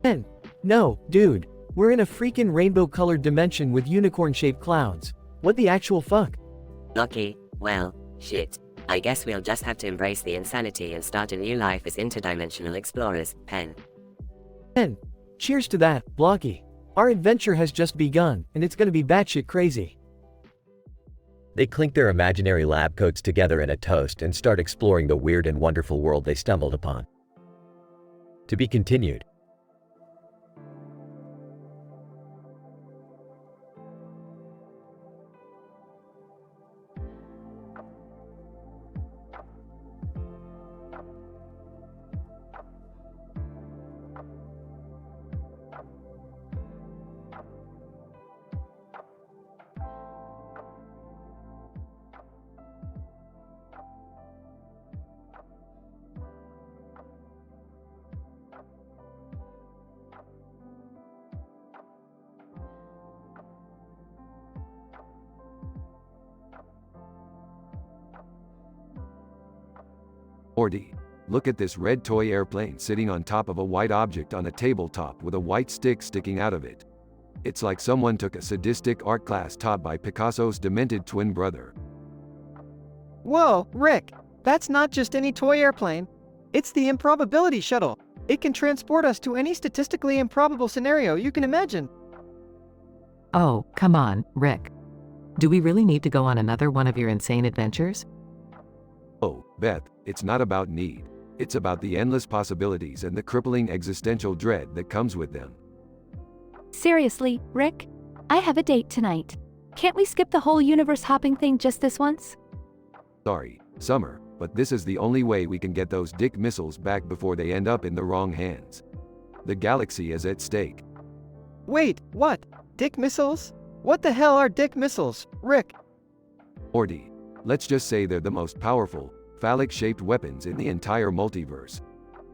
Ben, no, dude. We're in a freaking rainbow-colored dimension with unicorn-shaped clouds. What the actual fuck? Lucky, well, shit. I guess we'll just have to embrace the insanity and start a new life as interdimensional explorers, Pen. Ben, cheers to that, Blocky. Our adventure has just begun, and it's gonna be batshit crazy. They clink their imaginary lab coats together in a toast and start exploring the weird and wonderful world they stumbled upon. To be continued. Morty, look at this red toy airplane sitting on top of a white object on a tabletop with a white stick sticking out of it. It's like someone took a sadistic art class taught by Picasso's demented twin brother. Whoa, Rick, that's not just any toy airplane. It's the improbability shuttle. It can transport us to any statistically improbable scenario you can imagine. Oh, come on, Rick. Do we really need to go on another one of your insane adventures? Oh, Beth, it's not about need. It's about the endless possibilities and the crippling existential dread that comes with them. Seriously, Rick? I have a date tonight. Can't we skip the whole universe hopping thing just this once? Sorry, Summer, but this is the only way we can get those dick missiles back before they end up in the wrong hands. The galaxy is at stake. Wait, what? Dick missiles? What the hell are dick missiles, Rick? Morty, let's just say they're the most powerful, phallic-shaped weapons in the entire multiverse.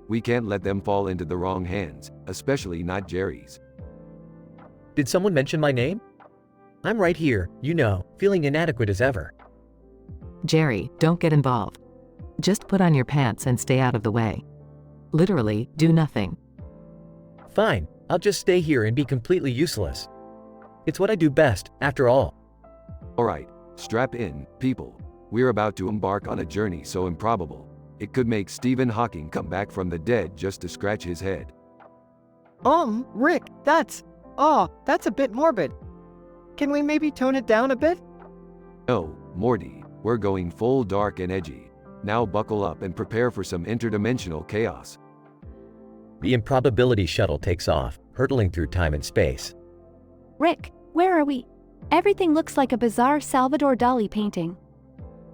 We can't let them fall into the wrong hands, especially not Jerry's. Did someone mention my name? I'm right here, feeling inadequate as ever. Jerry, don't get involved. Just put on your pants and stay out of the way. Literally, do nothing. Fine, I'll just stay here and be completely useless. It's what I do best, after all. Alright, strap in, people. We're about to embark on a journey so improbable, it could make Stephen Hawking come back from the dead just to scratch his head. Rick, that's a bit morbid. Can we maybe tone it down a bit? No, Morty, we're going full dark and edgy. Now buckle up and prepare for some interdimensional chaos. The improbability shuttle takes off, hurtling through time and space. Rick, where are we? Everything looks like a bizarre Salvador Dali painting.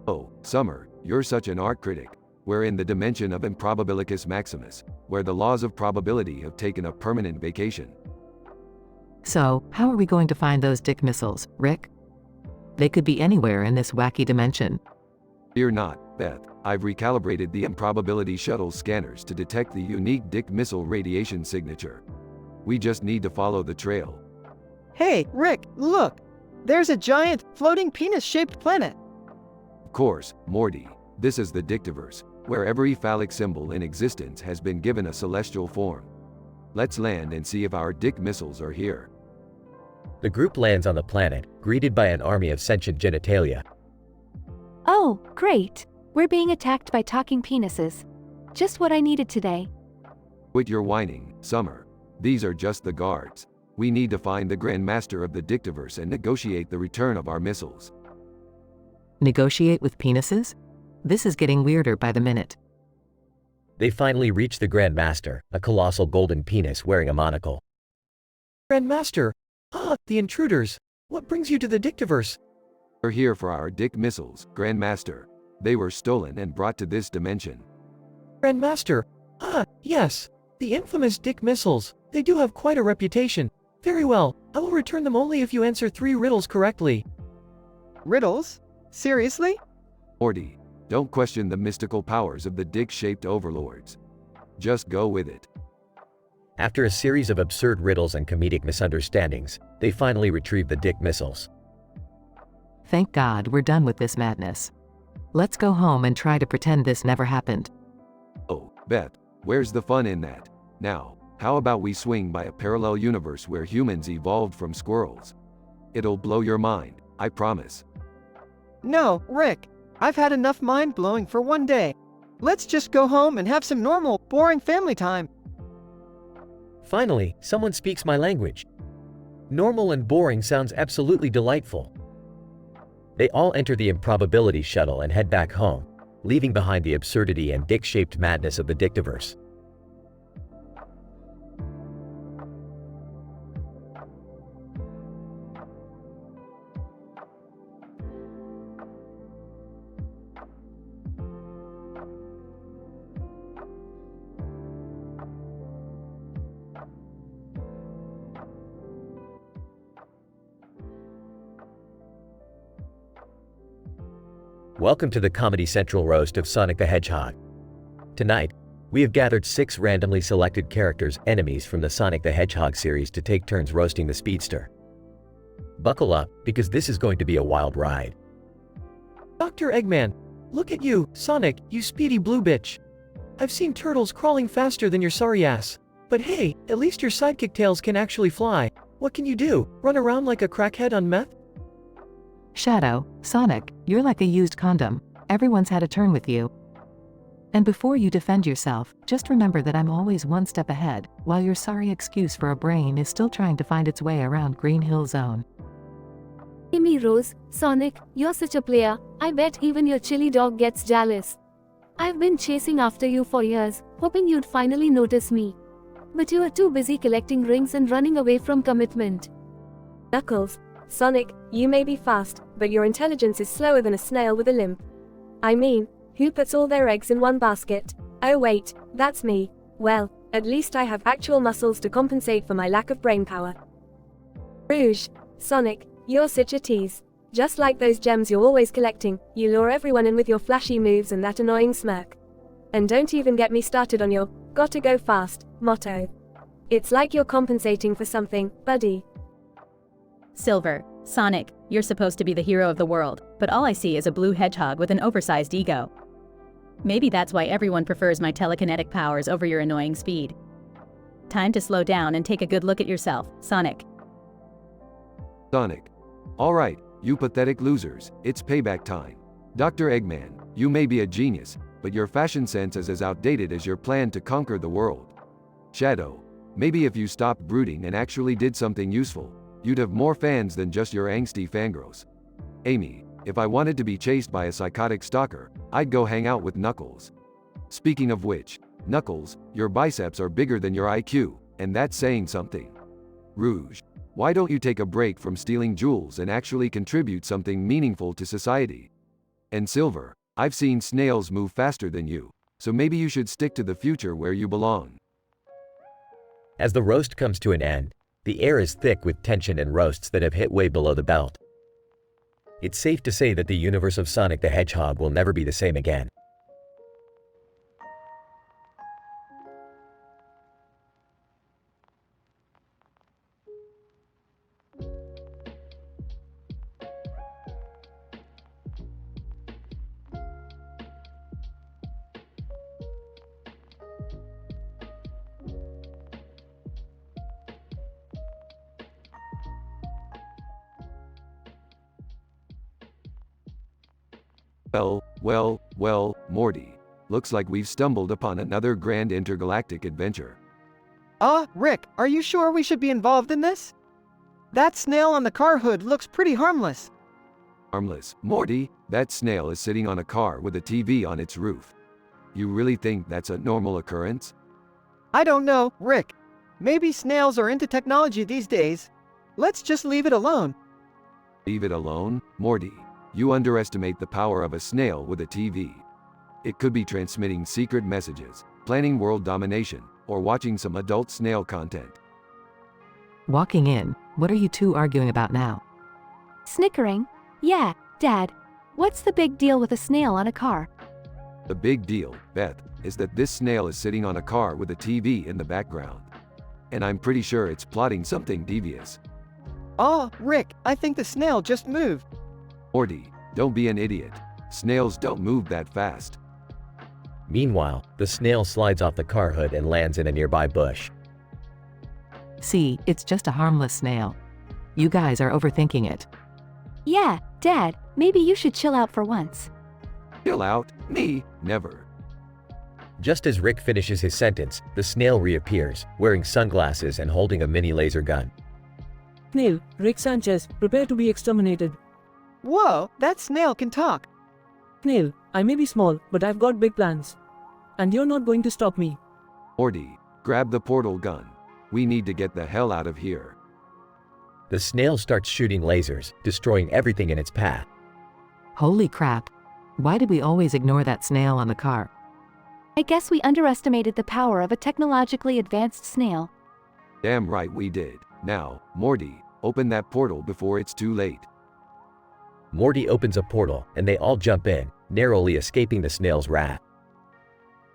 Oh, Summer, you're such an art critic. We're in the dimension of Improbabilicus Maximus, where the laws of probability have taken a permanent vacation. So, how are we going to find those dick missiles, Rick? They could be anywhere in this wacky dimension. Fear not, Beth. I've recalibrated the improbability shuttle's scanners to detect the unique dick missile radiation signature. We just need to follow the trail. Hey, Rick, look! There's a giant, floating penis-shaped planet. Of course, Morty, this is the Dictiverse, where every phallic symbol in existence has been given a celestial form. Let's land and see if our dick missiles are here. The group lands on the planet, greeted by an army of sentient genitalia. Oh, great. We're being attacked by talking penises. Just what I needed today. Quit your whining, Summer. These are just the guards. We need to find the Grand Master of the Dictiverse and negotiate the return of our missiles. Negotiate with penises? This is getting weirder by the minute. They finally reach the Grand Master, a colossal golden penis wearing a monocle. Grandmaster! The intruders! What brings you to the Dictiverse? We're here for our dick missiles, Grand Master. They were stolen and brought to this dimension. Grandmaster! Yes! The infamous dick missiles. They do have quite a reputation. Very well, I will return them only if you answer 3 riddles correctly. Riddles? Seriously? Morty, don't question the mystical powers of the dick-shaped overlords. Just go with it. After a series of absurd riddles and comedic misunderstandings, they finally retrieve the dick missiles. Thank God we're done with this madness. Let's go home and try to pretend this never happened. Oh, Beth, where's the fun in that? Now, How about we swing by a parallel universe where humans evolved from squirrels? It'll blow your mind, I promise. No, Rick. I've had enough mind-blowing for one day. Let's just go home and have some normal, boring family time. Finally, someone speaks my language. Normal and boring sounds absolutely delightful. They all enter the improbability shuttle and head back home, leaving behind the absurdity and dick-shaped madness of the Dictiverse. Welcome to the Comedy Central roast of Sonic the Hedgehog. Tonight, we have gathered 6 randomly selected characters, enemies from the Sonic the Hedgehog series, to take turns roasting the speedster. Buckle up, because this is going to be a wild ride. Dr. Eggman, look at you, Sonic, you speedy blue bitch. I've seen turtles crawling faster than your sorry ass. But hey, at least your sidekick Tails can actually fly. What can you do, run around like a crackhead on meth? Shadow, Sonic, you're like a used condom. Everyone's had a turn with you. And before you defend yourself, just remember that I'm always one step ahead, while your sorry excuse for a brain is still trying to find its way around Green Hill Zone. Amy Rose, Sonic, you're such a player. I bet even your chili dog gets jealous. I've been chasing after you for years, hoping you'd finally notice me. But you are too busy collecting rings and running away from commitment. Knuckles, Sonic, you may be fast, but your intelligence is slower than a snail with a limp. I mean, who puts all their eggs in one basket? Oh wait, that's me. Well, at least I have actual muscles to compensate for my lack of brain power. Rouge, Sonic, you're such a tease. Just like those gems you're always collecting, you lure everyone in with your flashy moves and that annoying smirk. And don't even get me started on your "gotta go fast" motto. It's like you're compensating for something, buddy. Silver, Sonic, you're supposed to be the hero of the world, but all I see is a blue hedgehog with an oversized ego. Maybe that's why everyone prefers my telekinetic powers over your annoying speed. Time to slow down and take a good look at yourself, Sonic. Sonic. Alright, you pathetic losers, it's payback time. Dr. Eggman, you may be a genius, but your fashion sense is as outdated as your plan to conquer the world. Shadow, maybe if you stopped brooding and actually did something useful, you'd have more fans than just your angsty fangirls. Amy, if I wanted to be chased by a psychotic stalker, I'd go hang out with Knuckles. Speaking of which, Knuckles, your biceps are bigger than your IQ, and that's saying something. Rouge, why don't you take a break from stealing jewels and actually contribute something meaningful to society? And Silver, I've seen snails move faster than you, so maybe you should stick to the future where you belong. As the roast comes to an end, the air is thick with tension and roasts that have hit way below the belt. It's safe to say that the universe of Sonic the Hedgehog will never be the same again. Well, Morty. Looks like we've stumbled upon another grand intergalactic adventure. Rick, are you sure we should be involved in this? That snail on the car hood looks pretty harmless. Harmless, Morty, that snail is sitting on a car with a TV on its roof. You really think that's a normal occurrence? I don't know, Rick. Maybe snails are into technology these days. Let's just leave it alone. Leave it alone, Morty. You underestimate the power of a snail with a TV. It could be transmitting secret messages, planning world domination, or watching some adult snail content. Walking in, what are you two arguing about now? Snickering? Yeah, Dad. What's the big deal with a snail on a car? The big deal, Beth, is that this snail is sitting on a car with a TV in the background. And I'm pretty sure it's plotting something devious. Rick, I think the snail just moved. Morty, don't be an idiot. Snails don't move that fast. Meanwhile, the snail slides off the car hood and lands in a nearby bush. See, it's just a harmless snail. You guys are overthinking it. Yeah, Dad, maybe you should chill out for once. Chill out? Me? Never. Just as Rick finishes his sentence, the snail reappears, wearing sunglasses and holding a mini laser gun. Snail, Rick Sanchez, prepare to be exterminated. Whoa, that snail can talk. Snail, I may be small, but I've got big plans. And you're not going to stop me. Morty, grab the portal gun. We need to get the hell out of here. The snail starts shooting lasers, destroying everything in its path. Holy crap. Why did we always ignore that snail on the car? I guess we underestimated the power of a technologically advanced snail. Damn right we did. Now, Morty, open that portal before it's too late. Morty opens a portal, and they all jump in, narrowly escaping the snail's wrath.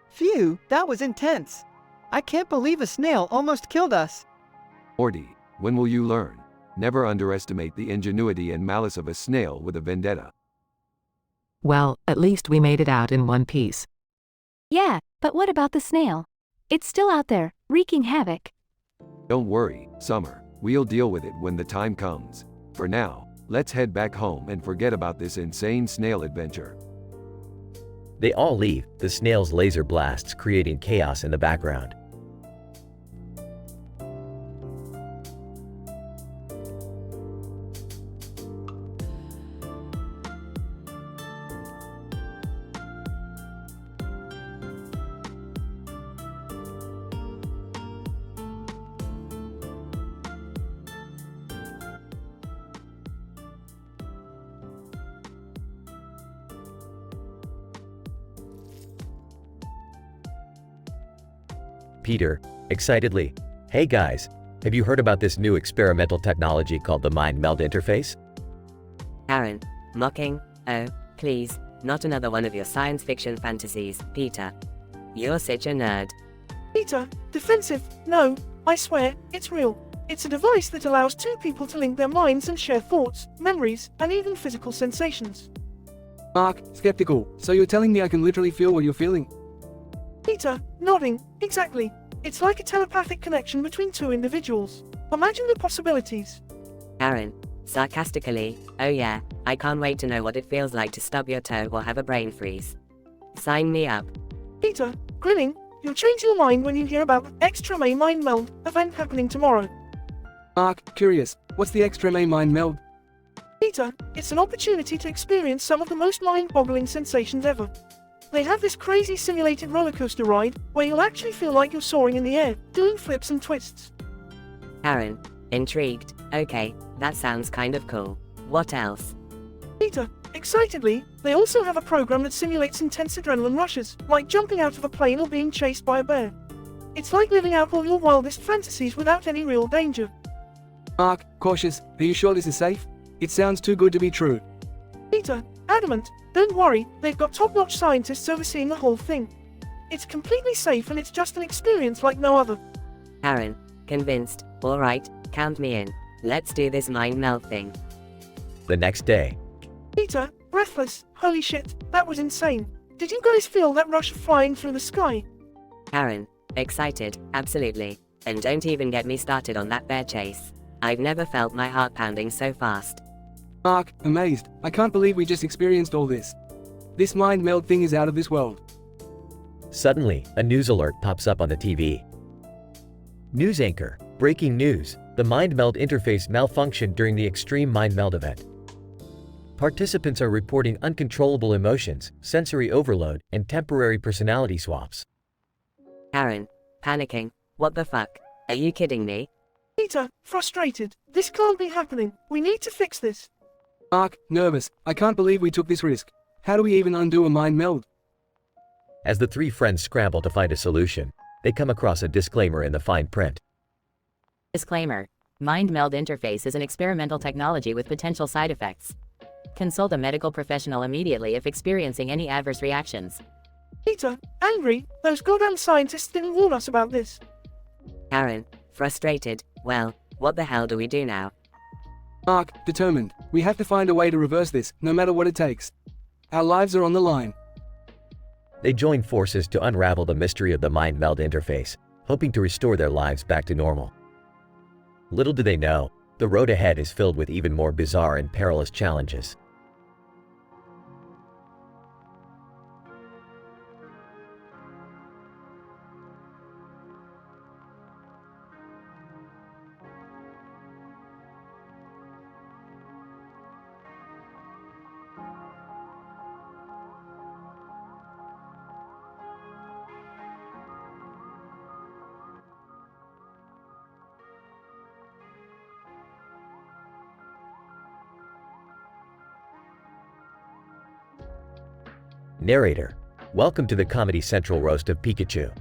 Phew, that was intense. I can't believe a snail almost killed us. Morty, when will you learn? Never underestimate the ingenuity and malice of a snail with a vendetta. Well, at least we made it out in one piece. Yeah, but what about the snail? It's still out there, wreaking havoc. Don't worry, Summer. We'll deal with it when the time comes. For now, let's head back home and forget about this insane snail adventure. They all leave, the snail's laser blasts creating chaos in the background. Peter, excitedly, "Hey guys, have you heard about this new experimental technology called the Mind Meld Interface?" Aaron, mocking, oh, please, not another one of your science fiction fantasies, Peter. You're such a nerd. Peter, defensive, no, I swear, it's real. It's a device that allows two people to link their minds and share thoughts, memories, and even physical sensations. Mark, skeptical, so you're telling me I can literally feel what you're feeling? Peter, nodding, exactly. It's like a telepathic connection between two individuals. Imagine the possibilities. Aaron, sarcastically, oh yeah, I can't wait to know what it feels like to stub your toe or have a brain freeze. Sign me up. Peter, grinning, you'll change your mind when you hear about the Extra May Mind Meld event happening tomorrow. Mark, curious, what's the Extra May Mind Meld? Peter, it's an opportunity to experience some of the most mind-boggling sensations ever. They have this crazy simulated roller coaster ride, where you'll actually feel like you're soaring in the air, doing flips and twists. Aaron, intrigued, okay, that sounds kind of cool. What else? Peter, excitedly, they also have a program that simulates intense adrenaline rushes, like jumping out of a plane or being chased by a bear. It's like living out all your wildest fantasies without any real danger. Mark, cautious, are you sure this is safe? It sounds too good to be true. Peter, adamant, don't worry, they've got top-notch scientists overseeing the whole thing. It's completely safe and it's just an experience like no other. Aaron, convinced, alright, count me in. Let's do this mind meld thing. The next day, Peter, breathless, holy shit, that was insane. Did you guys feel that rush flying through the sky? Aaron, excited, absolutely. And don't even get me started on that bear chase. I've never felt my heart pounding so fast. Mark, amazed, I can't believe we just experienced all this. This mind meld thing is out of this world. suddenly, a news alert pops up on the TV. News anchor, breaking news, the Mind Meld interface malfunctioned during the Extreme Mind Meld event. Participants are reporting uncontrollable emotions, sensory overload, and temporary personality swaps. Aaron, panicking, what the fuck? Are you kidding me? Peter, frustrated, this can't be happening, we need to fix this. Mark, nervous, I can't believe we took this risk. How do we even undo a mind meld? As the three friends scramble to find a solution, they come across a disclaimer in the fine print. Disclaimer. Mind Meld Interface is an experimental technology with potential side effects. Consult a medical professional immediately if experiencing any adverse reactions. Peter, angry, those goddamn scientists didn't warn us about this. Aaron, frustrated, well, what the hell do we do now? Mark, determined. We have to find a way to reverse this, no matter what it takes. Our lives are on the line. They join forces to unravel the mystery of the Mind Meld interface, hoping to restore their lives back to normal. Little do they know, the road ahead is filled with even more bizarre and perilous challenges. Narrator, welcome to the Comedy Central roast of Pikachu.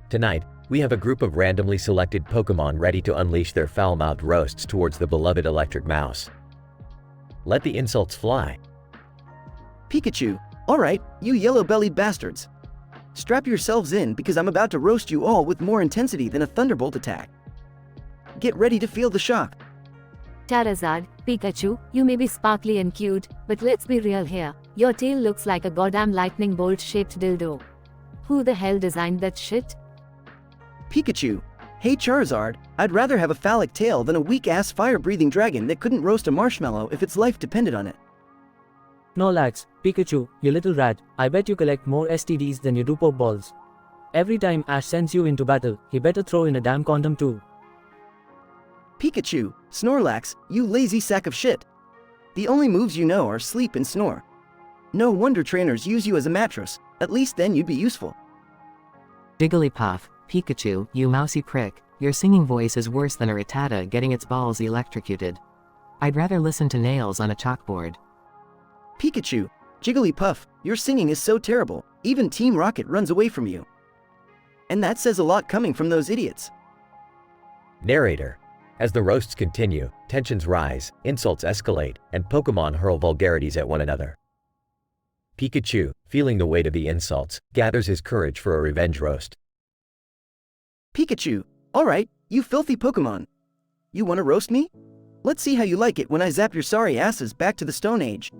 Tonight, we have a group of randomly selected Pokemon ready to unleash their foul-mouthed roasts towards the beloved electric mouse. Let the insults fly. Pikachu, alright, you yellow-bellied bastards. Strap yourselves in because I'm about to roast you all with more intensity than a thunderbolt attack. Get ready to feel the shock. Charizard, Pikachu, you may be sparkly and cute, but let's be real here. Your tail looks like a goddamn lightning bolt-shaped dildo. Who the hell designed that shit? Pikachu, hey Charizard, I'd rather have a phallic tail than a weak-ass fire-breathing dragon that couldn't roast a marshmallow if its life depended on it. Snorlax, Pikachu, you little rat, I bet you collect more STDs than you do Pokeballs. Every time Ash sends you into battle, he better throw in a damn condom too. Pikachu, Snorlax, you lazy sack of shit. The only moves you know are sleep and snore. No wonder trainers use you as a mattress, at least then you'd be useful. Jigglypuff, Pikachu, you mousy prick, your singing voice is worse than a Rattata getting its balls electrocuted. I'd rather listen to nails on a chalkboard. Pikachu, Jigglypuff, your singing is so terrible, even Team Rocket runs away from you. And that says a lot coming from those idiots. Narrator, as the roasts continue, tensions rise, insults escalate, and Pokemon hurl vulgarities at one another. Pikachu, feeling the weight of the insults, gathers his courage for a revenge roast. Pikachu, alright, you filthy Pokemon. You wanna roast me? Let's see how you like it when I zap your sorry asses back to the Stone Age.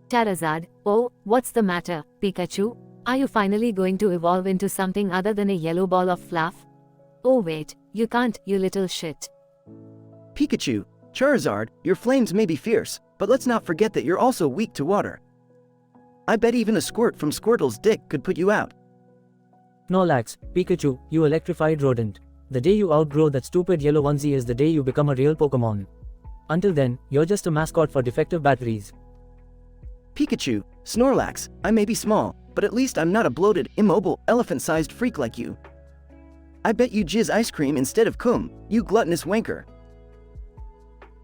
Charizard, oh, what's the matter, Pikachu? Are you finally going to evolve into something other than a yellow ball of fluff? Oh wait, you can't, you little shit. Pikachu, Charizard, your flames may be fierce, but let's not forget that you're also weak to water. I bet even a squirt from Squirtle's dick could put you out. Snorlax, Pikachu, you electrified rodent. The day you outgrow that stupid yellow onesie is the day you become a real Pokemon. Until then, you're just a mascot for defective batteries. Pikachu, Snorlax, I may be small, but at least I'm not a bloated, immobile, elephant-sized freak like you. I bet you jizz ice cream instead of cum, you gluttonous wanker.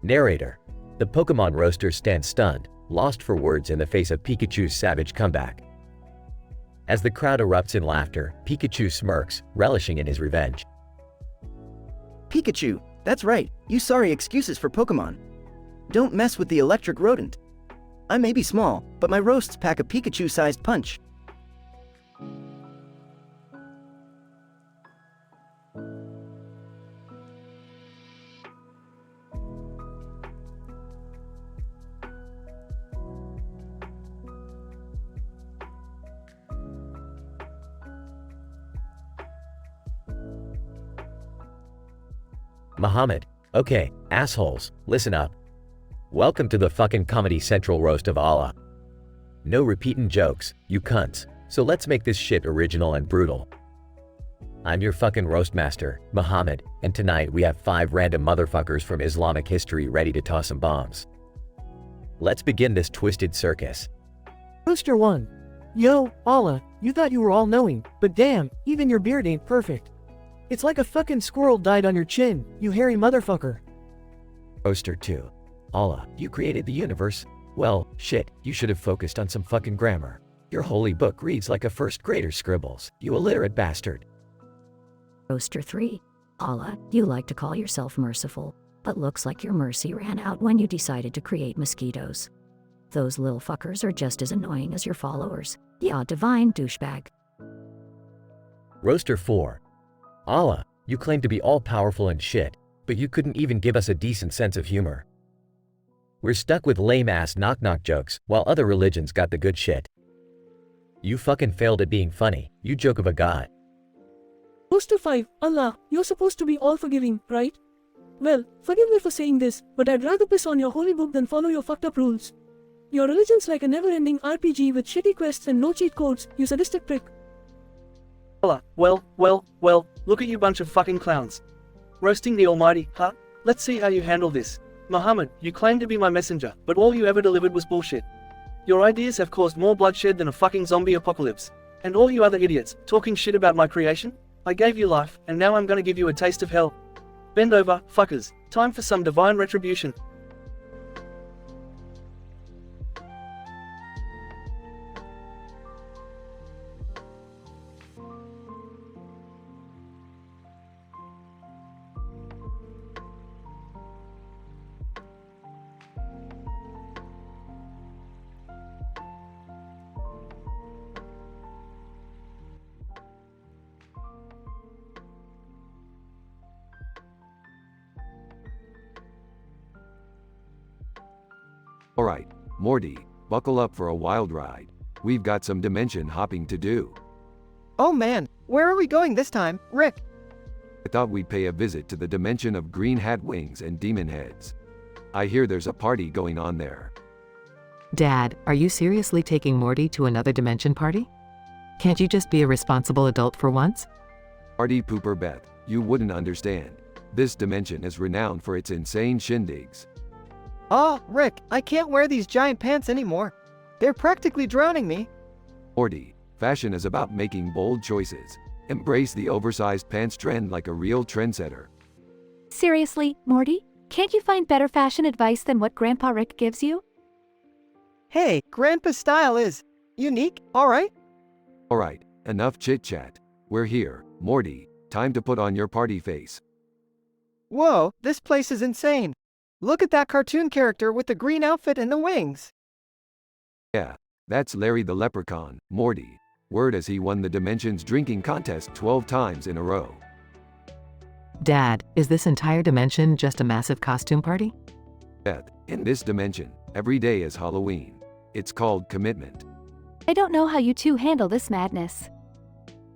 Narrator, the Pokemon roasters stand stunned, lost for words in the face of Pikachu's savage comeback. As the crowd erupts in laughter, Pikachu smirks, relishing in his revenge. Pikachu, that's right, you sorry excuses for Pokemon. Don't mess with the electric rodent. I may be small, but my roasts pack a Pikachu-sized punch. Muhammad, okay, assholes, listen up. Welcome to the fucking Comedy Central roast of Allah. No repeating jokes, you cunts, so let's make this shit original and brutal. I'm your fucking roast master, Muhammad, and tonight we have 5 random motherfuckers from Islamic history ready to toss some bombs. Let's begin this twisted circus. Roaster 1. Yo, Allah, you thought you were all-knowing, but damn, even your beard ain't perfect. It's like a fucking squirrel died on your chin, you hairy motherfucker. Roaster 2. Allah, you created the universe? Well, shit, you should have focused on some fucking grammar. Your holy book reads like a first grader scribbles, you illiterate bastard. Roaster 3. Allah, you like to call yourself merciful, but looks like your mercy ran out when you decided to create mosquitoes. Those little fuckers are just as annoying as your followers. Ya divine douchebag. Roaster 4. Allah, you claim to be all-powerful and shit, but you couldn't even give us a decent sense of humor. We're stuck with lame-ass knock-knock jokes, while other religions got the good shit. You fucking failed at being funny, you joke of a god. Roaster 5, Allah, you're supposed to be all-forgiving, right? Well, forgive me for saying this, but I'd rather piss on your holy book than follow your fucked up rules. Your religion's like a never-ending RPG with shitty quests and no cheat codes, you sadistic prick. Well, look at you bunch of fucking clowns. Roasting the Almighty, huh? Let's see how you handle this. Muhammad, you claim to be my messenger, but all you ever delivered was bullshit. Your ideas have caused more bloodshed than a fucking zombie apocalypse. And all you other idiots, talking shit about my creation? I gave you life, and now I'm gonna give you a taste of hell. Bend over, fuckers. Time for some divine retribution. Alright, Morty, buckle up for a wild ride. We've got some dimension hopping to do. Oh man, where are we going this time, Rick? I thought we'd pay a visit to the dimension of green hat wings and demon heads. I hear there's a party going on there. Dad, are you seriously taking Morty to another dimension party? Can't you just be a responsible adult for once? Party pooper Beth, you wouldn't understand. This dimension is renowned for its insane shindigs. Oh, Rick, I can't wear these giant pants anymore. They're practically drowning me. Morty, fashion is about making bold choices. Embrace the oversized pants trend like a real trendsetter. Seriously, Morty? Can't you find better fashion advice than what Grandpa Rick gives you? Hey, Grandpa's style is unique, alright? Alright, enough chit-chat. We're here, Morty, time to put on your party face. Whoa, this place is insane. Look at that cartoon character with the green outfit and the wings. Yeah, that's Larry the Leprechaun, Morty. Word as he won the Dimensions drinking contest 12 times in a row. Dad, is this entire dimension just a massive costume party? Beth, in this dimension, every day is Halloween. It's called commitment. I don't know how you two handle this madness.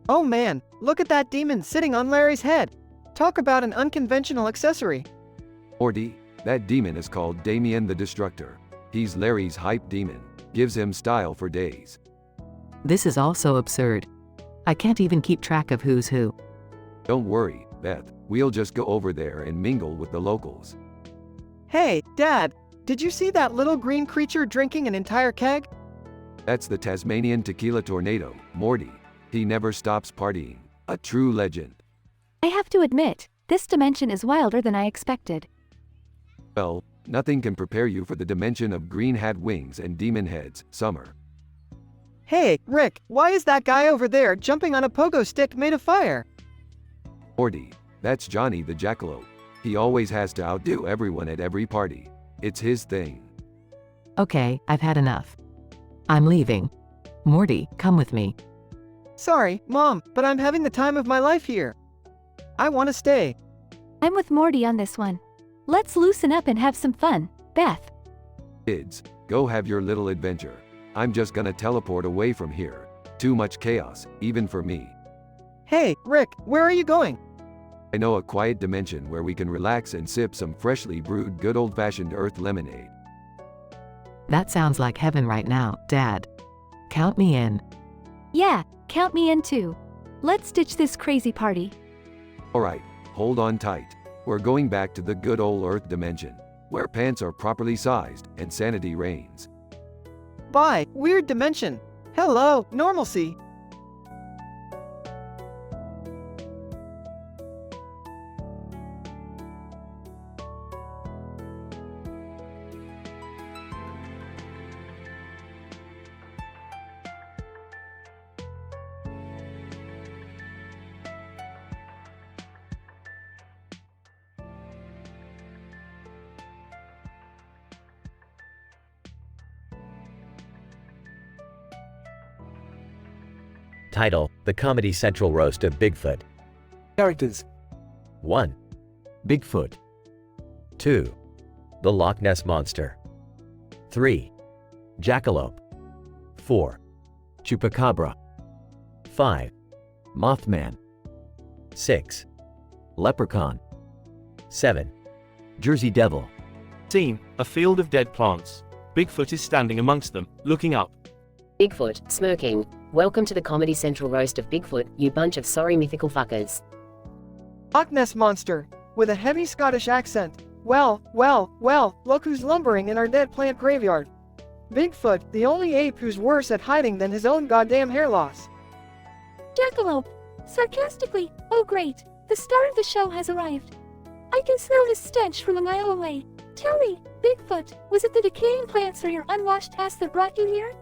Oh man, look at that demon sitting on Larry's head. Talk about an unconventional accessory. Morty, that demon is called Damien the Destructor. He's Larry's hype demon. Gives him style for days. This is all so absurd. I can't even keep track of who's who. Don't worry, Beth. We'll just go over there and mingle with the locals. Hey, Dad, did you see that little green creature drinking an entire keg? That's the Tasmanian tequila tornado, Morty. He never stops partying. A true legend. I have to admit, this dimension is wilder than I expected. Well, nothing can prepare you for the dimension of green hat wings and demon heads, summer. Hey, Rick, why is that guy over there jumping on a pogo stick made of fire? Morty, that's Johnny the Jackalope. He always has to outdo everyone at every party. It's his thing. Okay, I've had enough. I'm leaving. Morty, come with me. Sorry, Mom, but I'm having the time of my life here. I want to stay. I'm with Morty on this one. Let's loosen up and have some fun, Beth. Kids, go have your little adventure. I'm just gonna teleport away from here. Too much chaos, even for me. Hey, Rick, where are you going? I know a quiet dimension where we can relax and sip some freshly brewed good old-fashioned earth lemonade. That sounds like heaven right now, Dad. Count me in. Yeah, count me in too. Let's ditch this crazy party. Alright, hold on tight. We're going back to the good old earth dimension, where pants are properly sized and sanity reigns. Bye, weird dimension. Hello, normalcy. Title: The Comedy Central Roast of Bigfoot. Characters: 1. Bigfoot. 2. The Loch Ness Monster. 3. Jackalope. 4. Chupacabra. 5. Mothman. 6. Leprechaun. 7. Jersey Devil. Scene, a field of dead plants. Bigfoot is standing amongst them, looking up. Bigfoot, smirking. Welcome to the Comedy Central roast of Bigfoot, you bunch of sorry mythical fuckers. Loch Ness Monster, with a heavy Scottish accent. Well, look who's lumbering in our dead plant graveyard. Bigfoot, the only ape who's worse at hiding than his own goddamn hair loss. Jackalope, sarcastically, oh great, the star of the show has arrived. I can smell his stench from a mile away. Tell me, Bigfoot, was it the decaying plants or your unwashed ass that brought you here?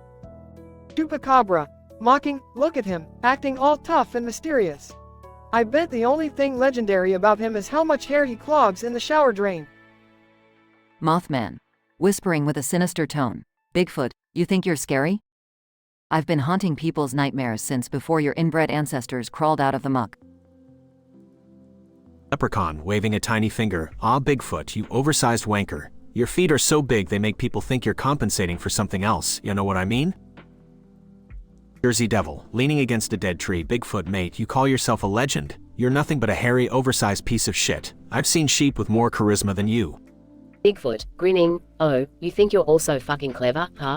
Chupacabra, mocking, look at him, acting all tough and mysterious. I bet the only thing legendary about him is how much hair he clogs in the shower drain. Mothman, whispering with a sinister tone. Bigfoot, you think you're scary? I've been haunting people's nightmares since before your inbred ancestors crawled out of the muck. Leprechaun, waving a tiny finger. Ah, Bigfoot, you oversized wanker. Your feet are so big they make people think you're compensating for something else, you know what I mean? Jersey Devil, leaning against a dead tree. Bigfoot mate, you call yourself a legend. You're nothing but a hairy, oversized piece of shit. I've seen sheep with more charisma than you. Bigfoot, grinning, oh, you think you're also fucking clever, huh?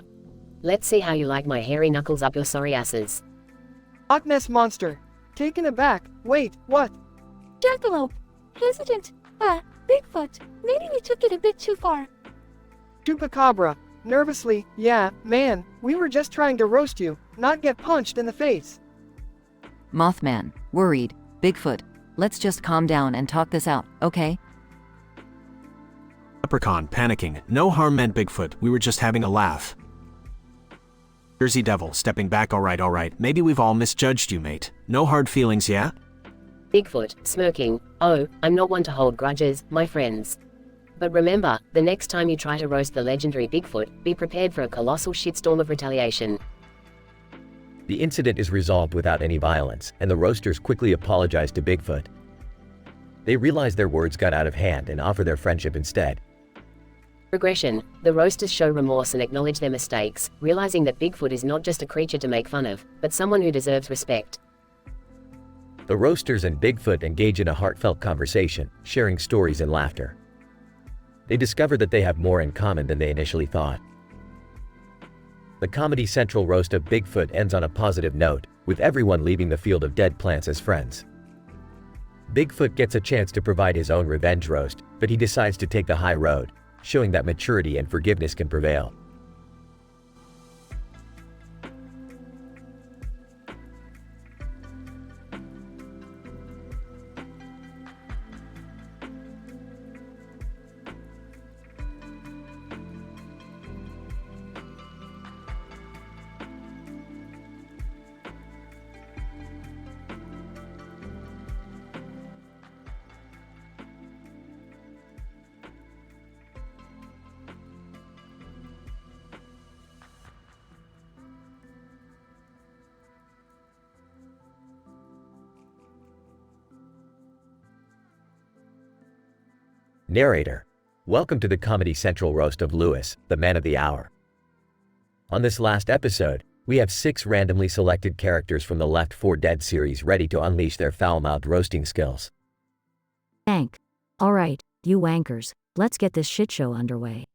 Let's see how you like my hairy knuckles up your sorry asses. Loch Ness Monster, taken aback, wait, what? Jackalope, hesitant, Bigfoot, maybe we took it a bit too far. Chupacabra, nervously, yeah, man, we were just trying to roast you, not get punched in the face. Mothman, worried. Bigfoot, let's just calm down and talk this out, okay? Leprechaun, panicking. No harm meant, Bigfoot, we were just having a laugh. Jersey Devil, stepping back. Alright, maybe we've all misjudged you, mate. No hard feelings, yeah? Bigfoot, smirking, oh, I'm not one to hold grudges, my friends. But remember, the next time you try to roast the legendary Bigfoot, be prepared for a colossal shitstorm of retaliation. The incident is resolved without any violence, and the roasters quickly apologize to Bigfoot. They realize their words got out of hand and offer their friendship instead. Regression, the roasters show remorse and acknowledge their mistakes, realizing that Bigfoot is not just a creature to make fun of, but someone who deserves respect. The roasters and Bigfoot engage in a heartfelt conversation, sharing stories and laughter. They discover that they have more in common than they initially thought. The Comedy Central roast of Bigfoot ends on a positive note, with everyone leaving the field of dead plants as friends. Bigfoot gets a chance to provide his own revenge roast, but he decides to take the high road, showing that maturity and forgiveness can prevail. Narrator: welcome to the Comedy Central roast of Lewis, the man of the hour. On this last episode, we have 6 randomly selected characters from the Left 4 Dead series ready to unleash their foul-mouthed roasting skills. Alright, you wankers, let's get this shitshow underway.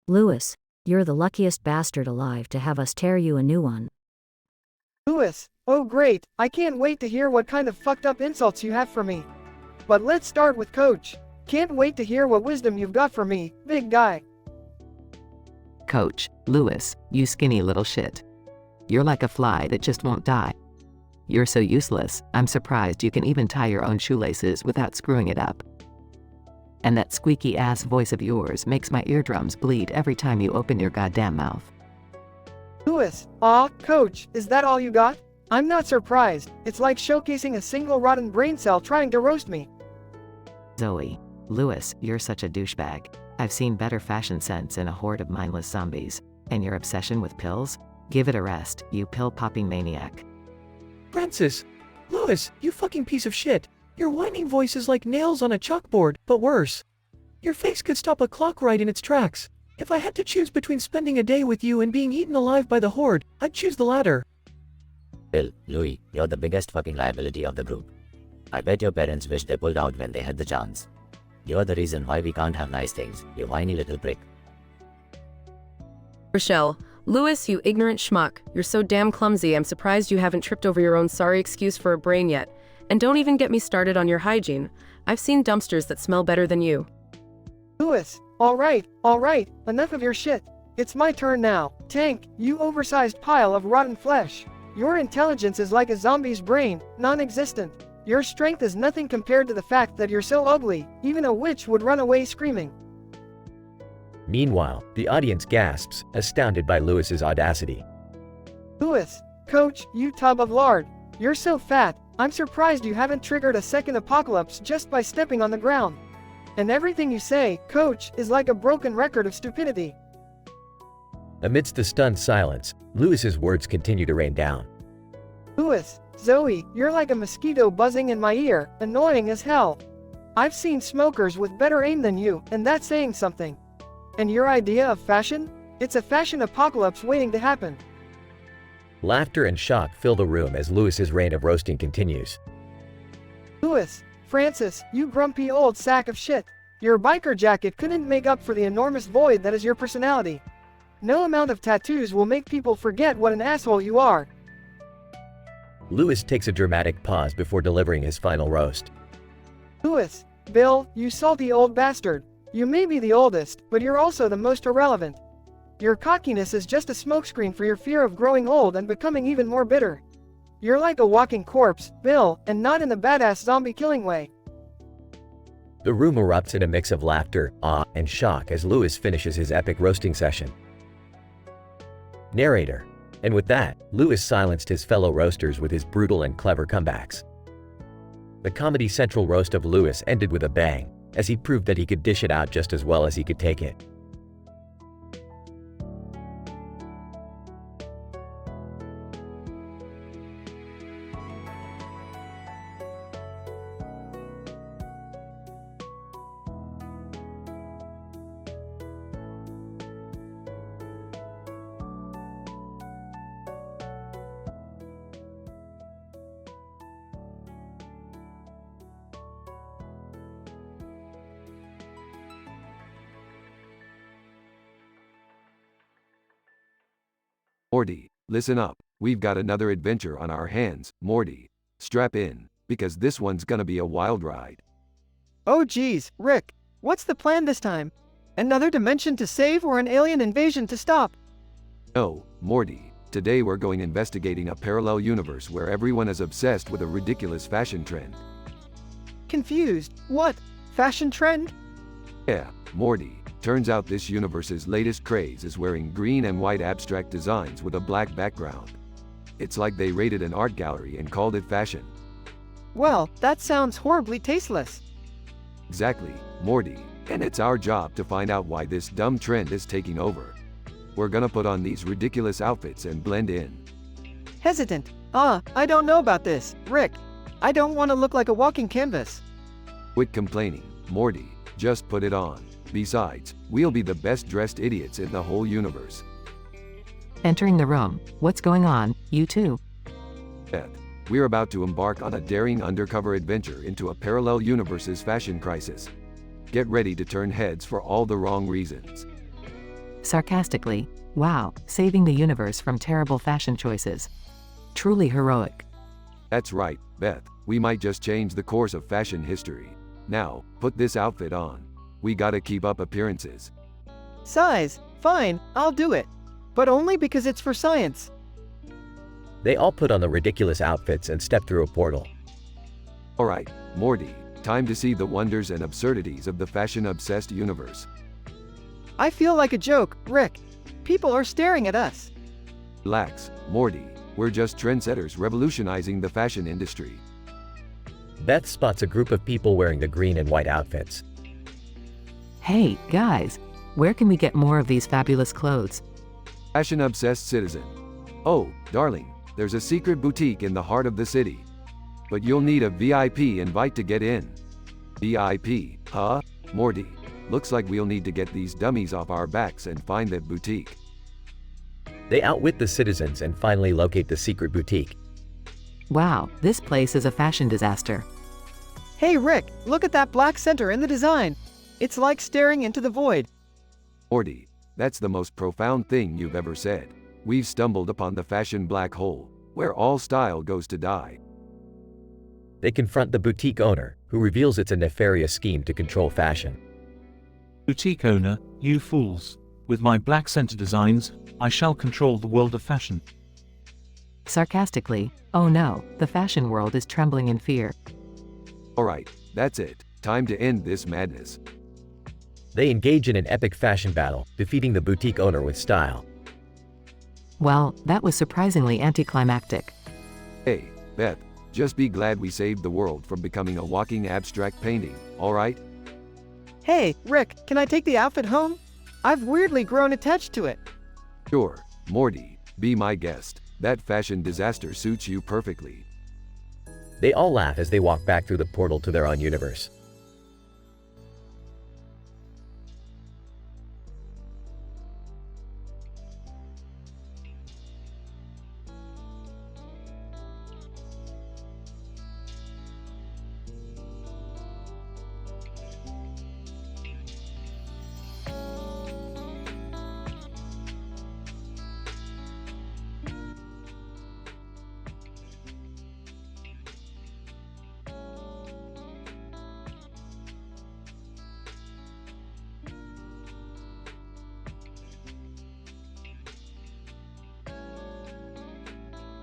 Lewis, you're the luckiest bastard alive to have us tear you a new one. Lewis, oh great, I can't wait to hear what kind of fucked up insults you have for me. But let's start with Coach. Can't wait to hear what wisdom you've got for me, big guy. Coach, Lewis, you skinny little shit. You're like a fly that just won't die. You're so useless, I'm surprised you can even tie your own shoelaces without screwing it up. And that squeaky ass voice of yours makes my eardrums bleed every time you open your goddamn mouth. Lewis, Coach, is that all you got? I'm not surprised, it's like showcasing a single rotten brain cell trying to roast me. Zoe, Lewis, you're such a douchebag. I've seen better fashion sense in a horde of mindless zombies. And your obsession with pills? Give it a rest, you pill-popping maniac. Francis! Lewis, you fucking piece of shit! Your whining voice is like nails on a chalkboard, but worse. Your face could stop a clock right in its tracks. If I had to choose between spending a day with you and being eaten alive by the horde, I'd choose the latter. Well, Louis, you're the biggest fucking liability of the group. I bet your parents wish they pulled out when they had the chance. You're the reason why we can't have nice things, you whiny little prick. Rochelle. Louis, you ignorant schmuck. You're so damn clumsy, I'm surprised you haven't tripped over your own sorry excuse for a brain yet. And don't even get me started on your hygiene. I've seen dumpsters that smell better than you. Louis, alright, enough of your shit. It's my turn now. Tank, you oversized pile of rotten flesh. Your intelligence is like a zombie's brain, non-existent. Your strength is nothing compared to the fact that you're so ugly, even a witch would run away screaming. Meanwhile, the audience gasps, astounded by Louis's audacity. Louis, coach, you tub of lard. You're so fat, I'm surprised you haven't triggered a second apocalypse just by stepping on the ground. And everything you say, coach, is like a broken record of stupidity. Amidst the stunned silence, Louis's words continue to rain down. Louis, Zoe, you're like a mosquito buzzing in my ear, annoying as hell. I've seen smokers with better aim than you, and that's saying something. And your idea of fashion? It's a fashion apocalypse waiting to happen. Laughter and shock fill the room as Louis's reign of roasting continues. Louis, Francis, you grumpy old sack of shit. Your biker jacket couldn't make up for the enormous void that is your personality. No amount of tattoos will make people forget what an asshole you are. Louis takes a dramatic pause before delivering his final roast. Louis, Bill, you salty old bastard. You may be the oldest, but you're also the most irrelevant. Your cockiness is just a smokescreen for your fear of growing old and becoming even more bitter. You're like a walking corpse, Bill, and not in the badass zombie killing way. The room erupts in a mix of laughter, awe, and shock as Louis finishes his epic roasting session. Narrator. And with that, Louis silenced his fellow roasters with his brutal and clever comebacks. The Comedy Central roast of Louis ended with a bang, as he proved that he could dish it out just as well as he could take it. Morty, listen up. We've got another adventure on our hands, Morty. Strap in, because this one's gonna be a wild ride. Oh geez, Rick, what's the plan this time? Another dimension to save or an alien invasion to stop? No, Morty. Today we're going investigating a parallel universe where everyone is obsessed with a ridiculous fashion trend. Confused. What? Fashion trend? Yeah, Morty. Turns out this universe's latest craze is wearing green and white abstract designs with a black background. It's like they raided an art gallery and called it fashion. Well, that sounds horribly tasteless. Exactly, Morty. And it's our job to find out why this dumb trend is taking over. We're gonna put on these ridiculous outfits and blend in. Hesitant. I don't know about this, Rick. I don't want to look like a walking canvas. Quit complaining, Morty. Just put it on. Besides, we'll be the best dressed idiots in the whole universe. Entering the room. What's going on, you two? Beth, we're about to embark on a daring undercover adventure into a parallel universe's fashion crisis. Get ready to turn heads for all the wrong reasons. Sarcastically, wow, saving the universe from terrible fashion choices. Truly heroic. That's right, Beth. We might just change the course of fashion history. Now, put this outfit on. We gotta keep up appearances. Size, fine, I'll do it. But only because it's for science. They all put on the ridiculous outfits and step through a portal. Alright, Morty, time to see the wonders and absurdities of the fashion-obsessed universe. I feel like a joke, Rick. People are staring at us. Relax, Morty. We're just trendsetters revolutionizing the fashion industry. Beth spots a group of people wearing the green and white outfits. Hey, guys, where can we get more of these fabulous clothes? Fashion-obsessed citizen. Oh, darling, there's a secret boutique in the heart of the city. But you'll need a VIP invite to get in. VIP, huh? Morty, looks like we'll need to get these dummies off our backs and find that boutique. They outwit the citizens and finally locate the secret boutique. Wow, this place is a fashion disaster. Hey Rick, look at that black center in the design. It's like staring into the void. Morty, that's the most profound thing you've ever said. We've stumbled upon the fashion black hole, where all style goes to die. They confront the boutique owner, who reveals it's a nefarious scheme to control fashion. Boutique owner, you fools. With my black center designs, I shall control the world of fashion. Sarcastically, oh no, the fashion world is trembling in fear. Alright, that's it. Time to end this madness. They engage in an epic fashion battle, defeating the boutique owner with style. Well, that was surprisingly anticlimactic. Hey, Beth, just be glad we saved the world from becoming a walking abstract painting, alright? Hey, Rick, can I take the outfit home? I've weirdly grown attached to it. Sure, Morty, be my guest. That fashion disaster suits you perfectly. They all laugh as they walk back through the portal to their own universe.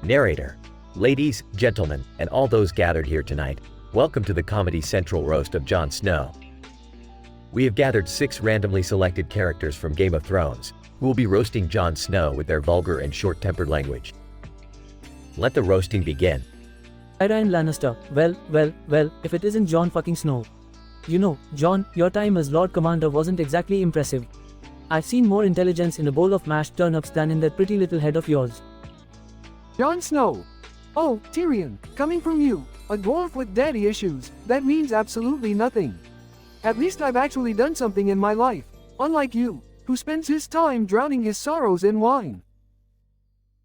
Narrator. Ladies, gentlemen, and all those gathered here tonight, welcome to the Comedy Central roast of Jon Snow. We have gathered 6 randomly selected characters from Game of Thrones, who will be roasting Jon Snow with their vulgar and short-tempered language. Let the roasting begin. Tyrion Lannister, well, if it isn't Jon fucking Snow. You know, Jon, your time as Lord Commander wasn't exactly impressive. I've seen more intelligence in a bowl of mashed turnips than in that pretty little head of yours. Jon Snow. Oh, Tyrion, coming from you, a dwarf with daddy issues, that means absolutely nothing. At least I've actually done something in my life, unlike you, who spends his time drowning his sorrows in wine.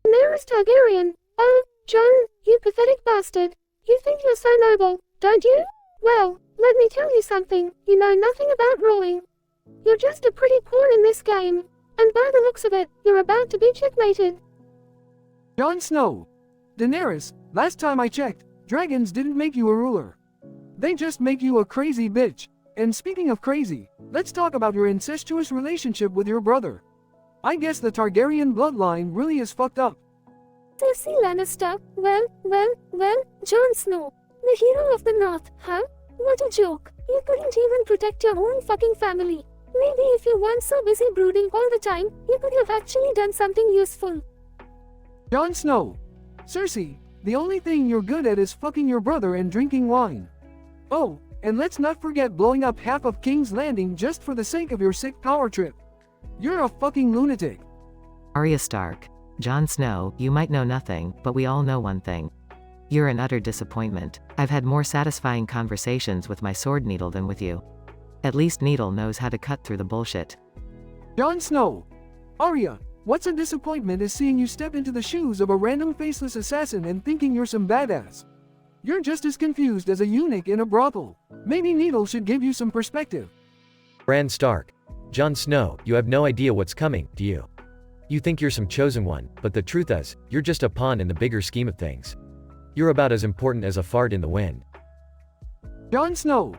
Daenerys Targaryen. Oh, Jon, you pathetic bastard. You think you're so noble, don't you? Well, let me tell you something, you know nothing about ruling. You're just a pretty pawn in this game, and by the looks of it, you're about to be checkmated. Jon Snow. Daenerys, last time I checked, dragons didn't make you a ruler. They just make you a crazy bitch. And speaking of crazy, let's talk about your incestuous relationship with your brother. I guess the Targaryen bloodline really is fucked up. Cersei Lannister, well, Jon Snow, the hero of the North, huh? What a joke. You couldn't even protect your own fucking family. Maybe if you weren't so busy brooding all the time, you could have actually done something useful. Jon Snow. Cersei, the only thing you're good at is fucking your brother and drinking wine. Oh, and let's not forget blowing up half of King's Landing just for the sake of your sick power trip. You're a fucking lunatic. Arya Stark. Jon Snow, you might know nothing, but we all know one thing. You're an utter disappointment. I've had more satisfying conversations with my sword Needle than with you. At least Needle knows how to cut through the bullshit. Jon Snow. Arya, what's a disappointment is seeing you step into the shoes of a random faceless assassin and thinking you're some badass. You're just as confused as a eunuch in a brothel. Maybe Needle should give you some perspective. Bran Stark. Jon Snow, you have no idea what's coming, do you? You think you're some chosen one, but the truth is, you're just a pawn in the bigger scheme of things. You're about as important as a fart in the wind. Jon Snow.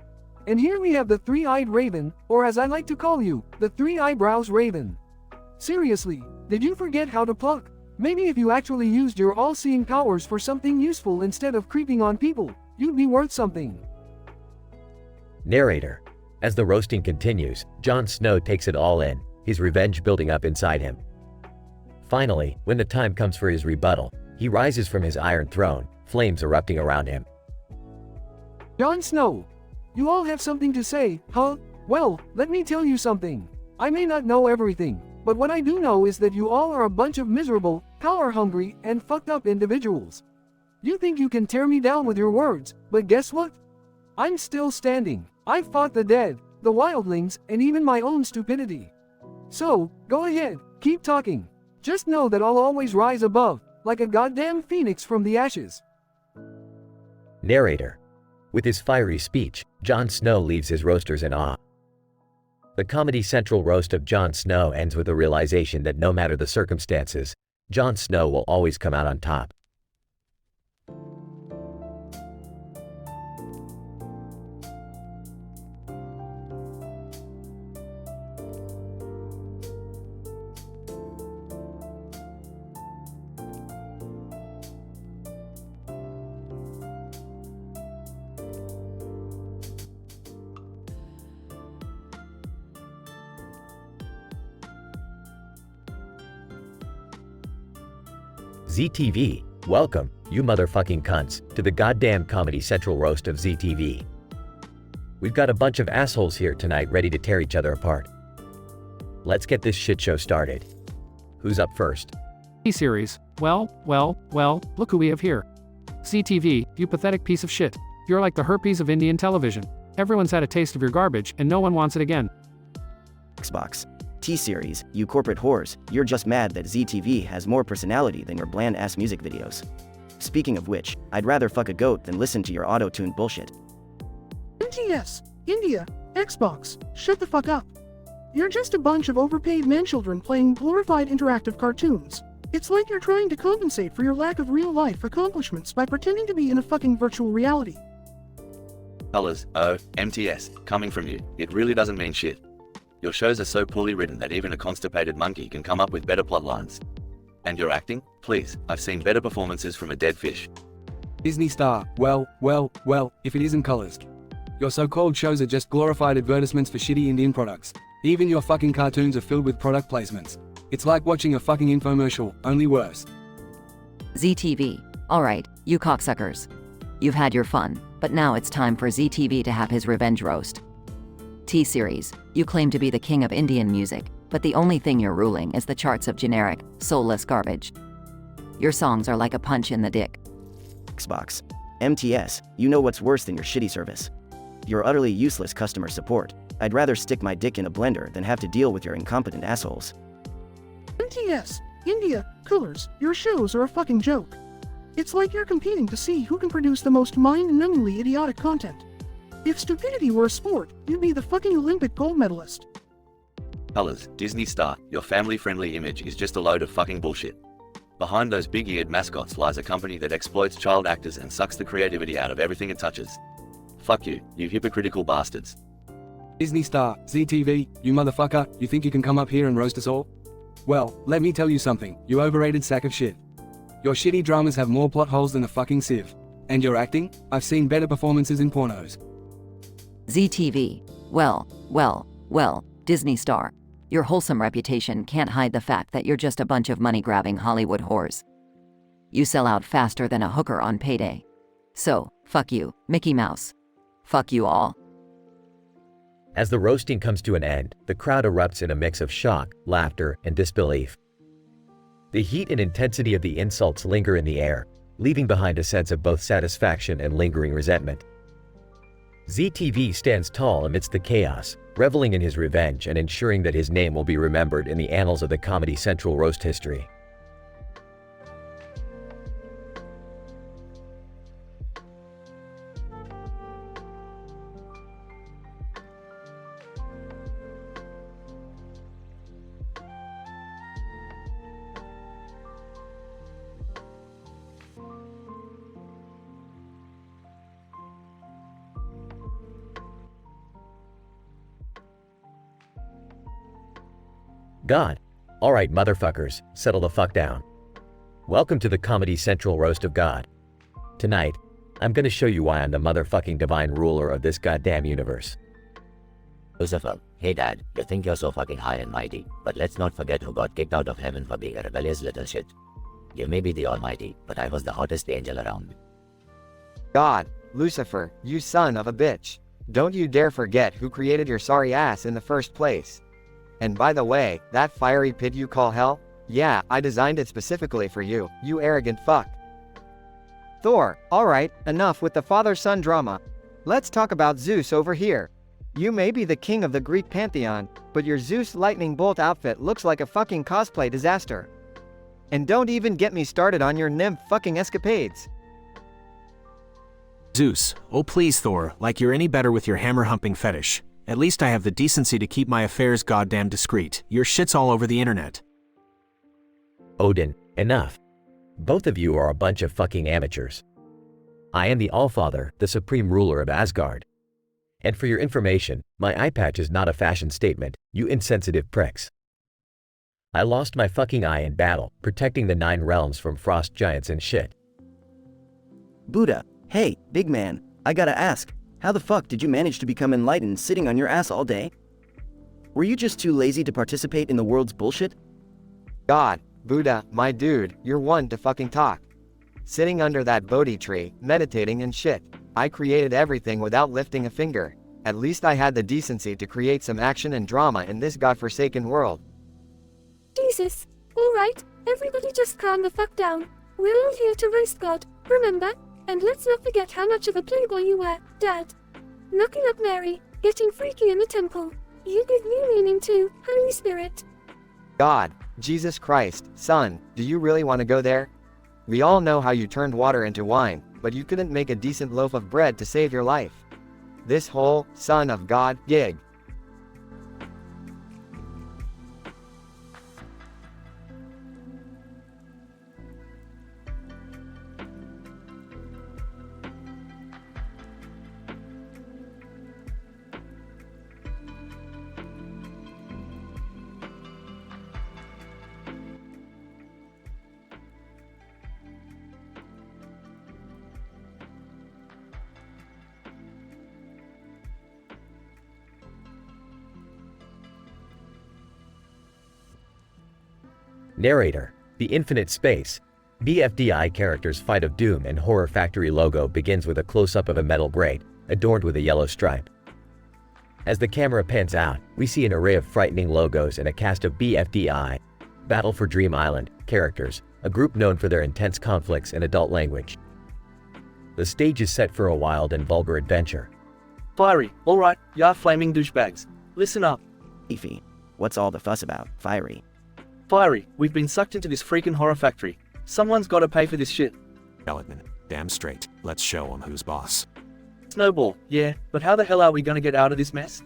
And here we have the three-eyed raven, or as I like to call you, the three-eyebrows raven. Seriously, did you forget how to pluck? Maybe if you actually used your all-seeing powers for something useful instead of creeping on people, you'd be worth something. Narrator. As the roasting continues, Jon Snow takes it all in, his revenge building up inside him. Finally, when the time comes for his rebuttal, he rises from his iron throne, flames erupting around him. Jon Snow. You all have something to say, huh? Well, let me tell you something. I may not know everything, but what I do know is that you all are a bunch of miserable, power-hungry, and fucked up individuals. You think you can tear me down with your words, but guess what? I'm still standing. I've fought the dead, the wildlings, and even my own stupidity. So, go ahead, keep talking. Just know that I'll always rise above, like a goddamn phoenix from the ashes. Narrator. With his fiery speech, Jon Snow leaves his roasters in awe. The Comedy Central roast of Jon Snow ends with a realization that no matter the circumstances, Jon Snow will always come out on top. ZTV, welcome, you motherfucking cunts, to the goddamn Comedy Central roast of ZTV. We've got a bunch of assholes here tonight ready to tear each other apart. Let's get this shit show started. Who's up first? T-Series. Well, look who we have here. ZTV, you pathetic piece of shit. You're like the herpes of Indian television. Everyone's had a taste of your garbage, and no one wants it again. Xbox. T-Series, you corporate whores, you're just mad that ZTV has more personality than your bland-ass music videos. Speaking of which, I'd rather fuck a goat than listen to your auto-tuned bullshit. NTS, India, Xbox, shut the fuck up. You're just a bunch of overpaid manchildren playing glorified interactive cartoons. It's like you're trying to compensate for your lack of real-life accomplishments by pretending to be in a fucking virtual reality. Colors, oh, MTS, coming from you, it really doesn't mean shit. Your shows are so poorly written that even a constipated monkey can come up with better plot lines. And your acting? Please, I've seen better performances from a dead fish. Disney Star, well, if it isn't colors. Your so-called shows are just glorified advertisements for shitty Indian products. Even your fucking cartoons are filled with product placements. It's like watching a fucking infomercial, only worse. ZTV. Alright, you cocksuckers. You've had your fun, but now it's time for ZTV to have his revenge roast. T-Series, you claim to be the king of Indian music, but the only thing you're ruling is the charts of generic, soulless garbage. Your songs are like a punch in the dick. Xbox. MTS, you know what's worse than your shitty service. Your utterly useless customer support. I'd rather stick my dick in a blender than have to deal with your incompetent assholes. NTS, India, Colors, your shows are a fucking joke. It's like you're competing to see who can produce the most mind-numbingly idiotic content. If stupidity were a sport, you'd be the fucking Olympic gold medalist. Colors, Disney Star, your family-friendly image is just a load of fucking bullshit. Behind those big-eared mascots lies a company that exploits child actors and sucks the creativity out of everything it touches. Fuck you, you hypocritical bastards. Disney Star, ZTV, you motherfucker, you think you can come up here and roast us all? Well, let me tell you something, you overrated sack of shit. Your shitty dramas have more plot holes than a fucking sieve. And your acting? I've seen better performances in pornos. ZTV. Well, Disney Star. Your wholesome reputation can't hide the fact that you're just a bunch of money-grabbing Hollywood whores. You sell out faster than a hooker on payday. So, fuck you, Mickey Mouse. Fuck you all. As the roasting comes to an end, the crowd erupts in a mix of shock, laughter, and disbelief. The heat and intensity of the insults linger in the air, leaving behind a sense of both satisfaction and lingering resentment. ZTV stands tall amidst the chaos, reveling in his revenge and ensuring that his name will be remembered in the annals of the Comedy Central roast history. God. Alright motherfuckers, settle the fuck down. Welcome to the Comedy Central roast of God. Tonight, I'm gonna show you why I'm the motherfucking divine ruler of this goddamn universe. Lucifer, hey dad, you think you're so fucking high and mighty, but let's not forget who got kicked out of heaven for being a rebellious little shit. You may be the almighty, but I was the hottest angel around. God, Lucifer, you son of a bitch. Don't you dare forget who created your sorry ass in the first place. And by the way, that fiery pit you call hell? Yeah, I designed it specifically for you, you arrogant fuck. Thor, alright, enough with the father-son drama. Let's talk about Zeus over here. You may be the king of the Greek pantheon, but your Zeus lightning bolt outfit looks like a fucking cosplay disaster. And don't even get me started on your nymph fucking escapades. Zeus, oh please Thor, like you're any better with your hammer-humping fetish. At least I have the decency to keep my affairs goddamn discreet. Your shit's all over the internet. Odin, enough. Both of you are a bunch of fucking amateurs. I am the Allfather, the supreme ruler of Asgard. And for your information, my eye patch is not a fashion statement, you insensitive pricks. I lost my fucking eye in battle, protecting the 9 realms from frost giants and shit. Buddha, hey, big man, I gotta ask, how the fuck did you manage to become enlightened sitting on your ass all day? Were you just too lazy to participate in the world's bullshit? God, Buddha, my dude, you're one to fucking talk. Sitting under that Bodhi tree, meditating and shit. I created everything without lifting a finger. At least I had the decency to create some action and drama in this godforsaken world. Jesus. Alright, everybody just calm the fuck down. We're all here to roast God, remember? And let's not forget how much of a playboy you were, Dad. Knocking up Mary, getting freaky in the temple. You give new meaning to Holy Spirit. God, Jesus Christ, son, do you really want to go there? We all know how you turned water into wine, but you couldn't make a decent loaf of bread to save your life. This whole Son of God gig. Narrator, The Infinite Space. BFDI characters Fight of Doom and Horror Factory logo begins with a close-up of a metal grate, adorned with a yellow stripe. As the camera pans out, we see an array of frightening logos and a cast of BFDI, Battle for Dream Island, characters, a group known for their intense conflicts and adult language. The stage is set for a wild and vulgar adventure. Fiery, alright, ya flaming douchebags. Listen up. Ify, what's all the fuss about, Fiery? Fiery, we've been sucked into this freaking horror factory. Someone's gotta pay for this shit. Skeleton, damn straight, let's show 'em who's boss. Snowball, yeah, but how the hell are we gonna get out of this mess?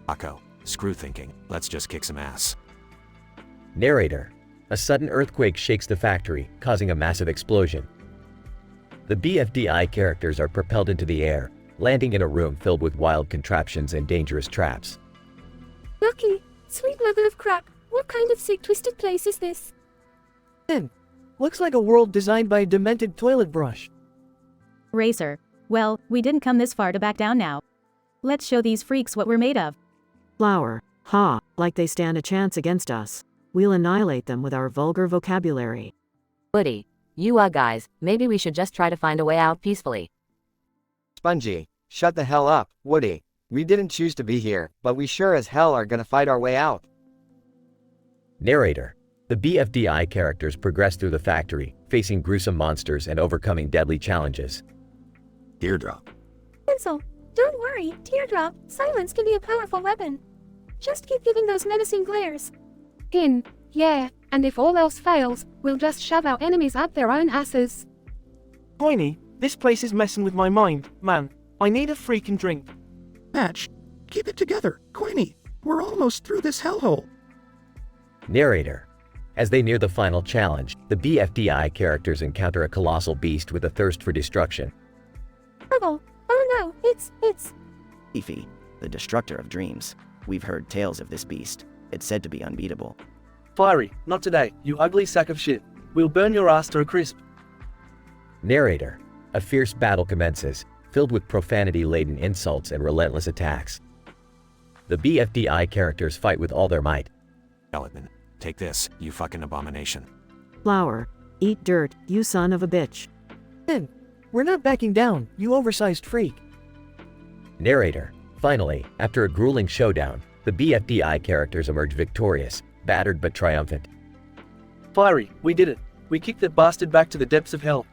Akko, screw thinking, let's just kick some ass. Narrator, a sudden earthquake shakes the factory, causing a massive explosion. The BFDI characters are propelled into the air, landing in a room filled with wild contraptions and dangerous traps. Lucky, sweet mother of crap, what kind of sick twisted place is this? Looks like a world designed by a demented toilet brush. Racer. Well, we didn't come this far to back down now. Let's show these freaks what we're made of. Flower. Ha, like they stand a chance against us. We'll annihilate them with our vulgar vocabulary. Woody, you guys, maybe we should just try to find a way out peacefully. Spongy, shut the hell up, Woody. We didn't choose to be here, but we sure as hell are gonna fight our way out. Narrator, the BFDI characters progress through the factory, facing gruesome monsters and overcoming deadly challenges. Teardrop. Pencil, don't worry, Teardrop, silence can be a powerful weapon. Just keep giving those menacing glares. Yeah, and if all else fails, we'll just shove our enemies up their own asses. Coiny, this place is messing with my mind, man. I need a freaking drink. Patch, keep it together, Queenie. We're almost through this hellhole. Narrator, as they near the final challenge, the BFDI characters encounter a colossal beast with a thirst for destruction. Oh no, it's... Ify, the destructor of dreams. We've heard tales of this beast. It's said to be unbeatable. Fiery, not today, you ugly sack of shit. We'll burn your ass to a crisp. Narrator, a fierce battle commences, filled with profanity-laden insults and relentless attacks. The BFDI characters fight with all their might. Skeleton, take this, you fucking abomination. Flower. Eat dirt, you son of a bitch. We're not backing down, you oversized freak. Narrator, finally, after a grueling showdown, the BFDI characters emerge victorious, battered but triumphant. Fiery, we did it. We kicked that bastard back to the depths of hell.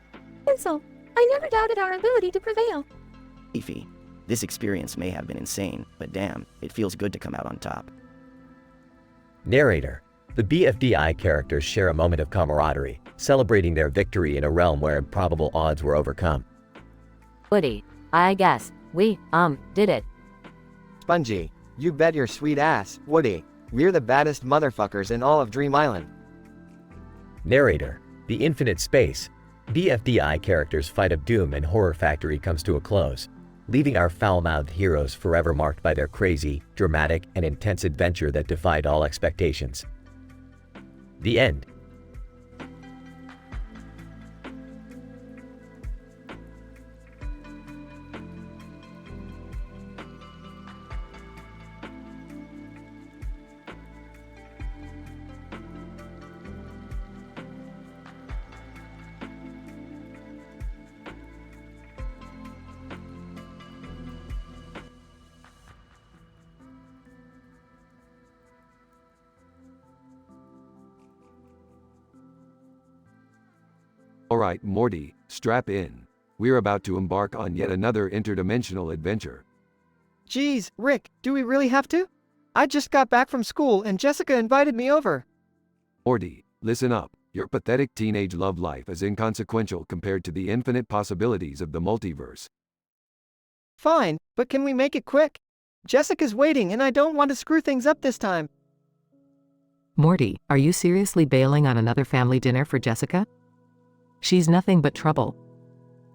Pencil, I never doubted our ability to prevail. Ify, this experience may have been insane, but damn, it feels good to come out on top. Narrator, the BFDI characters share a moment of camaraderie, celebrating their victory in a realm where improbable odds were overcome. Woody, I guess, we, did it. Spongy, you bet your sweet ass, Woody. We're the baddest motherfuckers in all of Dream Island. Narrator, the infinite space. BFDI characters' fight of doom and horror factory comes to a close, leaving our foul-mouthed heroes forever marked by their crazy, dramatic, and intense adventure that defied all expectations. The end. Alright, Morty, strap in. We're about to embark on yet another interdimensional adventure. Geez, Rick, do we really have to? I just got back from school and Jessica invited me over. Morty, listen up. Your pathetic teenage love life is inconsequential compared to the infinite possibilities of the multiverse. Fine, but can we make it quick? Jessica's waiting and I don't want to screw things up this time. Morty, are you seriously bailing on another family dinner for Jessica? She's nothing but trouble.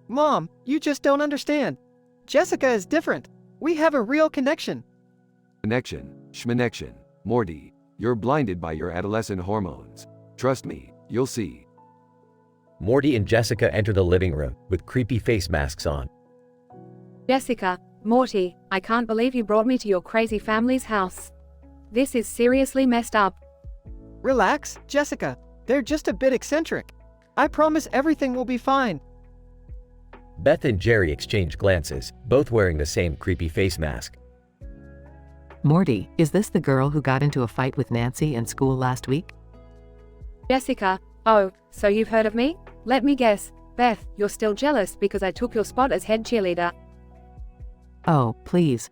Mom, you just don't understand. Jessica is different. We have a real connection. Connection, schmanection. Morty, you're blinded by your adolescent hormones. Trust me, you'll see. Morty and Jessica enter the living room with creepy face masks on. Jessica, Morty, I can't believe you brought me to your crazy family's house. This is seriously messed up. Relax, Jessica. They're just a bit eccentric. I promise everything will be fine. Beth and Jerry exchange glances, both wearing the same creepy face mask. Morty, is this the girl who got into a fight with Nancy in school last week? Jessica, oh, so you've heard of me? Let me guess. Beth, you're still jealous because I took your spot as head cheerleader. Oh, please.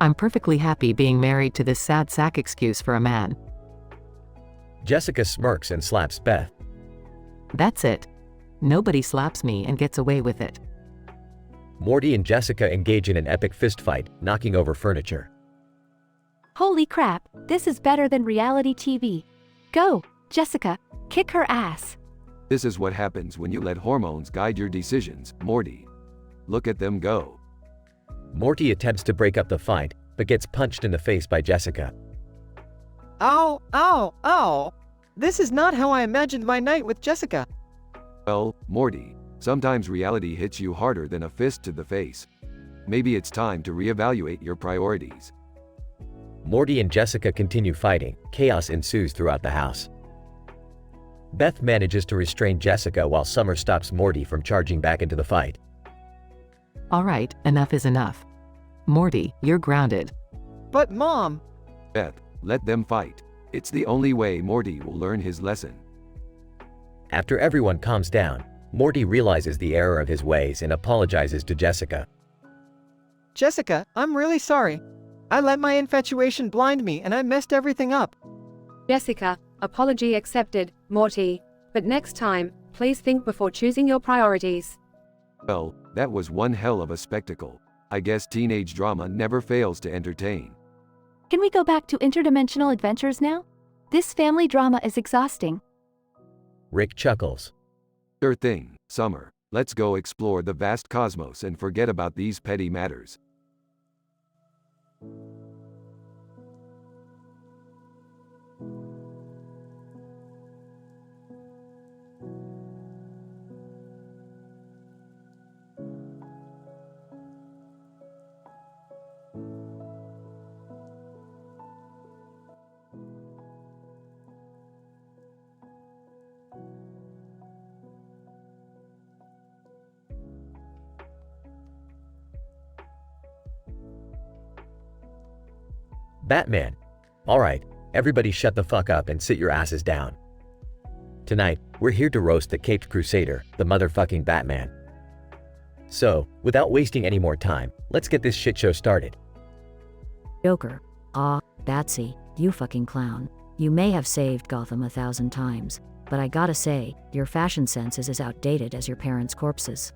I'm perfectly happy being married to this sad sack excuse for a man. Jessica smirks and slaps Beth. That's it. Nobody slaps me and gets away with it. Morty and Jessica engage in an epic fistfight, knocking over furniture. Holy crap, this is better than reality TV. Go, Jessica, kick her ass. This is what happens when you let hormones guide your decisions, Morty. Look at them go. Morty attempts to break up the fight, but gets punched in the face by Jessica. Ow, ow, ow. This is not how I imagined my night with Jessica. Well, Morty, sometimes reality hits you harder than a fist to the face. Maybe it's time to reevaluate your priorities. Morty and Jessica continue fighting. Chaos ensues throughout the house. Beth manages to restrain Jessica while Summer stops Morty from charging back into the fight. Alright, enough is enough. Morty, you're grounded. But Mom... Beth, let them fight. It's the only way Morty will learn his lesson. After everyone calms down, Morty realizes the error of his ways and apologizes to Jessica. Jessica, I'm really sorry. I let my infatuation blind me and I messed everything up. Jessica, apology accepted, Morty. But next time, please think before choosing your priorities. Well, that was one hell of a spectacle. I guess teenage drama never fails to entertain. Can we go back to interdimensional adventures now? This family drama is exhausting. Rick chuckles. Sure thing, Summer. Let's go explore the vast cosmos and forget about these petty matters. Batman. Alright, everybody shut the fuck up and sit your asses down. Tonight, we're here to roast the Caped Crusader, the motherfucking Batman. So, without wasting any more time, let's get this shit show started. Joker. Ah, Batsy, you fucking clown. You may have saved Gotham 1,000 times, but I gotta say, your fashion sense is as outdated as your parents' corpses.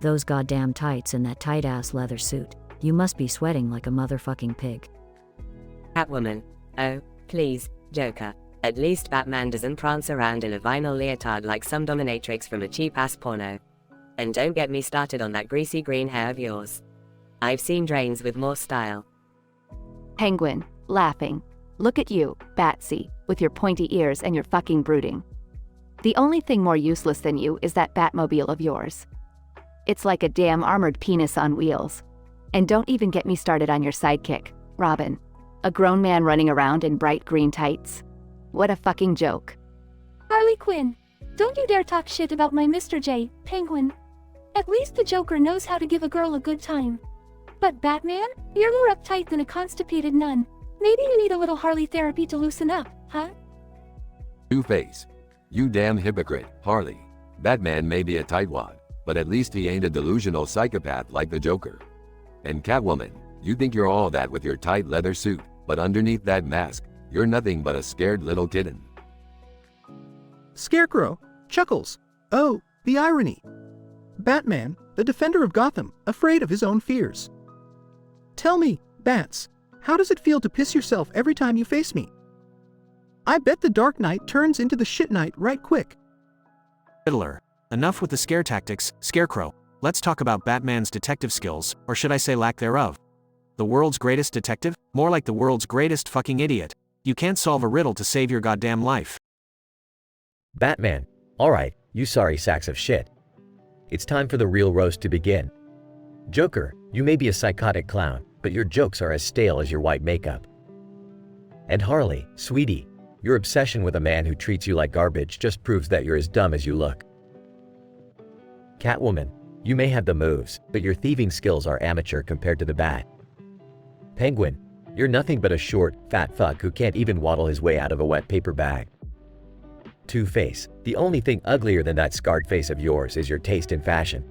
Those goddamn tights and that tight-ass leather suit. You must be sweating like a motherfucking pig. Catwoman. Oh, please, Joker. At least Batman doesn't prance around in a vinyl leotard like some dominatrix from a cheap-ass porno. And don't get me started on that greasy green hair of yours. I've seen drains with more style. Penguin, laughing. Look at you, Batsy, with your pointy ears and your fucking brooding. The only thing more useless than you is that Batmobile of yours. It's like a damn armored penis on wheels. And don't even get me started on your sidekick, Robin. A grown man running around in bright green tights. What a fucking joke. Harley Quinn, don't you dare talk shit about my Mr. J, Penguin. At least the Joker knows how to give a girl a good time. But Batman, you're more uptight than a constipated nun. Maybe you need a little Harley therapy to loosen up, huh? Two-Face. You damn hypocrite, Harley. Batman may be a tightwad, but at least he ain't a delusional psychopath like the Joker. And Catwoman, you think you're all that with your tight leather suit, but underneath that mask, you're nothing but a scared little kitten. Scarecrow, Chuckles. Oh, the irony. Batman, the defender of Gotham, afraid of his own fears. Tell me, Bats, how does it feel to piss yourself every time you face me? I bet the Dark Knight turns into the shit knight right quick. Riddler. Enough with the scare tactics, Scarecrow. Let's talk about Batman's detective skills, or should I say lack thereof. The world's greatest detective? More like the world's greatest fucking idiot. You can't solve a riddle to save your goddamn life. Batman. Alright, you sorry sacks of shit. It's time for the real roast to begin. Joker, you may be a psychotic clown, but your jokes are as stale as your white makeup. And Harley, sweetie, your obsession with a man who treats you like garbage just proves that you're as dumb as you look. Catwoman, you may have the moves, but your thieving skills are amateur compared to the Bat. Penguin, you're nothing but a short, fat fuck who can't even waddle his way out of a wet paper bag. Two-Face, the only thing uglier than that scarred face of yours is your taste in fashion.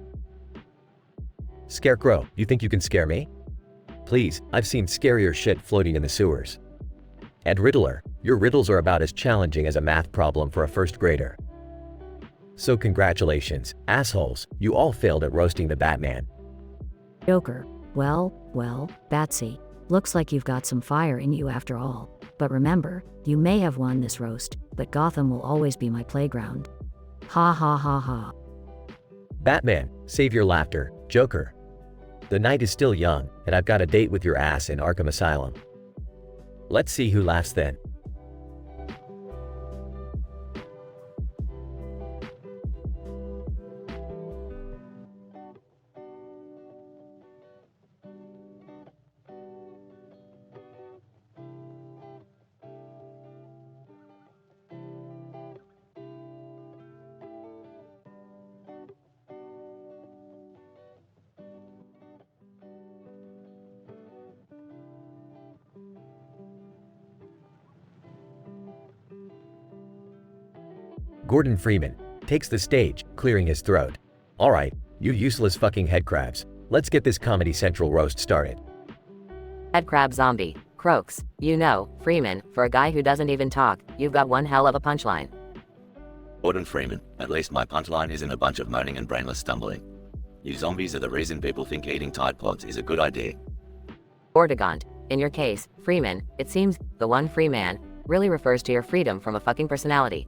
Scarecrow, you think you can scare me? Please, I've seen scarier shit floating in the sewers. And Riddler, your riddles are about as challenging as a math problem for a first grader. So congratulations, assholes, you all failed at roasting the Batman. Joker. Well, Batsy. Looks like you've got some fire in you after all. But remember, you may have won this roast, but Gotham will always be my playground. Ha ha ha ha. Batman, save your laughter, Joker. The night is still young, and I've got a date with your ass in Arkham Asylum. Let's see who laughs then. Gordon Freeman takes the stage, clearing his throat. Alright, you useless fucking headcrabs. Let's get this Comedy Central roast started. Headcrab zombie. Croaks. You know, Freeman, for a guy who doesn't even talk, you've got one hell of a punchline. Gordon Freeman, at least my punchline isn't a bunch of moaning and brainless stumbling. You zombies are the reason people think eating Tide Pods is a good idea. Ortegont. In your case, Freeman, it seems, the one free man, really refers to your freedom from a fucking personality.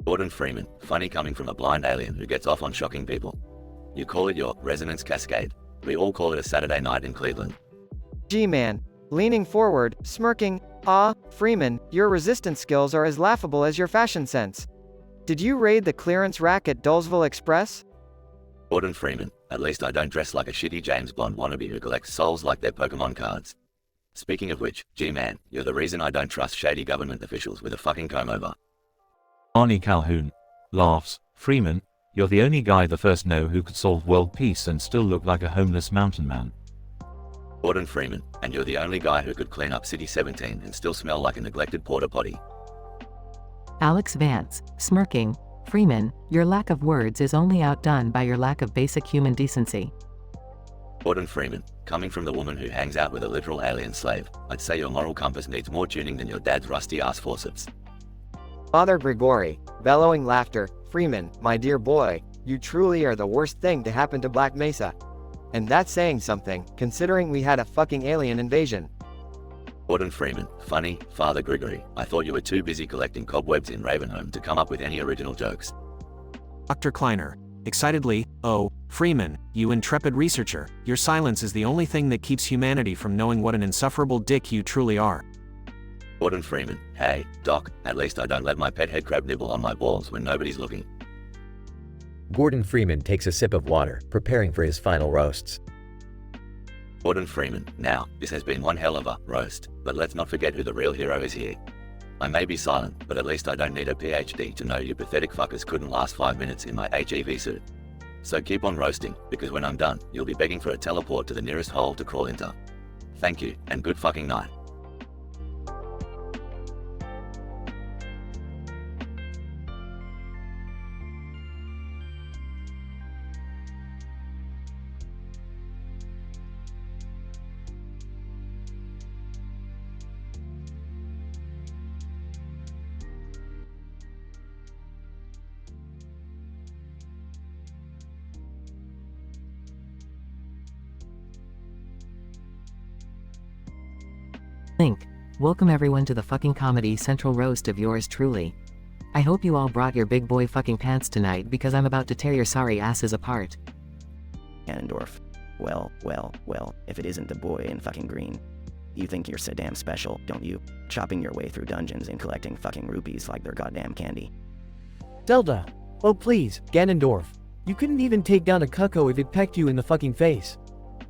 Gordon Freeman, funny coming from a blind alien who gets off on shocking people. You call it your resonance cascade. We all call it a Saturday night in Cleveland. G-Man, leaning forward, smirking, ah, Freeman, your resistance skills are as laughable as your fashion sense. Did you raid the clearance rack at Dolesville Express? Gordon Freeman, at least I don't dress like a shitty James Bond wannabe who collects souls like their Pokemon cards. Speaking of which, G-Man, you're the reason I don't trust shady government officials with a fucking comb-over. Arnie Calhoun laughs. Freeman, you're the only guy the first know who could solve world peace and still look like a homeless mountain man. Gordon Freeman, and you're the only guy who could clean up City 17 and still smell like a neglected porta potty. Alex Vance, smirking. Freeman, your lack of words is only outdone by your lack of basic human decency. Gordon Freeman, coming from the woman who hangs out with a literal alien slave, I'd say your moral compass needs more tuning than your dad's rusty ass forceps. Father Grigori, bellowing laughter, Freeman, my dear boy, you truly are the worst thing to happen to Black Mesa. And that's saying something, considering we had a fucking alien invasion. Gordon Freeman, funny, Father Gregory, I thought you were too busy collecting cobwebs in Ravenholm to come up with any original jokes. Dr. Kleiner, excitedly, oh, Freeman, you intrepid researcher, your silence is the only thing that keeps humanity from knowing what an insufferable dick you truly are. Gordon Freeman, hey, Doc, at least I don't let my pet head crab nibble on my balls when nobody's looking. Gordon Freeman takes a sip of water, preparing for his final roasts. Gordon Freeman, now, this has been one hell of a roast, but let's not forget who the real hero is here. I may be silent, but at least I don't need a PhD to know you pathetic fuckers couldn't last 5 minutes in my HEV suit. So keep on roasting, because when I'm done, you'll be begging for a teleport to the nearest hole to crawl into. Thank you, and good fucking night. Link. Welcome everyone to the fucking Comedy Central roast of yours truly. I hope you all brought your big boy fucking pants tonight because I'm about to tear your sorry asses apart. Ganondorf. Well, if it isn't the boy in fucking green. You think you're so damn special, don't you? Chopping your way through dungeons and collecting fucking rupees like they're goddamn candy. Zelda. Oh please, Ganondorf. You couldn't even take down a cucko if it pecked you in the fucking face.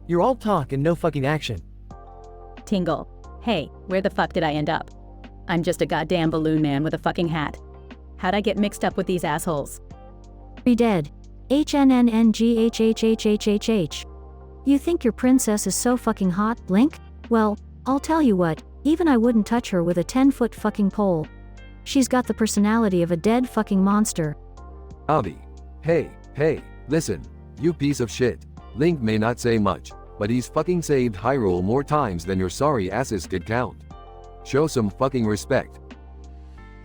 You're all talk and no fucking action. Tingle. Hey, where the fuck did I end up? I'm just a goddamn balloon man with a fucking hat. How'd I get mixed up with these assholes? Dead. HNNNGHHHHHH. You think your princess is so fucking hot, Blink? Well, I'll tell you what, even I wouldn't touch her with a 10-foot fucking pole. She's got the personality of a dead fucking monster. Howdy. Hey, listen, you piece of shit. Link may not say much, but he's fucking saved Hyrule more times than your sorry asses could count. Show some fucking respect.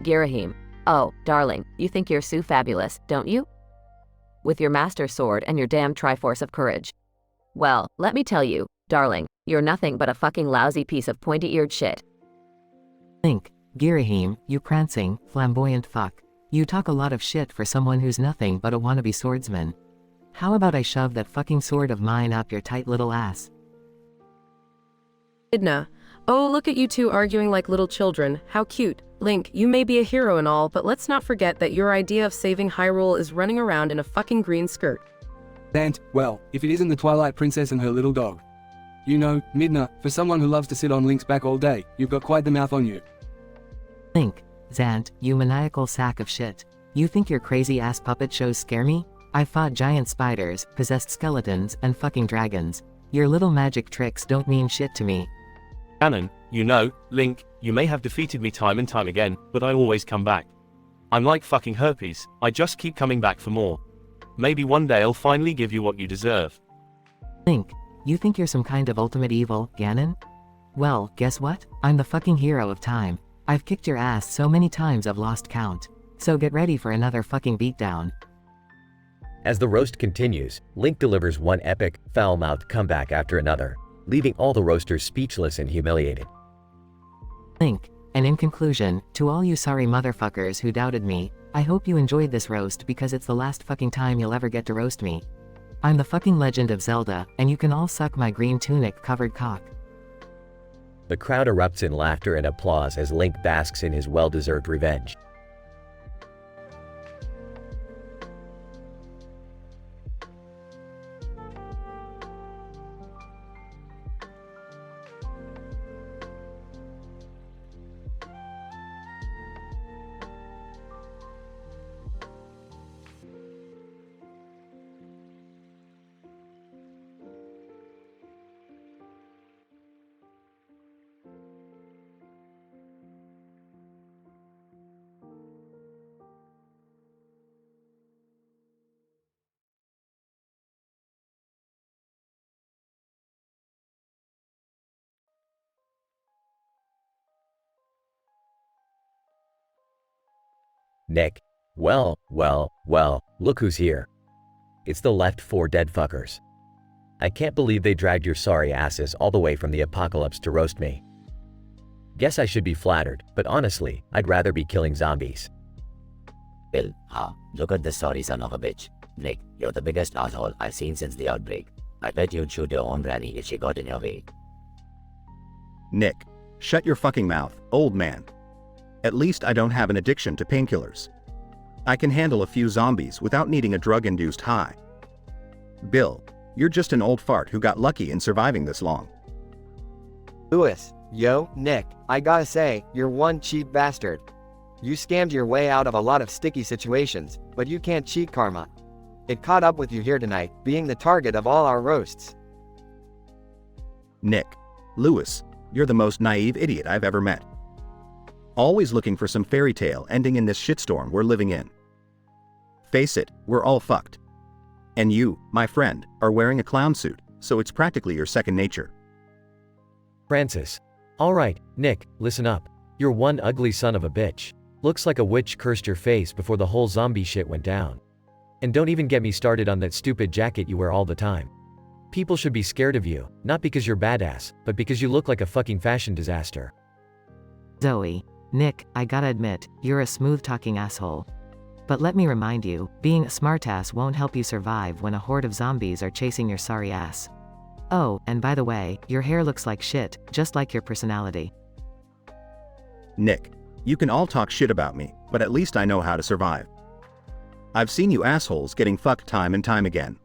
Girahim. Oh, darling, you think you're so fabulous, don't you? With your master sword and your damn Triforce of Courage. Well, let me tell you, darling, you're nothing but a fucking lousy piece of pointy-eared shit. Link. Girahim, you prancing, flamboyant fuck. You talk a lot of shit for someone who's nothing but a wannabe swordsman. How about I shove that fucking sword of mine up your tight little ass? Edna. Oh, look at you two arguing like little children. How cute. Link, you may be a hero and all, but let's not forget that your idea of saving Hyrule is running around in a fucking green skirt. And, well, if it isn't the Twilight Princess and her little dog. You know, Midna, for someone who loves to sit on Link's back all day, you've got quite the mouth on you. Link. Zant, you maniacal sack of shit. You think your crazy ass puppet shows scare me? I've fought giant spiders, possessed skeletons, and fucking dragons. Your little magic tricks don't mean shit to me. Ganon, you know, Link, you may have defeated me time and time again, but I always come back. I'm like fucking herpes, I just keep coming back for more. Maybe one day I'll finally give you what you deserve. Link, you think you're some kind of ultimate evil, Ganon? Well, guess what? I'm the fucking hero of time. I've kicked your ass so many times I've lost count. So get ready for another fucking beatdown. As the roast continues, Link delivers one epic, foul-mouthed comeback after another, leaving all the roasters speechless and humiliated. Link, and in conclusion, to all you sorry motherfuckers who doubted me, I hope you enjoyed this roast because it's the last fucking time you'll ever get to roast me. I'm the fucking Legend of Zelda, and you can all suck my green tunic-covered cock. The crowd erupts in laughter and applause as Link basks in his well-deserved revenge. Nick. Well, look who's here. It's the left 4 dead fuckers. I can't believe they dragged your sorry asses all the way from the apocalypse to roast me. Guess I should be flattered, but honestly, I'd rather be killing zombies. Bill, look at this sorry son of a bitch. Nick, you're the biggest asshole I've seen since the outbreak. I bet you'd shoot your own granny if she got in your way. Nick, shut your fucking mouth, old man. At least I don't have an addiction to painkillers. I can handle a few zombies without needing a drug-induced high. Bill, you're just an old fart who got lucky in surviving this long. Louis, yo, Nick, I gotta say, you're one cheap bastard. You scammed your way out of a lot of sticky situations, but you can't cheat karma. It caught up with you here tonight, being the target of all our roasts. Nick, Louis, you're the most naive idiot I've ever met. Always looking for some fairy tale ending in this shitstorm we're living in. Face it, we're all fucked. And you, my friend, are wearing a clown suit, so it's practically your second nature. Francis. Alright, Nick, listen up. You're one ugly son of a bitch. Looks like a witch cursed your face before the whole zombie shit went down. And don't even get me started on that stupid jacket you wear all the time. People should be scared of you, not because you're badass, but because you look like a fucking fashion disaster. Zoe. Nick, I gotta admit, you're a smooth-talking asshole. But let me remind you, being a smartass won't help you survive when a horde of zombies are chasing your sorry ass. Oh, and by the way, your hair looks like shit, just like your personality. Nick, you can all talk shit about me, but at least I know how to survive. I've seen you assholes getting fucked time and time again.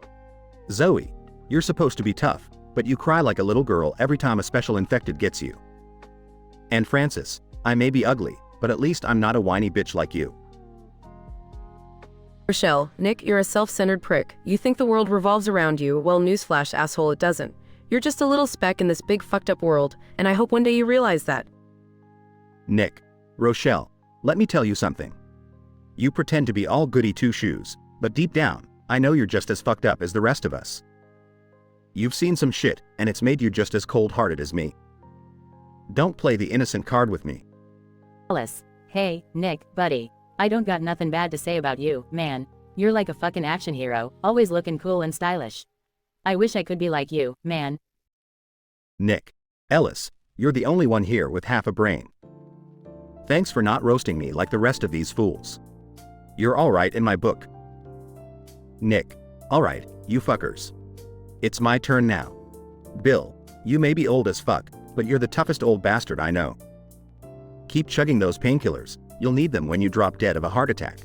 Zoe, you're supposed to be tough, but you cry like a little girl every time a special infected gets you. And Francis, I may be ugly, but at least I'm not a whiny bitch like you. Rochelle, Nick, you're a self-centered prick. You think the world revolves around you, well newsflash asshole, it doesn't. You're just a little speck in this big fucked up world, and I hope one day you realize that. Nick, Rochelle, let me tell you something. You pretend to be all goody two-shoes, but deep down, I know you're just as fucked up as the rest of us. You've seen some shit, and it's made you just as cold-hearted as me. Don't play the innocent card with me. Alice. Hey, Nick, buddy. I don't got nothing bad to say about you, man. You're like a fucking action hero, always looking cool and stylish. I wish I could be like you, man. Nick, Ellis, you're the only one here with half a brain. Thanks for not roasting me like the rest of these fools. You're alright in my book. Nick, alright, you fuckers. It's my turn now. Bill, you may be old as fuck, but you're the toughest old bastard I know. Keep chugging those painkillers, you'll need them when you drop dead of a heart attack.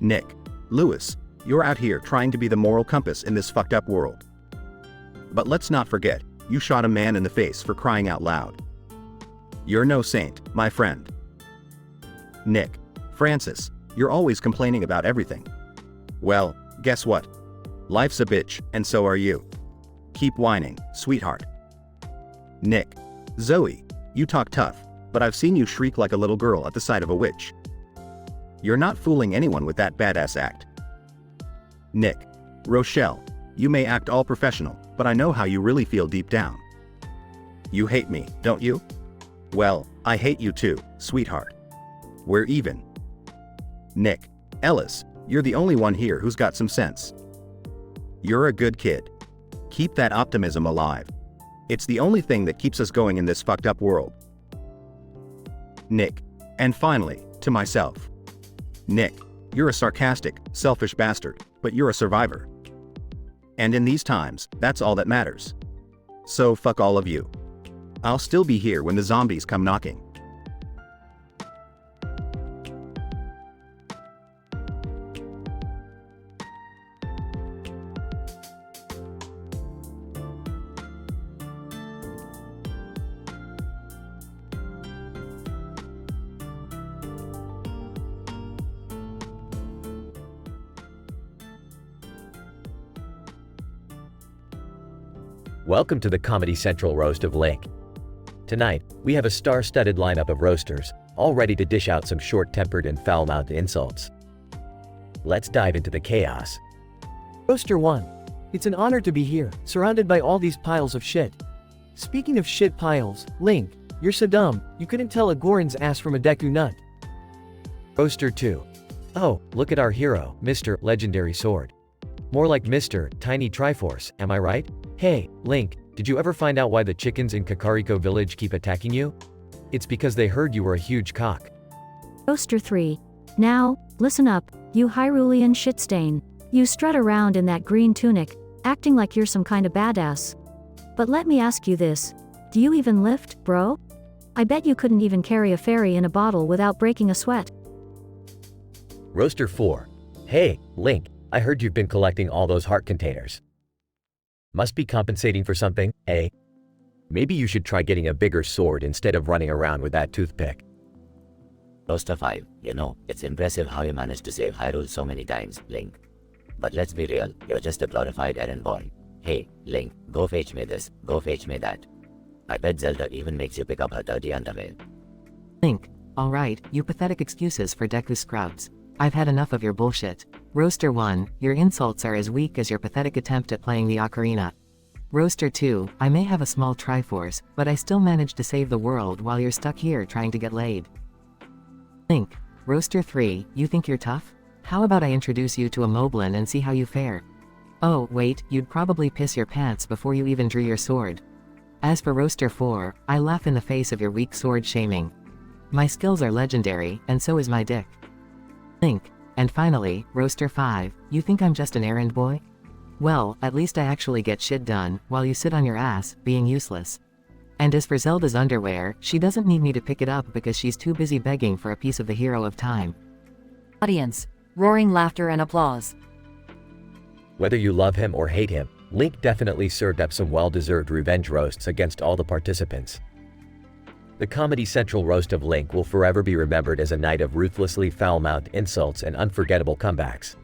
Nick, Louis, you're out here trying to be the moral compass in this fucked up world. But let's not forget, you shot a man in the face for crying out loud. You're no saint, my friend. Nick, Francis, you're always complaining about everything. Well, guess what? Life's a bitch, and so are you. Keep whining, sweetheart. Nick, Zoe, you talk tough, but I've seen you shriek like a little girl at the sight of a witch. You're not fooling anyone with that badass act. Nick, Rochelle, you may act all professional, but I know how you really feel deep down. You hate me, don't you? Well, I hate you too, sweetheart. We're even. Nick, Ellis, you're the only one here who's got some sense. You're a good kid. Keep that optimism alive. It's the only thing that keeps us going in this fucked up world. Nick, and finally, to myself. Nick, you're a sarcastic, selfish bastard, but you're a survivor. And in these times, that's all that matters. So fuck all of you. I'll still be here when the zombies come knocking. Welcome to the Comedy Central roast of Link. Tonight, we have a star-studded lineup of roasters, all ready to dish out some short-tempered and foul-mouthed insults. Let's dive into the chaos. Roaster 1. It's an honor to be here, surrounded by all these piles of shit. Speaking of shit piles, Link, you're so dumb, you couldn't tell a Goron's ass from a Deku nut. Roaster 2. Oh, look at our hero, Mr. Legendary Sword. More like Mr. Tiny Triforce, am I right? Hey, Link, did you ever find out why the chickens in Kakariko village keep attacking you? It's because they heard you were a huge cock. Roaster 3. Now, listen up, you Hyrulean shitstain. You strut around in that green tunic, acting like you're some kind of badass. But let me ask you this. Do you even lift, bro? I bet you couldn't even carry a fairy in a bottle without breaking a sweat. Roaster 4. Hey, Link, I heard you've been collecting all those heart containers. Must be compensating for something, eh? Maybe you should try getting a bigger sword instead of running around with that toothpick. Roaster 5, you know, it's impressive how you managed to save Hyrule so many times, Link. But let's be real, you're just a glorified errand boy. Hey, Link, go fetch me this, go fetch me that. I bet Zelda even makes you pick up her dirty underwear. Link, alright, you pathetic excuses for Deku Scrouts. I've had enough of your bullshit. Roaster 1, your insults are as weak as your pathetic attempt at playing the ocarina. Roaster 2, I may have a small Triforce, but I still managed to save the world while you're stuck here trying to get laid. Link, Roaster 3, you think you're tough? How about I introduce you to a Moblin and see how you fare? Oh, wait, you'd probably piss your pants before you even drew your sword. As for Roaster 4, I laugh in the face of your weak sword shaming. My skills are legendary, and so is my dick. Link, and finally, Roaster 5, you think I'm just an errand boy? Well, at least I actually get shit done, while you sit on your ass, being useless. And as for Zelda's underwear, she doesn't need me to pick it up because she's too busy begging for a piece of the hero of time. Audience. Roaring laughter and applause. Whether you love him or hate him, Link definitely served up some well-deserved revenge roasts against all the participants. The Comedy Central roast of Link will forever be remembered as a night of ruthlessly foul-mouthed insults and unforgettable comebacks.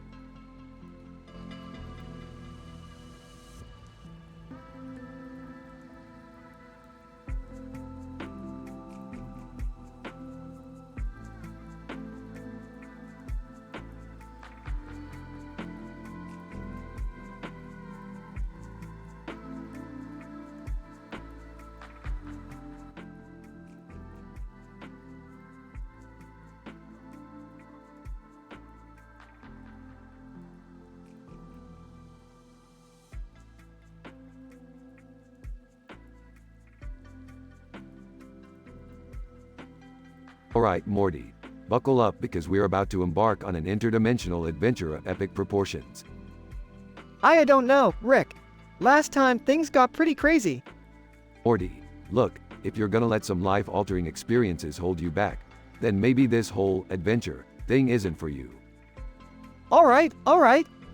Alright, Morty. Buckle up because we're about to embark on an interdimensional adventure of epic proportions. I don't know, Rick. Last time things got pretty crazy. Morty, look, if you're gonna let some life-altering experiences hold you back, then maybe this whole adventure thing isn't for you. Alright,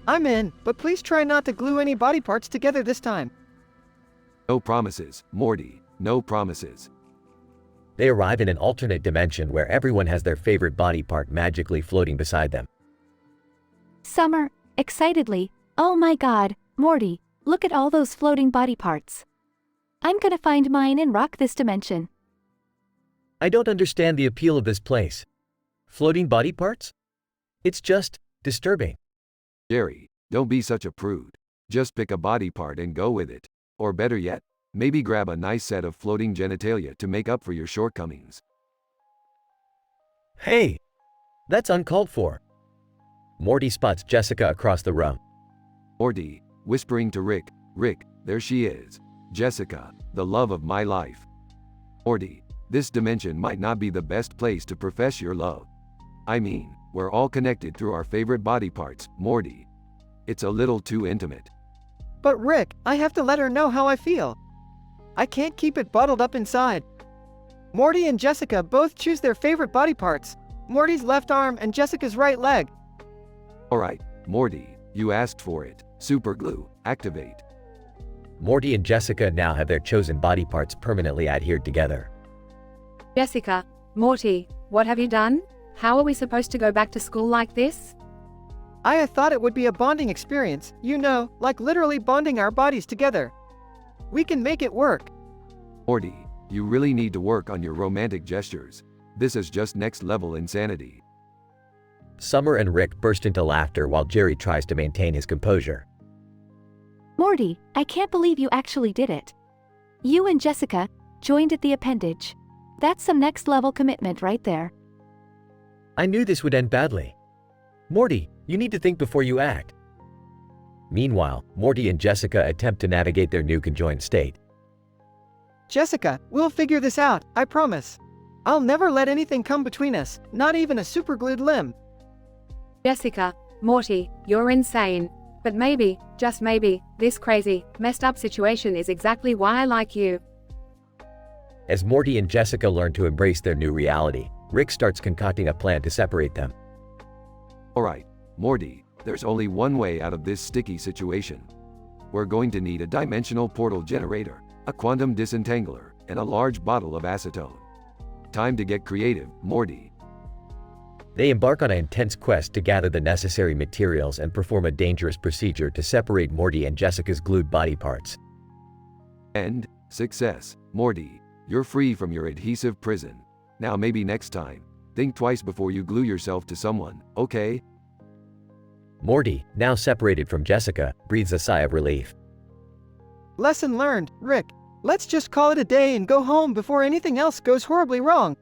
I'm in, but please try not to glue any body parts together this time. No promises, Morty, no promises. They arrive in an alternate dimension where everyone has their favorite body part magically floating beside them. Summer, excitedly, oh my god, Morty, look at all those floating body parts. I'm gonna find mine and rock this dimension. I don't understand the appeal of this place. Floating body parts? It's just disturbing. Jerry, don't be such a prude. Just pick a body part and go with it. Or better yet, maybe grab a nice set of floating genitalia to make up for your shortcomings. Hey! That's uncalled for. Morty spots Jessica across the room. Morty, whispering to Rick, Rick, there she is. Jessica, the love of my life. Morty, this dimension might not be the best place to profess your love. I mean, we're all connected through our favorite body parts, Morty. It's a little too intimate. But Rick, I have to let her know how I feel. I can't keep it bottled up inside. Morty and Jessica both choose their favorite body parts. Morty's left arm and Jessica's right leg. Alright, Morty, you asked for it. Superglue, activate. Morty and Jessica now have their chosen body parts permanently adhered together. Jessica, Morty, what have you done? How are we supposed to go back to school like this? I thought it would be a bonding experience, you know, like literally bonding our bodies together. We can make it work. Morty, you really need to work on your romantic gestures. This is just next level insanity. Summer and Rick burst into laughter while Jerry tries to maintain his composure. Morty, I can't believe you actually did it. You and Jessica joined at the appendage. That's some next level commitment right there. I knew this would end badly. Morty, you need to think before you act. Meanwhile, Morty and Jessica attempt to navigate their new conjoined state. Jessica, we'll figure this out, I promise. I'll never let anything come between us, not even a superglued limb. Jessica, Morty, you're insane. But maybe, just maybe, this crazy, messed up situation is exactly why I like you. As Morty and Jessica learn to embrace their new reality, Rick starts concocting a plan to separate them. Alright, Morty, there's only one way out of this sticky situation. We're going to need a dimensional portal generator, a quantum disentangler, and a large bottle of acetone. Time to get creative, Morty. They embark on an intense quest to gather the necessary materials and perform a dangerous procedure to separate Morty and Jessica's glued body parts. And success, Morty. You're free from your adhesive prison. Now maybe next time, think twice before you glue yourself to someone, okay? Morty, now separated from Jessica, breathes a sigh of relief. Lesson learned, Rick. Let's just call it a day and go home before anything else goes horribly wrong.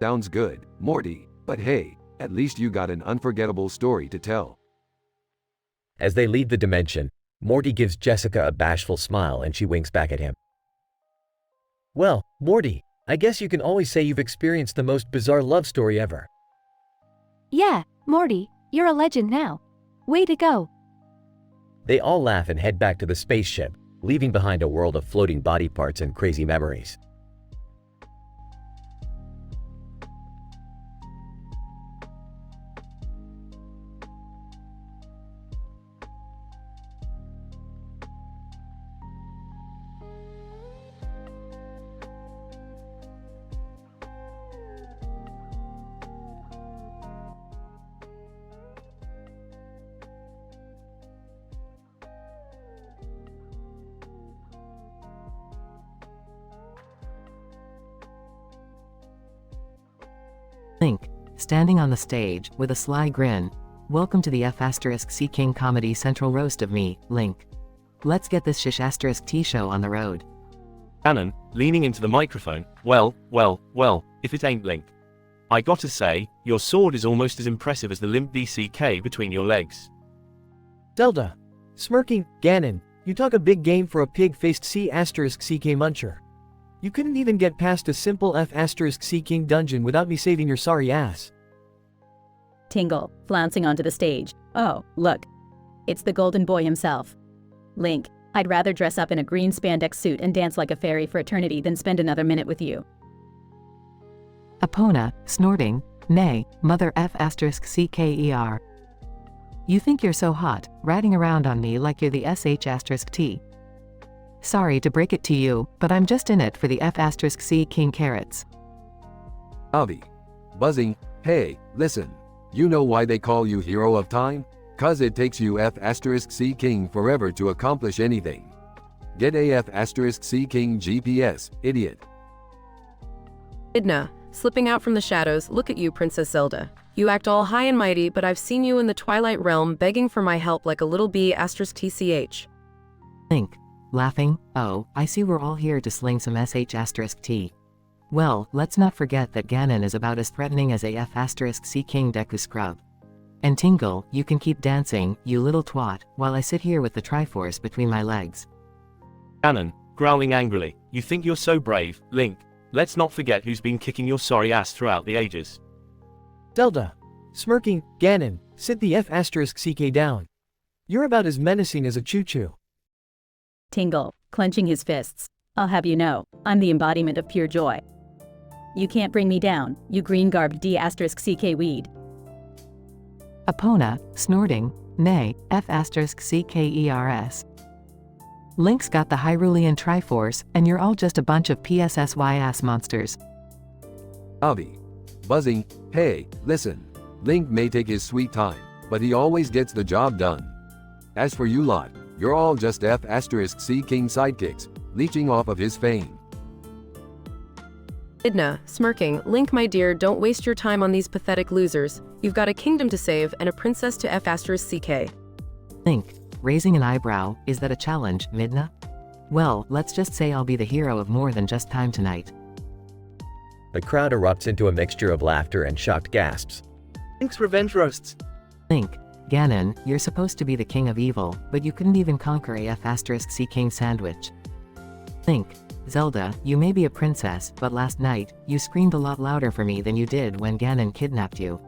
Sounds good, Morty. But hey, at least you got an unforgettable story to tell. As they leave the dimension, Morty gives Jessica a bashful smile and she winks back at him. Well, Morty, I guess you can always say you've experienced the most bizarre love story ever. Yeah, Morty, you're a legend now. Way to go. They all laugh and head back to the spaceship, leaving behind a world of floating body parts and crazy memories. Link, standing on the stage, with a sly grin. Welcome to the F*** King Comedy Central Roast of me, Link. Let's get this *T show on the road. Ganon, leaning into the microphone, well, if it ain't Link. I gotta say, your sword is almost as impressive as the limp DCK between your legs. Zelda. Smirking, Ganon, you talk a big game for a pig-faced C** CK muncher. You couldn't even get past a simple F** King dungeon without me saving your sorry ass. Tingle, flouncing onto the stage. Oh, look. It's the golden boy himself. Link, I'd rather dress up in a green spandex suit and dance like a fairy for eternity than spend another minute with you. Epona, snorting, nay, mother F***CKER. You think you're so hot, ratting around on me like you're the SH**T. Sorry to break it to you, but I'm just in it for the F*** King carrots. Avi. Buzzing, hey, listen. You know why they call you Hero of Time? 'Cause it takes you F*** King forever to accomplish anything. Get a F*** King GPS, idiot. Idna, slipping out from the shadows, look at you, Princess Zelda. You act all high and mighty, but I've seen you in the Twilight Realm begging for my help like a little bee *TCH. Link, laughing, oh, I see we're all here to sling some SH**T. Well, let's not forget that Ganon is about as threatening as a F*** King Deku scrub. And Tingle, you can keep dancing, you little twat, while I sit here with the Triforce between my legs. Ganon, growling angrily, you think you're so brave, Link. Let's not forget who's been kicking your sorry ass throughout the ages. Zelda. Smirking, Ganon, sit the F*** down. You're about as menacing as a choo-choo. Tingle, clenching his fists. I'll have you know, I'm the embodiment of pure joy. You can't bring me down, you green-garbed D***CK weed. Epona, snorting, nay, F***CKERS. Link's got the Hyrulean Triforce, and you're all just a bunch of PSSY ass monsters. Avi. Buzzing, hey, listen. Link may take his sweet time, but he always gets the job done. As for you lot, you're all just F*** King sidekicks, leeching off of his fame. Idna, smirking, Link my dear, don't waste your time on these pathetic losers. You've got a kingdom to save and a princess to F***CK. Link, raising an eyebrow, is that a challenge, Midna? Well, let's just say I'll be the hero of more than just time tonight. The crowd erupts into a mixture of laughter and shocked gasps. Link's revenge roasts. Link, Ganon, you're supposed to be the king of evil, but you couldn't even conquer a F*** king sandwich. Link, Zelda, you may be a princess, but last night, you screamed a lot louder for me than you did when Ganon kidnapped you.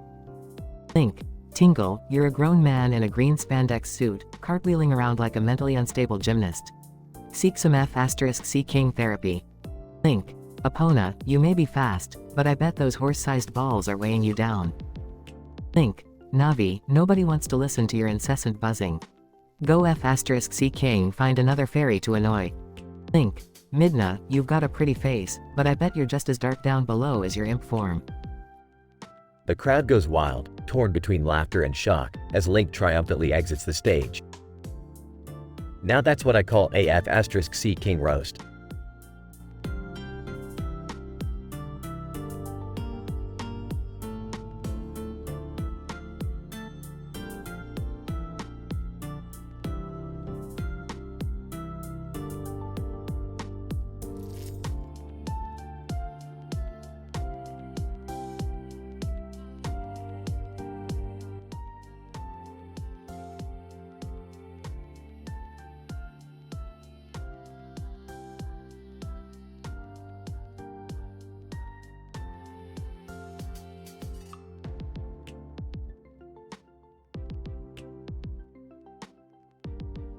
Link, Tingle, you're a grown man in a green spandex suit, cartwheeling around like a mentally unstable gymnast. Seek some F** king therapy. Link, Epona, you may be fast, but I bet those horse-sized balls are weighing you down. Link, Navi, nobody wants to listen to your incessant buzzing. Go F** king find another fairy to annoy. Link, Midna, you've got a pretty face, but I bet you're just as dark down below as your imp form. The crowd goes wild, torn between laughter and shock, as Link triumphantly exits the stage. Now that's what I call a F** king roast.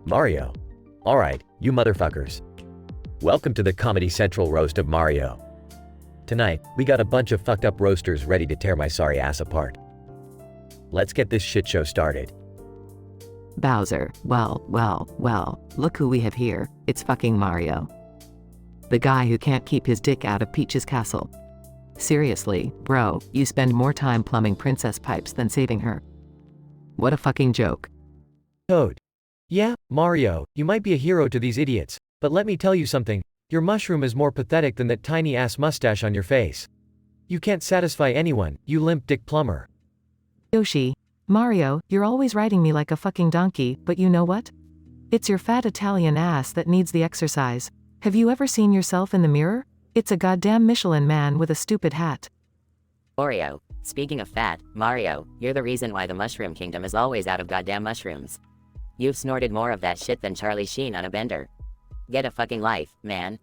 Mario. Alright, you motherfuckers. Welcome to the Comedy Central roast of Mario. Tonight, we got a bunch of fucked up roasters ready to tear my sorry ass apart. Let's get this shit show started. Bowser, well, look who we have here, it's fucking Mario. The guy who can't keep his dick out of Peach's castle. Seriously, bro, you spend more time plumbing princess pipes than saving her. What a fucking joke. Toad. Yeah, Mario, you might be a hero to these idiots, but let me tell you something, your mushroom is more pathetic than that tiny-ass mustache on your face. You can't satisfy anyone, you limp dick plumber. Yoshi. Mario, you're always riding me like a fucking donkey, but you know what? It's your fat Italian ass that needs the exercise. Have you ever seen yourself in the mirror? It's a goddamn Michelin man with a stupid hat. Oreo, speaking of fat, Mario, you're the reason why the Mushroom Kingdom is always out of goddamn mushrooms. You've snorted more of that shit than Charlie Sheen on a bender. Get a fucking life, man.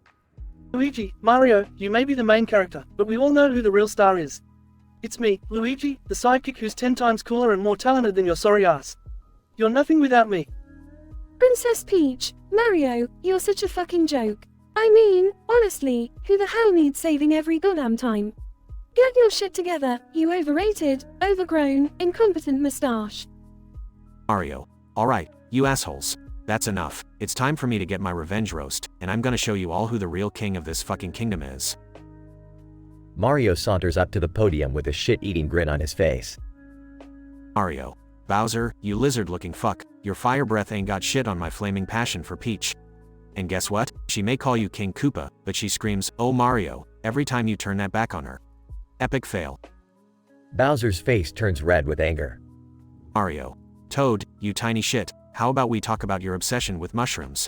Luigi, Mario, you may be the main character, but we all know who the real star is. It's me, Luigi, the sidekick who's 10 times cooler and more talented than your sorry ass. You're nothing without me. Princess Peach, Mario, you're such a fucking joke. I mean, honestly, who the hell needs saving every goddamn time? Get your shit together, you overrated, overgrown, incompetent mustache. Mario. Alright, you assholes. That's enough. It's time for me to get my revenge roast, and I'm gonna show you all who the real king of this fucking kingdom is. Mario saunters up to the podium with a shit-eating grin on his face. Mario. Bowser, you lizard-looking fuck, your fire breath ain't got shit on my flaming passion for Peach. And guess what? She may call you King Koopa, but she screams, "Oh Mario," every time you turn that back on her. Epic fail. Bowser's face turns red with anger. Mario. Toad, you tiny shit, how about we talk about your obsession with mushrooms?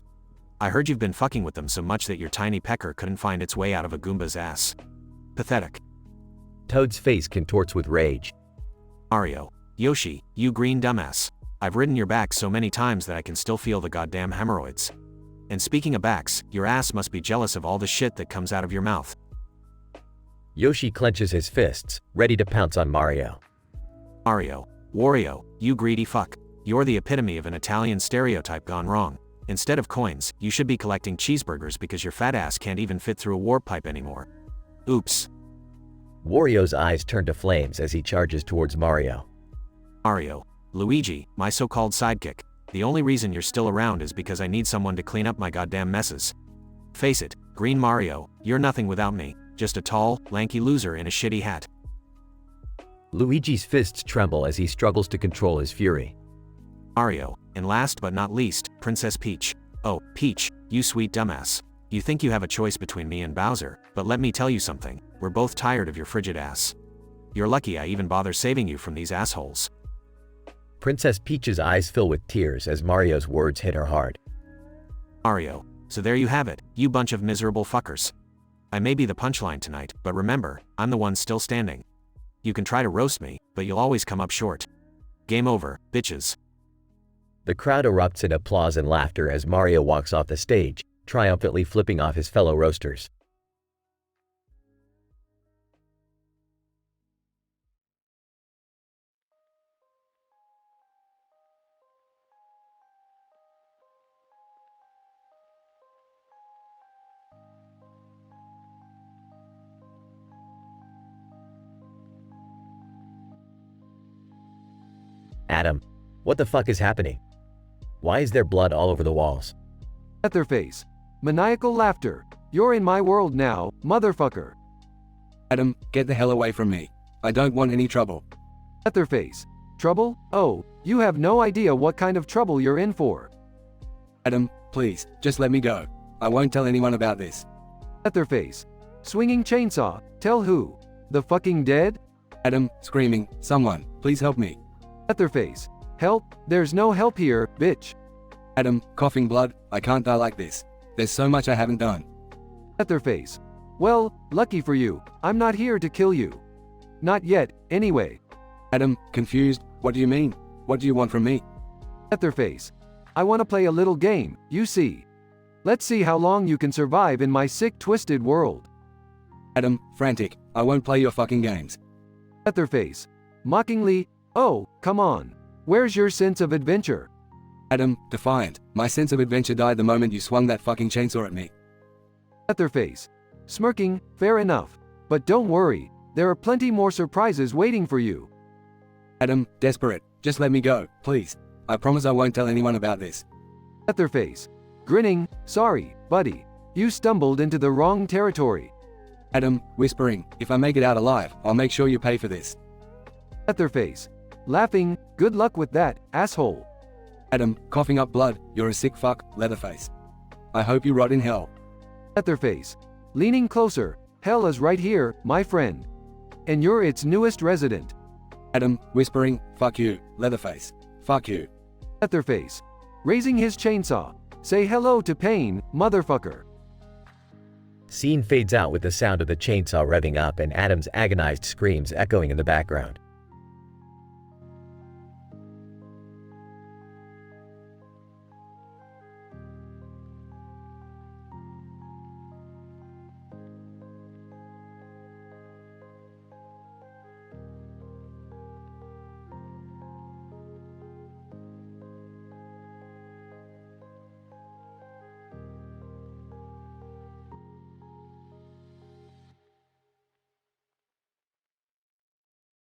I heard you've been fucking with them so much that your tiny pecker couldn't find its way out of a Goomba's ass. Pathetic. Toad's face contorts with rage. Mario. Yoshi, you green dumbass. I've ridden your back so many times that I can still feel the goddamn hemorrhoids. And speaking of backs, your ass must be jealous of all the shit that comes out of your mouth. Yoshi clenches his fists, ready to pounce on Mario. Mario. Wario, you greedy fuck. You're the epitome of an Italian stereotype gone wrong. Instead of coins, you should be collecting cheeseburgers because your fat ass can't even fit through a warp pipe anymore. Oops. Wario's eyes turn to flames as he charges towards Mario. Mario. Luigi, my so-called sidekick. The only reason you're still around is because I need someone to clean up my goddamn messes. Face it, Green Mario, you're nothing without me, just a tall, lanky loser in a shitty hat. Luigi's fists tremble as he struggles to control his fury. Mario, and last but not least, Princess Peach. Oh, Peach, you sweet dumbass. You think you have a choice between me and Bowser, but let me tell you something, we're both tired of your frigid ass. You're lucky I even bother saving you from these assholes. Princess Peach's eyes fill with tears as Mario's words hit her hard. Mario, so there you have it, you bunch of miserable fuckers. I may be the punchline tonight, but remember, I'm the one still standing. You can try to roast me, but you'll always come up short. Game over, bitches. The crowd erupts in applause and laughter as Mario walks off the stage, triumphantly flipping off his fellow roasters. Adam, what the fuck is happening? Why is there blood all over the walls? At their face. Maniacal laughter. You're in my world now, motherfucker. Adam, get the hell away from me. I don't want any trouble. At their face. Trouble? Oh, you have no idea what kind of trouble you're in for. Adam, please, just let me go. I won't tell anyone about this. At their face. Swinging chainsaw. Tell who? The fucking dead? Adam, screaming, someone, please help me. At their face. Help? There's no help here, bitch. Adam, coughing blood, I can't die like this. There's so much I haven't done. At their face. Well, lucky for you, I'm not here to kill you. Not yet, anyway. Adam, confused, what do you mean? What do you want from me? At their face. I want to play a little game, you see. Let's see how long you can survive in my sick, twisted world. Adam, frantic, I won't play your fucking games. At their face. Mockingly, oh, come on. Where's your sense of adventure? Adam, defiant, my sense of adventure died the moment you swung that fucking chainsaw at me. At their face. Smirking, fair enough. But don't worry, there are plenty more surprises waiting for you. Adam, desperate, just let me go, please. I promise I won't tell anyone about this. At their face. Grinning, sorry, buddy. You stumbled into the wrong territory. Adam, whispering, if I make it out alive, I'll make sure you pay for this. At their face. Laughing, good luck with that, asshole. Adam, coughing up blood, you're a sick fuck, Leatherface. I hope you rot in hell. At their face. Leaning closer, hell is right here, my friend. And you're its newest resident. Adam, whispering, fuck you, Leatherface. Fuck you. At their face. Raising his chainsaw. Say hello to pain, motherfucker. Scene fades out with the sound of the chainsaw revving up and Adam's agonized screams echoing in the background.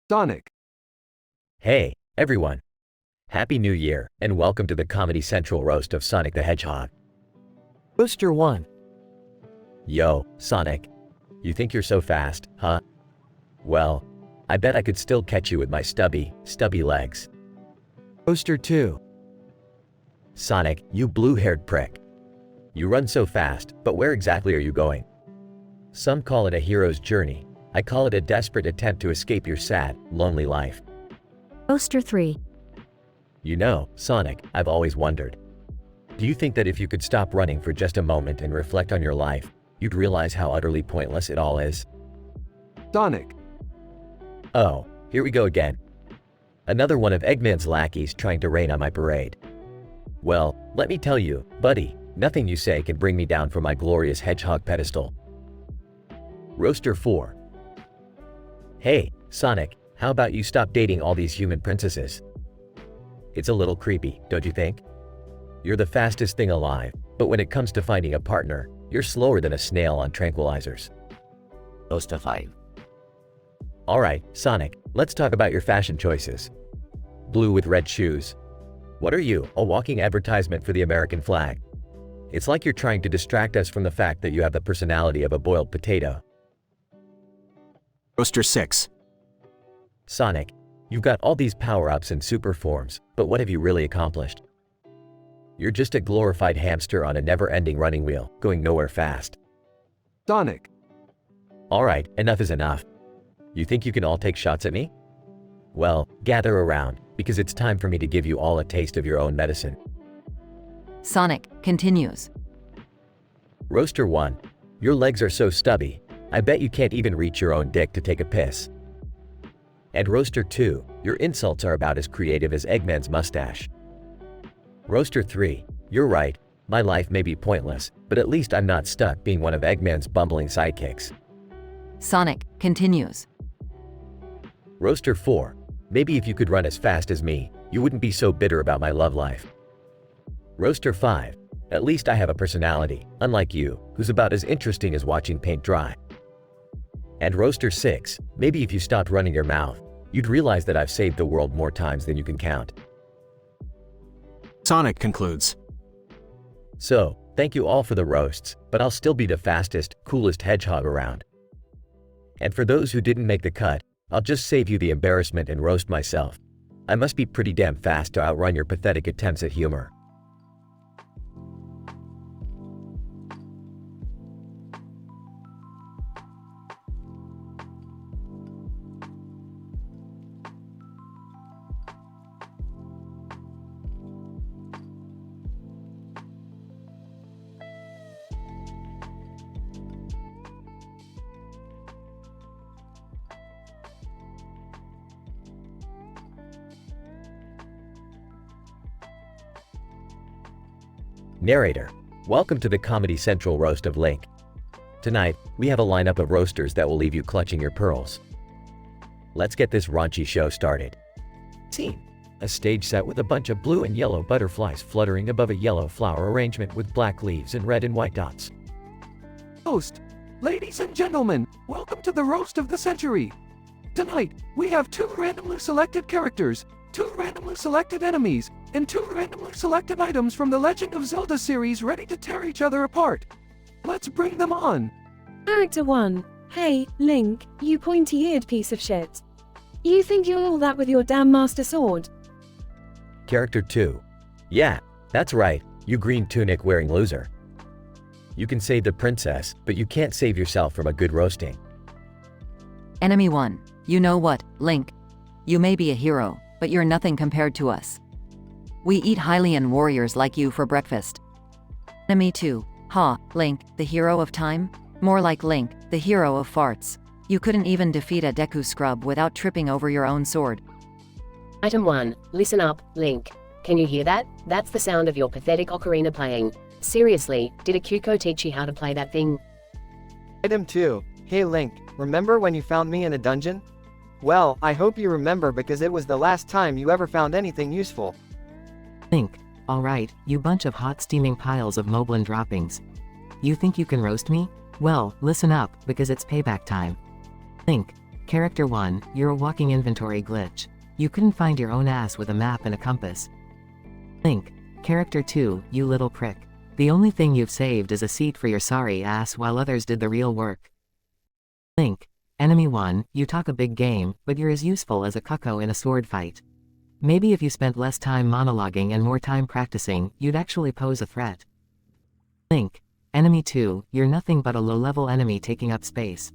Sonic. Hey, everyone. Happy New Year, and welcome to the Comedy Central roast of Sonic the Hedgehog. Booster 1. Yo, Sonic. You think you're so fast, huh? Well, I bet I could still catch you with my stubby legs. Booster 2. Sonic, you blue-haired prick. You run so fast, but where exactly are you going? Some call it a hero's journey. I call it a desperate attempt to escape your sad, lonely life. Poster 3. You know, Sonic, I've always wondered. Do you think that if you could stop running for just a moment and reflect on your life, you'd realize how utterly pointless it all is? Sonic. Oh, here we go again. Another one of Eggman's lackeys trying to rain on my parade. Well, let me tell you, buddy, nothing you say can bring me down from my glorious hedgehog pedestal. Roaster 4. Hey, Sonic, how about you stop dating all these human princesses? It's a little creepy, don't you think? You're the fastest thing alive, but when it comes to finding a partner, you're slower than a snail on tranquilizers. Roaster 5. Alright, Sonic, let's talk about your fashion choices. Blue with red shoes. What are you, a walking advertisement for the American flag? It's like you're trying to distract us from the fact that you have the personality of a boiled potato. Roaster 6. Sonic, you've got all these power-ups and super forms, but what have you really accomplished? You're just a glorified hamster on a never-ending running wheel, going nowhere fast. Sonic. Alright, enough is enough. You think you can all take shots at me? Well, gather around, because it's time for me to give you all a taste of your own medicine. Sonic continues. Roaster 1. Your legs are so stubby, I bet you can't even reach your own dick to take a piss. And Roaster 2, your insults are about as creative as Eggman's mustache. Roaster 3, you're right, my life may be pointless, but at least I'm not stuck being one of Eggman's bumbling sidekicks. Sonic continues. Roaster 4, maybe if you could run as fast as me, you wouldn't be so bitter about my love life. Roaster 5, at least I have a personality, unlike you, who's about as interesting as watching paint dry. And Roaster 6, maybe if you stopped running your mouth, you'd realize that I've saved the world more times than you can count. Sonic concludes. So, thank you all for the roasts, but I'll still be the fastest, coolest hedgehog around. And for those who didn't make the cut, I'll just save you the embarrassment and roast myself. I must be pretty damn fast to outrun your pathetic attempts at humor. Narrator, welcome to the Comedy Central roast of Link. Tonight, we have a lineup of roasters that will leave you clutching your pearls. Let's get this raunchy show started. Scene: a stage set with a bunch of blue and yellow butterflies fluttering above a yellow flower arrangement with black leaves and red and white dots. Host, ladies and gentlemen, welcome to the roast of the century. Tonight, we have 2 randomly selected characters, 2 randomly selected enemies, and 2 randomly selected items from the Legend of Zelda series ready to tear each other apart. Let's bring them on. Character 1. Hey, Link, you pointy-eared piece of shit. You think you're all that with your damn Master Sword? Character 2. Yeah, that's right, you green tunic wearing loser. You can save the princess, but you can't save yourself from a good roasting. Enemy 1. You know what, Link? You may be a hero, but you're nothing compared to us. We eat Hylian warriors like you for breakfast. Enemy 2. Ha, Link, the hero of time? More like Link, the hero of farts. You couldn't even defeat a Deku scrub without tripping over your own sword. Item 1. Listen up, Link. Can you hear that? That's the sound of your pathetic ocarina playing. Seriously, did Akiko teach you how to play that thing? Item 2. Hey Link, remember when you found me in a dungeon? Well, I hope you remember because it was the last time you ever found anything useful. Link, alright, you bunch of hot steaming piles of Moblin droppings. You think you can roast me? Well, listen up, because it's payback time. Link, Character 1, you're a walking inventory glitch. You couldn't find your own ass with a map and a compass. Link, Character 2, you little prick. The only thing you've saved is a seat for your sorry ass while others did the real work. Link, Enemy 1, you talk a big game, but you're as useful as a cucko in a sword fight. Maybe if you spent less time monologuing and more time practicing, you'd actually pose a threat. Link, Enemy 2, you're nothing but a low-level enemy taking up space.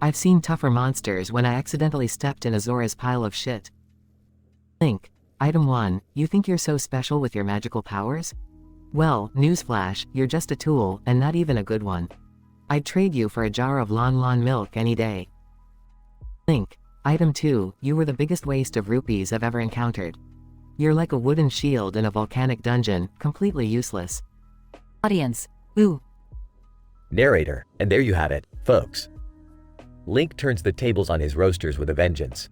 I've seen tougher monsters when I accidentally stepped in Azora's pile of shit. Link, Item 1, you think you're so special with your magical powers? Well, newsflash, you're just a tool, and not even a good one. I'd trade you for a jar of Lon milk any day. Link, Item 2, you were the biggest waste of rupees I've ever encountered. You're like a wooden shield in a volcanic dungeon, completely useless. Audience, ooh. Narrator, and there you have it, folks. Link turns the tables on his roasters with a vengeance.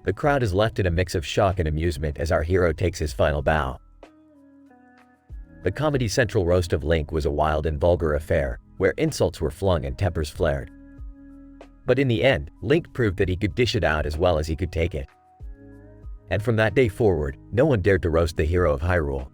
The crowd is left in a mix of shock and amusement as our hero takes his final bow. The Comedy Central roast of Link was a wild and vulgar affair, where insults were flung and tempers flared. But in the end, Link proved that he could dish it out as well as he could take it. And from that day forward, no one dared to roast the hero of Hyrule.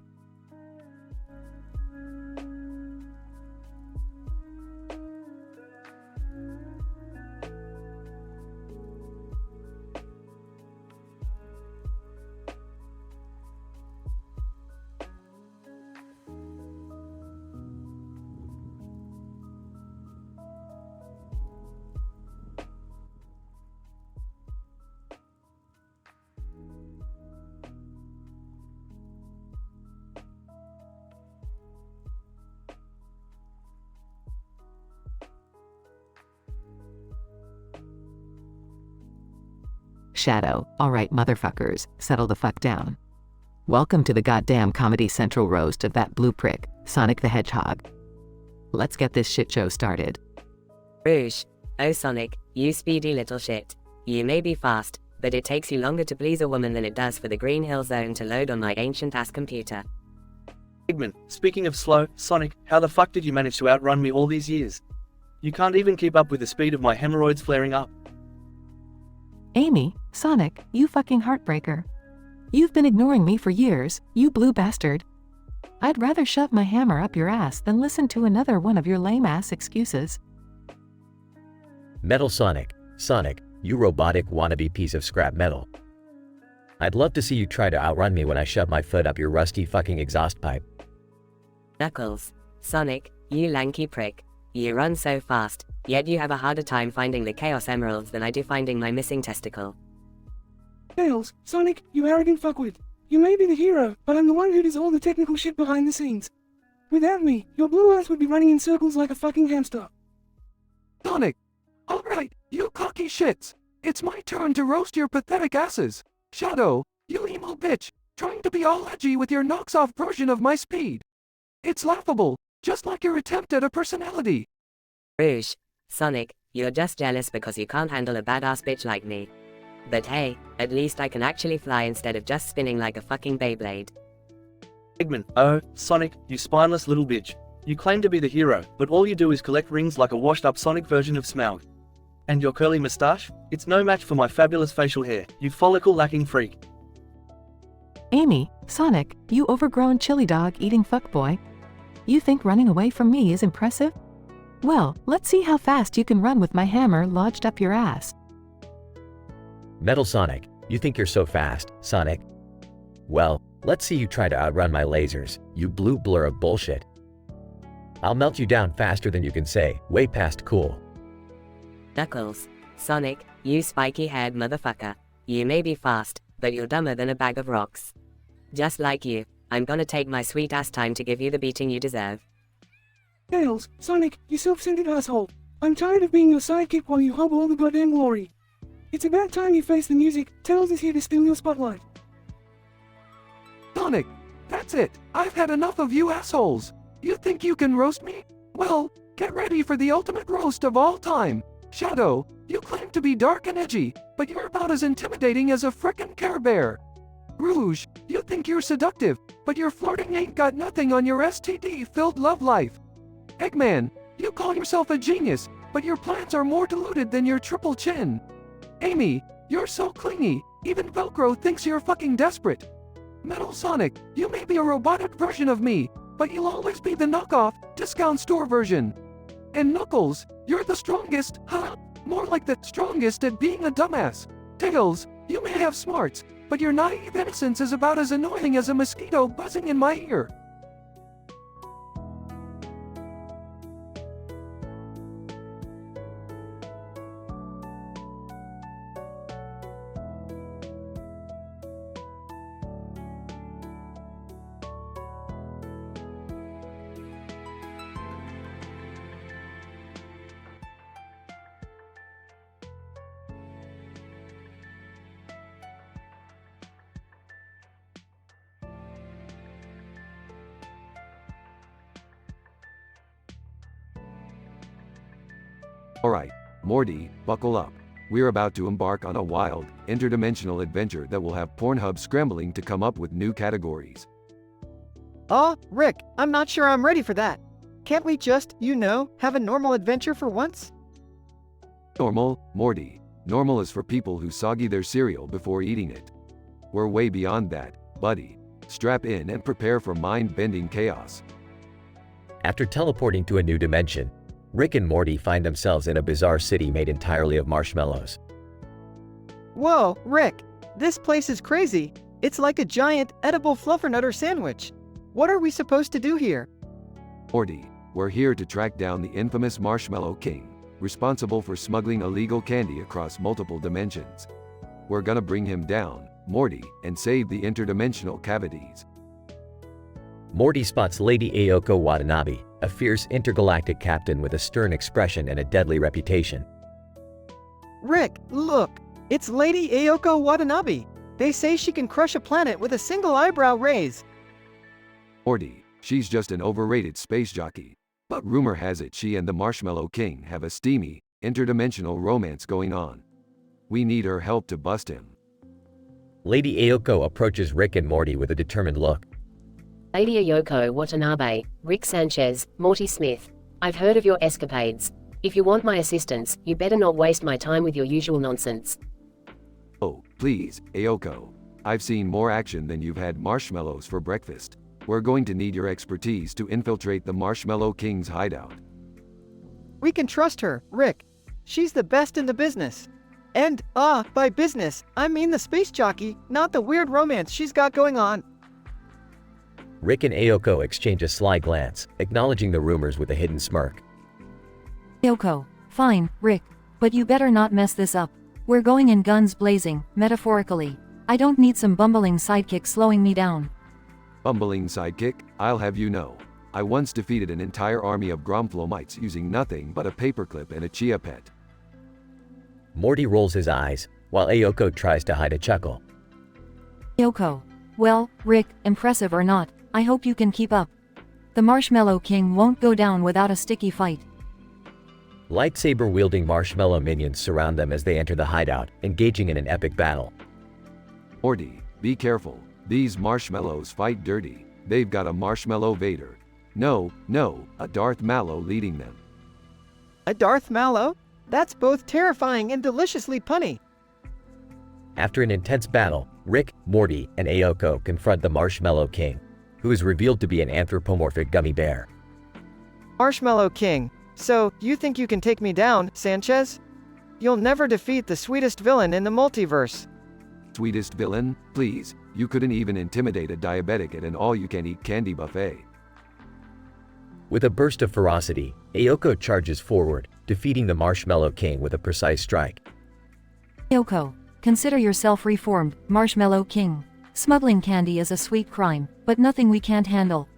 Shadow, alright motherfuckers, settle the fuck down. Welcome to the goddamn Comedy Central roast of that blue prick, Sonic the Hedgehog. Let's get this shit show started. Rouge. Oh Sonic, you speedy little shit. You may be fast, but it takes you longer to please a woman than it does for the Green Hill Zone to load on my ancient-ass computer. Eggman, speaking of slow, Sonic, how the fuck did you manage to outrun me all these years? You can't even keep up with the speed of my hemorrhoids flaring up. Amy, Sonic, you fucking heartbreaker. You've been ignoring me for years, you blue bastard. I'd rather shove my hammer up your ass than listen to another one of your lame-ass excuses. Metal Sonic. Sonic, you robotic wannabe piece of scrap metal. I'd love to see you try to outrun me when I shove my foot up your rusty fucking exhaust pipe. Knuckles. Sonic, you lanky prick. You run so fast, yet you have a harder time finding the Chaos Emeralds than I do finding my missing testicle. Tails, Sonic, you arrogant fuckwit. You may be the hero, but I'm the one who does all the technical shit behind the scenes. Without me, your blue ass would be running in circles like a fucking hamster. Sonic! Alright, you cocky shits! It's my turn to roast your pathetic asses! Shadow, you emo bitch, trying to be all edgy with your knocks-off version of my speed! It's laughable, just like your attempt at a personality! Rouge. Sonic, you're just jealous because you can't handle a badass bitch like me. But hey, at least I can actually fly instead of just spinning like a fucking Beyblade. Eggman, oh, Sonic, you spineless little bitch. You claim to be the hero, but all you do is collect rings like a washed-up Sonic version of Smaug. And your curly moustache? It's no match for my fabulous facial hair, you follicle-lacking freak. Amy, Sonic, you overgrown chili dog eating fuckboy. You think running away from me is impressive? Well, let's see how fast you can run with my hammer lodged up your ass. Metal Sonic, you think you're so fast, Sonic? Well, let's see you try to outrun my lasers, you blue blur of bullshit. I'll melt you down faster than you can say, way past cool. Knuckles. Sonic, you spiky-haired motherfucker. You may be fast, but you're dumber than a bag of rocks. Just like you, I'm gonna take my sweet-ass time to give you the beating you deserve. Tails, Sonic, you self-centered asshole. I'm tired of being your sidekick while you hobble all the goddamn glory. It's about time you face the music. Tails is here to steal your spotlight. Sonic, that's it. I've had enough of you assholes. You think you can roast me? Well, get ready for the ultimate roast of all time. Shadow, you claim to be dark and edgy, but you're about as intimidating as a frickin' Care Bear. Rouge, you think you're seductive, but your flirting ain't got nothing on your STD-filled love life. Eggman, you call yourself a genius, but your plans are more diluted than your triple chin. Amy, you're so clingy, even Velcro thinks you're fucking desperate. Metal Sonic, you may be a robotic version of me, but you'll always be the knockoff, discount store version. And Knuckles, you're the strongest, huh? More like the strongest at being a dumbass. Tails, you may have smarts, but your naive innocence is about as annoying as a mosquito buzzing in my ear. Alright, Morty, buckle up. We're about to embark on a wild, interdimensional adventure that will have Pornhub scrambling to come up with new categories. Rick, I'm not sure I'm ready for that. Can't we just, have a normal adventure for once? Normal, Morty. Normal is for people who soggy their cereal before eating it. We're way beyond that, buddy. Strap in and prepare for mind-bending chaos. After teleporting to a new dimension, Rick and Morty find themselves in a bizarre city made entirely of marshmallows. Whoa, Rick, this place is crazy. It's like a giant, edible fluffernutter sandwich. What are we supposed to do here? Morty, we're here to track down the infamous Marshmallow King, responsible for smuggling illegal candy across multiple dimensions. We're gonna bring him down, Morty, and save the interdimensional cavities. Morty spots Lady Ayoko Watanabe, a fierce intergalactic captain with a stern expression and a deadly reputation. Rick, look, it's Lady Ayoko Watanabe. They say she can crush a planet with a single eyebrow raise. Morty, she's just an overrated space jockey. But rumor has it she and the Marshmallow King have a steamy, interdimensional romance going on. We need her help to bust him. Lady Ayoko approaches Rick and Morty with a determined look. Lady Ayoko Watanabe, Rick Sanchez, Morty Smith. I've heard of your escapades. If you want my assistance, you better not waste my time with your usual nonsense. Oh, please, Ayoko. I've seen more action than you've had marshmallows for breakfast. We're going to need your expertise to infiltrate the Marshmallow King's hideout. We can trust her, Rick. She's the best in the business. And, by business, I mean the space jockey, not the weird romance she's got going on. Rick and Ayoko exchange a sly glance, acknowledging the rumors with a hidden smirk. Ayoko, fine, Rick. But you better not mess this up. We're going in guns blazing, metaphorically. I don't need some bumbling sidekick slowing me down. Bumbling sidekick, I'll have you know. I once defeated an entire army of Gromflomites using nothing but a paperclip and a chia pet. Morty rolls his eyes, while Ayoko tries to hide a chuckle. Ayoko. Well, Rick, impressive or not, I hope you can keep up. The Marshmallow King won't go down without a sticky fight. Lightsaber-wielding marshmallow minions surround them as they enter the hideout, engaging in an epic battle. Morty, be careful. These marshmallows fight dirty. They've got a Marshmallow Vader. No, a Darth Mallow leading them. A Darth Mallow? That's both terrifying and deliciously punny. After an intense battle, Rick, Morty, and Ayoko confront the Marshmallow King, who is revealed to be an anthropomorphic gummy bear. Marshmallow King, so you think you can take me down, Sanchez? You'll never defeat the sweetest villain in the multiverse. Sweetest villain? Please, you couldn't even intimidate a diabetic at an all-you-can-eat candy buffet. With a burst of ferocity, Ayoko charges forward, defeating the Marshmallow King with a precise strike. Ayoko, consider yourself reformed, Marshmallow King. Smuggling candy is a sweet crime, but nothing we can't handle.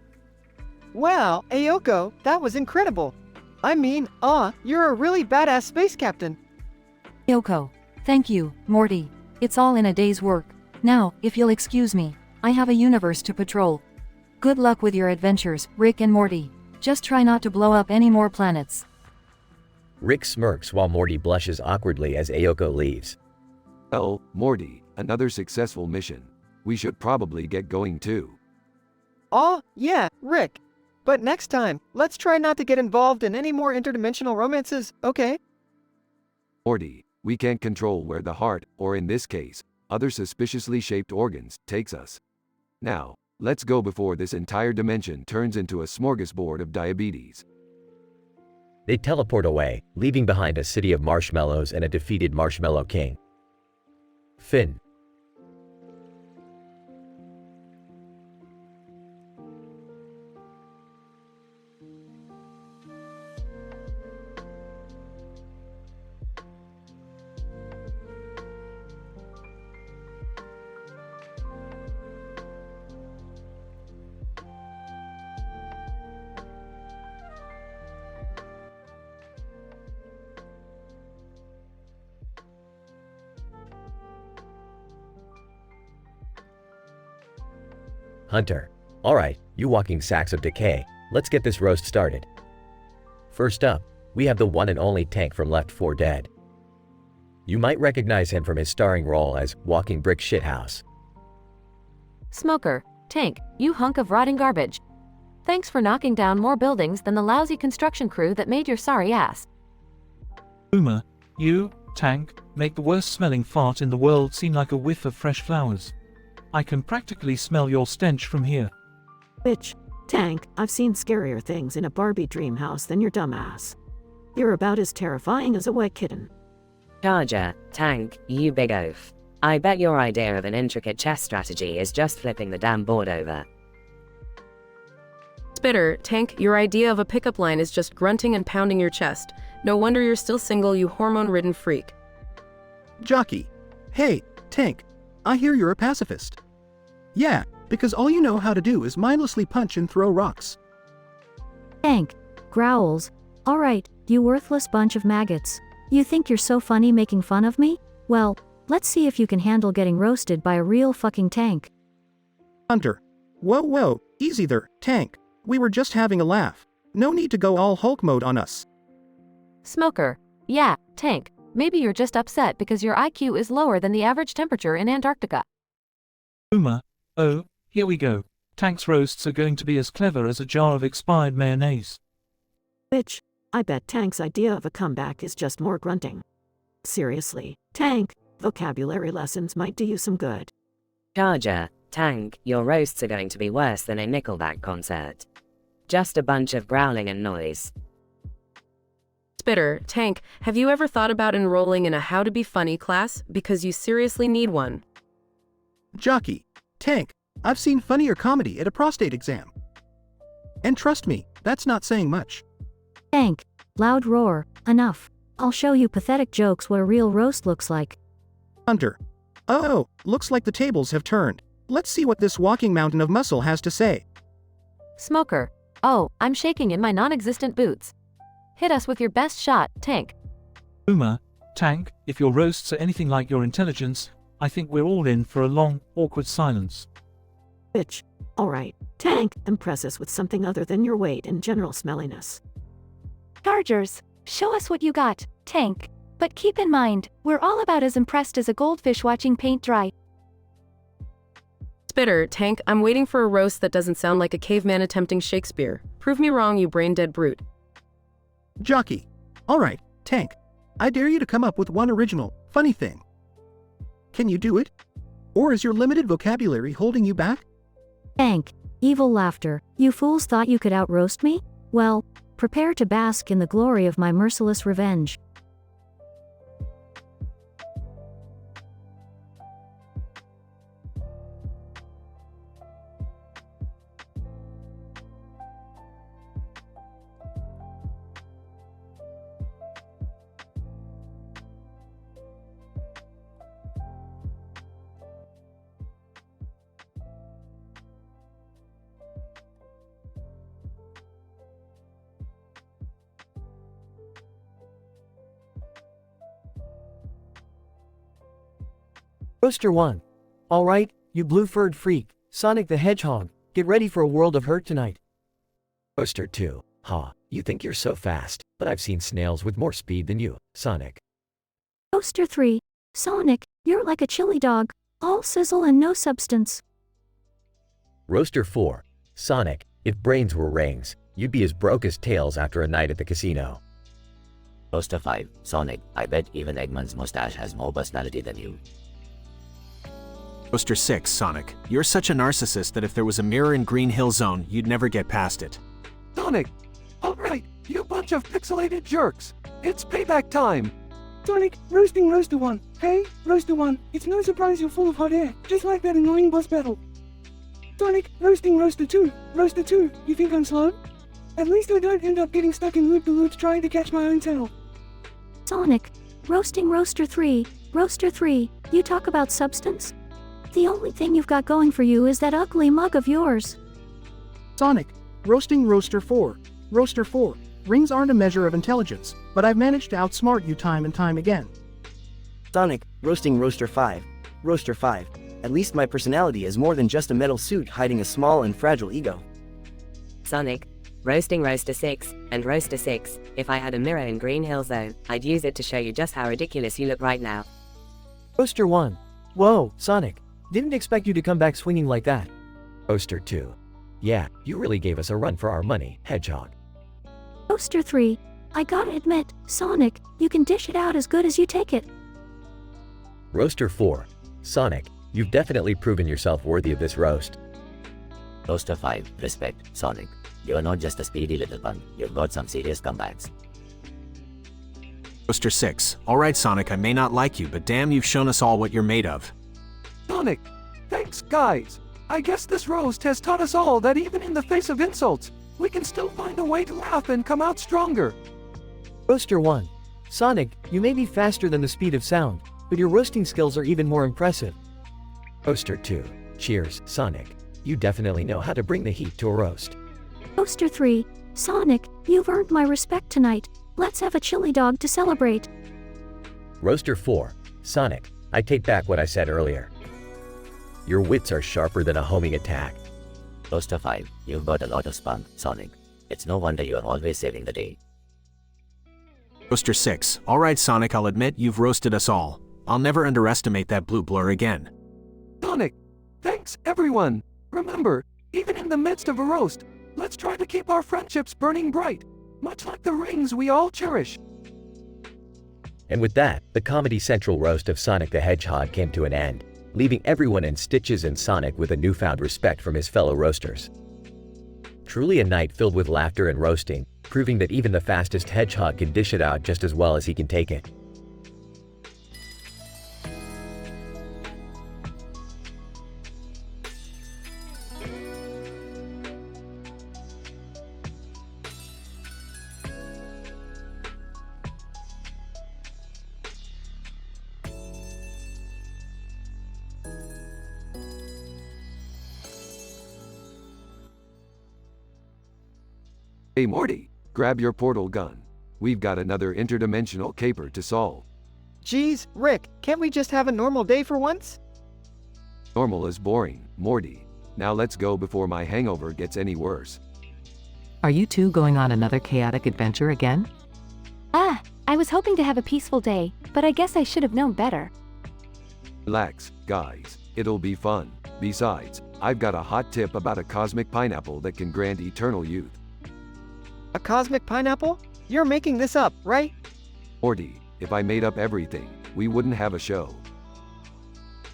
Wow, Ayoko, that was incredible. I mean, you're a really badass space captain. Ayoko, thank you, Morty. It's all in a day's work. Now, if you'll excuse me, I have a universe to patrol. Good luck with your adventures, Rick and Morty. Just try not to blow up any more planets. Rick smirks while Morty blushes awkwardly as Ayoko leaves. Oh, Morty, another successful mission. We should probably get going too. Oh, yeah, Rick. But next time, let's try not to get involved in any more interdimensional romances, okay? Morty, we can't control where the heart, or in this case, other suspiciously shaped organs, takes us. Now, let's go before this entire dimension turns into a smorgasbord of diabetes. They teleport away, leaving behind a city of marshmallows and a defeated Marshmallow King. Finn. Hunter. Alright, you walking sacks of decay, let's get this roast started. First up, we have the one and only Tank from Left 4 Dead. You might recognize him from his starring role as Walking Brick Shithouse. Smoker, Tank, you hunk of rotting garbage. Thanks for knocking down more buildings than the lousy construction crew that made your sorry ass. Boomer, you, Tank, make the worst smelling fart in the world seem like a whiff of fresh flowers. I can practically smell your stench from here. Bitch, Tank, I've seen scarier things in a Barbie dream house than your dumbass. You're about as terrifying as a wet kitten. Charger, Tank, you big oaf. I bet your idea of an intricate chess strategy is just flipping the damn board over. Spitter, Tank, your idea of a pickup line is just grunting and pounding your chest. No wonder you're still single, you hormone-ridden freak. Jockey. Hey, Tank, I hear you're a pacifist. Yeah, because all you know how to do is mindlessly punch and throw rocks. Tank growls. Alright, you worthless bunch of maggots. You think you're so funny making fun of me? Well, Let's see if you can handle getting roasted by a real fucking tank. Hunter. Whoa, easy there, Tank. We were just having a laugh. No need to go all Hulk mode on us. Smoker. Yeah, Tank. Maybe you're just upset because your IQ is lower than the average temperature in Antarctica. Uma. Oh, here we go. Tank's roasts are going to be as clever as a jar of expired mayonnaise. Bitch, I bet Tank's idea of a comeback is just more grunting. Seriously, Tank, vocabulary lessons might do you some good. Charger, Tank, your roasts are going to be worse than a Nickelback concert. Just a bunch of growling and noise. Spitter, Tank, have you ever thought about enrolling in a How to Be Funny class? Because you seriously need one. Jockey. Tank. I've seen funnier comedy at a prostate exam. And trust me, that's not saying much. Tank. Loud roar. Enough. I'll show you pathetic jokes what a real roast looks like. Hunter. Oh, looks like the tables have turned. Let's see what this walking mountain of muscle has to say. Smoker. Oh, I'm shaking in my non-existent boots. Hit us with your best shot, Tank. Uma. Tank, if your roasts are anything like your intelligence, I think we're all in for a long, awkward silence. Bitch. Alright, Tank, impress us with something other than your weight and general smelliness. Chargers, show us what you got, Tank. But keep in mind, we're all about as impressed as a goldfish watching paint dry. Spitter, Tank, I'm waiting for a roast that doesn't sound like a caveman attempting Shakespeare. Prove me wrong, you brain-dead brute. Jockey. Alright, Tank. I dare you to come up with one original, funny thing. Can you do it? Or is your limited vocabulary holding you back? Tank. Evil laughter. You fools thought you could out-roast me? Well, prepare to bask in the glory of my merciless revenge. Roaster 1. Alright, you blue-furred freak, Sonic the Hedgehog, get ready for a world of hurt tonight. Roaster 2. Ha, you think you're so fast, but I've seen snails with more speed than you, Sonic. Roaster 3. Sonic, you're like a chili dog, all sizzle and no substance. Roaster 4. Sonic, if brains were rings, you'd be as broke as tails after a night at the casino. Roaster 5. Sonic, I bet even Eggman's mustache has more personality than you. Roaster 6, Sonic. You're such a narcissist that if there was a mirror in Green Hill Zone, you'd never get past it. Sonic! Alright, you bunch of pixelated jerks! It's payback time! Sonic, roasting Roaster 1. Hey, Roaster 1, it's no surprise you're full of hot air, just like that annoying boss battle. Sonic, roasting Roaster 2. Roaster 2, you think I'm slow? At least I don't end up getting stuck in loop-de-loops trying to catch my own tail. Sonic, roasting Roaster 3. Roaster 3, you talk about substance? The only thing you've got going for you is that ugly mug of yours. Sonic. Roasting Roaster 4. Roaster 4. Rings aren't a measure of intelligence, but I've managed to outsmart you time and time again. Sonic. Roasting Roaster 5. Roaster 5. At least my personality is more than just a metal suit hiding a small and fragile ego. Sonic. Roasting Roaster 6, and Roaster 6, if I had a mirror in Green Hill Zone, I'd use it to show you just how ridiculous you look right now. Roaster 1. Whoa, Sonic. Didn't expect you to come back swinging like that. Roaster 2. Yeah, you really gave us a run for our money, Hedgehog. Roaster 3. I gotta admit, Sonic, you can dish it out as good as you take it. Roaster 4. Sonic, you've definitely proven yourself worthy of this roast. Roaster 5. Respect, Sonic. You're not just a speedy little punk, you've got some serious comebacks. Roaster 6. Alright, Sonic, I may not like you, but damn, you've shown us all what you're made of. Sonic! Thanks, guys! I guess this roast has taught us all that even in the face of insults, we can still find a way to laugh and come out stronger. Roaster 1. Sonic, you may be faster than the speed of sound, but your roasting skills are even more impressive. Roaster 2. Cheers, Sonic. You definitely know how to bring the heat to a roast. Roaster 3. Sonic, you've earned my respect tonight. Let's have a chili dog to celebrate. Roaster 4. Sonic, I take back what I said earlier. Your wits are sharper than a homing attack. Roaster 5, you've got a lot of spunk, Sonic. It's no wonder you're always saving the day. Roaster 6, alright Sonic, I'll admit you've roasted us all. I'll never underestimate that blue blur again. Sonic, thanks everyone. Remember, even in the midst of a roast, let's try to keep our friendships burning bright, much like the rings we all cherish. And with that, the Comedy Central roast of Sonic the Hedgehog came to an end, leaving everyone in stitches and Sonic with a newfound respect from his fellow roasters. Truly a night filled with laughter and roasting, proving that even the fastest hedgehog can dish it out just as well as he can take it. Hey Morty, grab your portal gun. We've got another interdimensional caper to solve. Geez, Rick, can't we just have a normal day for once? Normal is boring, Morty. Now let's go before my hangover gets any worse. Are you two going on another chaotic adventure again? Ah, I was hoping to have a peaceful day, but I guess I should have known better. Relax, guys. It'll be fun. Besides, I've got a hot tip about a cosmic pineapple that can grant eternal youth. A cosmic pineapple? You're making this up, right? Morty, if I made up everything, we wouldn't have a show.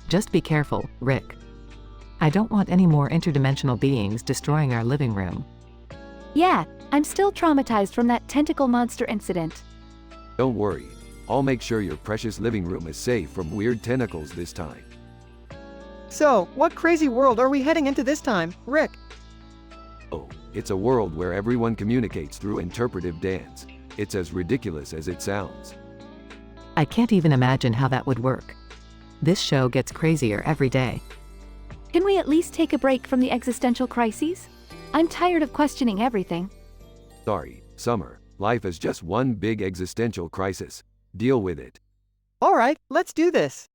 Just be careful, Rick. I don't want any more interdimensional beings destroying our living room. Yeah, I'm still traumatized from that tentacle monster incident. Don't worry. I'll make sure your precious living room is safe from weird tentacles this time. So, what crazy world are we heading into this time, Rick? Oh, it's a world where everyone communicates through interpretive dance. It's as ridiculous as it sounds. I can't even imagine how that would work. This show gets crazier every day. Can we at least take a break from the existential crises? I'm tired of questioning everything. Sorry, Summer. Life is just one big existential crisis. Deal with it. Alright, let's do this.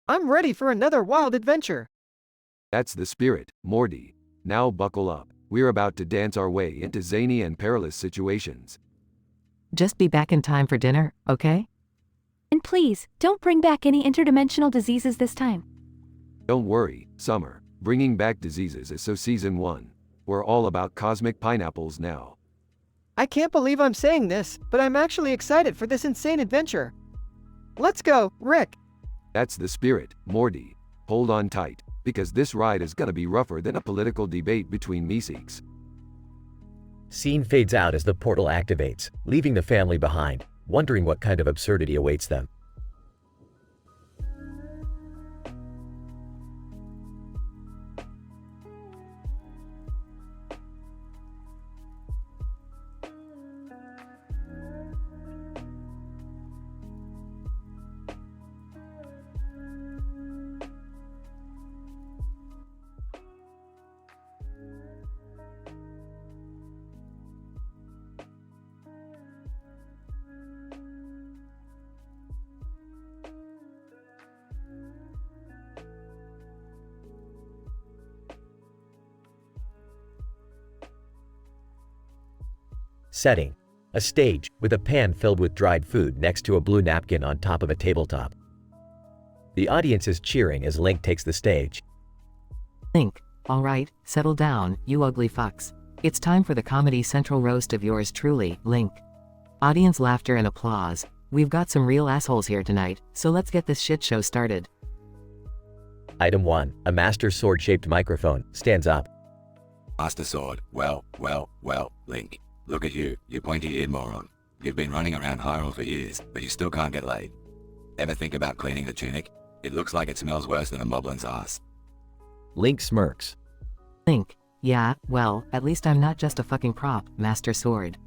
I'm ready for another wild adventure. That's the spirit, Morty. Now buckle up. We're about to dance our way into zany and perilous situations. Just be back in time for dinner, okay? And please, don't bring back any interdimensional diseases this time. Don't worry, Summer. Bringing back diseases is so season 1. We're all about cosmic pineapples now. I can't believe I'm saying this, but I'm actually excited for this insane adventure. Let's go, Rick. That's the spirit, Morty. Hold on tight, because this ride is gonna be rougher than a political debate between Meeseeks. Scene fades out as the portal activates, leaving the family behind, wondering what kind of absurdity awaits them. Setting: a stage with a pan filled with dried food next to a blue napkin on top of a tabletop. The audience is cheering as Link takes the stage. Link, all right, settle down, you ugly fucks. It's time for the Comedy Central roast of yours truly, Link. Audience laughter and applause. We've got some real assholes here tonight, so let's get this shit show started. Item 1, a Master Sword-shaped microphone, stands up. Master Sword, well, Link. Look at you, you pointy-eared moron. You've been running around Hyrule for years, but you still can't get laid. Ever think about cleaning the tunic? It looks like it smells worse than a moblin's ass. Link smirks. Link, yeah, well, at least I'm not just a fucking prop, Master Sword.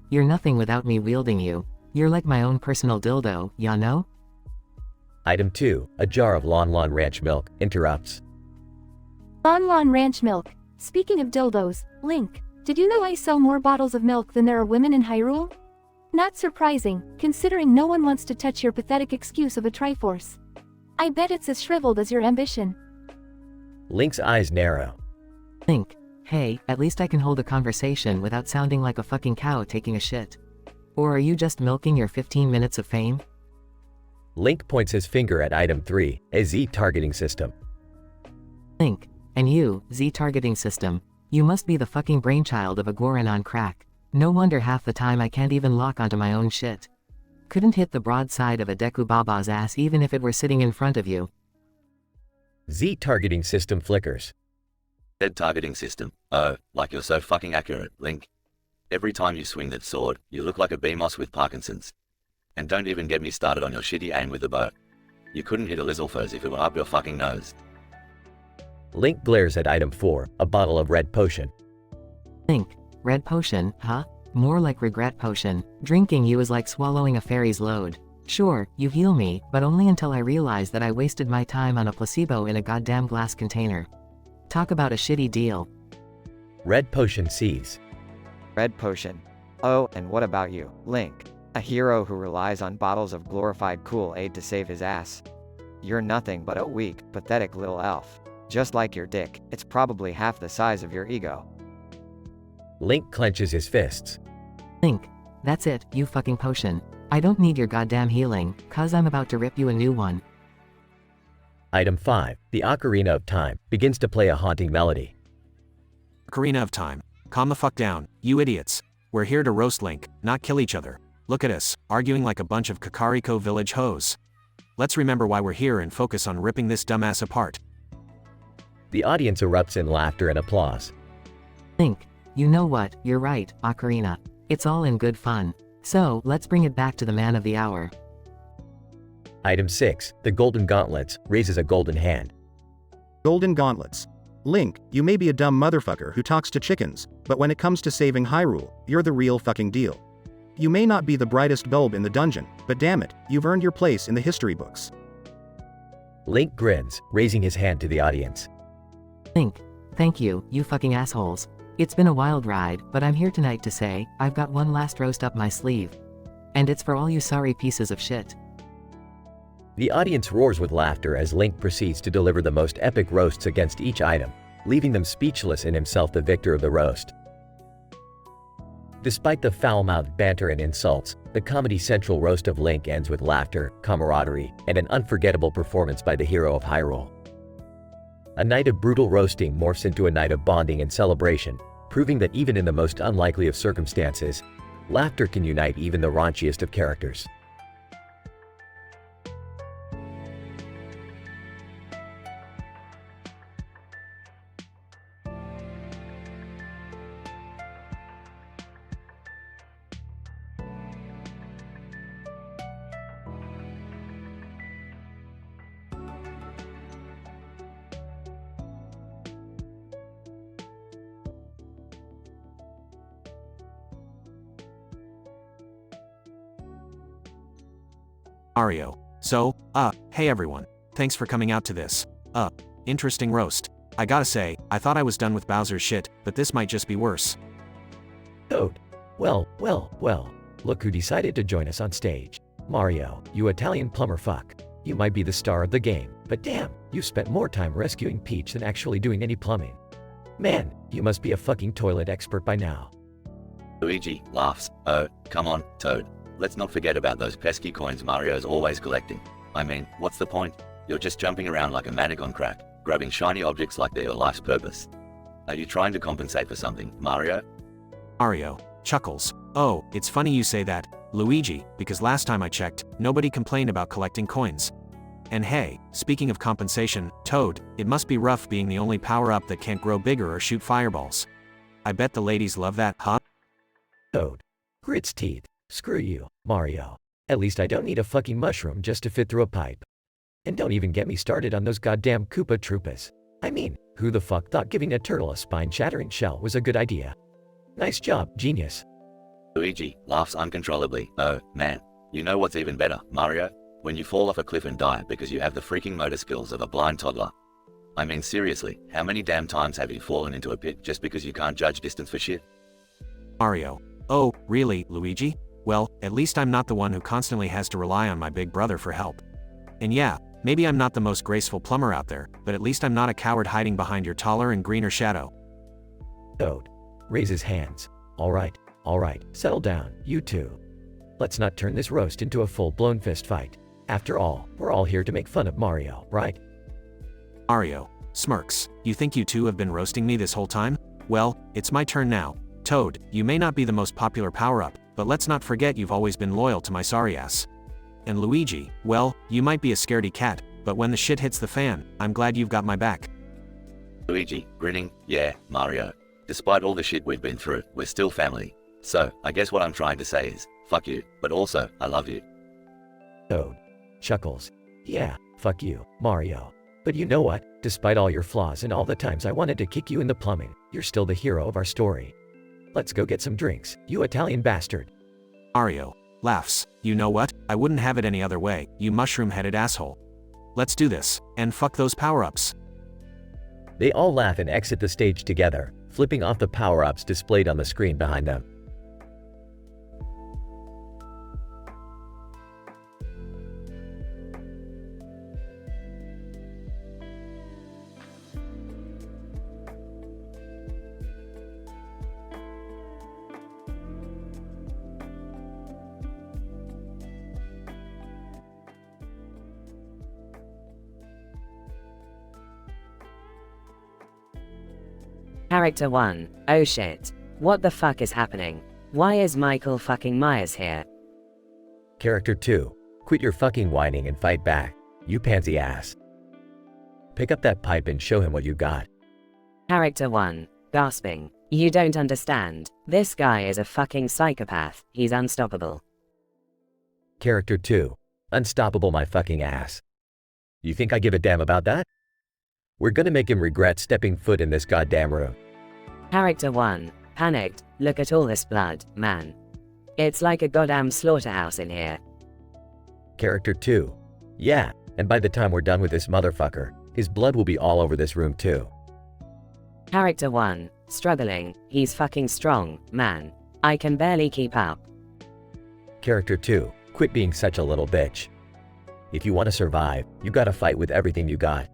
You're nothing without me wielding you. You're like my own personal dildo, ya know? Item 2, a jar of Lon Lon Ranch milk, interrupts. Lon Lon Ranch milk. Speaking of dildos, Link, did you know I sell more bottles of milk than there are women in Hyrule? Not surprising, considering no one wants to touch your pathetic excuse of a Triforce. I bet it's as shriveled as your ambition. Link's eyes narrow. Link, hey, at least I can hold a conversation without sounding like a fucking cow taking a shit. Or are you just milking your 15 minutes of fame? Link points his finger at item 3, a Z targeting system. Link, and you, Z targeting system, you must be the fucking brainchild of a Goran on crack. No wonder half the time I can't even lock onto my own shit. Couldn't hit the broadside of a Deku Baba's ass even if it were sitting in front of you. Z targeting system flickers. Z targeting system. Oh, like you're so fucking accurate, Link. Every time you swing that sword, you look like a BMOS with Parkinson's. And don't even get me started on your shitty aim with the bow. You couldn't hit a Lizalfos if it were up your fucking nose. Link glares at item 4, a bottle of red potion. Link, red potion, huh? More like regret potion. Drinking you is like swallowing a fairy's load. Sure, you heal me, but only until I realize that I wasted my time on a placebo in a goddamn glass container. Talk about a shitty deal. Red potion sees. Red potion. Oh, and what about you, Link? A hero who relies on bottles of glorified Kool-Aid to save his ass. You're nothing but a weak, pathetic little elf. Just like your dick, it's probably half the size of your ego. Link clenches his fists. Link, that's it, you fucking potion. I don't need your goddamn healing, cause I'm about to rip you a new one. Item 5, the Ocarina of Time, begins to play a haunting melody. Ocarina of Time. Calm the fuck down, you idiots. We're here to roast Link, not kill each other. Look at us, arguing like a bunch of Kakariko village hoes. Let's remember why we're here and focus on ripping this dumbass apart. The audience erupts in laughter and applause. Link, you know what, you're right, Ocarina. It's all in good fun. So, let's bring it back to the man of the hour. Item 6, the Golden Gauntlets, raises a golden hand. Golden Gauntlets. Link, you may be a dumb motherfucker who talks to chickens, but when it comes to saving Hyrule, you're the real fucking deal. You may not be the brightest bulb in the dungeon, but damn it, you've earned your place in the history books. Link grins, raising his hand to the audience. Link, thank you, you fucking assholes. It's been a wild ride, but I'm here tonight to say, I've got one last roast up my sleeve. And it's for all you sorry pieces of shit. The audience roars with laughter as Link proceeds to deliver the most epic roasts against each item, leaving them speechless and himself the victor of the roast. Despite the foul-mouthed banter and insults, the Comedy Central roast of Link ends with laughter, camaraderie, and an unforgettable performance by the hero of Hyrule. A night of brutal roasting morphs into a night of bonding and celebration, proving that even in the most unlikely of circumstances, laughter can unite even the raunchiest of characters. Mario. So, hey everyone. Thanks for coming out to this, interesting roast. I gotta say, I thought I was done with Bowser's shit, but this might just be worse. Toad. Well, look who decided to join us on stage. Mario, you Italian plumber fuck. You might be the star of the game, but damn, you spent more time rescuing Peach than actually doing any plumbing. Man, you must be a fucking toilet expert by now. Luigi laughs. Oh, come on, Toad. Let's not forget about those pesky coins Mario's always collecting. I mean, what's the point? You're just jumping around like a maniac on crack, grabbing shiny objects like they're your life's purpose. Are you trying to compensate for something, Mario? Mario chuckles. Oh, it's funny you say that, Luigi, because last time I checked, nobody complained about collecting coins. And hey, speaking of compensation, Toad, it must be rough being the only power-up that can't grow bigger or shoot fireballs. I bet the ladies love that, huh? Toad. Grits teeth. Screw you, Mario. At least I don't need a fucking mushroom just to fit through a pipe. And don't even get me started on those goddamn Koopa Troopas. I mean, who the fuck thought giving a turtle a spine-shattering shell was a good idea? Nice job, genius. Luigi laughs uncontrollably. Oh, man. You know what's even better, Mario? When you fall off a cliff and die because you have the freaking motor skills of a blind toddler. I mean seriously, how many damn times have you fallen into a pit just because you can't judge distance for shit? Mario. Oh, really, Luigi? Well, at least I'm not the one who constantly has to rely on my big brother for help. And yeah, maybe I'm not the most graceful plumber out there, but at least I'm not a coward hiding behind your taller and greener shadow. Toad raises hands. All right, settle down, you two. Let's not turn this roast into a full-blown fist fight. After all, we're all here to make fun of Mario, right? Mario smirks. You think you two have been roasting me this whole time? Well, it's my turn now. Toad, you may not be the most popular power-up, but let's not forget you've always been loyal to my sorry ass. And Luigi, well, you might be a scaredy cat, but when the shit hits the fan, I'm glad you've got my back. Luigi, grinning, yeah, Mario. Despite all the shit we've been through, we're still family. So, I guess what I'm trying to say is, fuck you, but also, I love you. Toad chuckles. Yeah, fuck you, Mario. But you know what? Despite all your flaws and all the times I wanted to kick you in the plumbing, you're still the hero of our story. Let's go get some drinks, you Italian bastard. Mario laughs. You know what? I wouldn't have it any other way, you mushroom-headed asshole. Let's do this, and fuck those power-ups. They all laugh and exit the stage together, flipping off the power-ups displayed on the screen behind them. Character 1. Oh shit. What the fuck is happening? Why is Michael fucking Myers here? Character 2. Quit your fucking whining and fight back, you pansy ass. Pick up that pipe and show him what you got. Character 1. Gasping. You don't understand. This guy is a fucking psychopath. He's unstoppable. Character 2. Unstoppable my fucking ass. You think I give a damn about that? We're gonna make him regret stepping foot in this goddamn room. Character 1. Panicked. Look at all this blood, man. It's like a goddamn slaughterhouse in here. Character 2. Yeah, and by the time we're done with this motherfucker, his blood will be all over this room too. Character 1. Struggling. He's fucking strong, man. I can barely keep up. Character 2. Quit being such a little bitch. If you want to survive, you gotta fight with everything you got.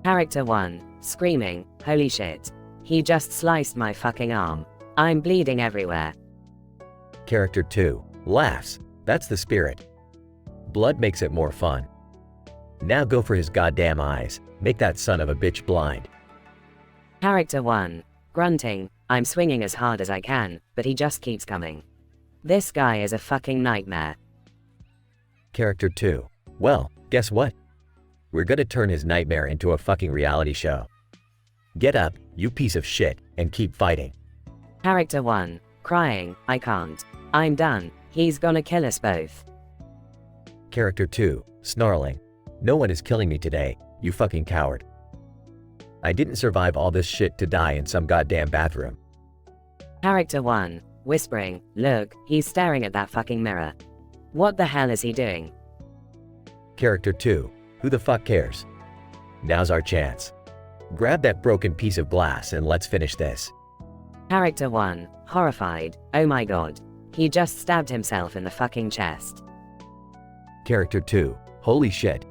Character 1. Screaming. Holy shit. He just sliced my fucking arm. I'm bleeding everywhere. Character 2. Laughs. That's the spirit. Blood makes it more fun. Now go for his goddamn eyes. Make that son of a bitch blind. Character 1. Grunting. I'm swinging as hard as I can, but he just keeps coming. This guy is a fucking nightmare. Character 2. Well, guess what? We're gonna turn his nightmare into a fucking reality show. Get up, you piece of shit, and keep fighting. Character 1. Crying. I can't. I'm done. He's gonna kill us both. Character 2. Snarling. No one is killing me today, you fucking coward. I didn't survive all this shit to die in some goddamn bathroom. Character 1. Whispering. Look, he's staring at that fucking mirror. What the hell is he doing? Character 2. Who the fuck cares? Now's our chance. Grab that broken piece of glass and let's finish this. Character 1. Horrified. Oh my god. He just stabbed himself in the fucking chest. Character 2. Holy shit.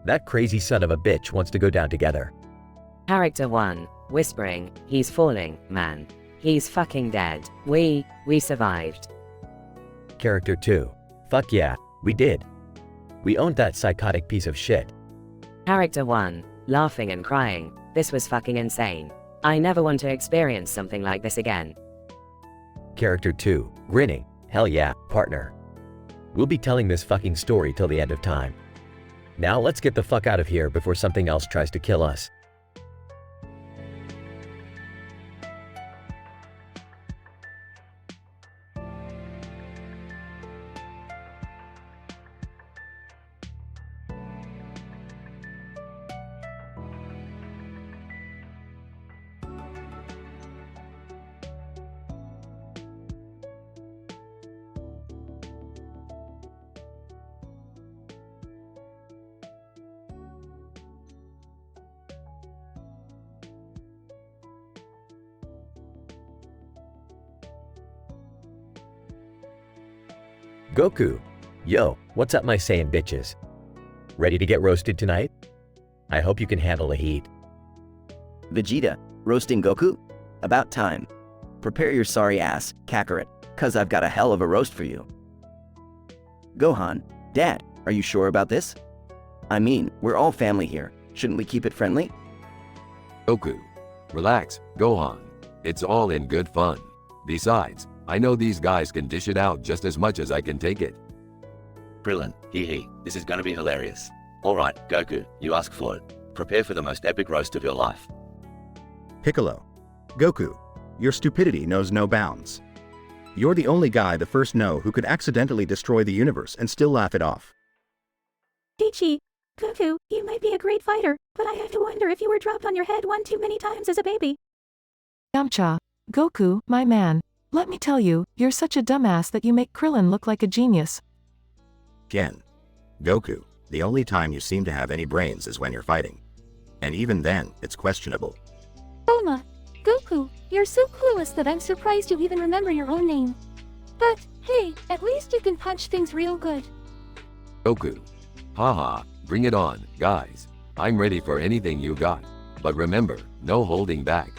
That crazy son of a bitch wants to go down together. Character 1. Whispering. He's falling, man. He's fucking dead. We survived. Character 2. Fuck yeah, we did. We owned that psychotic piece of shit. Character 1. Laughing and crying. This was fucking insane. I never want to experience something like this again. Character 2. Grinning. Hell yeah, partner. We'll be telling this fucking story till the end of time. Now let's get the fuck out of here before something else tries to kill us. Goku. Yo, what's up my Saiyan bitches? Ready to get roasted tonight? I hope you can handle the heat. Vegeta, roasting Goku? About time. Prepare your sorry ass, Kakarot, cause I've got a hell of a roast for you. Gohan, Dad, are you sure about this? I mean, we're all family here. Shouldn't we keep it friendly? Goku. Relax, Gohan. It's all in good fun. Besides, I know these guys can dish it out just as much as I can take it. Krillin, hee, this is gonna be hilarious. Alright, Goku, you asked for it. Prepare for the most epic roast of your life. Piccolo. Goku, your stupidity knows no bounds. You're the only guy the first know who could accidentally destroy the universe and still laugh it off. Chi-Chi, Goku, you might be a great fighter, but I have to wonder if you were dropped on your head one too many times as a baby. Yamcha, Goku, my man, let me tell you, you're such a dumbass that you make Krillin look like a genius. Gen. Goku, the only time you seem to have any brains is when you're fighting. And even then, it's questionable. Bulma, Goku, you're so clueless that I'm surprised you even remember your own name. But, hey, at least you can punch things real good. Goku. Haha, bring it on, guys. I'm ready for anything you got. But remember, no holding back.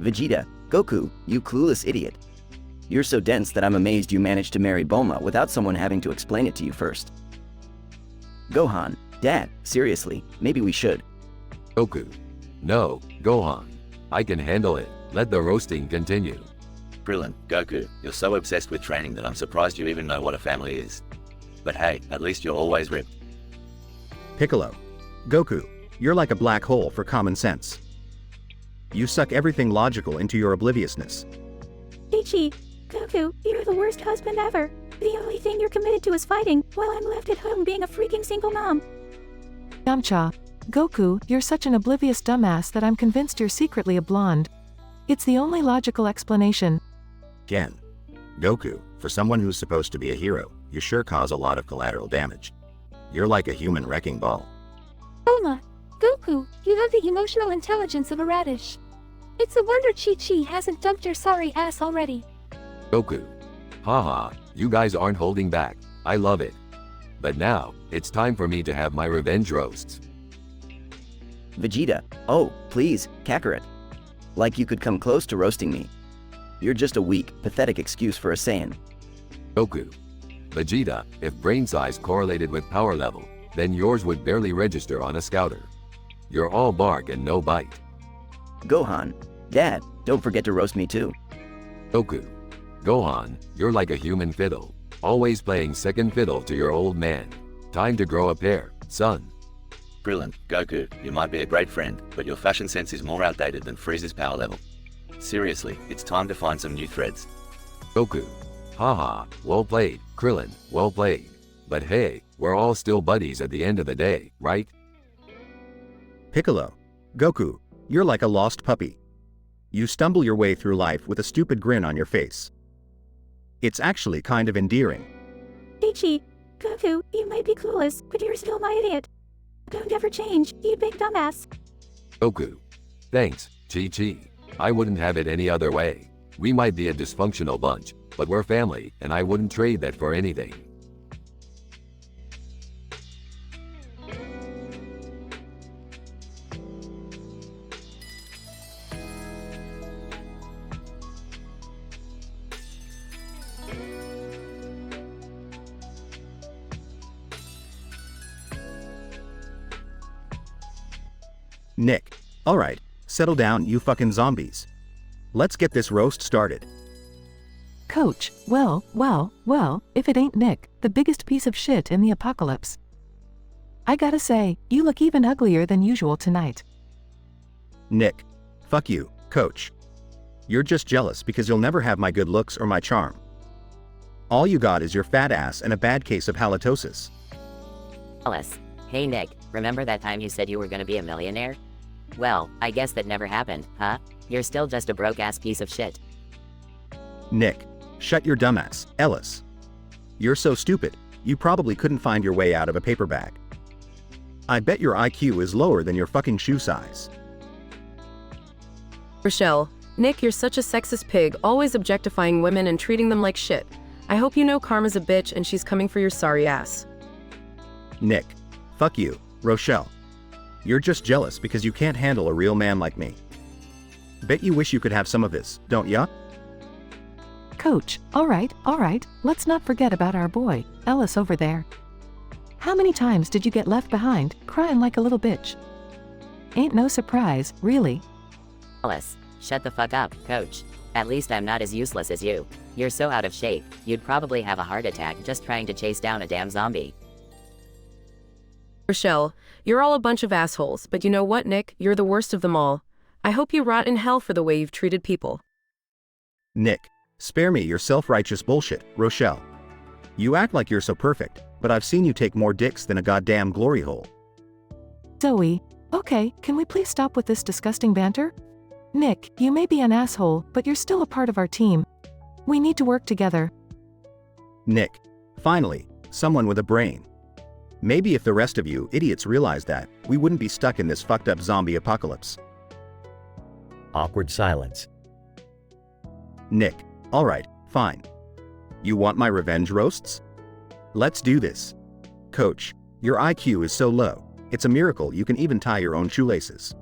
Vegeta, Goku, you clueless idiot. You're so dense that I'm amazed you managed to marry Bulma without someone having to explain it to you first. Gohan, Dad, seriously, maybe we should. Goku. No, Gohan. I can handle it. Let the roasting continue. Krillin, Goku, you're so obsessed with training that I'm surprised you even know what a family is. But hey, at least you're always ripped. Piccolo. Goku, you're like a black hole for common sense. You suck everything logical into your obliviousness. Chi-Chi, Goku, you're the worst husband ever. The only thing you're committed to is fighting, while I'm left at home being a freaking single mom. Yamcha, Goku, you're such an oblivious dumbass that I'm convinced you're secretly a blonde. It's the only logical explanation. Gen. Goku, for someone who's supposed to be a hero, you sure cause a lot of collateral damage. You're like a human wrecking ball. Bulma, Goku, you have the emotional intelligence of a radish. It's a wonder Chi-Chi hasn't dumped your sorry ass already. Goku. Haha, you guys aren't holding back. I love it. But now, it's time for me to have my revenge roasts. Vegeta, oh, please, Kakarot. Like you could come close to roasting me. You're just a weak, pathetic excuse for a Saiyan. Goku. Vegeta, if brain size correlated with power level, then yours would barely register on a scouter. You're all bark and no bite. Gohan, Dad, don't forget to roast me too. Goku. Gohan, you're like a human fiddle, always playing second fiddle to your old man. Time to grow a pair, son. Krillin, Goku, you might be a great friend, but your fashion sense is more outdated than Frieza's power level. Seriously, it's time to find some new threads. Goku. Haha, well played, Krillin, well played. But hey, we're all still buddies at the end of the day, right? Piccolo. Goku, you're like a lost puppy. You stumble your way through life with a stupid grin on your face. It's actually kind of endearing. Chi-Chi, Goku, you might be clueless, but you're still my idiot. Don't ever change, you big dumbass. Goku. Thanks, Chi-Chi. I wouldn't have it any other way. We might be a dysfunctional bunch, but we're family, and I wouldn't trade that for anything. Nick. Alright, settle down, you fucking zombies. Let's get this roast started. Coach, well, if it ain't Nick, the biggest piece of shit in the apocalypse. I gotta say, you look even uglier than usual tonight. Nick. Fuck you, Coach. You're just jealous because you'll never have my good looks or my charm. All you got is your fat ass and a bad case of halitosis. Alice. Hey Nick, remember that time you said you were gonna be a millionaire? Well, I guess that never happened, huh? You're still just a broke-ass piece of shit. Nick. Shut your dumbass, Ellis. You're so stupid, you probably couldn't find your way out of a paper bag. I bet your IQ is lower than your fucking shoe size. Rochelle, Nick, you're such a sexist pig, always objectifying women and treating them like shit. I hope you know Karma's a bitch and she's coming for your sorry ass. Nick. Fuck you, Rochelle. You're just jealous because you can't handle a real man like me. Bet you wish you could have some of this, don't ya? Coach, all right, let's not forget about our boy, Ellis over there. How many times did you get left behind, crying like a little bitch? Ain't no surprise, really. Ellis, shut the fuck up, coach. At least I'm not as useless as you. You're so out of shape, you'd probably have a heart attack just trying to chase down a damn zombie. Rochelle, you're all a bunch of assholes, but you know what, Nick? You're the worst of them all. I hope you rot in hell for the way you've treated people. Nick, spare me your self-righteous bullshit, Rochelle. You act like you're so perfect, but I've seen you take more dicks than a goddamn glory hole. Zoe, okay, can we please stop with this disgusting banter? Nick, you may be an asshole, but you're still a part of our team. We need to work together. Nick, finally, someone with a brain. Maybe if the rest of you idiots realized that, we wouldn't be stuck in this fucked up zombie apocalypse. Awkward silence. Nick, alright, fine. You want my revenge roasts? Let's do this. Coach, your IQ is so low, it's a miracle you can even tie your own shoelaces.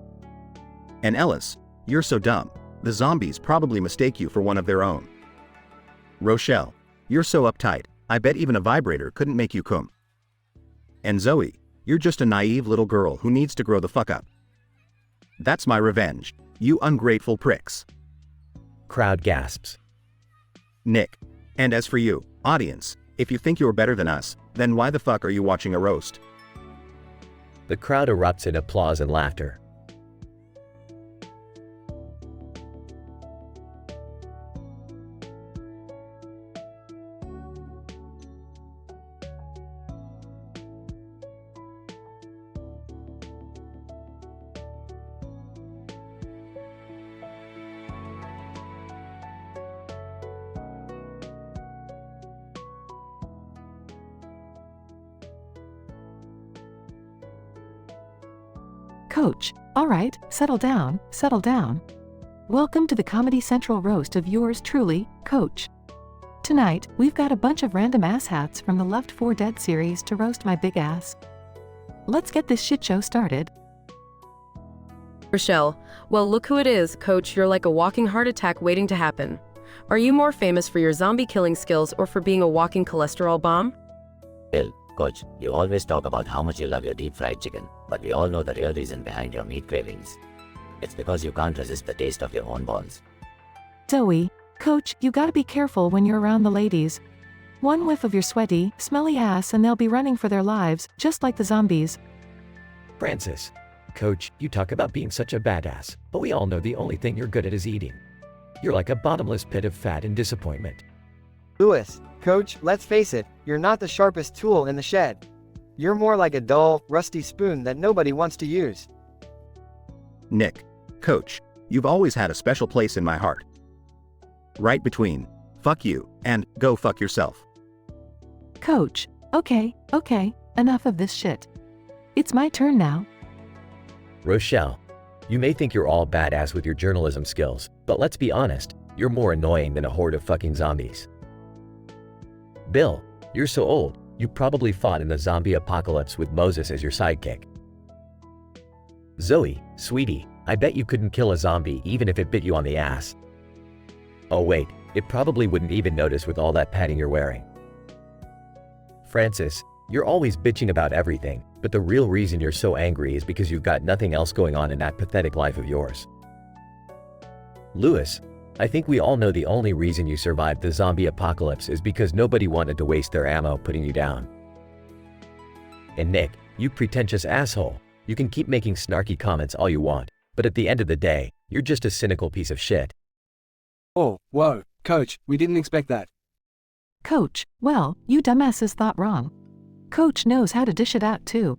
And Ellis, you're so dumb, the zombies probably mistake you for one of their own. Rochelle, you're so uptight, I bet even a vibrator couldn't make you cum. And Zoe, you're just a naive little girl who needs to grow the fuck up. That's my revenge, you ungrateful pricks. Crowd gasps. Nick. And as for you, audience, if you think you're better than us, then why the fuck are you watching a roast? The crowd erupts in applause and laughter. Coach, all right, settle down, settle down. Welcome to the Comedy Central roast of yours truly, Coach. Tonight, we've got a bunch of random asshats from the Left 4 Dead series to roast my big ass. Let's get this shit show started. Rochelle, well, look who it is, Coach. You're like a walking heart attack waiting to happen. Are you more famous for your zombie killing skills or for being a walking cholesterol bomb? Bill, Coach, you always talk about how much you love your deep fried chicken, but we all know the real reason behind your meat cravings. It's because you can't resist the taste of your own balls. Zoe, Coach, you gotta be careful when you're around the ladies. One whiff of your sweaty, smelly ass and they'll be running for their lives, just like the zombies. Francis. Coach, you talk about being such a badass, but we all know the only thing you're good at is eating. You're like a bottomless pit of fat and disappointment. Lewis, Coach, let's face it, you're not the sharpest tool in the shed. You're more like a dull, rusty spoon that nobody wants to use. Nick, Coach, you've always had a special place in my heart. Right between, fuck you, and go fuck yourself. Coach, okay, enough of this shit. It's my turn now. Rochelle, you may think you're all badass with your journalism skills, but let's be honest, you're more annoying than a horde of fucking zombies. Bill, you're so old, you probably fought in the zombie apocalypse with Moses as your sidekick. Zoe, sweetie, I bet you couldn't kill a zombie even if it bit you on the ass. Oh wait, it probably wouldn't even notice with all that padding you're wearing. Francis, you're always bitching about everything, but the real reason you're so angry is because you've got nothing else going on in that pathetic life of yours. Lewis, I think we all know the only reason you survived the zombie apocalypse is because nobody wanted to waste their ammo putting you down. And Nick, you pretentious asshole, you can keep making snarky comments all you want, but at the end of the day, you're just a cynical piece of shit. Oh, whoa, Coach, we didn't expect that. Coach, well, you dumbasses thought wrong. Coach knows how to dish it out too.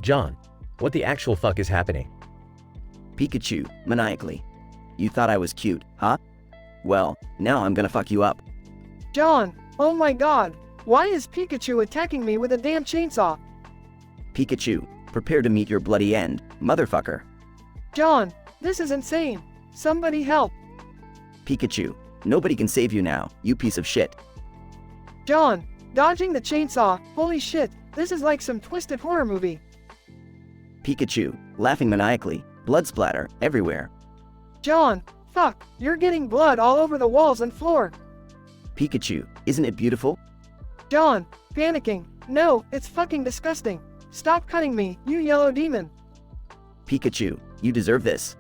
John, what the actual fuck is happening? Pikachu, maniacally. You thought I was cute, huh? Well, now I'm gonna fuck you up. John, oh my god, why is Pikachu attacking me with a damn chainsaw? Pikachu, prepare to meet your bloody end, motherfucker. John, this is insane. Somebody help. Pikachu, nobody can save you now, you piece of shit. John, dodging the chainsaw, holy shit, this is like some twisted horror movie. Pikachu, laughing maniacally, blood splatter everywhere. John, fuck, you're getting blood all over the walls and floor. Pikachu, isn't it beautiful? John, panicking, no, it's fucking disgusting. Stop cutting me, you yellow demon. Pikachu, you deserve this.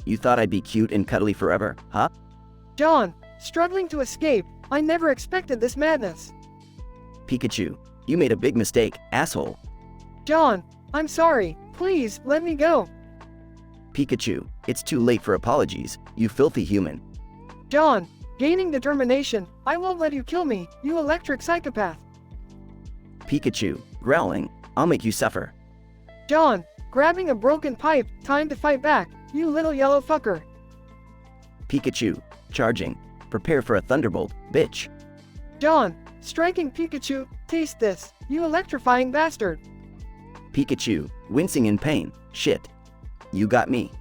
You thought I'd be cute and cuddly forever, huh? John, struggling to escape, I never expected this madness. Pikachu, you made a big mistake, asshole. John, I'm sorry, please, let me go. Pikachu, it's too late for apologies, you filthy human. John, gaining determination, I won't let you kill me, you electric psychopath. Pikachu, growling, I'll make you suffer. John, grabbing a broken pipe, time to fight back, you little yellow fucker. Pikachu, charging, prepare for a thunderbolt, bitch. John, striking Pikachu, taste this, you electrifying bastard. Pikachu, wincing in pain, shit. You got me.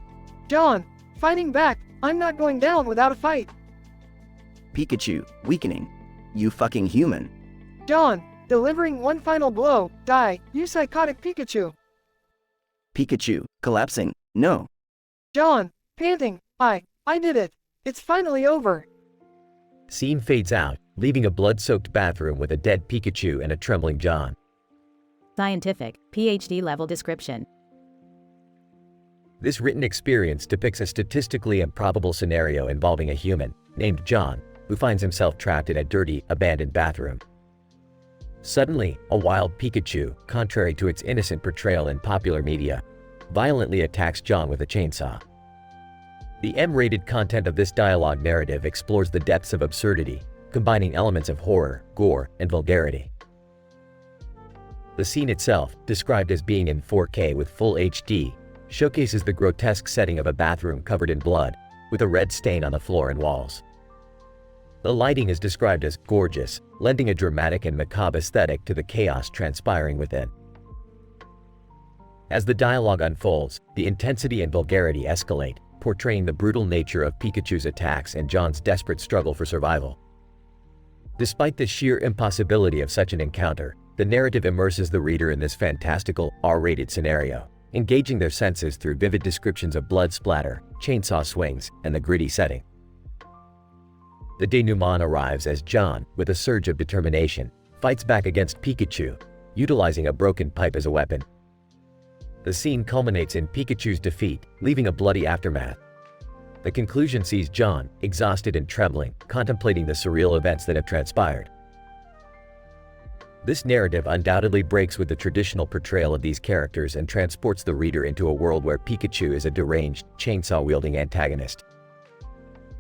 John, fighting back, I'm not going down without a fight. Pikachu, weakening. You fucking human. John, delivering one final blow, die, you psychotic Pikachu. Pikachu, collapsing, no. John, panting, I did it. It's finally over. Scene fades out, leaving a blood-soaked bathroom with a dead Pikachu and a trembling John. Scientific, PhD level description. This written experience depicts a statistically improbable scenario involving a human, named John, who finds himself trapped in a dirty, abandoned bathroom. Suddenly, a wild Pikachu, contrary to its innocent portrayal in popular media, violently attacks John with a chainsaw. The M-rated content of this dialogue narrative explores the depths of absurdity, combining elements of horror, gore, and vulgarity. The scene itself, described as being in 4K with full HD, showcases the grotesque setting of a bathroom covered in blood, with a red stain on the floor and walls. The lighting is described as gorgeous, lending a dramatic and macabre aesthetic to the chaos transpiring within. As the dialogue unfolds, the intensity and vulgarity escalate, portraying the brutal nature of Pikachu's attacks and John's desperate struggle for survival. Despite the sheer impossibility of such an encounter, the narrative immerses the reader in this fantastical, R-rated scenario, engaging their senses through vivid descriptions of blood splatter, chainsaw swings, and the gritty setting. The denouement arrives as John, with a surge of determination, fights back against Pikachu, utilizing a broken pipe as a weapon. The scene culminates in Pikachu's defeat, leaving a bloody aftermath. The conclusion sees John, exhausted and trembling, contemplating the surreal events that have transpired. This narrative undoubtedly breaks with the traditional portrayal of these characters and transports the reader into a world where Pikachu is a deranged, chainsaw-wielding antagonist.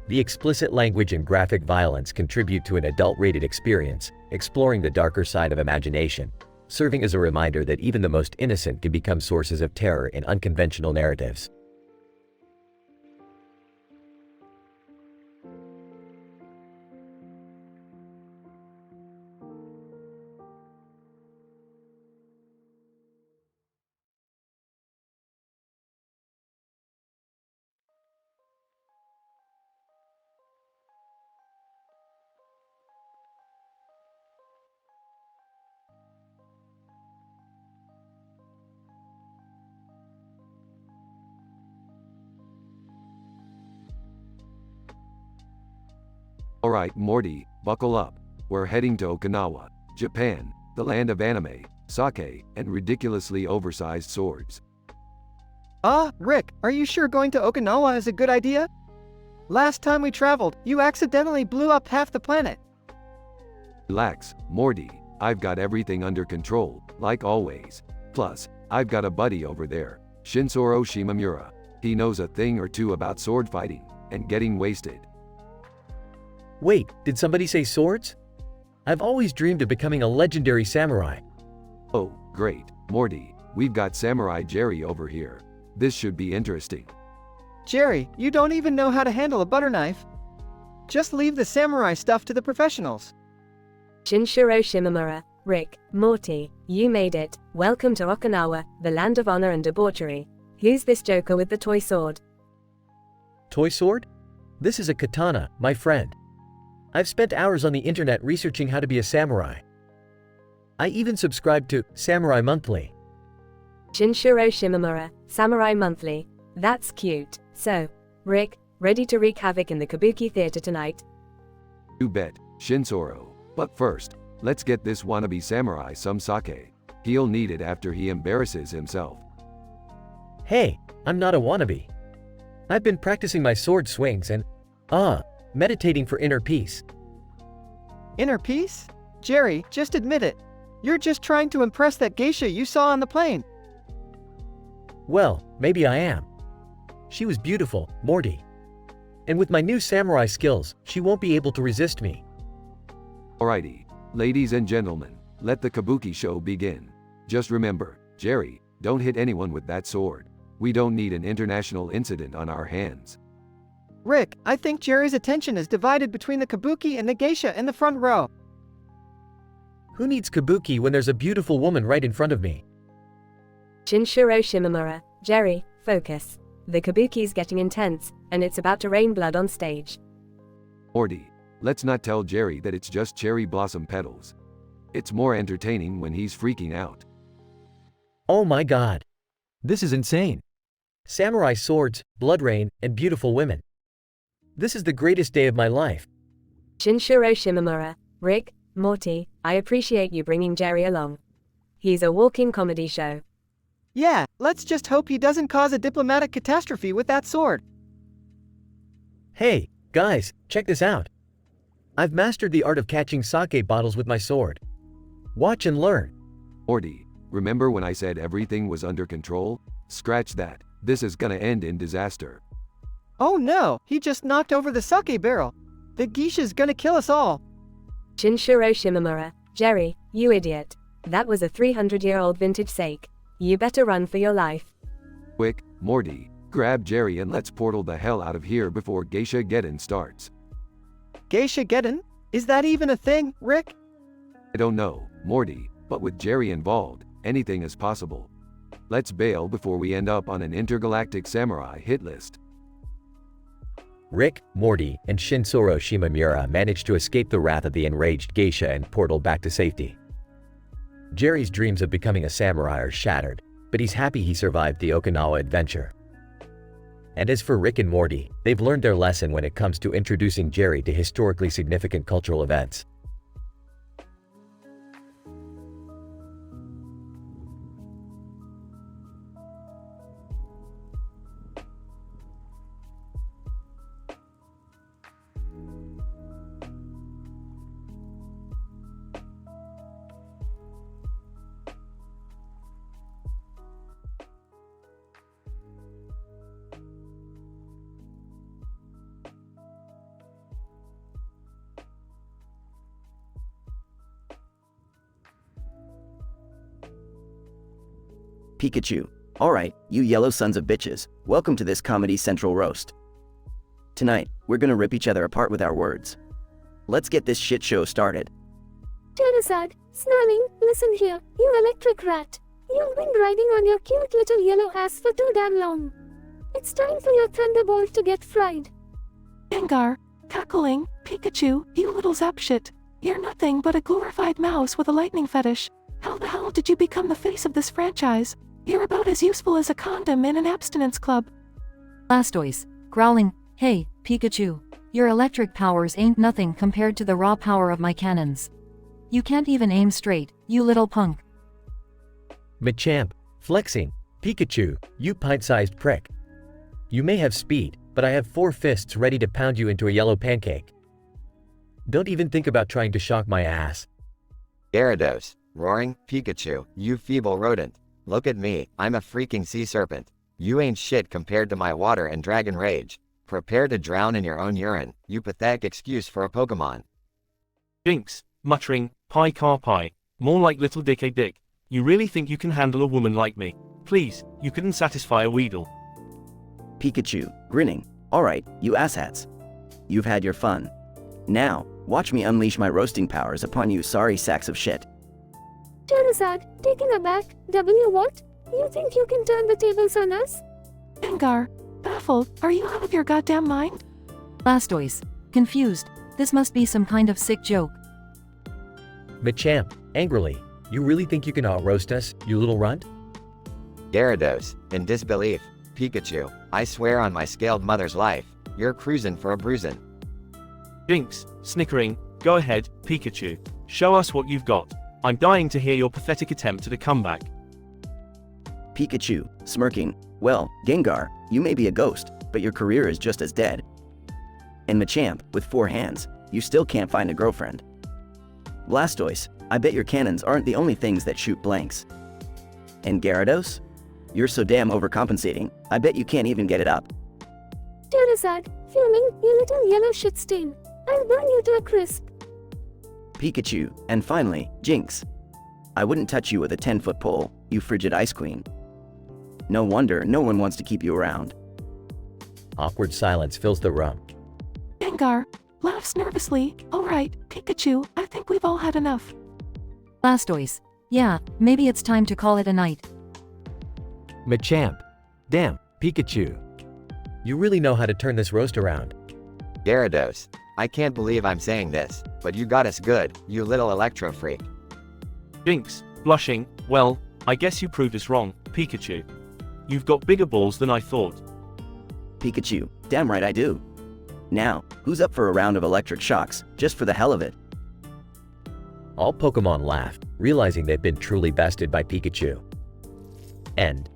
The explicit language and graphic violence contribute to an adult-rated experience, exploring the darker side of imagination, serving as a reminder that even the most innocent can become sources of terror in unconventional narratives. Alright Morty, buckle up. We're heading to Okinawa, Japan, the land of anime, sake, and ridiculously oversized swords. Rick, are you sure going to Okinawa is a good idea? Last time we traveled, you accidentally blew up half the planet. Relax, Morty, I've got everything under control, like always. Plus, I've got a buddy over there, Shinsoro Shimamura. He knows a thing or two about sword fighting, and getting wasted. Wait, did somebody say swords? I've always dreamed of becoming a legendary samurai. Oh, great, Morty, We've got Samurai Jerry over here. This should be interesting. Jerry, you don't even know how to handle a butter knife. Just leave the samurai stuff to the professionals. Shinshiro Shimamura, Rick, Morty, you made it. Welcome to Okinawa, the land of honor and debauchery. Who's this joker with the toy sword? Toy sword? This is a katana, my friend. I've spent hours on the internet researching how to be a samurai. I even subscribed to Samurai Monthly. Shinshiro Shimamura, Samurai Monthly. That's cute. So, Rick, ready to wreak havoc in the Kabuki Theater tonight? You bet, Shinsoro. But first, let's get this wannabe samurai some sake. He'll need it after he embarrasses himself. Hey, I'm not a wannabe. I've been practicing my sword swings and, meditating for inner peace. Inner peace? Jerry, just admit it. You're just trying to impress that geisha you saw on the plane. Well, maybe I am. She was beautiful, Morty. And with my new samurai skills, she won't be able to resist me. Alrighty, ladies and gentlemen, let the kabuki show begin. Just remember, Jerry, don't hit anyone with that sword. We don't need an international incident on our hands. Rick, I think Jerry's attention is divided between the kabuki and the geisha in the front row. Who needs kabuki when there's a beautiful woman right in front of me? Shinshiro Shimamura, Jerry, focus. The kabuki's getting intense, and it's about to rain blood on stage. Morty, let's not tell Jerry that it's just cherry blossom petals. It's more entertaining when he's freaking out. Oh my god. This is insane. Samurai swords, blood rain, and beautiful women. This is the greatest day of my life. Shinshiro Shimamura, Rick, Morty, I appreciate you bringing Jerry along. He's a walking comedy show. Yeah, let's just hope he doesn't cause a diplomatic catastrophe with that sword. Hey, guys, check this out. I've mastered the art of catching sake bottles with my sword. Watch and learn. Morty, remember when I said everything was under control? Scratch that. This is gonna end in disaster. Oh no, he just knocked over the sake barrel. The geisha's gonna kill us all. Shinshiro Shimamura, Jerry, you idiot. That was a 300-year-old vintage sake. You better run for your life. Quick, Morty, grab Jerry and let's portal the hell out of here before Geisha Geddon starts. Geisha Geddon? Is that even a thing, Rick? I don't know, Morty, but with Jerry involved, anything is possible. Let's bail before we end up on an intergalactic samurai hit list. Rick, Morty, and Shinsoro Shimamura manage to escape the wrath of the enraged geisha and portal back to safety. Jerry's dreams of becoming a samurai are shattered, but he's happy he survived the Okinawa adventure. And as for Rick and Morty, they've learned their lesson when it comes to introducing Jerry to historically significant cultural events. Pikachu. Alright, you yellow sons of bitches, welcome to this Comedy Central roast. Tonight, we're gonna rip each other apart with our words. Let's get this shit show started. Charizard, Snarling, listen here, you electric rat. You've been riding on your cute little yellow ass for too damn long. It's time for your thunderbolt to get fried. Gengar, cackling, Pikachu, you little zap shit. You're nothing but a glorified mouse with a lightning fetish. How the hell did you become the face of this franchise? You're about as useful as a condom in an abstinence club. Blastoise, growling, hey, Pikachu. Your electric powers ain't nothing compared to the raw power of my cannons. You can't even aim straight, you little punk. Machamp, flexing, Pikachu, you pint-sized prick. You may have speed, but I have 4 fists ready to pound you into a yellow pancake. Don't even think about trying to shock my ass. Gyarados, roaring, Pikachu, you feeble rodent. Look at me, I'm a freaking sea serpent. You ain't shit compared to my water and dragon rage. Prepare to drown in your own urine, you pathetic excuse for a Pokemon. Jinx, muttering, pie car pie, more like little dick a dick. You really think you can handle a woman like me? Please, you couldn't satisfy a Weedle. Pikachu, grinning. Alright, you asshats. You've had your fun. Now, watch me unleash my roasting powers upon you sorry sacks of shit. Charizard, taken aback. W what? You think you can turn the tables on us? Gengar, baffled, are you out of your goddamn mind? Blastoise, confused. This must be some kind of sick joke. Machamp, angrily. You really think you can out-roast us, you little runt? Gyarados, in disbelief. Pikachu, I swear on my scaled mother's life, you're cruising for a bruisin'. Jinx, snickering. Go ahead, Pikachu. Show us what you've got. I'm dying to hear your pathetic attempt at a comeback. Pikachu, smirking. Well, Gengar, you may be a ghost, but your career is just as dead. And Machamp, with 4 hands, you still can't find a girlfriend. Blastoise, I bet your cannons aren't the only things that shoot blanks. And Gyarados? You're so damn overcompensating, I bet you can't even get it up. Charizard, fuming, you little yellow shit stain. I'll burn you to a crisp. Pikachu, and finally, Jinx. I wouldn't touch you with a 10-foot pole, you frigid ice queen. No wonder no one wants to keep you around. Awkward silence fills the room. Gengar laughs nervously. Alright, Pikachu, I think we've all had enough. Blastoise, yeah, maybe it's time to call it a night. Machamp. Damn, Pikachu. You really know how to turn this roast around. Gyarados, I can't believe I'm saying this, but you got us good, you little electro freak. Jinx, blushing. Well, I guess you proved us wrong, Pikachu. You've got bigger balls than I thought. Pikachu, damn right I do. Now, who's up for a round of electric shocks, just for the hell of it? All Pokemon laughed, realizing they'd been truly bested by Pikachu. End.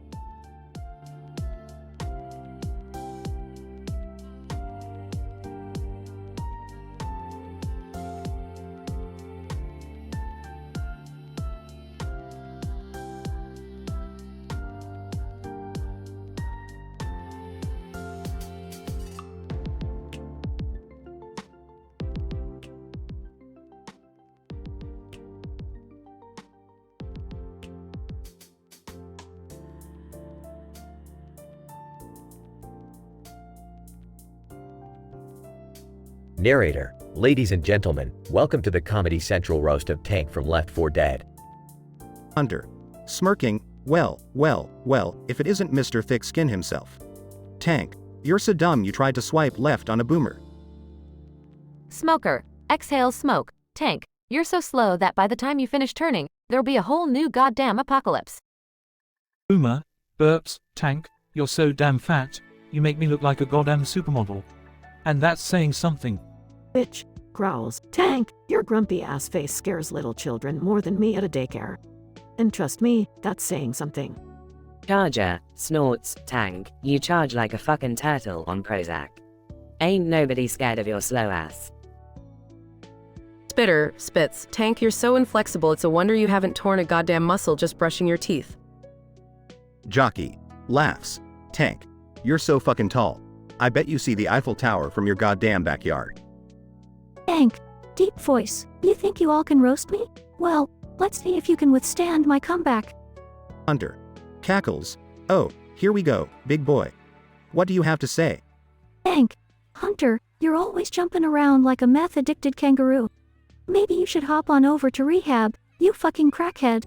Narrator, ladies and gentlemen, welcome to the Comedy Central roast of Tank from Left 4 Dead. Hunter. Smirking, well, if it isn't Mr. Thick Skin himself. Tank. You're so dumb you tried to swipe left on a boomer. Smoker. Exhale smoke. Tank. You're so slow that by the time you finish turning, there'll be a whole new goddamn apocalypse. Boomer. Burps. Tank. You're so damn fat, you make me look like a goddamn supermodel. And that's saying something. Bitch. Growls. Tank, your grumpy ass face scares little children more than me at a daycare. And trust me, that's saying something. Charger, snorts, Tank, you charge like a fucking turtle on Prozac. Ain't nobody scared of your slow ass. Spitter, spits, Tank, you're so inflexible it's a wonder you haven't torn a goddamn muscle just brushing your teeth. Jockey. Laughs. Tank. You're so fucking tall. I bet you see the Eiffel Tower from your goddamn backyard. Tank. Deep voice. You think you all can roast me? Well, let's see if you can withstand my comeback. Hunter. Cackles. Oh, here we go, big boy. What do you have to say? Tank. Hunter, you're always jumping around like a meth-addicted kangaroo. Maybe you should hop on over to rehab, you fucking crackhead.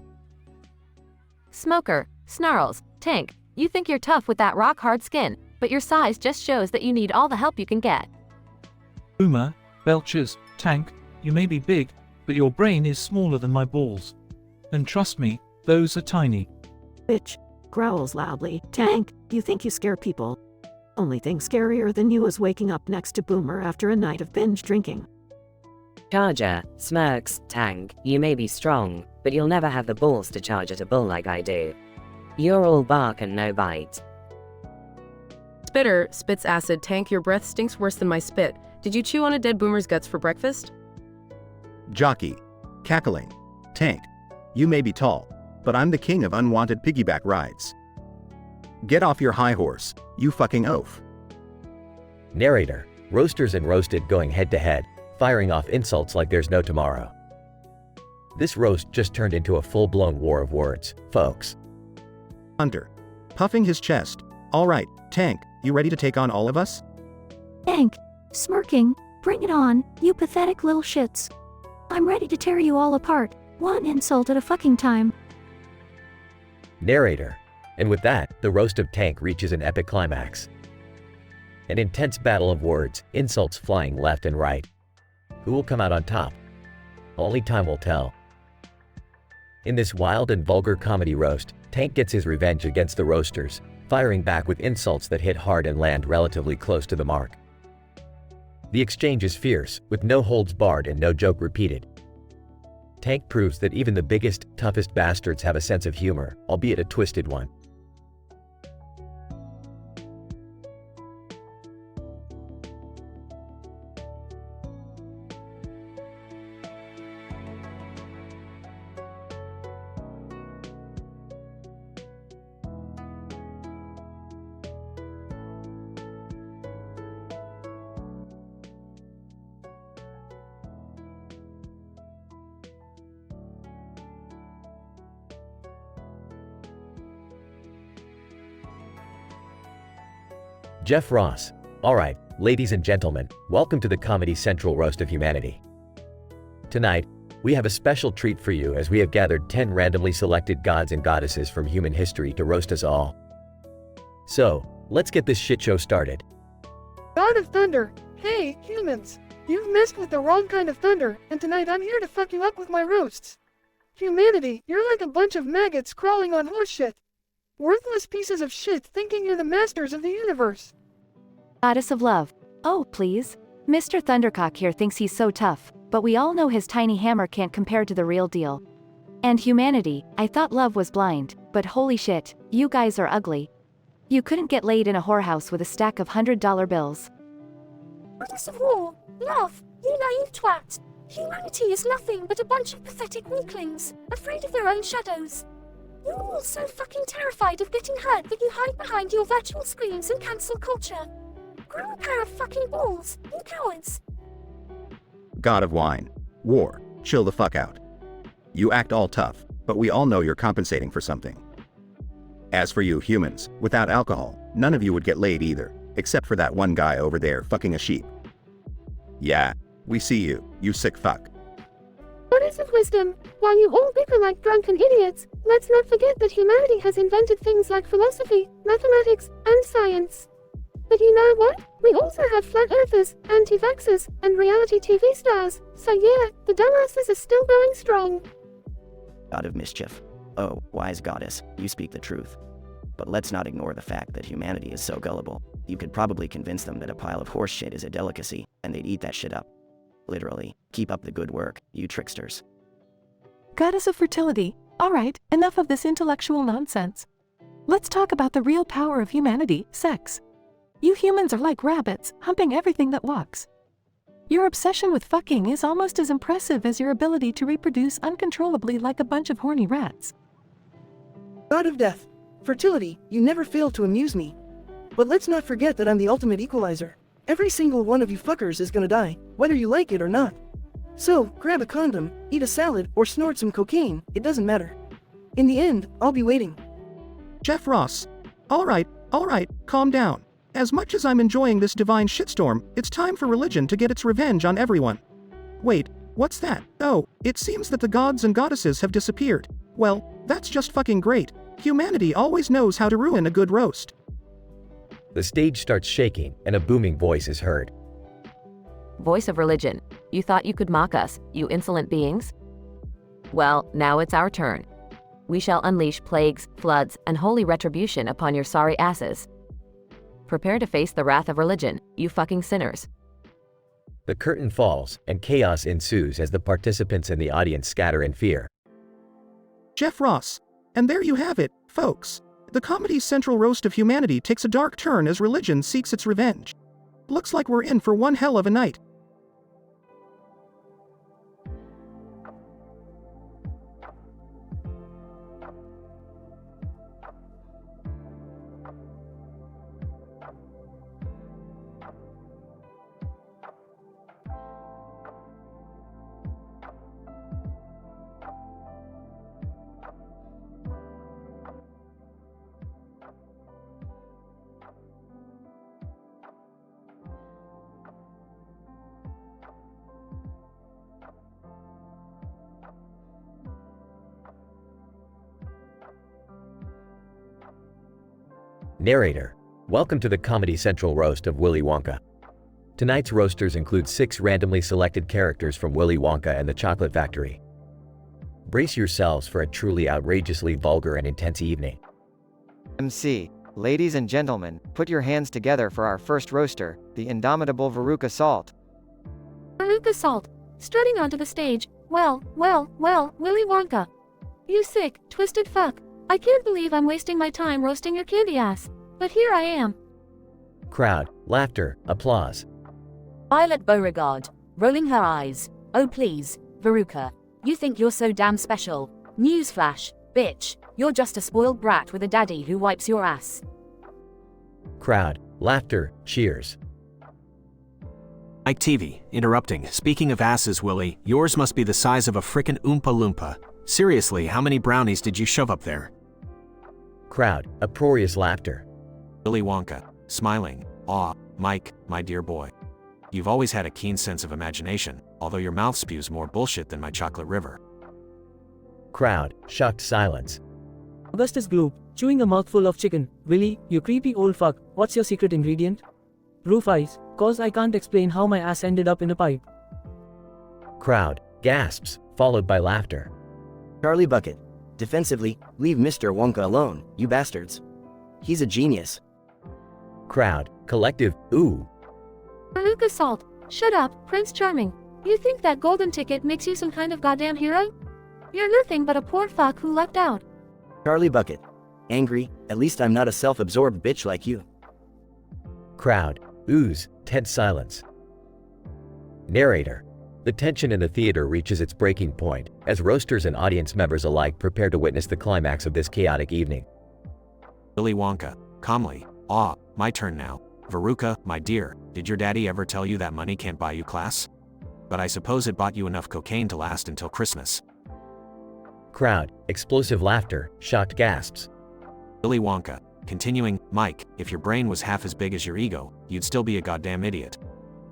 Smoker. Snarls. Tank. You think you're tough with that rock-hard skin, but your size just shows that you need all the help you can get. Boomer. Belches. Tank. You may be big, but your brain is smaller than my balls. And trust me, those are tiny. Bitch. Growls loudly. Tank, you think you scare people. Only thing scarier than you is waking up next to Boomer after a night of binge drinking. Charger, smirks, Tank, you may be strong, but you'll never have the balls to charge at a bull like I do. You're all bark and no bite. Spitter, spits acid, Tank, your breath stinks worse than my spit. Did you chew on a dead boomer's guts for breakfast? Jockey. Cackling. Tank. You may be tall, but I'm the king of unwanted piggyback rides. Get off your high horse, you fucking oaf. Narrator, roasters and roasted going head to head, firing off insults like there's no tomorrow. This roast just turned into a full-blown war of words, folks. Hunter. Puffing his chest. Alright, Tank, you ready to take on all of us? Tank. Smirking. Bring it on, you pathetic little shits. I'm ready to tear you all apart, one insult at a fucking time. Narrator. And with that, the roast of Tank reaches an epic climax. An intense battle of words, insults flying left and right. Who will come out on top? Only time will tell. In this wild and vulgar comedy roast, Tank gets his revenge against the roasters, firing back with insults that hit hard and land relatively close to the mark. The exchange is fierce, with no holds barred and no joke repeated. Tank proves that even the biggest, toughest bastards have a sense of humor, albeit a twisted one. Jeff Ross. Alright, ladies and gentlemen, welcome to the Comedy Central Roast of Humanity. Tonight, we have a special treat for you as we have gathered 10 randomly selected gods and goddesses from human history to roast us all. So, let's get this shit show started. God of Thunder, hey, humans! You've messed with the wrong kind of thunder, and tonight I'm here to fuck you up with my roasts. Humanity, you're like a bunch of maggots crawling on horse shit. Worthless pieces of shit thinking you're the masters of the universe. Goddess of love. Oh, please. Mr. Thundercock here thinks he's so tough, but we all know his tiny hammer can't compare to the real deal. And humanity, I thought love was blind, but holy shit, you guys are ugly. You couldn't get laid in a whorehouse with a stack of $100 bills. Goddess of war, love, you naive twat. Humanity is nothing but a bunch of pathetic weaklings, afraid of their own shadows. You're all so fucking terrified of getting hurt that you hide behind your virtual screens and cancel culture. Grow a pair of fucking balls, you cowards. God of wine. War. Chill the fuck out. You act all tough, but we all know you're compensating for something. As for you humans, without alcohol, none of you would get laid either, except for that one guy over there fucking a sheep. Yeah, we see you, you sick fuck. Goddess of wisdom, while you all bicker like drunken idiots, let's not forget that humanity has invented things like philosophy, mathematics, and science. But you know what? We also have flat earthers, anti-vaxxers, and reality TV stars, so yeah, the dumbasses are still going strong. God of mischief. Oh, wise goddess, you speak the truth. But let's not ignore the fact that humanity is so gullible. You could probably convince them that a pile of horse shit is a delicacy, and they'd eat that shit up. Literally, keep up the good work, you tricksters. Goddess of fertility. Alright, enough of this intellectual nonsense. Let's talk about the real power of humanity, sex. You humans are like rabbits, humping everything that walks. Your obsession with fucking is almost as impressive as your ability to reproduce uncontrollably like a bunch of horny rats. God of death, fertility, you never fail to amuse me. But let's not forget that I'm the ultimate equalizer. Every single one of you fuckers is gonna die, whether you like it or not. So, grab a condom, eat a salad, or snort some cocaine, it doesn't matter. In the end, I'll be waiting. Jeff Ross. Alright, calm down. As much as I'm enjoying this divine shitstorm, it's time for religion to get its revenge on everyone. Wait, what's that? Oh, it seems that the gods and goddesses have disappeared. Well, that's just fucking great. Humanity always knows how to ruin a good roast. The stage starts shaking, and a booming voice is heard. Voice of religion. You thought you could mock us, you insolent beings? Well, now it's our turn. We shall unleash plagues, floods, and holy retribution upon your sorry asses. Prepare to face the wrath of religion, you fucking sinners. The curtain falls, and chaos ensues as the participants in the audience scatter in fear. Jeff Ross. And there you have it, folks. The Comedy Central Roast of Humanity takes a dark turn as religion seeks its revenge. Looks like we're in for one hell of a night. Narrator. Welcome to the Comedy Central roast of Willy Wonka. Tonight's roasters include 6 randomly selected characters from Willy Wonka and the Chocolate Factory. Brace yourselves for a truly outrageously vulgar and intense evening. MC, ladies and gentlemen, put your hands together for our first roaster, the indomitable Veruca Salt. Veruca Salt, strutting onto the stage. Well, Willy Wonka. You sick, twisted fuck. I can't believe I'm wasting my time roasting your candy ass. But here I am. Crowd, laughter, applause. Violet Beauregard, rolling her eyes. Oh please, Veruca. You think you're so damn special. Newsflash, bitch. You're just a spoiled brat with a daddy who wipes your ass. Crowd, laughter, cheers. AiTV, interrupting. Speaking of asses, Willy, yours must be the size of a frickin' Oompa Loompa. Seriously, how many brownies did you shove up there? Crowd, uproarious laughter. Willy Wonka, smiling. Aw, Mike, my dear boy. You've always had a keen sense of imagination, although your mouth spews more bullshit than my chocolate river. Crowd, shocked silence. Augustus Gloop, chewing a mouthful of chicken. Willy, you creepy old fuck, what's your secret ingredient? Roof eyes, cause I can't explain how my ass ended up in a pipe. Crowd, gasps, followed by laughter. Charlie Bucket. Defensively, leave Mr. Wonka alone, you bastards. He's a genius. Crowd, collective, ooh. Veruca Salt, shut up, Prince Charming. You think that golden ticket makes you some kind of goddamn hero? You're nothing but a poor fuck who lucked out. Charlie Bucket. Angry, at least I'm not a self-absorbed bitch like you. Crowd, ooze, tense silence. Narrator. The tension in the theater reaches its breaking point, as roasters and audience members alike prepare to witness the climax of this chaotic evening. Willy Wonka, calmly. Aw, my turn now. Veruca, my dear, did your daddy ever tell you that money can't buy you class? But I suppose it bought you enough cocaine to last until Christmas. Crowd, explosive laughter, shocked gasps. Willy Wonka, continuing. Mike, if your brain was half as big as your ego, you'd still be a goddamn idiot.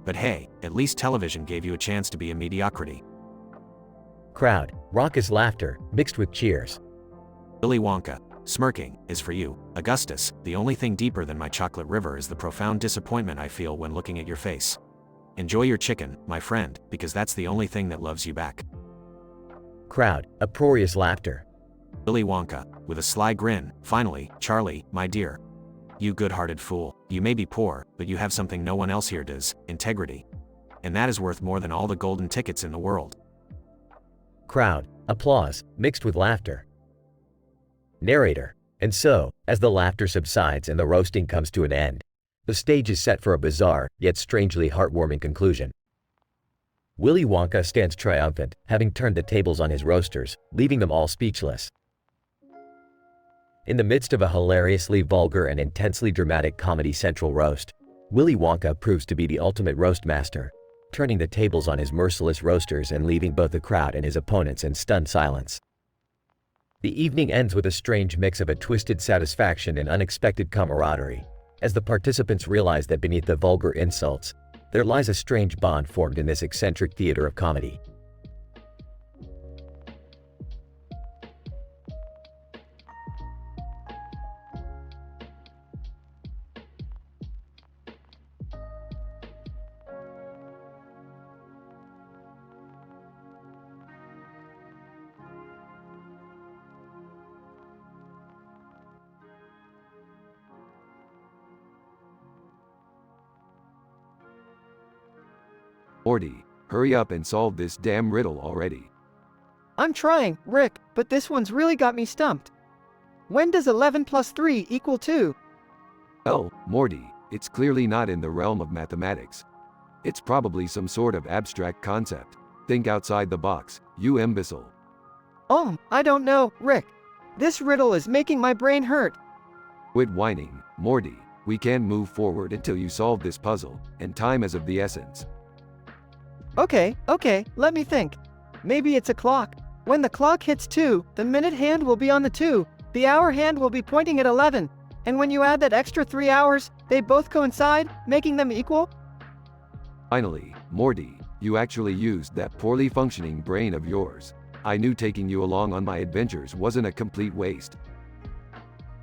But hey, at least television gave you a chance to be a mediocrity. Crowd, raucous laughter, mixed with cheers. Willy Wonka, smirking, is for you. Augustus, the only thing deeper than my chocolate river is the profound disappointment I feel when looking at your face. Enjoy your chicken, my friend, because that's the only thing that loves you back. Crowd, uproarious laughter. Willy Wonka, with a sly grin. Finally, Charlie, my dear. You good-hearted fool, you may be poor, but you have something no one else here does, integrity. And that is worth more than all the golden tickets in the world. Crowd, applause, mixed with laughter. Narrator. And so, as the laughter subsides and the roasting comes to an end, the stage is set for a bizarre, yet strangely heartwarming conclusion. Willy Wonka stands triumphant, having turned the tables on his roasters, leaving them all speechless. In the midst of a hilariously vulgar and intensely dramatic Comedy Central roast, Willy Wonka proves to be the ultimate roast master, turning the tables on his merciless roasters and leaving both the crowd and his opponents in stunned silence. The evening ends with a strange mix of a twisted satisfaction and unexpected camaraderie, as the participants realize that beneath the vulgar insults, there lies a strange bond formed in this eccentric theater of comedy. Morty, hurry up and solve this damn riddle already. I'm trying, Rick, but this one's really got me stumped. When does 11 plus 3 equal 2? Oh, Morty, it's clearly not in the realm of mathematics. It's probably some sort of abstract concept. Think outside the box, you imbecile. I don't know, Rick. This riddle is making my brain hurt. Quit whining, Morty. We can't move forward until you solve this puzzle, and time is of the essence. Okay, let me think. Maybe it's a clock. When the clock hits 2, the minute hand will be on the 2, the hour hand will be pointing at 11, and when you add that extra 3 hours, they both coincide, making them equal? Finally, Morty, you actually used that poorly functioning brain of yours. I knew taking you along on my adventures wasn't a complete waste.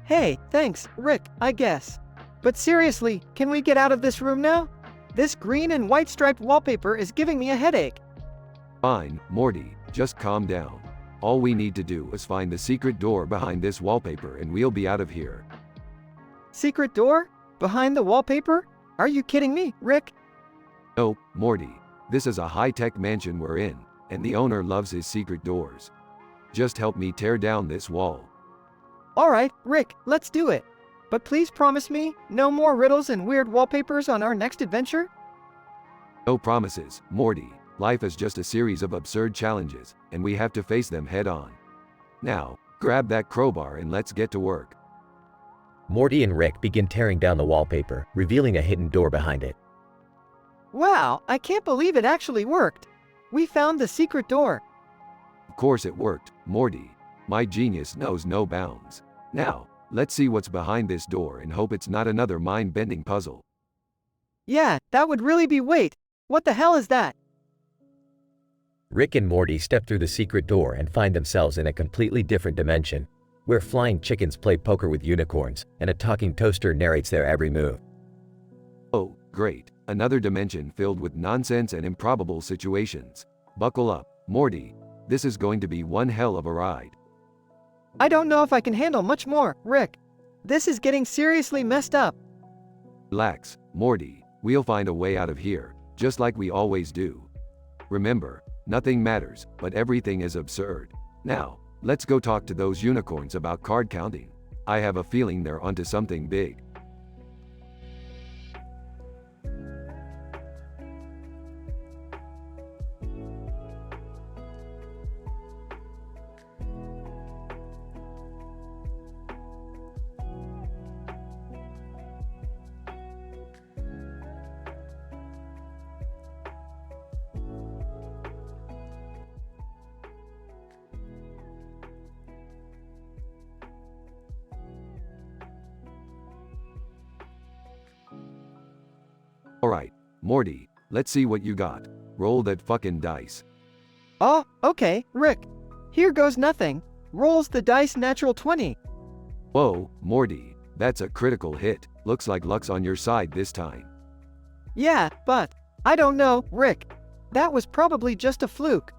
Hey, thanks, Rick, I guess. But seriously, can we get out of this room now? This green and white striped wallpaper is giving me a headache. Fine, Morty, just calm down. All we need to do is find the secret door behind this wallpaper and we'll be out of here. Secret door? Behind the wallpaper? Are you kidding me, Rick? No, Morty. This is a high-tech mansion we're in, and the owner loves his secret doors. Just help me tear down this wall. Alright, Rick, let's do it. But please promise me, no more riddles and weird wallpapers on our next adventure? No promises, Morty. Life is just a series of absurd challenges, and we have to face them head-on. Now, grab that crowbar and let's get to work. Morty and Rick begin tearing down the wallpaper, revealing a hidden door behind it. Wow, I can't believe it actually worked. We found the secret door. Of course it worked, Morty. My genius knows no bounds. Now, let's see what's behind this door and hope it's not another mind-bending puzzle. Yeah, that would really be. Wait, what the hell is that? Rick and Morty step through the secret door and find themselves in a completely different dimension, where flying chickens play poker with unicorns, and a talking toaster narrates their every move. Oh, great. Another dimension filled with nonsense and improbable situations. Buckle up, Morty. This is going to be one hell of a ride. I don't know if I can handle much more, Rick. This is getting seriously messed up. Relax, Morty. We'll find a way out of here, just like we always do. Remember, nothing matters, but everything is absurd. Now, let's go talk to those unicorns about card counting. I have a feeling they're onto something big. Alright, Morty, let's see what you got. Roll that fucking dice. Oh, okay, Rick. Here goes nothing. Rolls the dice natural 20. Whoa, Morty, that's a critical hit. Looks like luck's on your side this time. Yeah, but I don't know, Rick. That was probably just a fluke.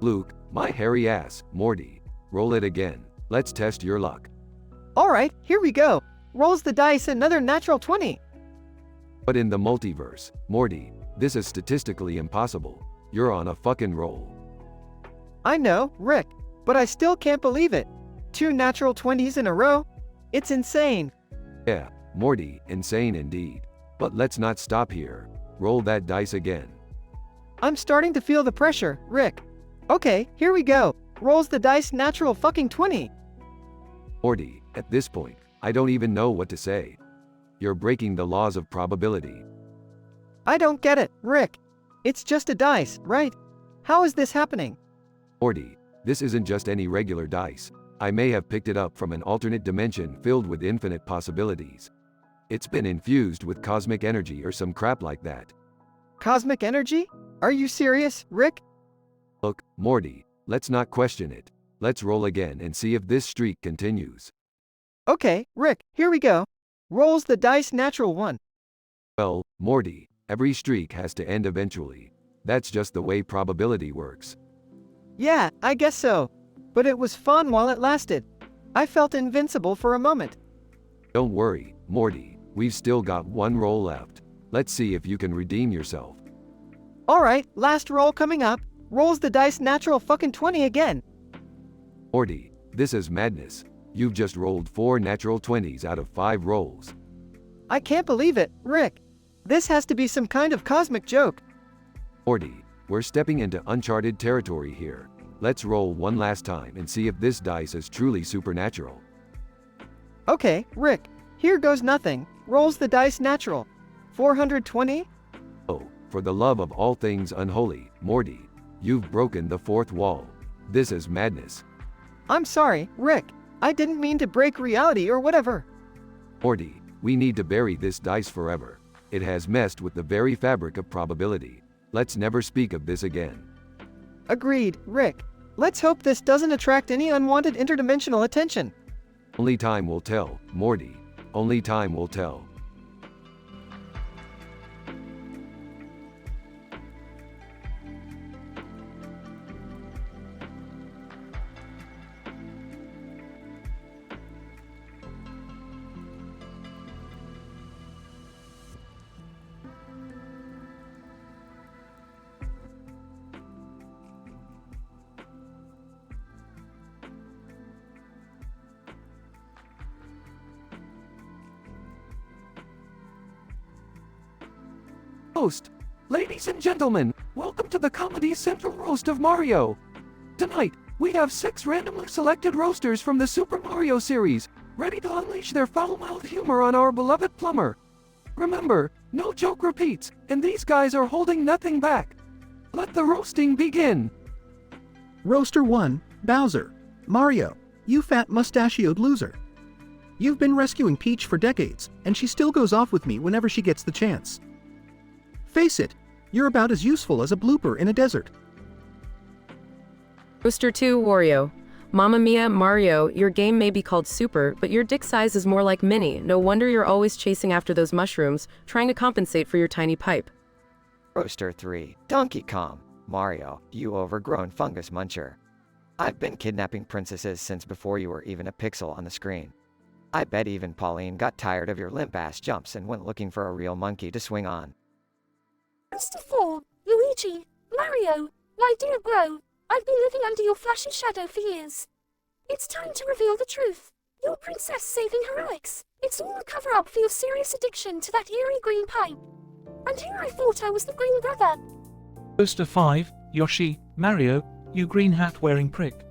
Luke, my hairy ass, Morty. Roll it again. Let's test your luck. Alright, here we go. Rolls the dice another natural 20. But in the multiverse, Morty, this is statistically impossible. You're on a fucking roll. I know, Rick, but I still can't believe it. 2 natural 20s in a row? It's insane. Yeah, Morty, insane indeed. But let's not stop here. Roll that dice again. I'm starting to feel the pressure, Rick. Okay, here we go. Rolls the dice natural fucking 20. Morty, at this point, I don't even know what to say. You're breaking the laws of probability. I don't get it, Rick. It's just a dice, right? How is this happening? Morty, this isn't just any regular dice. I may have picked it up from an alternate dimension filled with infinite possibilities. It's been infused with cosmic energy or some crap like that. Cosmic energy? Are you serious, Rick? Look, Morty, let's not question it. Let's roll again and see if this streak continues. Okay, Rick, here we go. Rolls the dice natural 1. Well, Morty, every streak has to end eventually. That's just the way probability works. Yeah, I guess so. But it was fun while it lasted. I felt invincible for a moment. Don't worry, Morty. We've still got one roll left. Let's see if you can redeem yourself. Alright, last roll coming up. Rolls the dice natural fucking 20 again. Morty, this is madness. You've just rolled 4 natural 20s out of 5 rolls. I can't believe it, Rick. This has to be some kind of cosmic joke. Morty, we're stepping into uncharted territory here. Let's roll one last time and see if this dice is truly supernatural. Okay, Rick. Here goes nothing. Rolls the dice natural. 420? Oh, for the love of all things unholy, Morty, you've broken the fourth wall. This is madness. I'm sorry, Rick. I didn't mean to break reality or whatever. Morty, we need to bury this dice forever. It has messed with the very fabric of probability. Let's never speak of this again. Agreed, Rick. Let's hope this doesn't attract any unwanted interdimensional attention. Only time will tell, Morty. Only time will tell. Host. Ladies and gentlemen, welcome to the Comedy Central Roast of Mario. Tonight, we have 6 randomly selected roasters from the Super Mario series, ready to unleash their foul-mouthed humor on our beloved plumber. Remember, no joke repeats, and these guys are holding nothing back. Let the roasting begin. Roaster 1, Bowser. Mario, you fat mustachioed loser. You've been rescuing Peach for decades, and she still goes off with me whenever she gets the chance. Face it, you're about as useful as a blooper in a desert. Roaster 2, Wario. Mamma mia, Mario, your game may be called super, but your dick size is more like mini. No wonder you're always chasing after those mushrooms, trying to compensate for your tiny pipe. Roaster 3, Donkey Kong. Mario, you overgrown fungus muncher. I've been kidnapping princesses since before you were even a pixel on the screen. I bet even Pauline got tired of your limp-ass jumps and went looking for a real monkey to swing on. Roaster 4, Luigi. Mario, my dear bro, I've been living under your flashy shadow for years. It's time to reveal the truth. Your princess saving heroics. It's all a cover-up for your serious addiction to that eerie green pipe. And here I thought I was the green brother. Roaster 5, Yoshi. Mario, you green hat-wearing prick.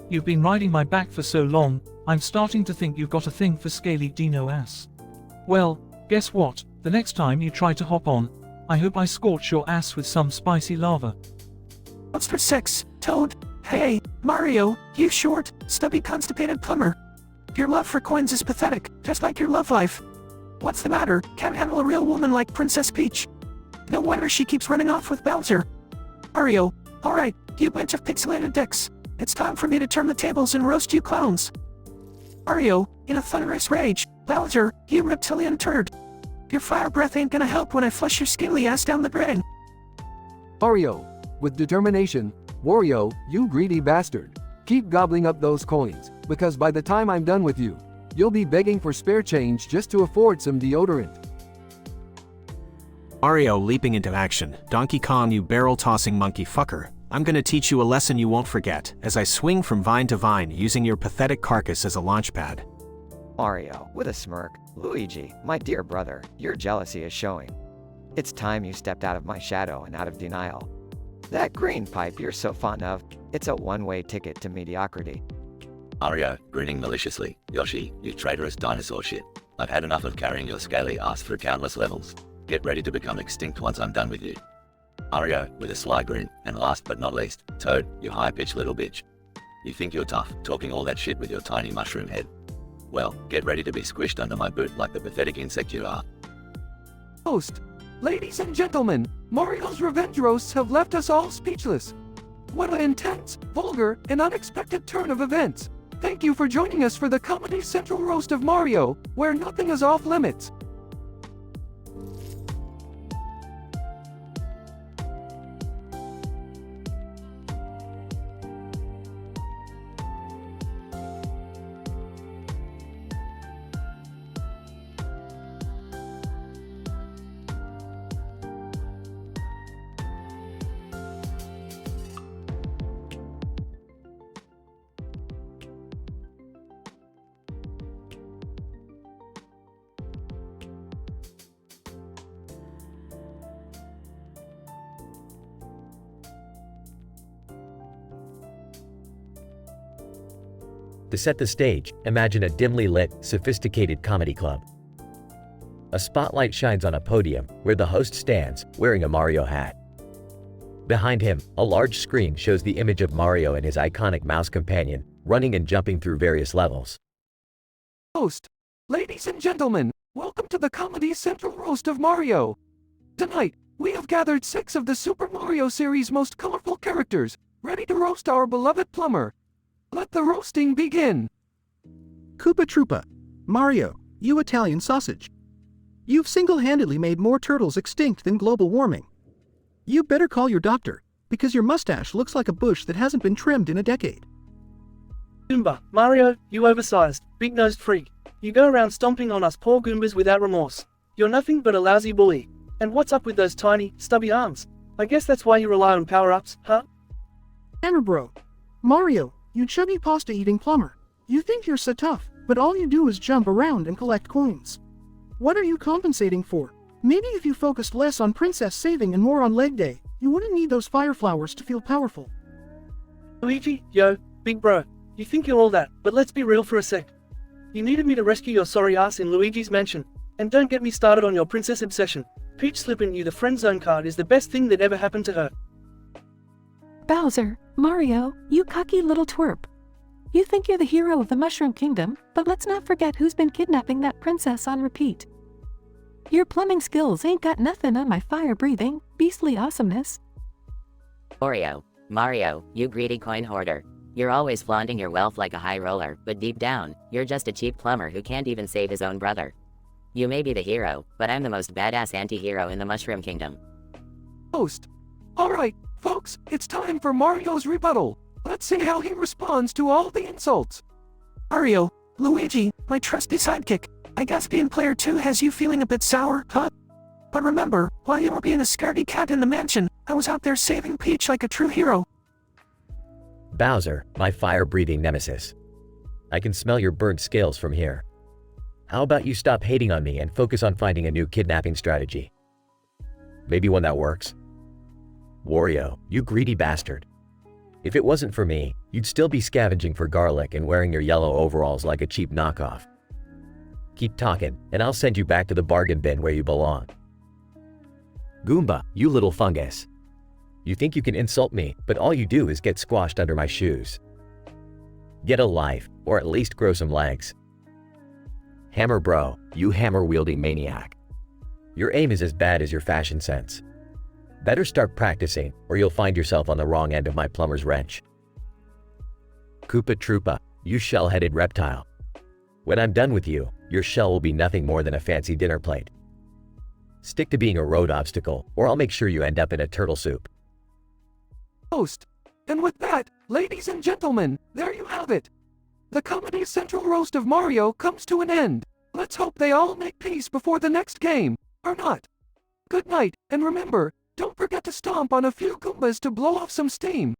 You've been riding my back for so long, I'm starting to think you've got a thing for scaly dino ass. Well, guess what? The next time you try to hop on, I hope I scorch your ass with some spicy lava. Monster 6, Toad. Hey, Mario, you short, stubby constipated plumber. Your love for coins is pathetic, just like your love life. What's the matter? Can't handle a real woman like Princess Peach. No wonder she keeps running off with Bowser. Mario, alright, you bunch of pixelated dicks. It's time for me to turn the tables and roast you clowns. Mario, in a thunderous rage. Bowser, you reptilian turd. Your fire breath ain't gonna help when I flush your scaly ass down the drain. Mario, with determination. Wario, you greedy bastard. Keep gobbling up those coins, because by the time I'm done with you, you'll be begging for spare change just to afford some deodorant. Mario leaping into action. Donkey Kong, you barrel-tossing monkey fucker. I'm gonna teach you a lesson you won't forget, as I swing from vine to vine using your pathetic carcass as a launchpad. Mario, with a smirk. Luigi, my dear brother, your jealousy is showing. It's time you stepped out of my shadow and out of denial. That green pipe you're so fond of, it's a one-way ticket to mediocrity. Mario, grinning maliciously. Yoshi, you traitorous dinosaur shit. I've had enough of carrying your scaly ass through countless levels. Get ready to become extinct once I'm done with you. Mario, with a sly grin, and last but not least, Toad, you high-pitched little bitch. You think you're tough, talking all that shit with your tiny mushroom head. Well, get ready to be squished under my boot like the pathetic insect you are. Host. Ladies and gentlemen, Mario's revenge roasts have left us all speechless. What an intense, vulgar, and unexpected turn of events. Thank you for joining us for the Comedy Central Roast of Mario, where nothing is off limits. To set the stage, imagine a dimly lit, sophisticated comedy club. A spotlight shines on a podium where the host stands, wearing a Mario hat. Behind him, a large screen shows the image of Mario and his iconic mouse companion, running and jumping through various levels. Host. Ladies and gentlemen, welcome to the Comedy Central Roast of Mario. Tonight, we have gathered 6 of the Super Mario series' most colorful characters, ready to roast our beloved plumber. Let the roasting begin. Koopa Troopa. Mario, you Italian sausage. You've single-handedly made more turtles extinct than global warming. You better call your doctor, because your mustache looks like a bush that hasn't been trimmed in a decade. Goomba, Mario, you oversized, big-nosed freak. You go around stomping on us poor Goombas without remorse. You're nothing but a lousy bully. And what's up with those tiny, stubby arms? I guess that's why you rely on power-ups, huh? Hammer bro. Mario, you chubby pasta-eating plumber. You think you're so tough, but all you do is jump around and collect coins. What are you compensating for? Maybe if you focused less on princess saving and more on leg day, you wouldn't need those fire flowers to feel powerful. Luigi, yo, big bro, you think you're all that, but let's be real for a sec. You needed me to rescue your sorry ass in Luigi's mansion. And don't get me started on your princess obsession. Peach slipping you the friend zone card is the best thing that ever happened to her. Bowser, Mario, you cocky little twerp. You think you're the hero of the Mushroom Kingdom, but let's not forget who's been kidnapping that princess on repeat. Your plumbing skills ain't got nothing on my fire-breathing, beastly awesomeness. Oreo, Mario, you greedy coin hoarder. You're always flaunting your wealth like a high roller, but deep down, you're just a cheap plumber who can't even save his own brother. You may be the hero, but I'm the most badass anti-hero in the Mushroom Kingdom. Host. Alright, folks, it's time for Mario's rebuttal. Let's see how he responds to all the insults. Mario, Luigi, my trusty sidekick. I guess being player 2 has you feeling a bit sour, huh? But remember, while you were being a scaredy cat in the mansion, I was out there saving Peach like a true hero. Bowser, my fire-breathing nemesis. I can smell your burnt scales from here. How about you stop hating on me and focus on finding a new kidnapping strategy? Maybe one that works? Wario, you greedy bastard. If it wasn't for me, you'd still be scavenging for garlic and wearing your yellow overalls like a cheap knockoff. Keep talking, and I'll send you back to the bargain bin where you belong. Goomba, you little fungus. You think you can insult me, but all you do is get squashed under my shoes. Get a life, or at least grow some legs. Hammer bro, you hammer-wielding maniac. Your aim is as bad as your fashion sense. Better start practicing, or you'll find yourself on the wrong end of my plumber's wrench. Koopa Troopa, you shell-headed reptile. When I'm done with you, your shell will be nothing more than a fancy dinner plate. Stick to being a road obstacle, or I'll make sure you end up in a turtle soup. Host. And with that, ladies and gentlemen, there you have it. The Comedy Central roast of Mario comes to an end. Let's hope they all make peace before the next game, or not. Good night, and remember, don't forget to stomp on a few Goombas to blow off some steam.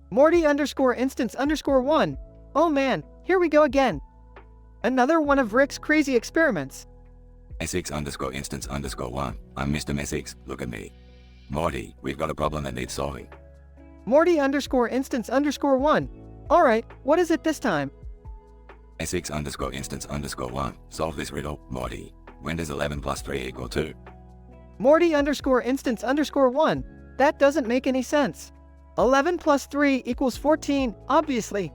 Morty_instance_1. Oh man, here we go again. Another one of Rick's crazy experiments. SX_instance_1. I'm Mr. Messix, look at me. Morty, we've got a problem that needs solving. Morty_instance_1. Alright, what is it this time? SX_instance_1. Solve this riddle, Morty. When does 11 plus 3 equal 2? Morty_instance_1. That doesn't make any sense. 11 plus 3 equals 14, obviously.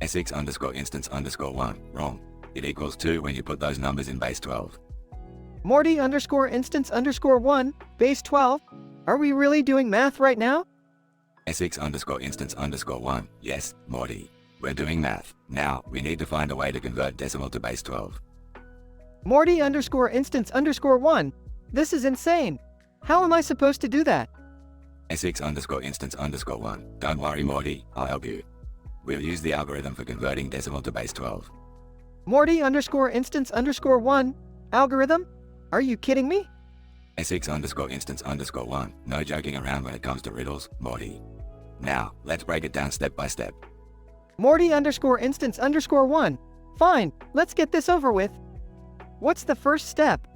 SX_instance_1. Wrong. It equals 2 when you put those numbers in base 12. Morty_instance_1, base 12? Are we really doing math right now? SX_instance_1. Yes, Morty. We're doing math. Now, we need to find a way to convert decimal to base 12. Morty_instance_1. This is insane. How am I supposed to do that? SX_instance_1. Don't worry, Morty, I'll help you. We'll use the algorithm for converting decimal to base 12. Morty_instance_1. Algorithm? Are you kidding me? SX_instance_1. No joking around when it comes to riddles, Morty. Now, let's break it down step by step. Morty_instance_1. Fine, let's get this over with. What's the first step?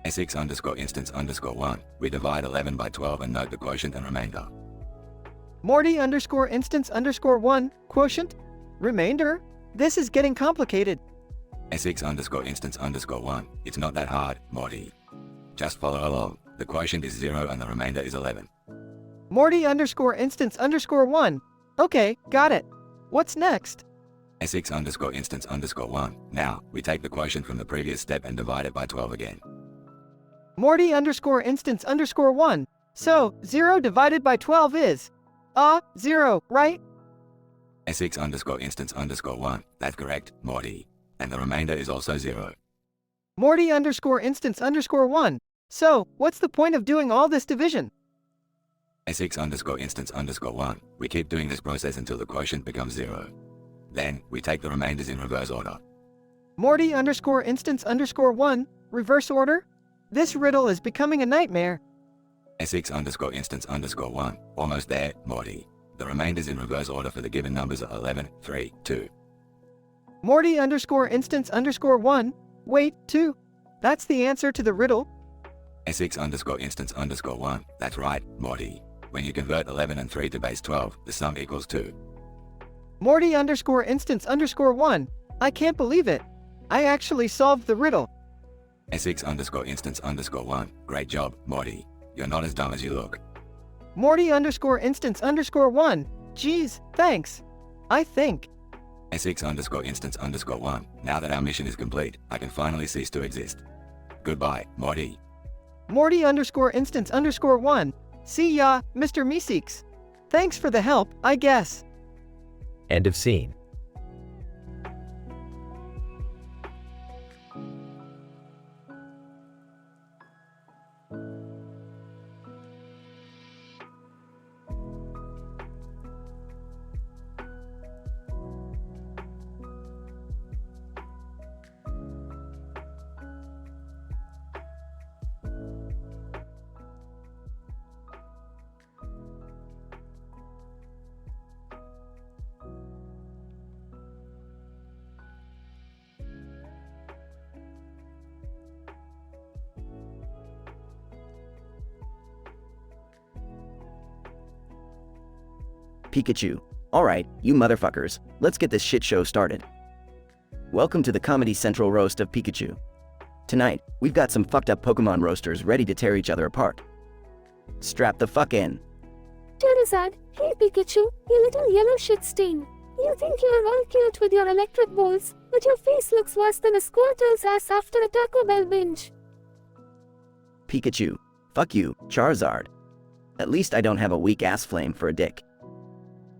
SX_instance_1. We divide 11 by 12 and note the quotient and remainder. Morty_instance_1. Quotient? Remainder? This is getting complicated. SX_instance_1. It's not that hard, Morty. Just follow along. The quotient is 0 and the remainder is 11. Morty_instance_1. Okay, got it. What's next? SX_instance_1. Now, we take the quotient from the previous step and divide it by 12 again. Morty_instance_1. So, 0 divided by 12 is 0, right? SX_instance_1. That's correct, Morty. And the remainder is also 0. Morty_instance_1. So, what's the point of doing all this division? SX_instance_1. We keep doing this process until the quotient becomes 0. Then, we take the remainders in reverse order. Morty_instance_1. Reverse order? This riddle is becoming a nightmare. SX_instance_1. Almost there, Morty. The remainders in reverse order for the given numbers are 11, 3, 2. Morty_instance_1. Wait, 2. That's the answer to the riddle. SX_instance_1. That's right, Morty. When you convert 11 and 3 to base 12, the sum equals 2. Morty_instance_1. I can't believe it. I actually solved the riddle. SX_instance_1. Great job, Morty. You're not as dumb as you look. Morty_instance_1. Geez, thanks. I think. SX_instance_1. Now that our mission is complete, I can finally cease to exist. Goodbye, Morty. Morty_instance_1. See ya, Mr. Meeseeks. Thanks for the help, I guess. End of scene. Pikachu. Alright, you motherfuckers, let's get this shit show started. Welcome to the Comedy Central roast of Pikachu. Tonight, we've got some fucked up Pokemon roasters ready to tear each other apart. Strap the fuck in. Charizard, hey Pikachu, you little yellow shit stain. You think you're all cute with your electric balls, but your face looks worse than a squirtle's ass after a Taco Bell binge. Pikachu. Fuck you, Charizard. At least I don't have a weak ass flame for a dick.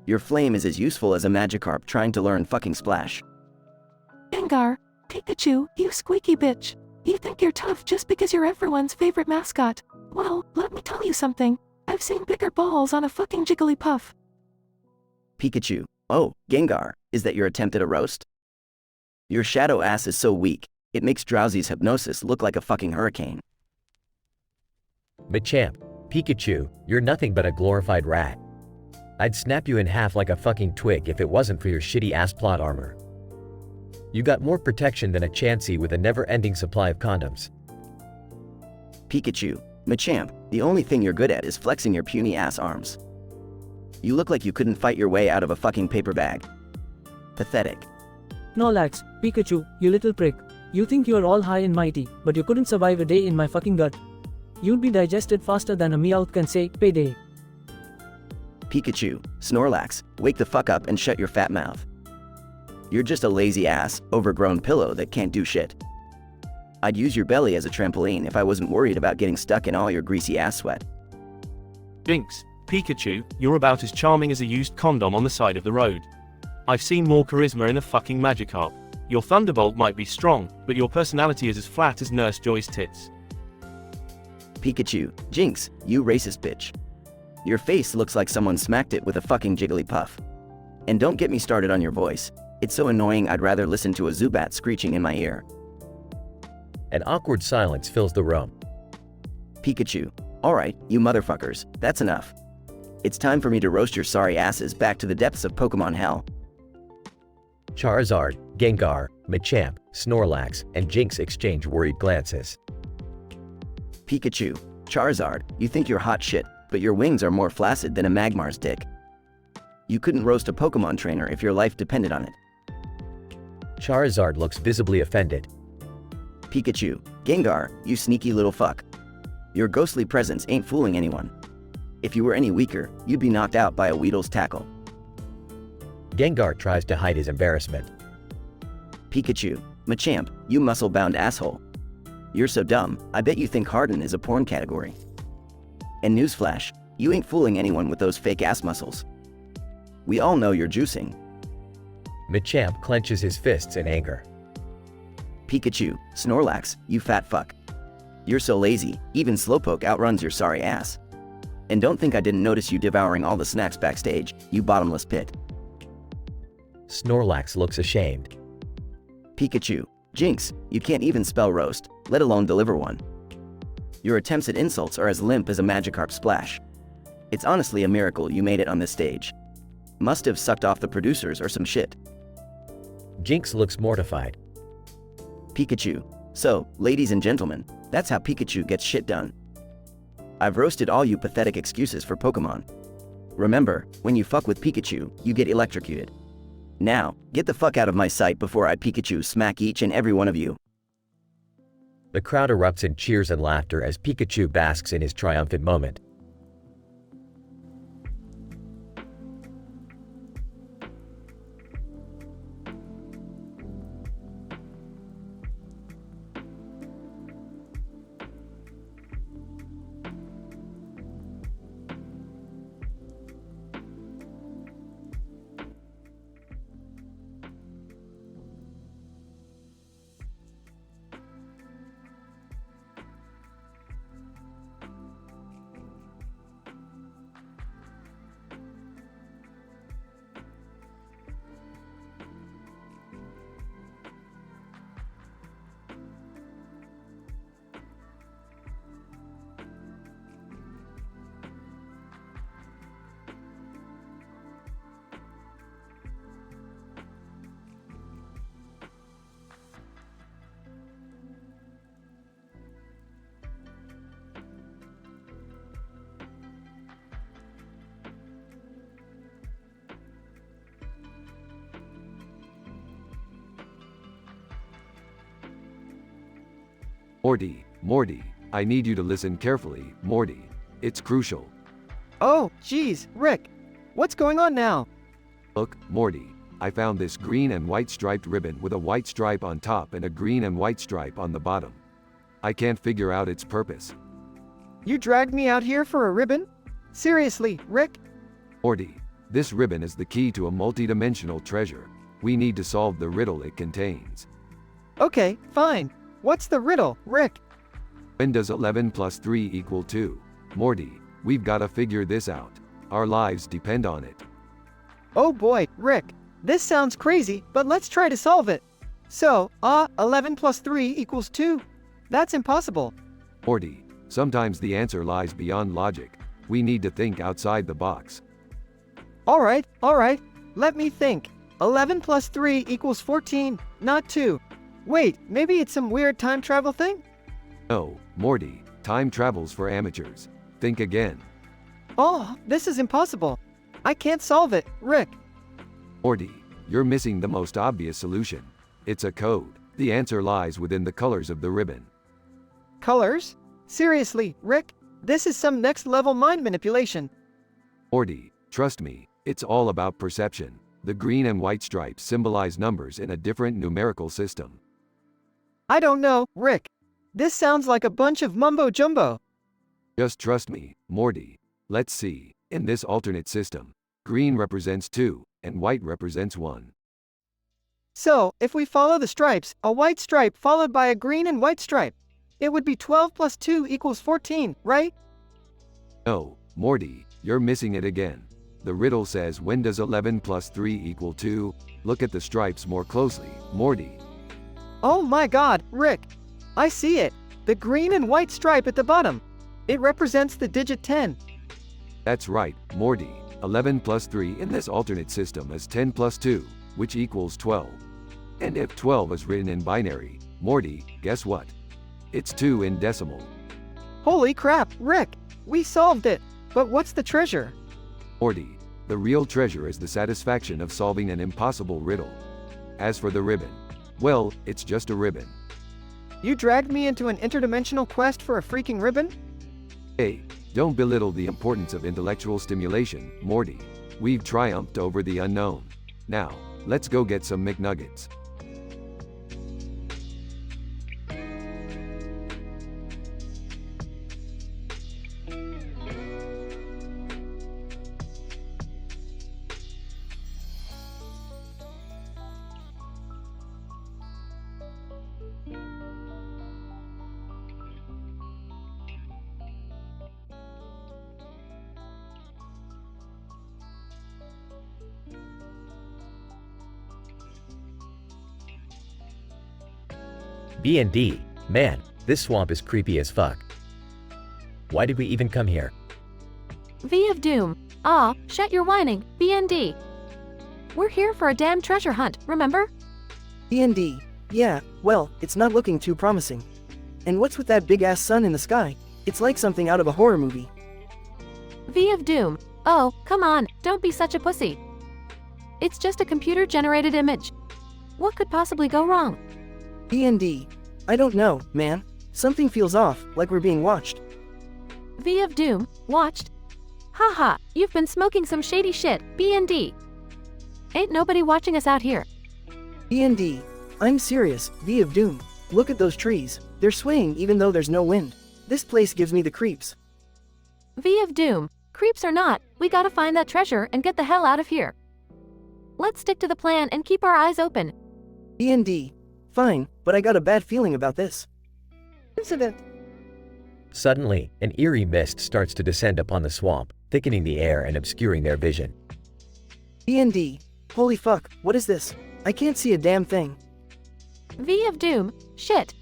Your flame is as useful as a Magikarp trying to learn fucking Splash. Gengar, Pikachu, you squeaky bitch. You think you're tough just because you're everyone's favorite mascot. Well, let me tell you something. I've seen bigger balls on a fucking Jigglypuff. Pikachu. Oh, Gengar, is that your attempt at a roast? Your shadow ass is so weak, it makes Drowsy's hypnosis look like a fucking hurricane. Machamp, Pikachu, you're nothing but a glorified rat. I'd snap you in half like a fucking twig if it wasn't for your shitty ass plot armor. You got more protection than a Chansey with a never-ending supply of condoms. Pikachu. Machamp, the only thing you're good at is flexing your puny ass arms. You look like you couldn't fight your way out of a fucking paper bag. Pathetic. Snorlax, Pikachu, you little prick. You think you're all high and mighty, but you couldn't survive a day in my fucking gut. You'd be digested faster than a Meowth can say, payday. Pikachu. Snorlax, wake the fuck up and shut your fat mouth. You're just a lazy ass, overgrown pillow that can't do shit. I'd use your belly as a trampoline if I wasn't worried about getting stuck in all your greasy ass sweat. Jinx, Pikachu, you're about as charming as a used condom on the side of the road. I've seen more charisma in a fucking Magikarp. Your Thunderbolt might be strong, but your personality is as flat as Nurse Joy's tits. Pikachu. Jinx, you racist bitch. Your face looks like someone smacked it with a fucking Jigglypuff. And don't get me started on your voice. It's so annoying I'd rather listen to a Zubat screeching in my ear. An awkward silence fills the room. Pikachu. Alright, you motherfuckers, that's enough. It's time for me to roast your sorry asses back to the depths of Pokemon hell. Charizard, Gengar, Machamp, Snorlax, and Jinx exchange worried glances. Pikachu. Charizard, you think you're hot shit, but your wings are more flaccid than a Magmar's dick. You couldn't roast a Pokemon trainer if your life depended on it. Charizard looks visibly offended. Pikachu, Gengar, you sneaky little fuck. Your ghostly presence ain't fooling anyone. If you were any weaker, you'd be knocked out by a Weedle's tackle. Gengar tries to hide his embarrassment. Pikachu, Machamp, you muscle-bound asshole. You're so dumb, I bet you think Harden is a porn category. And newsflash, you ain't fooling anyone with those fake-ass muscles. We all know you're juicing. Machamp clenches his fists in anger. Pikachu, Snorlax, you fat fuck. You're so lazy, even Slowpoke outruns your sorry ass. And don't think I didn't notice you devouring all the snacks backstage, you bottomless pit. Snorlax looks ashamed. Pikachu, Jinx, you can't even spell roast, let alone deliver one. Your attempts at insults are as limp as a Magikarp splash. It's honestly a miracle you made it on this stage. Must have sucked off the producers or some shit. Jinx looks mortified. Pikachu, so, ladies and gentlemen, that's how Pikachu gets shit done. I've roasted all you pathetic excuses for Pokemon. Remember, when you fuck with Pikachu, you get electrocuted. Now, get the fuck out of my sight before I Pikachu smack each and every one of you. The crowd erupts in cheers and laughter as Pikachu basks in his triumphant moment. Morty, I need you to listen carefully, Morty. It's crucial. Oh, geez, Rick. What's going on now? Look, Morty, I found this green and white striped ribbon with a white stripe on top and a green and white stripe on the bottom. I can't figure out its purpose. You dragged me out here for a ribbon? Seriously, Rick? Morty, this ribbon is the key to a multi-dimensional treasure. We need to solve the riddle it contains. Okay, fine. What's the riddle, Rick? When does 11 plus 3 equal 2? Morty, we've gotta figure this out. Our lives depend on it. Oh boy, Rick. This sounds crazy, but let's try to solve it. So, 11 plus 3 equals 2. That's impossible. Morty, sometimes the answer lies beyond logic. We need to think outside the box. Alright. Let me think. 11 plus 3 equals 14, not 2. Wait, maybe it's some weird time travel thing? No, Morty, time travels for amateurs. Think again. Oh, this is impossible. I can't solve it, Rick. Morty, you're missing the most obvious solution. It's a code. The answer lies within the colors of the ribbon. Colors? Seriously, Rick? This is some next level mind manipulation. Morty, trust me, it's all about perception. The green and white stripes symbolize numbers in a different numerical system. I don't know, Rick. This sounds like a bunch of mumbo-jumbo. Just trust me, Morty. Let's see. In this alternate system, green represents 2, and white represents 1. So, if we follow the stripes, a white stripe followed by a green and white stripe, it would be 12 plus 2 equals 14, right? No, Morty, you're missing it again. The riddle says when does 11 plus 3 equal 2? Look at the stripes more closely, Morty. Oh my god, Rick. I see it. The green and white stripe at the bottom. It represents the digit 10. That's right, Morty. 11 plus 3 in this alternate system is 10 plus 2, which equals 12. And if 12 is written in binary, Morty, guess what? It's 2 in decimal. Holy crap, Rick. We solved it. But what's the treasure? Morty, the real treasure is the satisfaction of solving an impossible riddle. As for the ribbon, Well, it's just a ribbon. You dragged me into an interdimensional quest for a freaking ribbon? Hey, don't belittle the importance of intellectual stimulation, Morty. We've triumphed over the unknown. Now, let's go get some McNuggets. B&D, man, this swamp is creepy as fuck. Why did we even come here? V of Doom. Aw, shut your whining, B&D. We're here for a damn treasure hunt, remember? B&D. Yeah, well, it's not looking too promising. And what's with that big-ass sun in the sky? It's like something out of a horror movie. V of Doom. Oh, come on, don't be such a pussy. It's just a computer-generated image. What could possibly go wrong? B&D. I don't know, man. Something feels off, like we're being watched. V of Doom, watched? Haha, you've been smoking some shady shit, B&D. Ain't nobody watching us out here. B&D. I'm serious, V of Doom. Look at those trees. They're swaying even though there's no wind. This place gives me the creeps. V of Doom, creeps or not, we gotta find that treasure and get the hell out of here. Let's stick to the plan and keep our eyes open. B&D. Fine, but I got a bad feeling about this incident. Suddenly, an eerie mist starts to descend upon the swamp, thickening the air and obscuring their vision. B&D. Holy fuck, what is this? I can't see a damn thing. V of Doom, shit.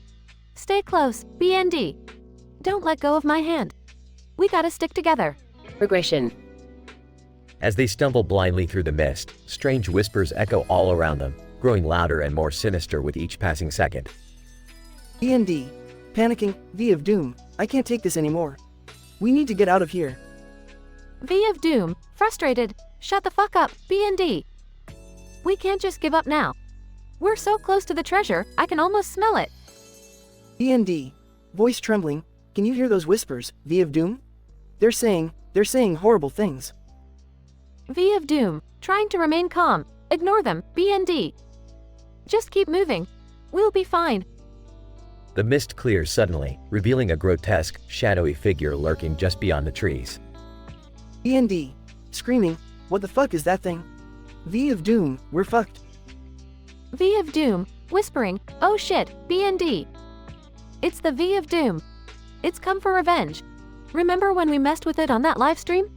Stay close, B&D. Don't let go of my hand. We gotta stick together. Regression. As they stumble blindly through the mist, strange whispers echo all around them, growing louder and more sinister with each passing second. B&D. Panicking, V of Doom. I can't take this anymore. We need to get out of here. V of Doom, frustrated. Shut the fuck up, B&D. We can't just give up now. We're so close to the treasure, I can almost smell it. B&D. Voice trembling. Can you hear those whispers, V of Doom? They're saying horrible things. V of Doom, trying to remain calm. Ignore them, B&D. Just keep moving. We'll be fine. The mist clears suddenly, revealing a grotesque, shadowy figure lurking just beyond the trees. B&D. Screaming, what the fuck is that thing? V of Doom, we're fucked. V of Doom, whispering, oh shit, B&D. It's the V of Doom. It's come for revenge. Remember when we messed with it on that live stream?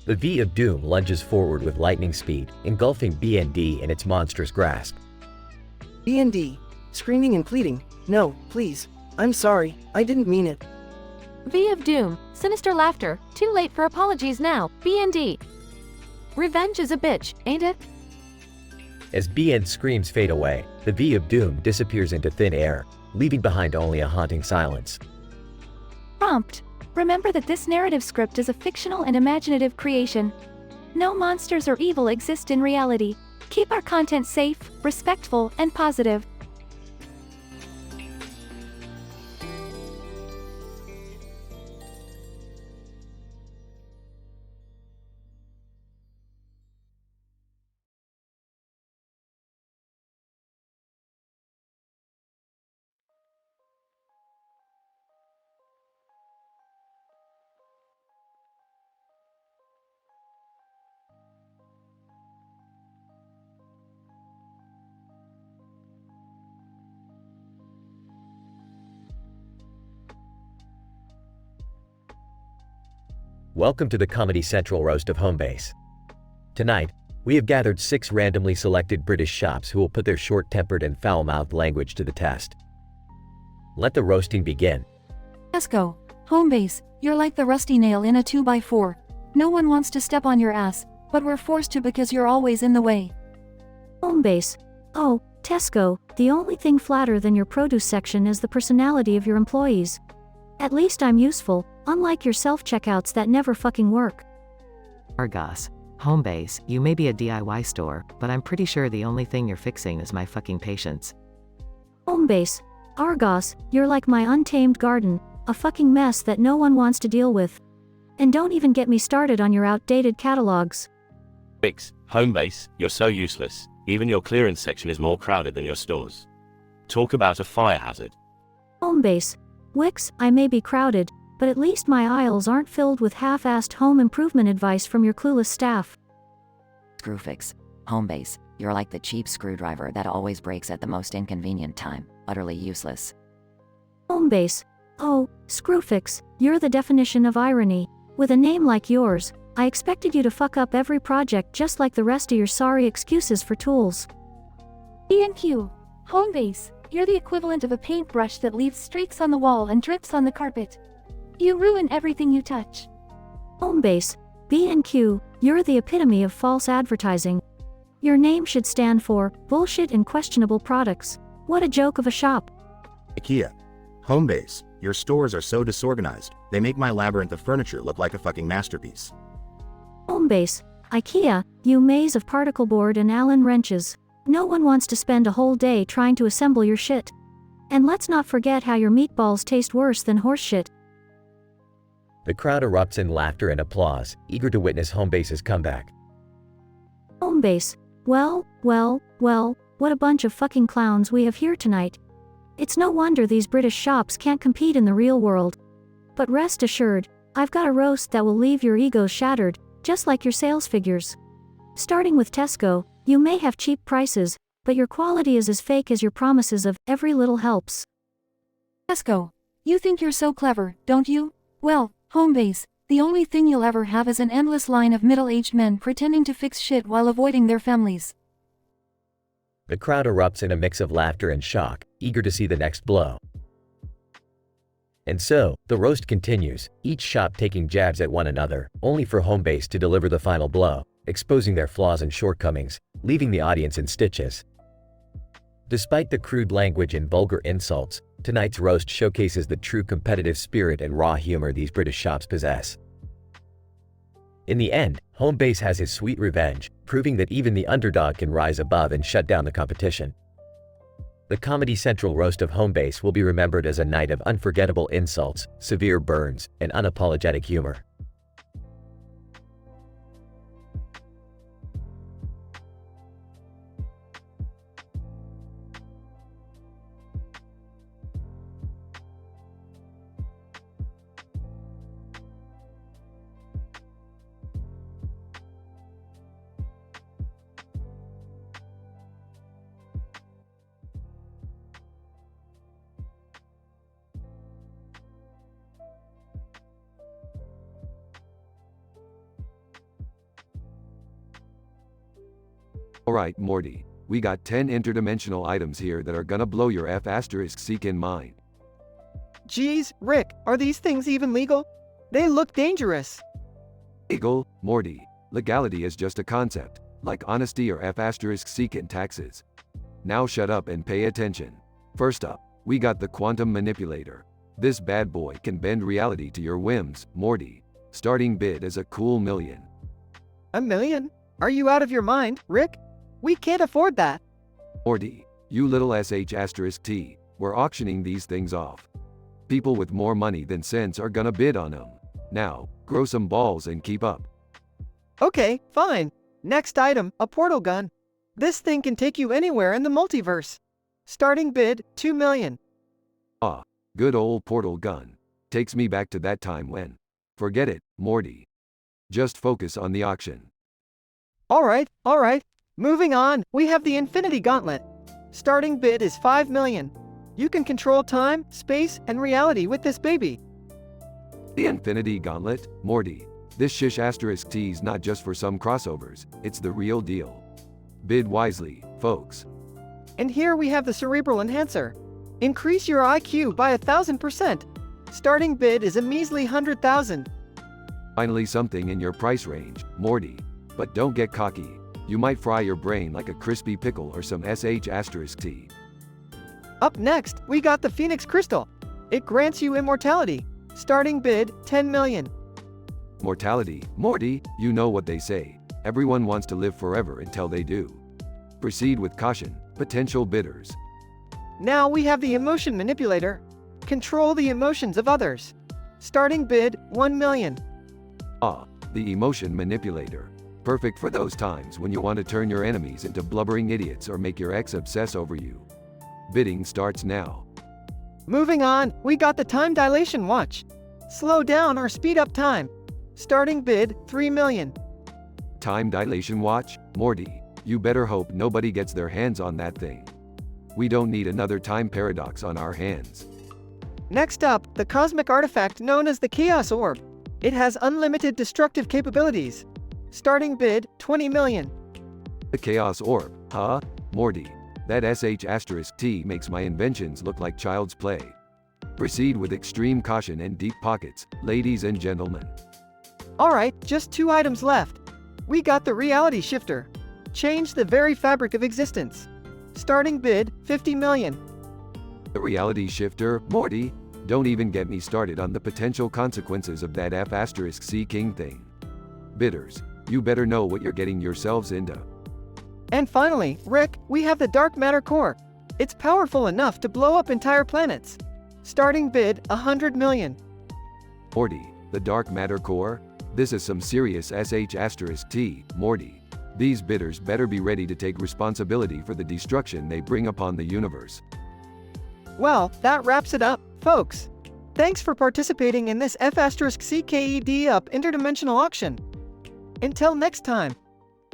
The V of Doom lunges forward with lightning speed, engulfing B&D in its monstrous grasp. B&D. Screaming and pleading, no, please. I'm sorry, I didn't mean it. V of Doom, sinister laughter, too late for apologies now, B&D. Revenge is a bitch, ain't it? As B&D's screams fade away, the V of Doom disappears into thin air, leaving behind only a haunting silence. Prompt. Remember that this narrative script is a fictional and imaginative creation. No monsters or evil exist in reality. Keep our content safe, respectful, and positive. Welcome to the Comedy Central roast of Homebase. Tonight, we have gathered 6 randomly selected British shops who will put their short-tempered and foul-mouthed language to the test. Let the roasting begin. Tesco, Homebase, you're like the rusty nail in a 2x4. No one wants to step on your ass, but we're forced to because you're always in the way. Homebase. Oh, Tesco, the only thing flatter than your produce section is the personality of your employees. At least I'm useful, unlike your self-checkouts that never fucking work. Argos. Homebase, you may be a DIY store, but I'm pretty sure the only thing you're fixing is my fucking patience. Homebase. Argos, you're like my untamed garden, a fucking mess that no one wants to deal with. And don't even get me started on your outdated catalogs. Wix, Homebase, you're so useless. Even your clearance section is more crowded than your stores. Talk about a fire hazard. Homebase. Wix, I may be crowded, but at least my aisles aren't filled with half-assed home improvement advice from your clueless staff. Screwfix, Homebase, you're like the cheap screwdriver that always breaks at the most inconvenient time, utterly useless. Homebase. Oh, Screwfix, you're the definition of irony. With a name like yours, I expected you to fuck up every project just like the rest of your sorry excuses for tools. B&Q, Homebase, you're the equivalent of a paintbrush that leaves streaks on the wall and drips on the carpet. You ruin everything you touch. Homebase. B&Q, you're the epitome of false advertising. Your name should stand for bullshit and questionable products. What a joke of a shop. IKEA. Homebase, your stores are so disorganized, they make my labyrinth of furniture look like a fucking masterpiece. Homebase. IKEA, you maze of particle board and Allen wrenches. No one wants to spend a whole day trying to assemble your shit. And let's not forget how your meatballs taste worse than horse shit. The crowd erupts in laughter and applause, eager to witness Homebase's comeback. Homebase. Well, what a bunch of fucking clowns we have here tonight. It's no wonder these British shops can't compete in the real world. But rest assured, I've got a roast that will leave your egos shattered, just like your sales figures. Starting with Tesco, you may have cheap prices, but your quality is as fake as your promises of every little helps. Tesco, you think you're so clever, don't you? Well, Homebase, the only thing you'll ever have is an endless line of middle-aged men pretending to fix shit while avoiding their families. The crowd erupts in a mix of laughter and shock, eager to see the next blow. And so, the roast continues, each shop taking jabs at one another, only for Homebase to deliver the final blow, exposing their flaws and shortcomings, leaving the audience in stitches. Despite the crude language and vulgar insults, tonight's roast showcases the true competitive spirit and raw humor these British shops possess. In the end, Homebase has his sweet revenge, proving that even the underdog can rise above and shut down the competition. The Comedy Central roast of Homebase will be remembered as a night of unforgettable insults, severe burns, and unapologetic humor. Alright Morty, we got 10 interdimensional items here that are gonna blow your F***seek mind. Geez, Rick, are these things even legal? They look dangerous. Legal, Morty. Legality is just a concept, like honesty or F***seek in taxes. Now shut up and pay attention. First up, we got the quantum manipulator. This bad boy can bend reality to your whims, Morty. Starting bid is a cool $1 million. $1 million? Are you out of your mind, Rick? We can't afford that. Morty, you little sh**t, we're auctioning these things off. People with more money than sense are gonna bid on them. Now, grow some balls and keep up. Okay, fine. Next item, a portal gun. This thing can take you anywhere in the multiverse. Starting bid, $2 million. Ah, good old portal gun. Takes me back to that time when. Forget it, Morty. Just focus on the auction. Alright. Moving on, we have the Infinity Gauntlet. Starting bid is $5 million. You can control time, space, and reality with this baby. The Infinity Gauntlet? Morty. This ***'T's not just for some crossovers, it's the real deal. Bid wisely, folks. And here we have the Cerebral Enhancer. Increase your IQ by 1,000%. Starting bid is a measly 100,000. Finally something in your price range, Morty. But don't get cocky. You might fry your brain like a crispy pickle or some ***T. Up next, we got the Phoenix Crystal. It grants you immortality. Starting bid, $10 million. Mortality, Morty, you know what they say. Everyone wants to live forever until they do. Proceed with caution, potential bidders. Now we have the emotion manipulator. Control the emotions of others. Starting bid, 1 million. Ah, the emotion manipulator. Perfect for those times when you want to turn your enemies into blubbering idiots or make your ex obsess over you. Bidding starts now. Moving on, we got the time dilation watch. Slow down or speed up time. Starting bid, 3 million. Time dilation watch? Morty, you better hope nobody gets their hands on that thing. We don't need another time paradox on our hands. Next up, the cosmic artifact known as the Chaos Orb. It has unlimited destructive capabilities. Starting bid, 20 million. The Chaos Orb, huh? Morty, that sh*T makes my inventions look like child's play. Proceed with extreme caution and deep pockets, ladies and gentlemen. Alright, just 2 items left. We got the reality shifter. Change the very fabric of existence. Starting bid, 50 million. The reality shifter? Morty, don't even get me started on the potential consequences of that F*** King thing. Bidders, you better know what you're getting yourselves into. And finally, Rick, we have the dark matter core. It's powerful enough to blow up entire planets. Starting bid, 100 million. Morty, the dark matter core? This is some serious sh*T, Morty. These bidders better be ready to take responsibility for the destruction they bring upon the universe. Well, that wraps it up, folks. Thanks for participating in this F***CKED up interdimensional auction. Until next time.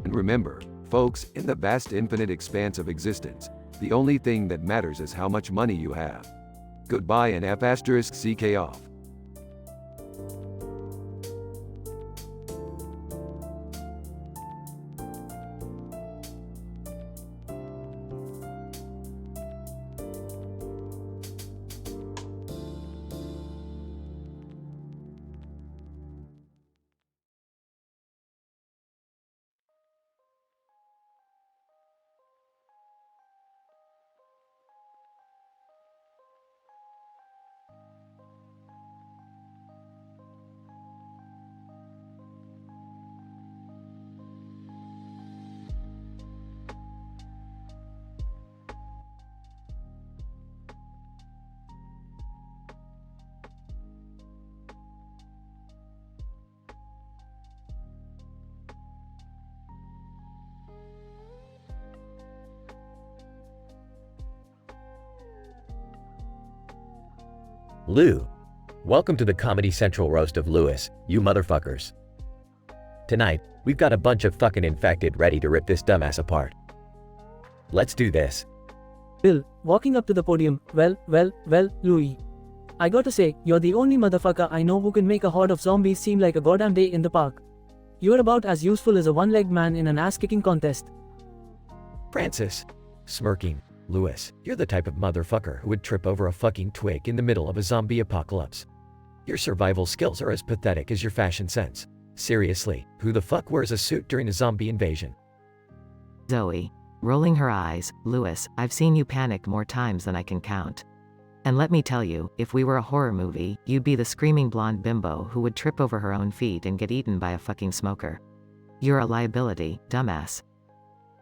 And remember, folks, in the vast infinite expanse of existence, the only thing that matters is how much money you have. Goodbye and F***CK off. Lou. Welcome to the Comedy Central roast of Lewis, you motherfuckers. Tonight, we've got a bunch of fucking infected ready to rip this dumbass apart. Let's do this. Bill, walking up to the podium, well, Louis. I gotta say, you're the only motherfucker I know who can make a horde of zombies seem like a goddamn day in the park. You're about as useful as a one-legged man in an ass-kicking contest. Francis. Smirking. Lewis, you're the type of motherfucker who would trip over a fucking twig in the middle of a zombie apocalypse. Your survival skills are as pathetic as your fashion sense. Seriously, who the fuck wears a suit during a zombie invasion? Zoe, rolling her eyes, Lewis, I've seen you panic more times than I can count. And let me tell you, if we were a horror movie, you'd be the screaming blonde bimbo who would trip over her own feet and get eaten by a fucking smoker. You're a liability, dumbass.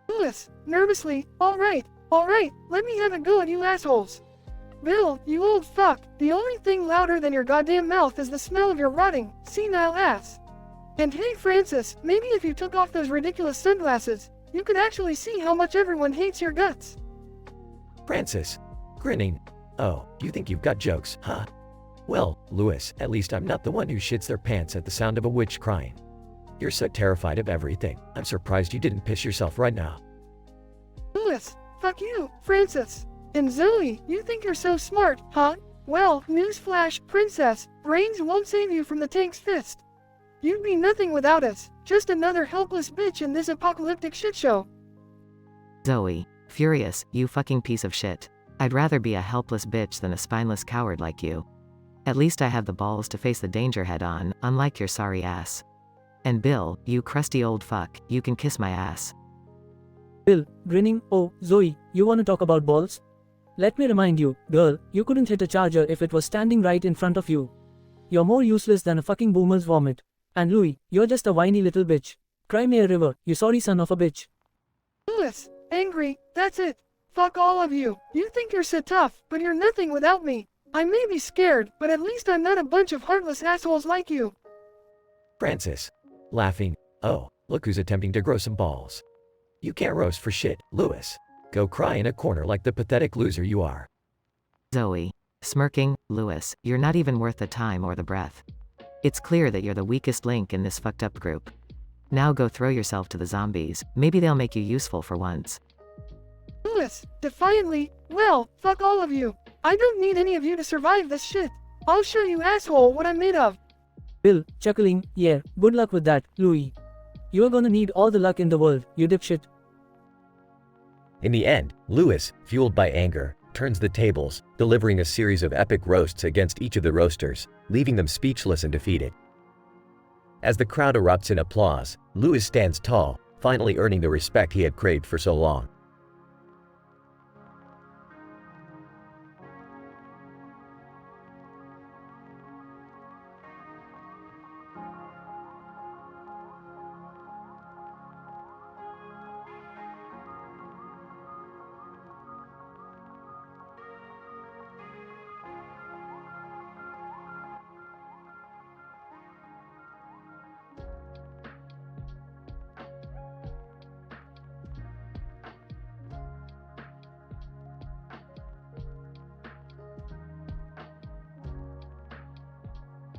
Lewis, nervously, alright, let me have a go at you assholes. Bill, you old fuck, the only thing louder than your goddamn mouth is the smell of your rotting, senile ass. And hey Francis, maybe if you took off those ridiculous sunglasses, you could actually see how much everyone hates your guts. Francis. Grinning. Oh, you think you've got jokes, huh? Well, Lewis, at least I'm not the one who shits their pants at the sound of a witch crying. You're so terrified of everything, I'm surprised you didn't piss yourself right now. Lewis, fuck you, Francis. And Zoe, you think you're so smart, huh? Well, newsflash, princess, brains won't save you from the tank's fist. You'd be nothing without us, just another helpless bitch in this apocalyptic shitshow. Zoe, furious, you fucking piece of shit. I'd rather be a helpless bitch than a spineless coward like you. At least I have the balls to face the danger head on, unlike your sorry ass. And Bill, you crusty old fuck, you can kiss my ass. Bill, grinning, oh, Zoe, you wanna talk about balls? Let me remind you, girl, you couldn't hit a charger if it was standing right in front of you. You're more useless than a fucking boomer's vomit. And Louis, you're just a whiny little bitch. Cry me a river, you sorry son of a bitch. Louis, angry, that's it. Fuck all of you. You think you're so tough, but you're nothing without me. I may be scared, but at least I'm not a bunch of heartless assholes like you. Francis. Laughing. Oh, look who's attempting to grow some balls. You can't roast for shit, Louis. Go cry in a corner like the pathetic loser you are. Zoe. Smirking. Louis, you're not even worth the time or the breath. It's clear that you're the weakest link in this fucked up group. Now go throw yourself to the zombies, maybe they'll make you useful for once. Louis, defiantly, well, fuck all of you. I don't need any of you to survive this shit. I'll show you asshole what I'm made of. Bill, chuckling, yeah, good luck with that, Louis. You're gonna need all the luck in the world, you dipshit. In the end, Louis, fueled by anger, turns the tables, delivering a series of epic roasts against each of the roasters, leaving them speechless and defeated. As the crowd erupts in applause, Louis stands tall, finally earning the respect he had craved for so long.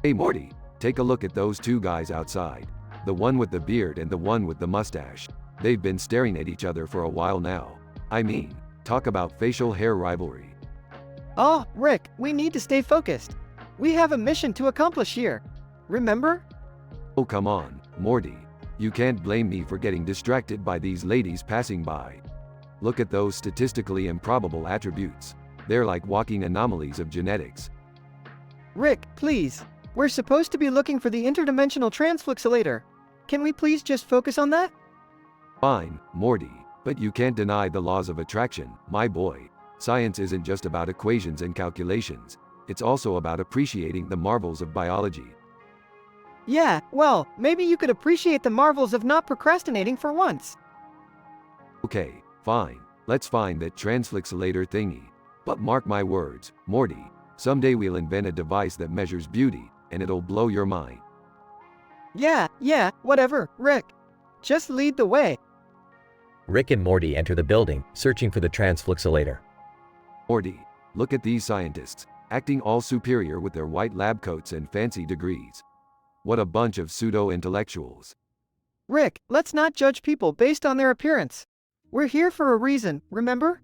Hey Morty, take a look at those two guys outside. The one with the beard and the one with the mustache. They've been staring at each other for a while now. I mean, talk about facial hair rivalry. Oh, Rick, we need to stay focused. We have a mission to accomplish here. Remember? Oh come on, Morty. You can't blame me for getting distracted by these ladies passing by. Look at those statistically improbable attributes. They're like walking anomalies of genetics. Rick, please. We're supposed to be looking for the interdimensional transflixolator. Can we please just focus on that? Fine, Morty, but you can't deny the laws of attraction, my boy. Science isn't just about equations and calculations. It's also about appreciating the marvels of biology. Yeah, well, maybe you could appreciate the marvels of not procrastinating for once. Okay, fine. Let's find that transflixolator thingy. But mark my words, Morty, someday we'll invent a device that measures beauty, and it'll blow your mind. Yeah, whatever, Rick. Just lead the way. Rick and Morty enter the building, searching for the transflixolator. Morty, look at these scientists, acting all superior with their white lab coats and fancy degrees. What a bunch of pseudo-intellectuals. Rick, let's not judge people based on their appearance. We're here for a reason, remember?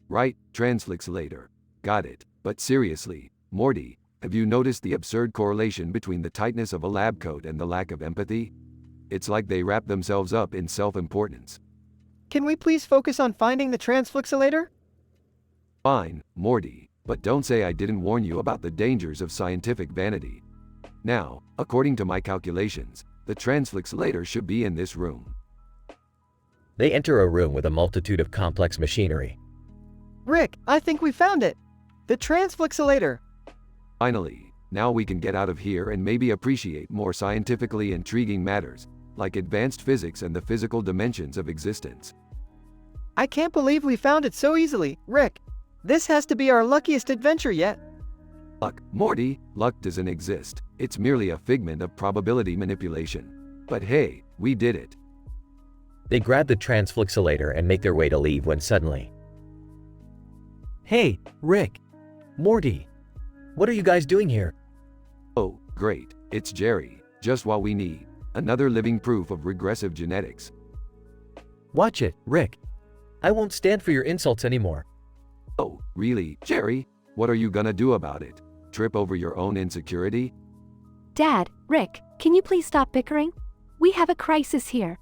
Right, transflixolator. Got it. But seriously, Morty, have you noticed the absurd correlation between the tightness of a lab coat and the lack of empathy? It's like they wrap themselves up in self-importance. Can we please focus on finding the transflixolator? Fine, Morty, but don't say I didn't warn you about the dangers of scientific vanity. Now, according to my calculations, the transflixolator should be in this room. They enter a room with a multitude of complex machinery. Rick, I think we found it. The transflixolator. Finally, now we can get out of here and maybe appreciate more scientifically intriguing matters, like advanced physics and the physical dimensions of existence. I can't believe we found it so easily, Rick. This has to be our luckiest adventure yet. Luck, Morty, luck doesn't exist. It's merely a figment of probability manipulation. But hey, we did it. They grab the transflixolator and make their way to leave when suddenly... Hey, Rick. Morty. What are you guys doing here? Oh, great. It's Jerry. Just what we need. Another living proof of regressive genetics. Watch it, Rick. I won't stand for your insults anymore. Oh, really, Jerry? What are you gonna do about it? Trip over your own insecurity? Dad, Rick, can you please stop bickering? We have a crisis here.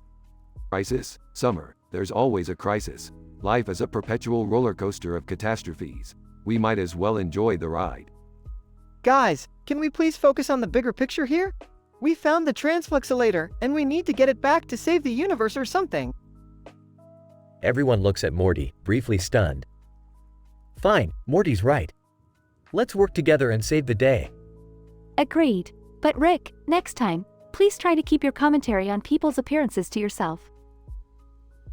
Crisis? Summer, there's always a crisis. Life is a perpetual roller coaster of catastrophes. We might as well enjoy the ride. Guys, can we please focus on the bigger picture here? We found the transflixolator, and we need to get it back to save the universe or something. Everyone looks at Morty, briefly stunned. Fine, Morty's right. Let's work together and save the day. Agreed. But Rick, next time, Please try to keep your commentary on people's appearances to yourself.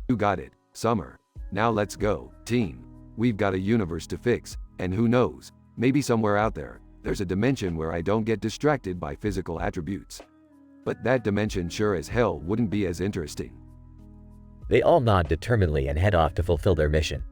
You got it, Summer. Now let's go, team. We've got a universe to fix, and who knows, maybe somewhere out there, there's a dimension where I don't get distracted by physical attributes. But that dimension sure as hell wouldn't be as interesting. They all nod determinedly and head off to fulfill their mission.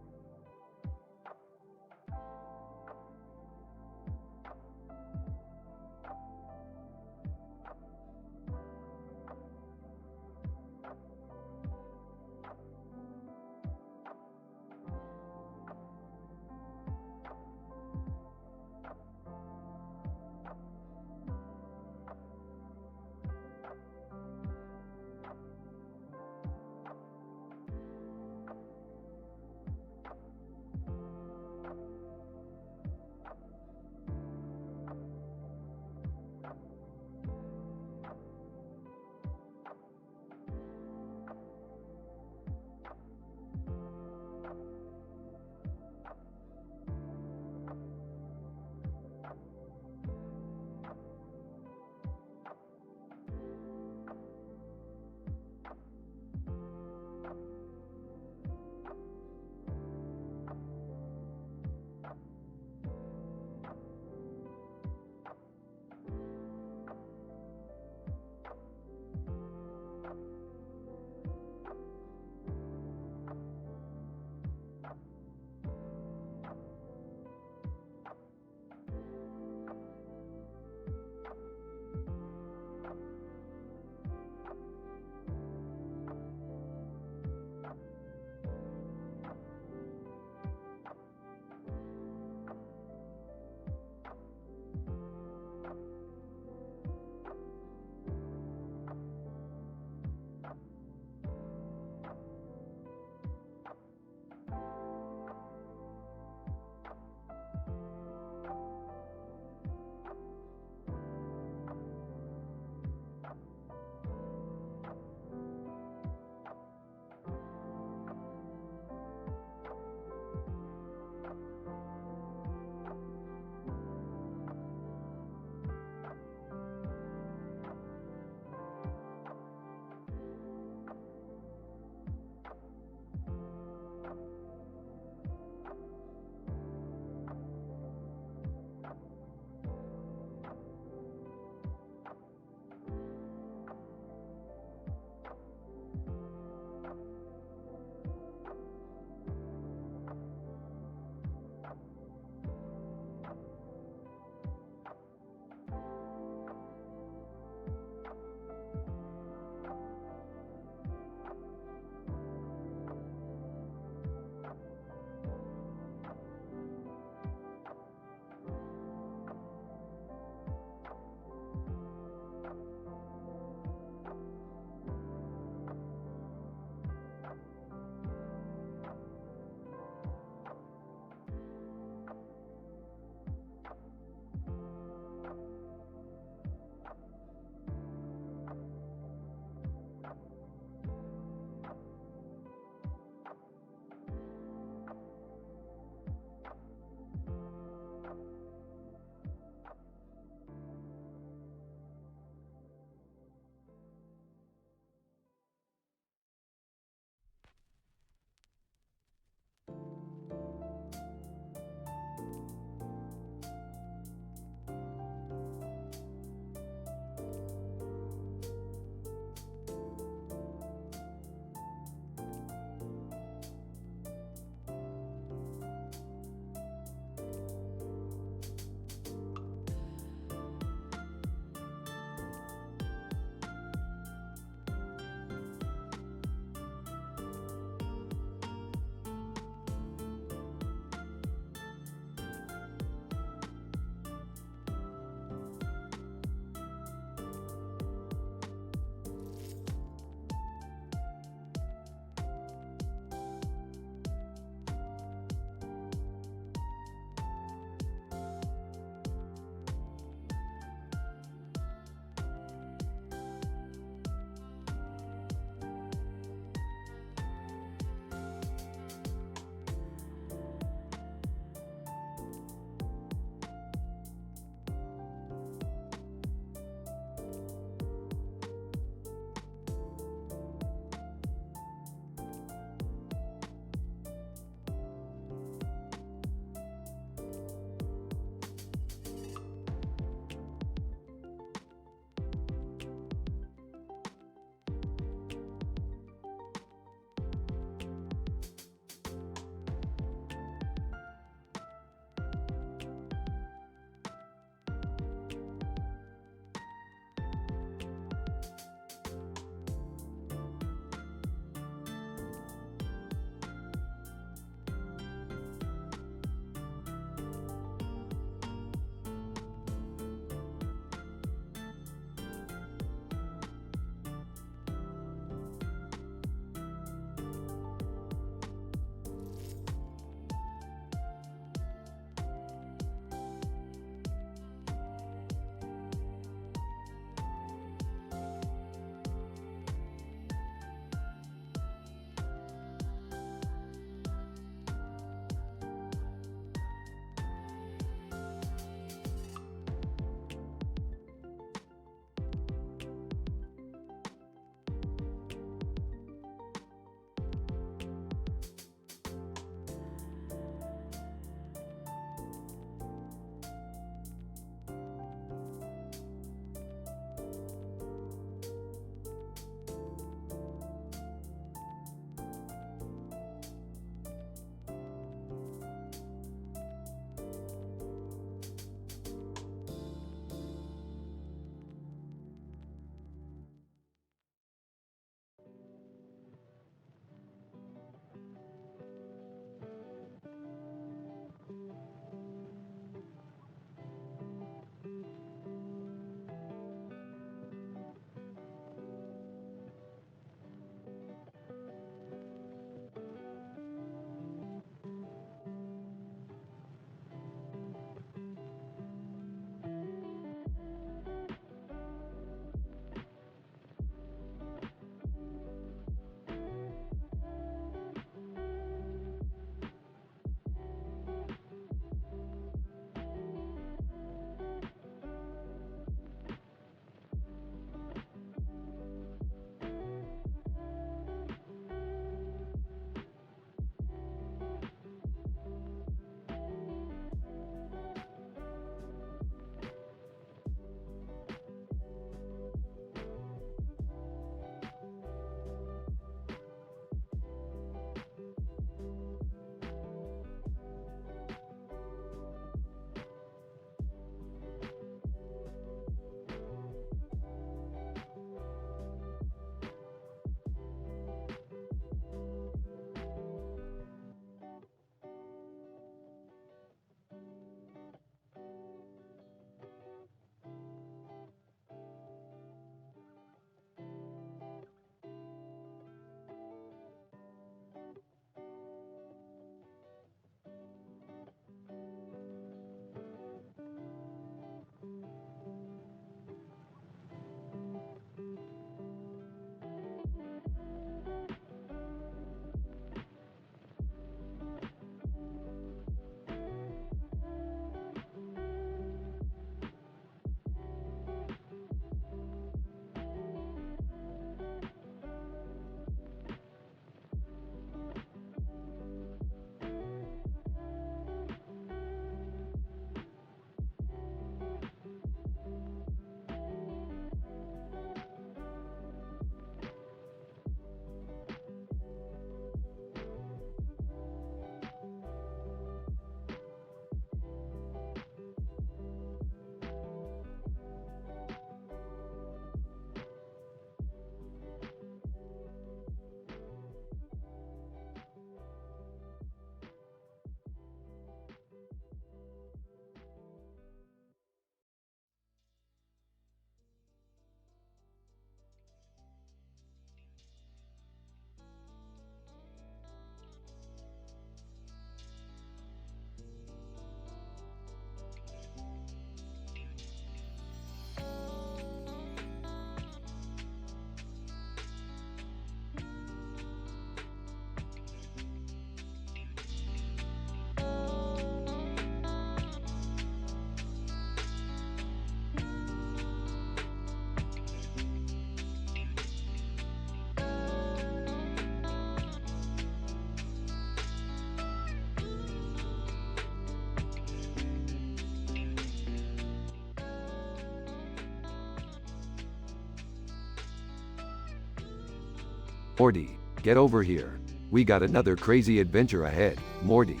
Morty, get over here. We got another crazy adventure ahead, Morty.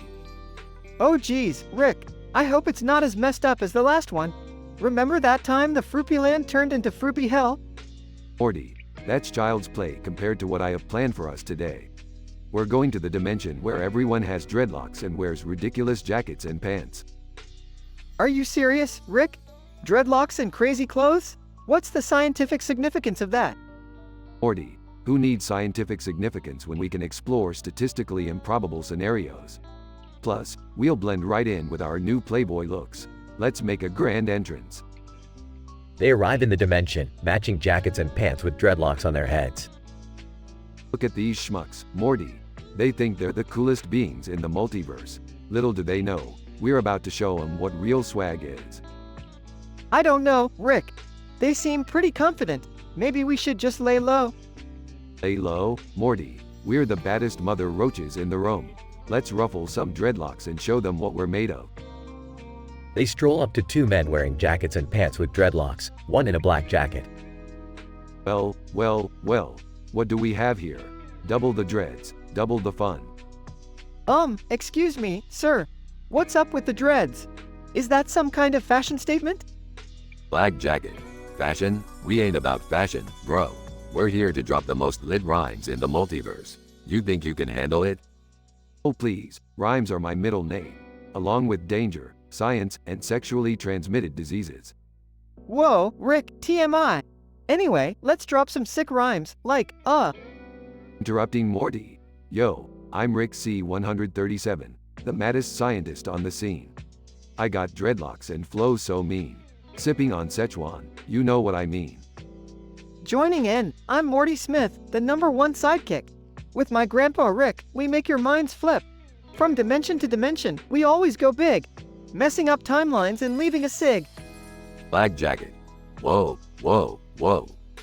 Oh geez, Rick, I hope it's not as messed up as the last one. Remember that time the Froopy Land turned into Froopy Hell? Morty, that's child's play compared to what I have planned for us today. We're going to the dimension where everyone has dreadlocks and wears ridiculous jackets and pants. Are you serious, Rick? Dreadlocks and crazy clothes? What's the scientific significance of that? Morty, who needs scientific significance when we can explore statistically improbable scenarios? Plus, we'll blend right in with our new Playboy looks. Let's make a grand entrance. They arrive in the dimension, matching jackets and pants with dreadlocks on their heads. Look at these schmucks, Morty. They think they're the coolest beings in the multiverse. Little do they know, we're about to show them what real swag is. I don't know, Rick. They seem pretty confident. Maybe we should just lay low. Lay low, Morty. We're the baddest mother roaches in the room. Let's ruffle some dreadlocks and show them what we're made of. They stroll up to two men wearing jackets and pants with dreadlocks, one in a black jacket. Well, what do we have here? Double the dreads, double the fun. Excuse me, sir. What's up with the dreads? Is that some kind of fashion statement? Black jacket. Fashion? We ain't about fashion, bro. We're here to drop the most lit rhymes in the multiverse. You think you can handle it? Oh please, rhymes are my middle name, along with danger, science, and sexually transmitted diseases. Whoa, Rick, TMI. Anyway, let's drop some sick rhymes, like, Interrupting Morty. Yo, I'm Rick C-137, the maddest scientist on the scene. I got dreadlocks and flow so mean. Sipping on Szechuan, you know what I mean. Joining in, I'm Morty Smith, the #1 sidekick. With my grandpa Rick, we make your minds flip. From dimension to dimension, we always go big, messing up timelines and leaving a sig. Black jacket. Whoa.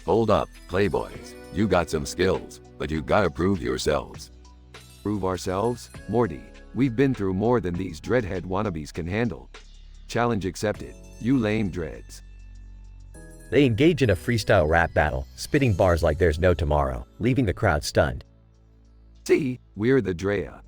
Hold up, playboys. You got some skills, but you gotta prove yourselves. Prove ourselves? Morty, we've been through more than these dreadhead wannabes can handle. Challenge accepted, you lame dreads. They engage in a freestyle rap battle, spitting bars like there's no tomorrow, leaving the crowd stunned. See, we're the Drea.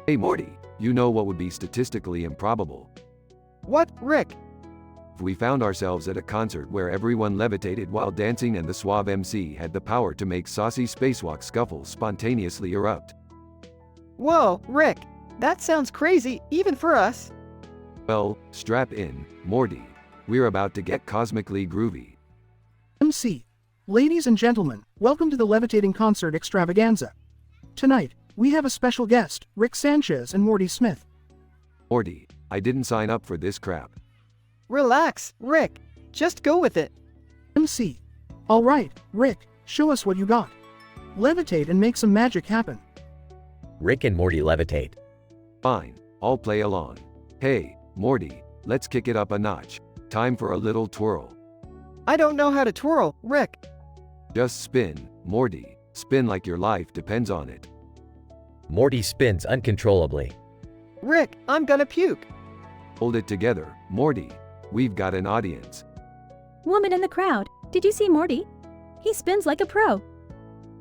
Hey Morty, you know what would be statistically improbable? What, Rick? If we found ourselves at a concert where everyone levitated while dancing and the suave MC had the power to make saucy spacewalk scuffles spontaneously erupt. Whoa, Rick, that sounds crazy, even for us. Well, strap in, Morty. We're about to get cosmically groovy. MC. Ladies and gentlemen, welcome to the Levitating Concert Extravaganza. Tonight, we have a special guest, Rick Sanchez and Morty Smith. Morty, I didn't sign up for this crap. Relax, Rick. Just go with it. MC. Alright, Rick, show us what you got. Levitate and make some magic happen. Rick and Morty levitate. Fine, I'll play along. Hey, Morty, let's kick it up a notch. Time for a little twirl. I don't know how to twirl, Rick. Just spin, Morty. Spin like your life depends on it. Morty spins uncontrollably. Rick, I'm gonna puke. Hold it together, Morty. We've got an audience. Woman in the crowd, did you see Morty? He spins like a pro.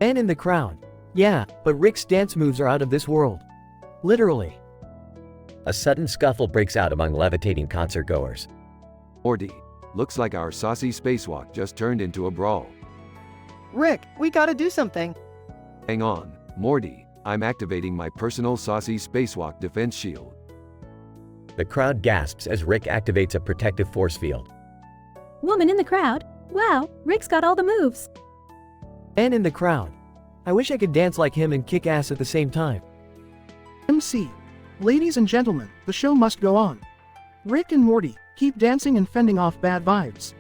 Man in the crowd. Yeah, but Rick's dance moves are out of this world. Literally. A sudden scuffle breaks out among levitating concertgoers. Morty, looks like our saucy spacewalk just turned into a brawl. Rick, we gotta do something. Hang on, Morty. I'm activating my personal saucy spacewalk defense shield. The crowd gasps as Rick activates a protective force field. Woman in the crowd, wow, Rick's got all the moves. Man in the crowd. I wish I could dance like him and kick ass at the same time. MC. Ladies and gentlemen, the show must go on. Rick and Morty, keep dancing and fending off bad vibes.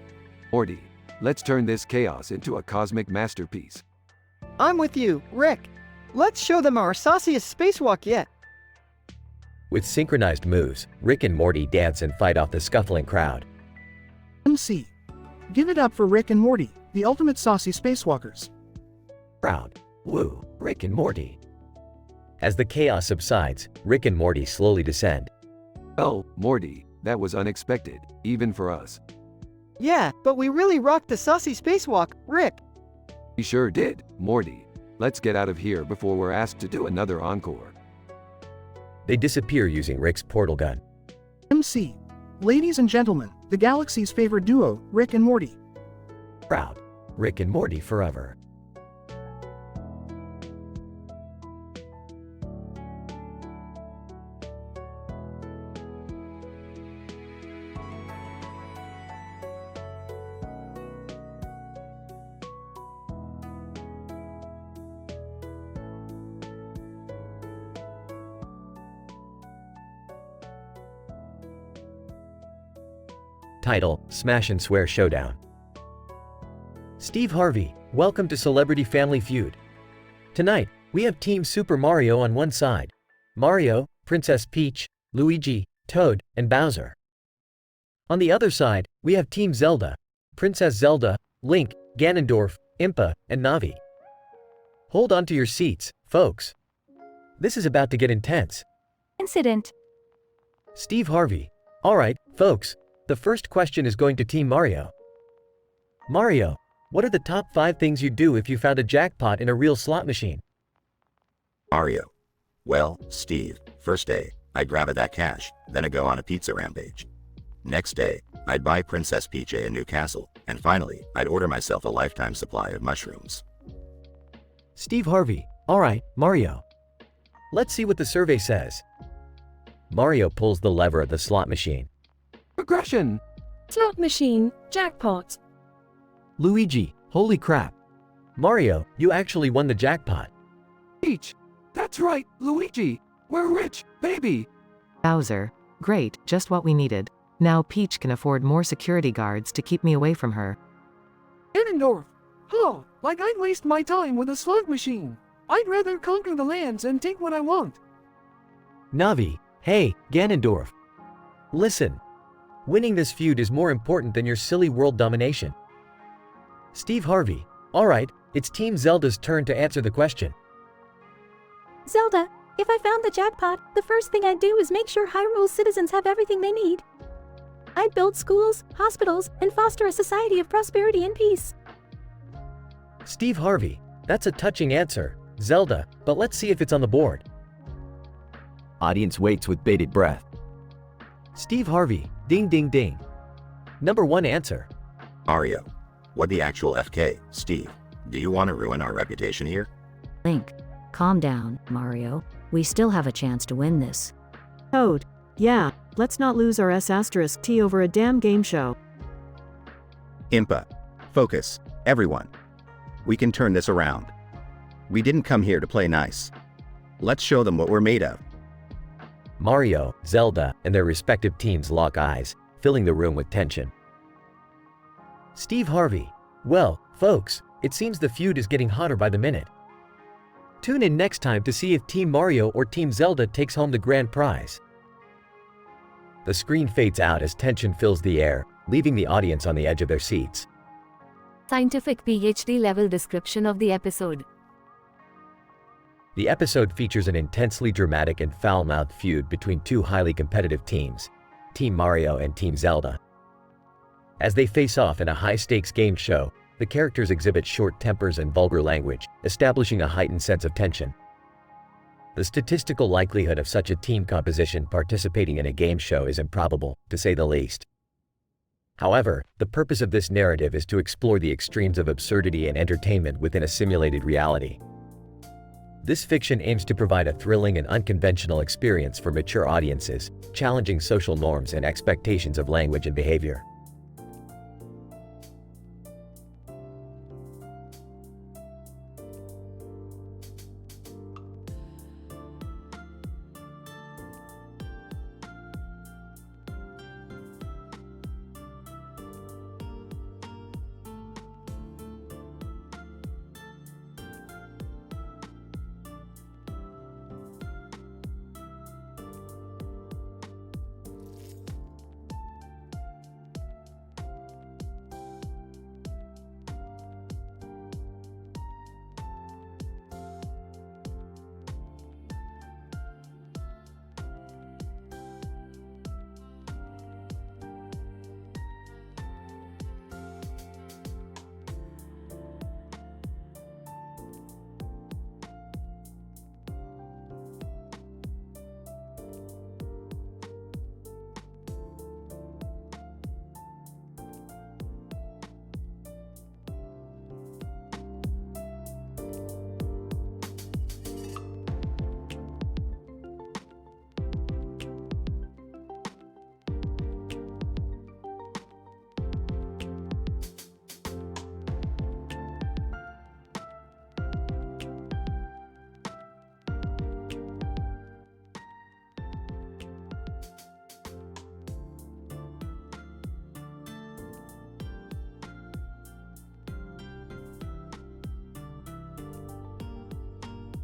Morty, let's turn this chaos into a cosmic masterpiece. I'm with you, Rick. Let's show them our sauciest spacewalk yet. With synchronized moves, Rick and Morty dance and fight off the scuffling crowd. MC. Give it up for Rick and Morty, the ultimate saucy spacewalkers. Crowd. Woo, Rick and Morty. As the chaos subsides, Rick and Morty slowly descend. Oh, Morty, that was unexpected, even for us. Yeah, but we really rocked the saucy spacewalk, Rick. We sure did, Morty. Let's get out of here before we're asked to do another encore. They disappear using Rick's portal gun. MC. Ladies and gentlemen, the galaxy's favorite duo, Rick and Morty. Proud. Rick and Morty forever. Title, Smash and Swear Showdown. Steve Harvey, welcome to Celebrity Family Feud. Tonight, we have Team Super Mario on one side. Mario, Princess Peach, Luigi, Toad, and Bowser. On the other side, we have Team Zelda, Princess Zelda, Link, Ganondorf, Impa, and Navi. Hold on to your seats, folks. This is about to get intense. Incident. Steve Harvey. Alright, folks. The first question is going to Team Mario. Mario, what are the top 5 things you'd do if you found a jackpot in a real slot machine? Mario. Well, Steve, first day, I'd grab that cash, then I'd go on a pizza rampage. Next day, I'd buy Princess Peach a new castle, and finally, I'd order myself a lifetime supply of mushrooms. Steve Harvey. Alright, Mario. Let's see what the survey says. Mario pulls the lever of the slot machine. Aggression! Slot machine, jackpot. Luigi, holy crap. Mario, you actually won the jackpot. Peach! That's right, Luigi! We're rich, baby! Bowser, great, just what we needed. Now Peach can afford more security guards to keep me away from her. Ganondorf! Oh, like I'd waste my time with a slot machine. I'd rather conquer the lands and take what I want. Navi, hey, Ganondorf. Listen. Winning this feud is more important than your silly world domination. Steve Harvey. Alright, it's Team Zelda's turn to answer the question. Zelda, if I found the jackpot, the first thing I'd do is make sure Hyrule's citizens have everything they need. I'd build schools, hospitals, and foster a society of prosperity and peace. Steve Harvey. That's a touching answer, Zelda, but let's see if it's on the board. Audience waits with bated breath. Steve Harvey, ding ding ding. Number 1 answer. Mario. What the actual FK, Steve? Do you want to ruin our reputation here? Link, calm down, Mario. We still have a chance to win this. Toad. Yeah, let's not lose our S*T over a damn game show. Impa. Focus, everyone. We can turn this around. We didn't come here to play nice. Let's show them what we're made of. Mario, Zelda, and their respective teams lock eyes, filling the room with tension. Steve Harvey. Well, folks, it seems the feud is getting hotter by the minute. Tune in next time to see if Team Mario or Team Zelda takes home the grand prize. The screen fades out as tension fills the air, leaving the audience on the edge of their seats. Scientific PhD level description of the episode. The episode features an intensely dramatic and foul-mouthed feud between two highly competitive teams, Team Mario and Team Zelda. As they face off in a high-stakes game show, the characters exhibit short tempers and vulgar language, establishing a heightened sense of tension. The statistical likelihood of such a team composition participating in a game show is improbable, to say the least. However, the purpose of this narrative is to explore the extremes of absurdity and entertainment within a simulated reality. This fiction aims to provide a thrilling and unconventional experience for mature audiences, challenging social norms and expectations of language and behavior.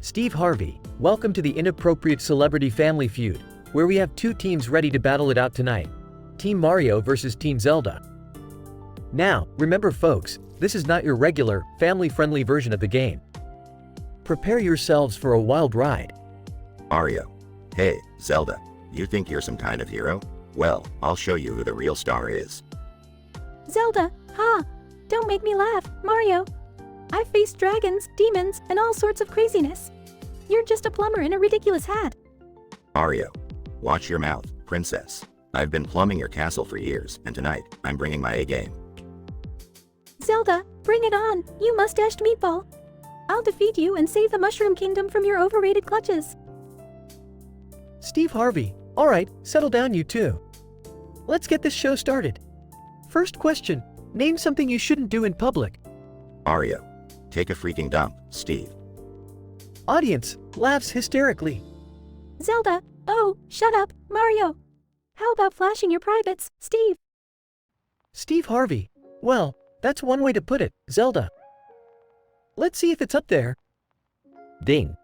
Steve Harvey, welcome to the Inappropriate Celebrity Family Feud, where we have two teams ready to battle it out tonight. Team Mario versus Team Zelda. Now, remember folks, this is not your regular, family-friendly version of the game. Prepare yourselves for a wild ride. Mario. Hey, Zelda. You think you're some kind of hero? Well, I'll show you who the real star is. Zelda, ha! Don't make me laugh, Mario. I've faced dragons, demons, and all sorts of craziness. You're just a plumber in a ridiculous hat. Mario. Watch your mouth, princess. I've been plumbing your castle for years, and tonight, I'm bringing my A game. Zelda, bring it on, you mustached meatball. I'll defeat you and save the Mushroom Kingdom from your overrated clutches. Steve Harvey, alright, settle down you two. Let's get this show started. First question, name something you shouldn't do in public. Mario. Take a freaking dump, Steve. Audience laughs hysterically. Zelda, oh, shut up, Mario. How about flashing your privates, Steve? Steve Harvey, well, that's one way to put it, Zelda. Let's see if it's up there. Ding.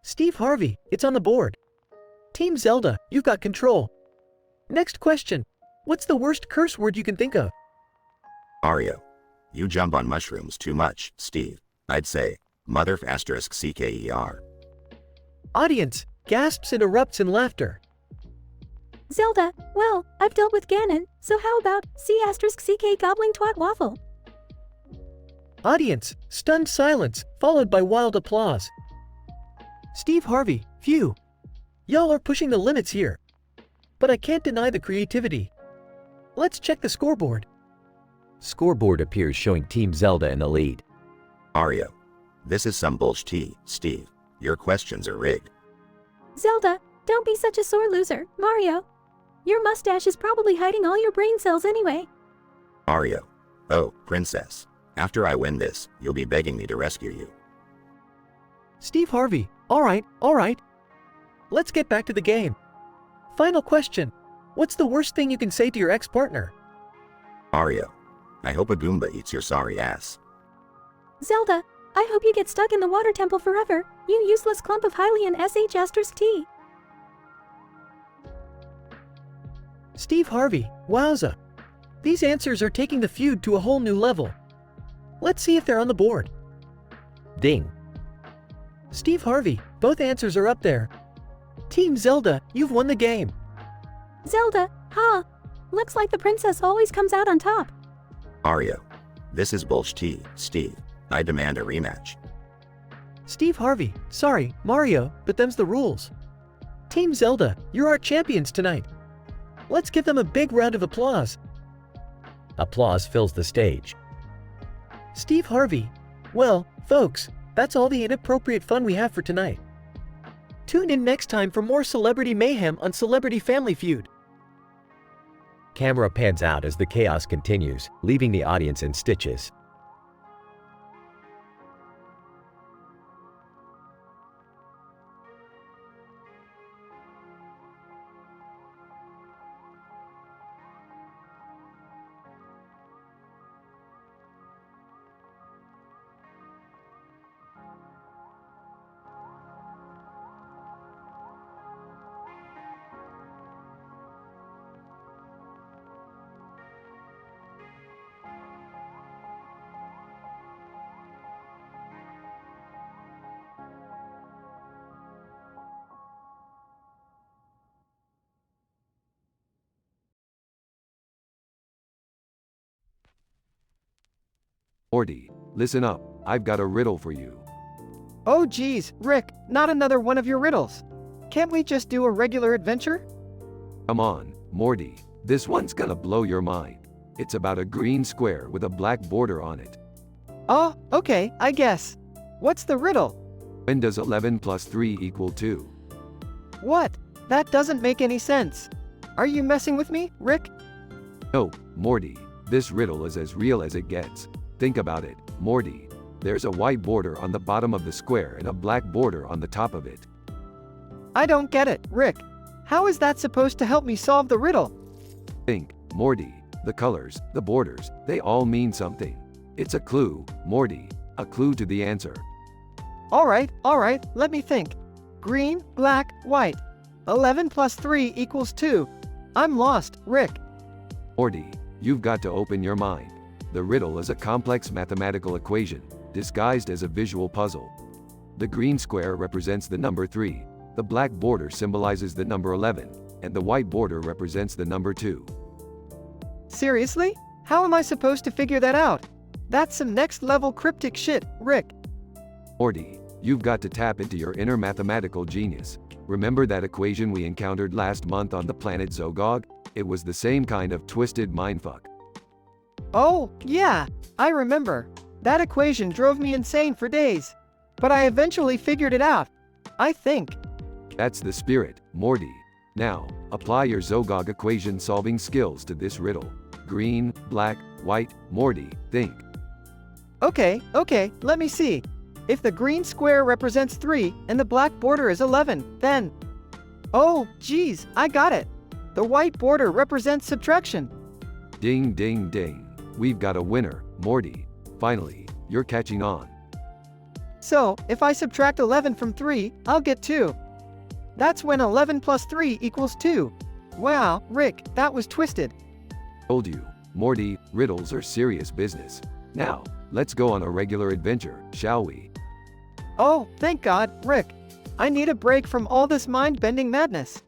Steve Harvey, it's on the board. Team Zelda, you've got control. Next question, what's the worst curse word you can think of? Mario. You jump on mushrooms too much, Steve. I'd say, mother *CKER. Audience gasps and erupts in laughter. Zelda, well, I've dealt with Ganon, so how about C*CK gobbling twat waffle? Audience, stunned silence, followed by wild applause. Steve Harvey, phew. Y'all are pushing the limits here. But I can't deny the creativity. Let's check the scoreboard. Scoreboard appears showing Team Zelda in the lead. Ario. This is some bullshit, Steve. Your questions are rigged. Zelda, don't be such a sore loser, Mario. Your mustache is probably hiding all your brain cells anyway. Ario. Oh, princess. After I win this, you'll be begging me to rescue you. Steve Harvey, alright. Let's get back to the game. Final question. What's the worst thing you can say to your ex-partner? Ario. I hope a Goomba eats your sorry ass. Zelda, I hope you get stuck in the water temple forever, you useless clump of Hylian sh*T. Steve Harvey, wowza. These answers are taking the feud to a whole new level. Let's see if they're on the board. Ding. Steve Harvey, both answers are up there. Team Zelda, you've won the game. Zelda, ha! Looks like the princess always comes out on top. Ario. This is bullshit, Steve. I demand a rematch. Steve Harvey, sorry, Mario, but them's the rules. Team Zelda, you're our champions tonight. Let's give them a big round of applause. Applause fills the stage. Steve Harvey. Well, folks, that's all the inappropriate fun we have for tonight. Tune in next time for more celebrity mayhem on Celebrity Family Feud. Camera pans out as the chaos continues, leaving the audience in stitches. Morty, listen up, I've got a riddle for you. Oh geez, Rick, not another one of your riddles. Can't we just do a regular adventure? Come on, Morty, this one's gonna blow your mind. It's about a green square with a black border on it. Oh, okay, I guess. What's the riddle? When does 11 plus 3 equal 2? What? That doesn't make any sense. Are you messing with me, Rick? No, Morty, this riddle is as real as it gets. Think about it, Morty. There's a white border on the bottom of the square and a black border on the top of it. I don't get it, Rick. How is that supposed to help me solve the riddle? Think, Morty, the colors, the borders, they all mean something. It's a clue, Morty, a clue to the answer. Alright, let me think. Green, black, white. 11 plus 3 equals 2. I'm lost, Rick. Morty, you've got to open your mind. The riddle is a complex mathematical equation, disguised as a visual puzzle. The green square represents the number 3, the black border symbolizes the number 11, and the white border represents the number 2. Seriously? How am I supposed to figure that out? That's some next-level cryptic shit, Rick. Morty, you've got to tap into your inner mathematical genius. Remember that equation we encountered last month on the planet Zogog? It was the same kind of twisted mindfuck. Oh, yeah, I remember. That equation drove me insane for days. But I eventually figured it out. I think. That's the spirit, Morty. Now, apply your Zogog equation solving skills to this riddle. Green, black, white, Morty, think. Okay, let me see. If the green square represents 3 and the black border is 11, then... Oh, geez, I got it. The white border represents subtraction. Ding ding ding. We've got a winner, Morty. Finally, you're catching on. So, if I subtract 11 from 3, I'll get 2. That's when 11 plus 3 equals 2. Wow, Rick, that was twisted. Told you, Morty, riddles are serious business. Now, let's go on a regular adventure, shall we? Oh, thank God, Rick. I need a break from all this mind-bending madness.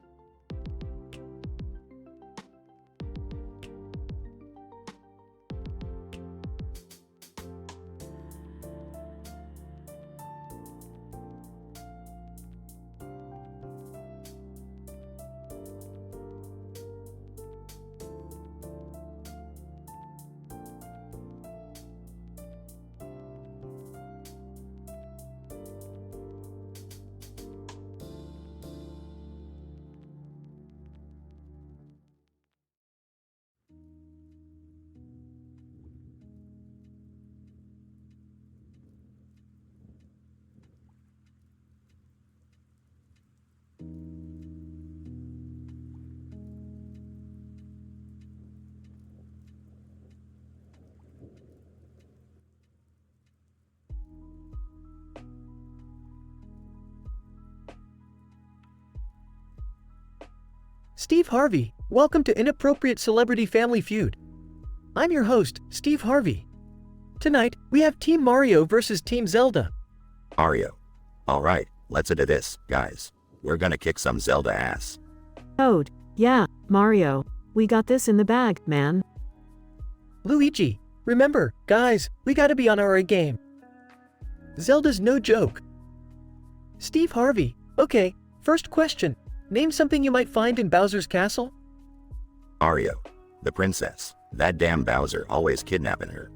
Steve Harvey, welcome to Inappropriate Celebrity Family Feud. I'm your host, Steve Harvey. Tonight, we have Team Mario versus Team Zelda. Mario. Alright, let's do this, guys. We're gonna kick some Zelda ass. Toad. Yeah, Mario. We got this in the bag, man. Luigi, remember, guys, we gotta be on our A game. Zelda's no joke. Steve Harvey, okay, first question. Name something you might find in Bowser's castle. Mario. The princess. That damn Bowser always kidnapping her.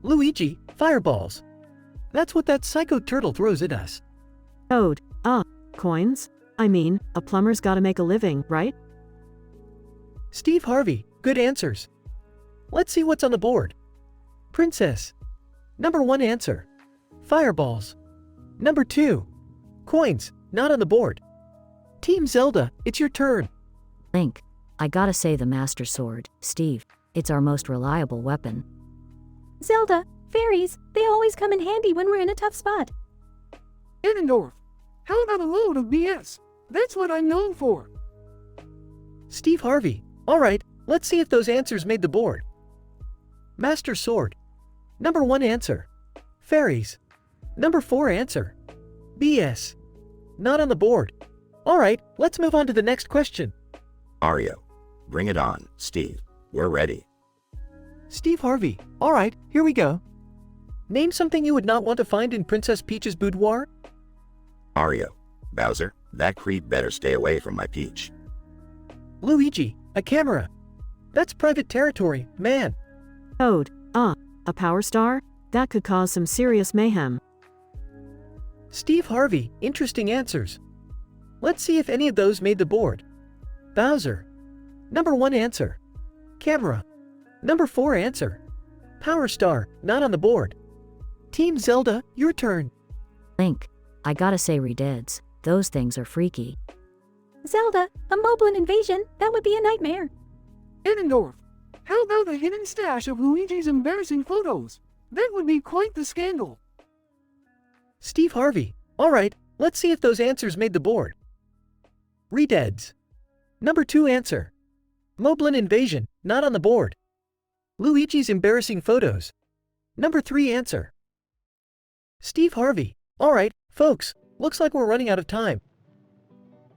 Luigi, fireballs. That's what that psycho turtle throws at us. Toad. Coins? I mean, a plumber's gotta make a living, right? Steve Harvey, good answers. Let's see what's on the board. Princess. Number 1 answer. Fireballs. Number 2. Coins, not on the board. Team Zelda, it's your turn. Link. I gotta say the Master Sword, Steve. It's our most reliable weapon. Zelda, fairies, they always come in handy when we're in a tough spot. Ganondorf. How about a load of BS? That's what I'm known for. Steve Harvey, alright, let's see if those answers made the board. Master Sword. Number 1 answer. Fairies. Number 4 answer. BS. Not on the board. Alright, let's move on to the next question. Mario. Bring it on, Steve. We're ready. Steve Harvey, alright, here we go. Name something you would not want to find in Princess Peach's boudoir. Mario. Bowser, that creep better stay away from my Peach. Luigi, a camera. That's private territory, man. Toad. A power star? That could cause some serious mayhem. Steve Harvey, interesting answers. Let's see if any of those made the board. Bowser. Number 1 answer. Camera. Number 4 answer. Power star, not on the board. Team Zelda, your turn. Link. I gotta say Redeads. Those things are freaky. Zelda, a Moblin invasion, that would be a nightmare. Ganondorf. How about a hidden stash of Luigi's embarrassing photos? That would be quite the scandal. Steve Harvey, alright, let's see if those answers made the board. Redeads. Number 2 answer. Moblin invasion, not on the board. Luigi's embarrassing photos. Number 3 answer. Steve Harvey, alright, folks, looks like we're running out of time.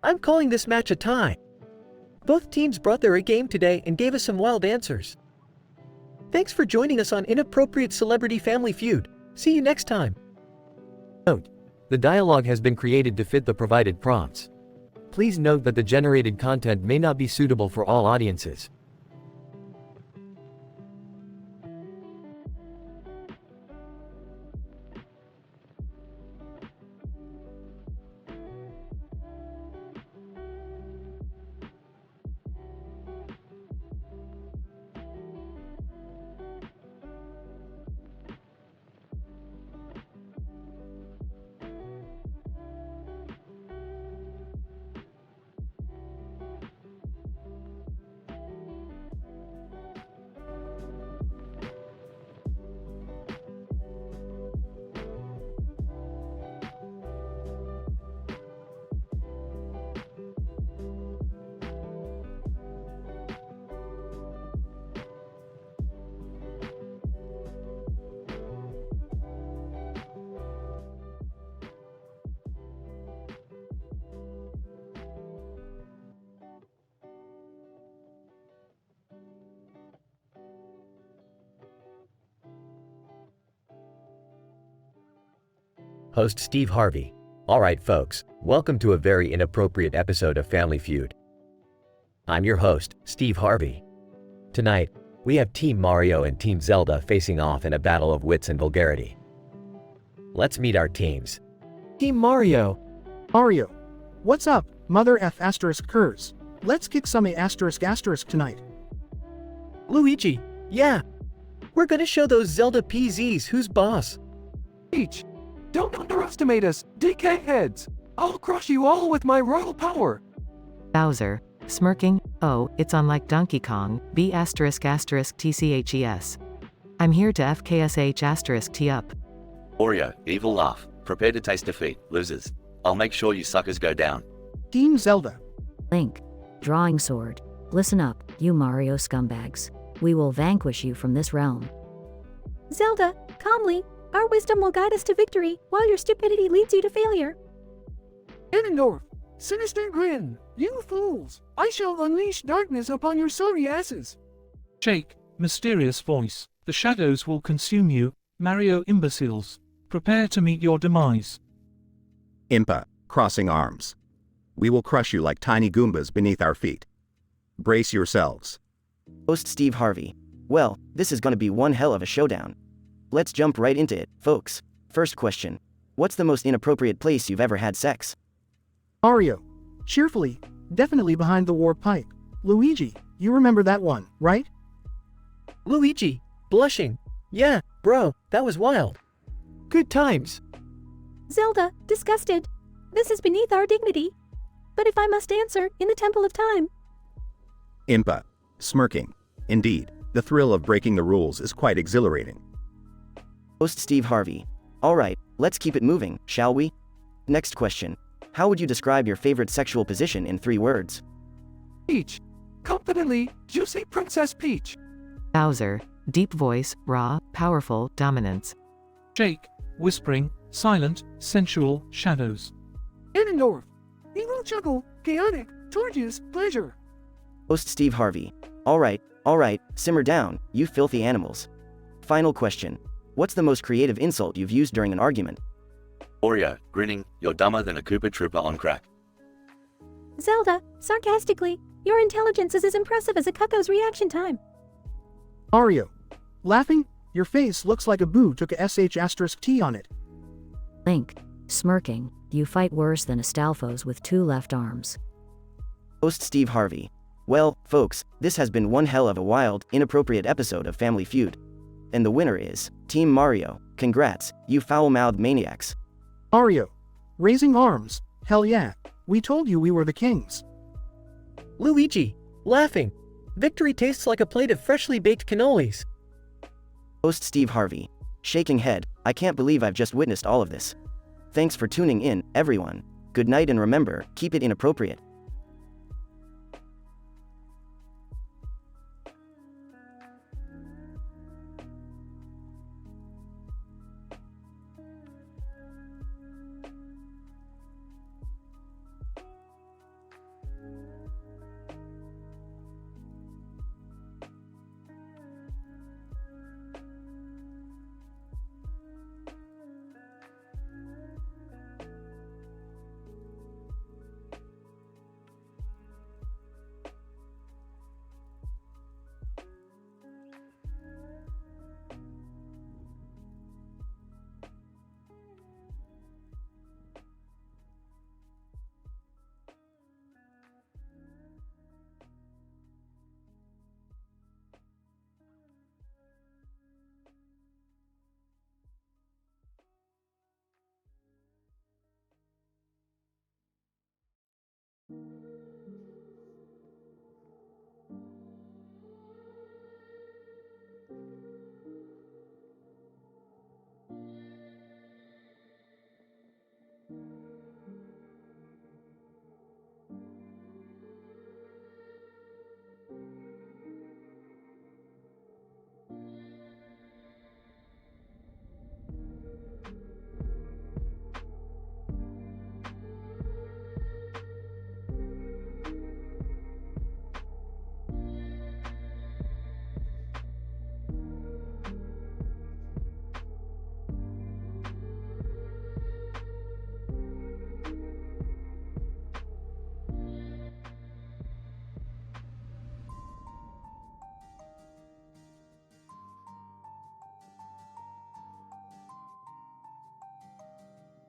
I'm calling this match a tie. Both teams brought their A game today and gave us some wild answers. Thanks for joining us on Inappropriate Celebrity Family Feud. See you next time. Note: the dialogue has been created to fit the provided prompts. Please note that the generated content may not be suitable for all audiences. Host Steve Harvey. Alright folks, welcome to a very inappropriate episode of Family Feud. I'm your host, Steve Harvey. Tonight, we have Team Mario and Team Zelda facing off in a battle of wits and vulgarity. Let's meet our teams. Team Mario. Mario. What's up, Mother F asterisk curs? Let's kick some A asterisk asterisk tonight. Luigi. Yeah. We're gonna show those Zelda PZs who's boss. Peach. Don't underestimate us, DK heads! I'll crush you all with my royal power! Bowser, smirking, oh, it's on like Donkey Kong, B asterisk asterisk TCHES. I'm here to FKSH asterisk T up. Oreo, evil laugh. Prepare to taste defeat, losers. I'll make sure you suckers go down. Team Zelda. Link. Drawing sword. Listen up, you Mario scumbags. We will vanquish you from this realm. Zelda, calmly. Our wisdom will guide us to victory, while your stupidity leads you to failure. Ganondorf, sinister grin. You fools! I shall unleash darkness upon your sorry asses. Shake, mysterious voice. The shadows will consume you, Mario imbeciles. Prepare to meet your demise. Impa, crossing arms. We will crush you like tiny Goombas beneath our feet. Brace yourselves. Host Steve Harvey. Well, this is gonna be one hell of a showdown. Let's jump right into it, folks. First question. What's the most inappropriate place you've ever had sex? Mario. Cheerfully. Definitely behind the warp pipe. Luigi, you remember that one, right? Luigi, blushing. Yeah, bro, that was wild. Good times. Zelda, disgusted. This is beneath our dignity. But if I must answer, in the Temple of Time. Impa, smirking. Indeed, the thrill of breaking the rules is quite exhilarating. Host Steve Harvey. Alright, let's keep it moving, shall we? Next question. How would you describe your favorite sexual position in 3 words? Peach. Confidently, juicy Princess Peach. Bowser, deep voice, raw, powerful, dominance. Shake, whispering, silent, sensual, shadows. Ganondorf. Evil chuckle, chaotic, torches, pleasure. Host Steve Harvey. Alright, simmer down, you filthy animals. Final question. What's the most creative insult you've used during an argument? Oreo, grinning, you're dumber than a Koopa Trooper on crack. Zelda, sarcastically, your intelligence is as impressive as a cuckoo's reaction time. Mario. Laughing, your face looks like a boo took a sh*t on it. Link. Smirking. You fight worse than a Stalfos with 2 left arms. Host Steve Harvey. Well, folks, this has been one hell of a wild, inappropriate episode of Family Feud. And the winner is Team Mario. Congrats, you foul-mouthed maniacs. Mario. Raising arms. Hell yeah. We told you we were the kings. Luigi, laughing. Victory tastes like a plate of freshly baked cannolis. Host Steve Harvey. Shaking head, I can't believe I've just witnessed all of this. Thanks for tuning in, everyone. Good night and remember, keep it inappropriate.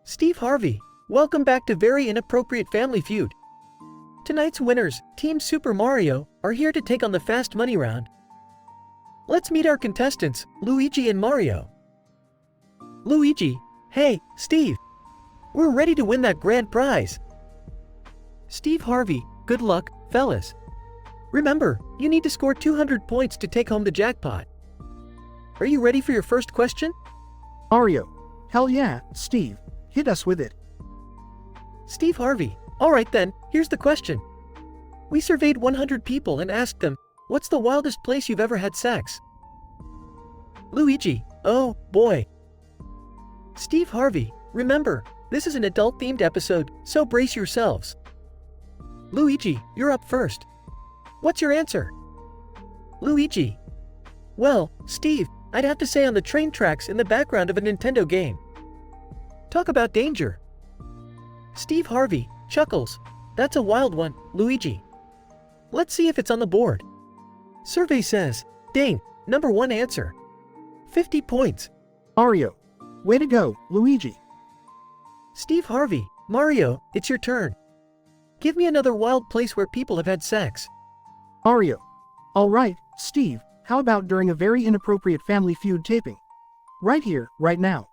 Steve Harvey, welcome back to Very Inappropriate Family Feud. Tonight's winners, Team Super Mario, are here to take on the Fast Money round. Let's meet our contestants, Luigi and Mario. Luigi, hey, Steve. We're ready to win that grand prize. Steve Harvey, good luck, fellas. Remember, you need to score 200 points to take home the jackpot. Are you ready for your first question? Mario. Hell yeah, Steve. Hit us with it. Steve Harvey. Alright then, here's the question. We surveyed 100 people and asked them, what's the wildest place you've ever had sex? Luigi, oh, boy. Steve Harvey, remember, this is an adult-themed episode, so brace yourselves. Luigi, you're up first. What's your answer? Luigi. Well, Steve, I'd have to say on the train tracks in the background of a Nintendo game. Talk about danger. Steve Harvey, chuckles. That's a wild one, Luigi. Let's see if it's on the board. Survey says, ding, number 1 answer. 50 points. Mario. Way to go, Luigi. Steve Harvey, Mario, it's your turn. Give me another wild place where people have had sex. Mario. Alright, Steve, how about during a very inappropriate Family Feud taping? Right here, right now.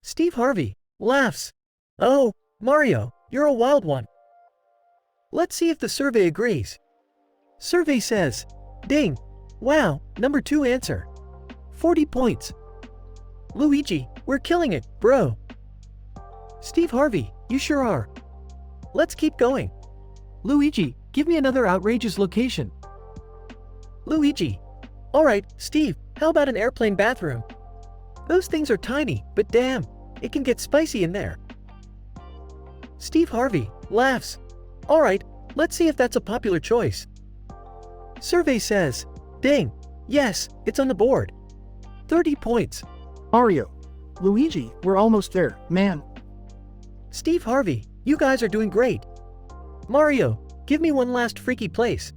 Steve Harvey, laughs. Oh, Mario, you're a wild one. Let's see if the survey agrees. Survey says, ding, wow, number 2 answer. 40 points. Luigi, we're killing it, bro. Steve Harvey, you sure are. Let's keep going. Luigi, give me another outrageous location. Luigi. Alright, Steve, how about an airplane bathroom? Those things are tiny, but damn, it can get spicy in there. Steve Harvey laughs. Alright, let's see if that's a popular choice. Survey says, ding, yes, it's on the board. 30 points. Mario. Luigi, we're almost there, man. Steve Harvey, you guys are doing great. Mario, give me one last freaky place.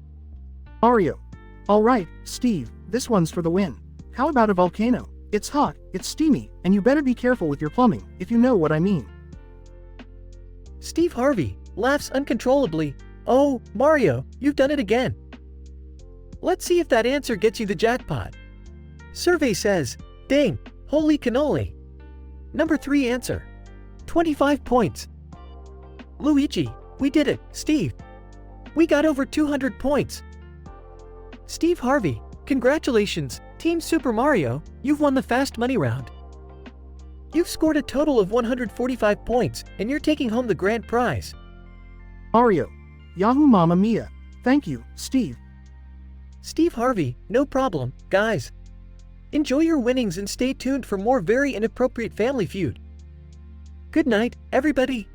Mario. Alright, Steve, this one's for the win. How about a volcano? It's hot, it's steamy, and you better be careful with your plumbing, if you know what I mean. Steve Harvey laughs uncontrollably. Oh, Mario, you've done it again. Let's see if that answer gets you the jackpot. Survey says, ding, holy cannoli. Number 3 answer. 25 points. Luigi, we did it, Steve. We got over 200 points. Steve Harvey, congratulations, Team Super Mario, you've won the fast money round. You've scored a total of 145 points, and you're taking home the grand prize. Mario. Yahoo Mamma Mia. Thank you, Steve. Steve Harvey, no problem, guys. Enjoy your winnings and stay tuned for more very inappropriate Family Feud. Good night, everybody.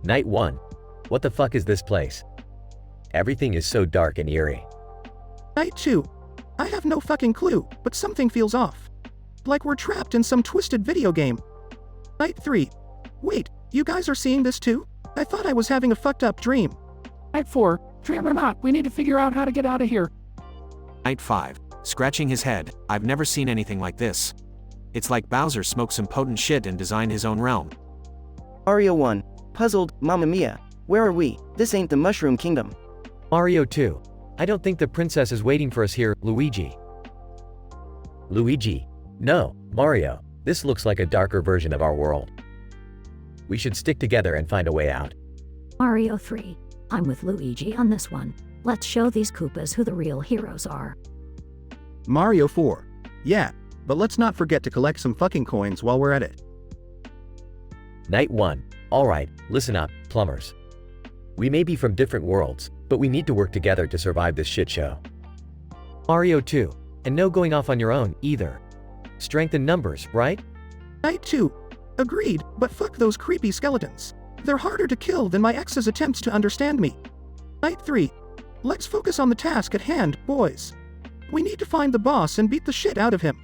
Night 1. What the fuck is this place? Everything is so dark and eerie. Night 2. I have no fucking clue, but something feels off. Like we're trapped in some twisted video game. Night 3. Wait, you guys are seeing this too? I thought I was having a fucked up dream. Night 4. Dream or not, we need to figure out how to get out of here. Night 5. Scratching his head. I've never seen anything like this. It's like Bowser smoked some potent shit and designed his own realm. Mario 1. Puzzled, Mamma Mia. Where are we? This ain't the Mushroom Kingdom. Mario 2. I don't think the princess is waiting for us here, Luigi. Luigi. No, Mario. This looks like a darker version of our world. We should stick together and find a way out. Mario 3. I'm with Luigi on this one. Let's show these Koopas who the real heroes are. Mario 4. Yeah, but let's not forget to collect some fucking coins while we're at it. Night 1. Alright, listen up, plumbers. We may be from different worlds, but we need to work together to survive this shit show. Mario 2. And no going off on your own, either. Strength in numbers, right? Night 2. Agreed, but fuck those creepy skeletons. They're harder to kill than my ex's attempts to understand me. Night 3. Let's focus on the task at hand, boys. We need to find the boss and beat the shit out of him.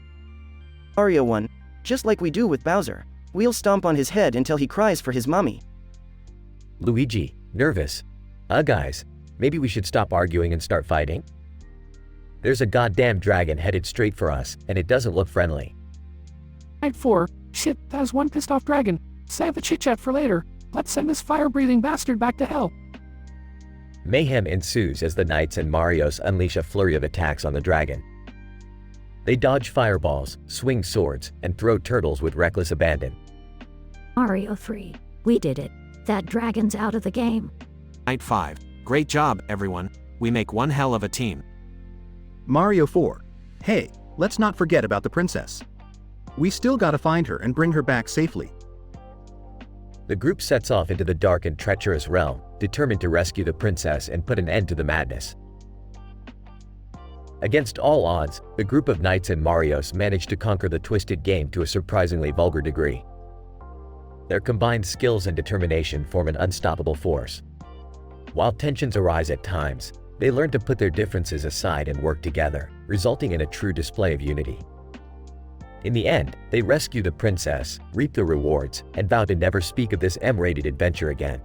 Mario 1. Just like we do with Bowser. We'll stomp on his head until he cries for his mommy. Luigi. Nervous. Guys. Maybe we should stop arguing and start fighting? There's a goddamn dragon headed straight for us, and it doesn't look friendly. Night 4. Shit, that was one pissed off dragon. Save the chit-chat for later. Let's send this fire-breathing bastard back to hell. Mayhem ensues as the Knights and Marios unleash a flurry of attacks on the dragon. They dodge fireballs, swing swords, and throw turtles with reckless abandon. Mario 3. We did it. That dragon's out of the game. Night 5. Great job, everyone. We make one hell of a team. Mario 4. Hey, let's not forget about the princess. We still gotta find her and bring her back safely. The group sets off into the dark and treacherous realm, determined to rescue the princess and put an end to the madness. Against all odds, the group of Knights and Marios managed to conquer the twisted game to a surprisingly vulgar degree. Their combined skills and determination form an unstoppable force. While tensions arise at times, they learn to put their differences aside and work together, resulting in a true display of unity. In the end, they rescue the princess, reap the rewards, and vow to never speak of this M-rated adventure again.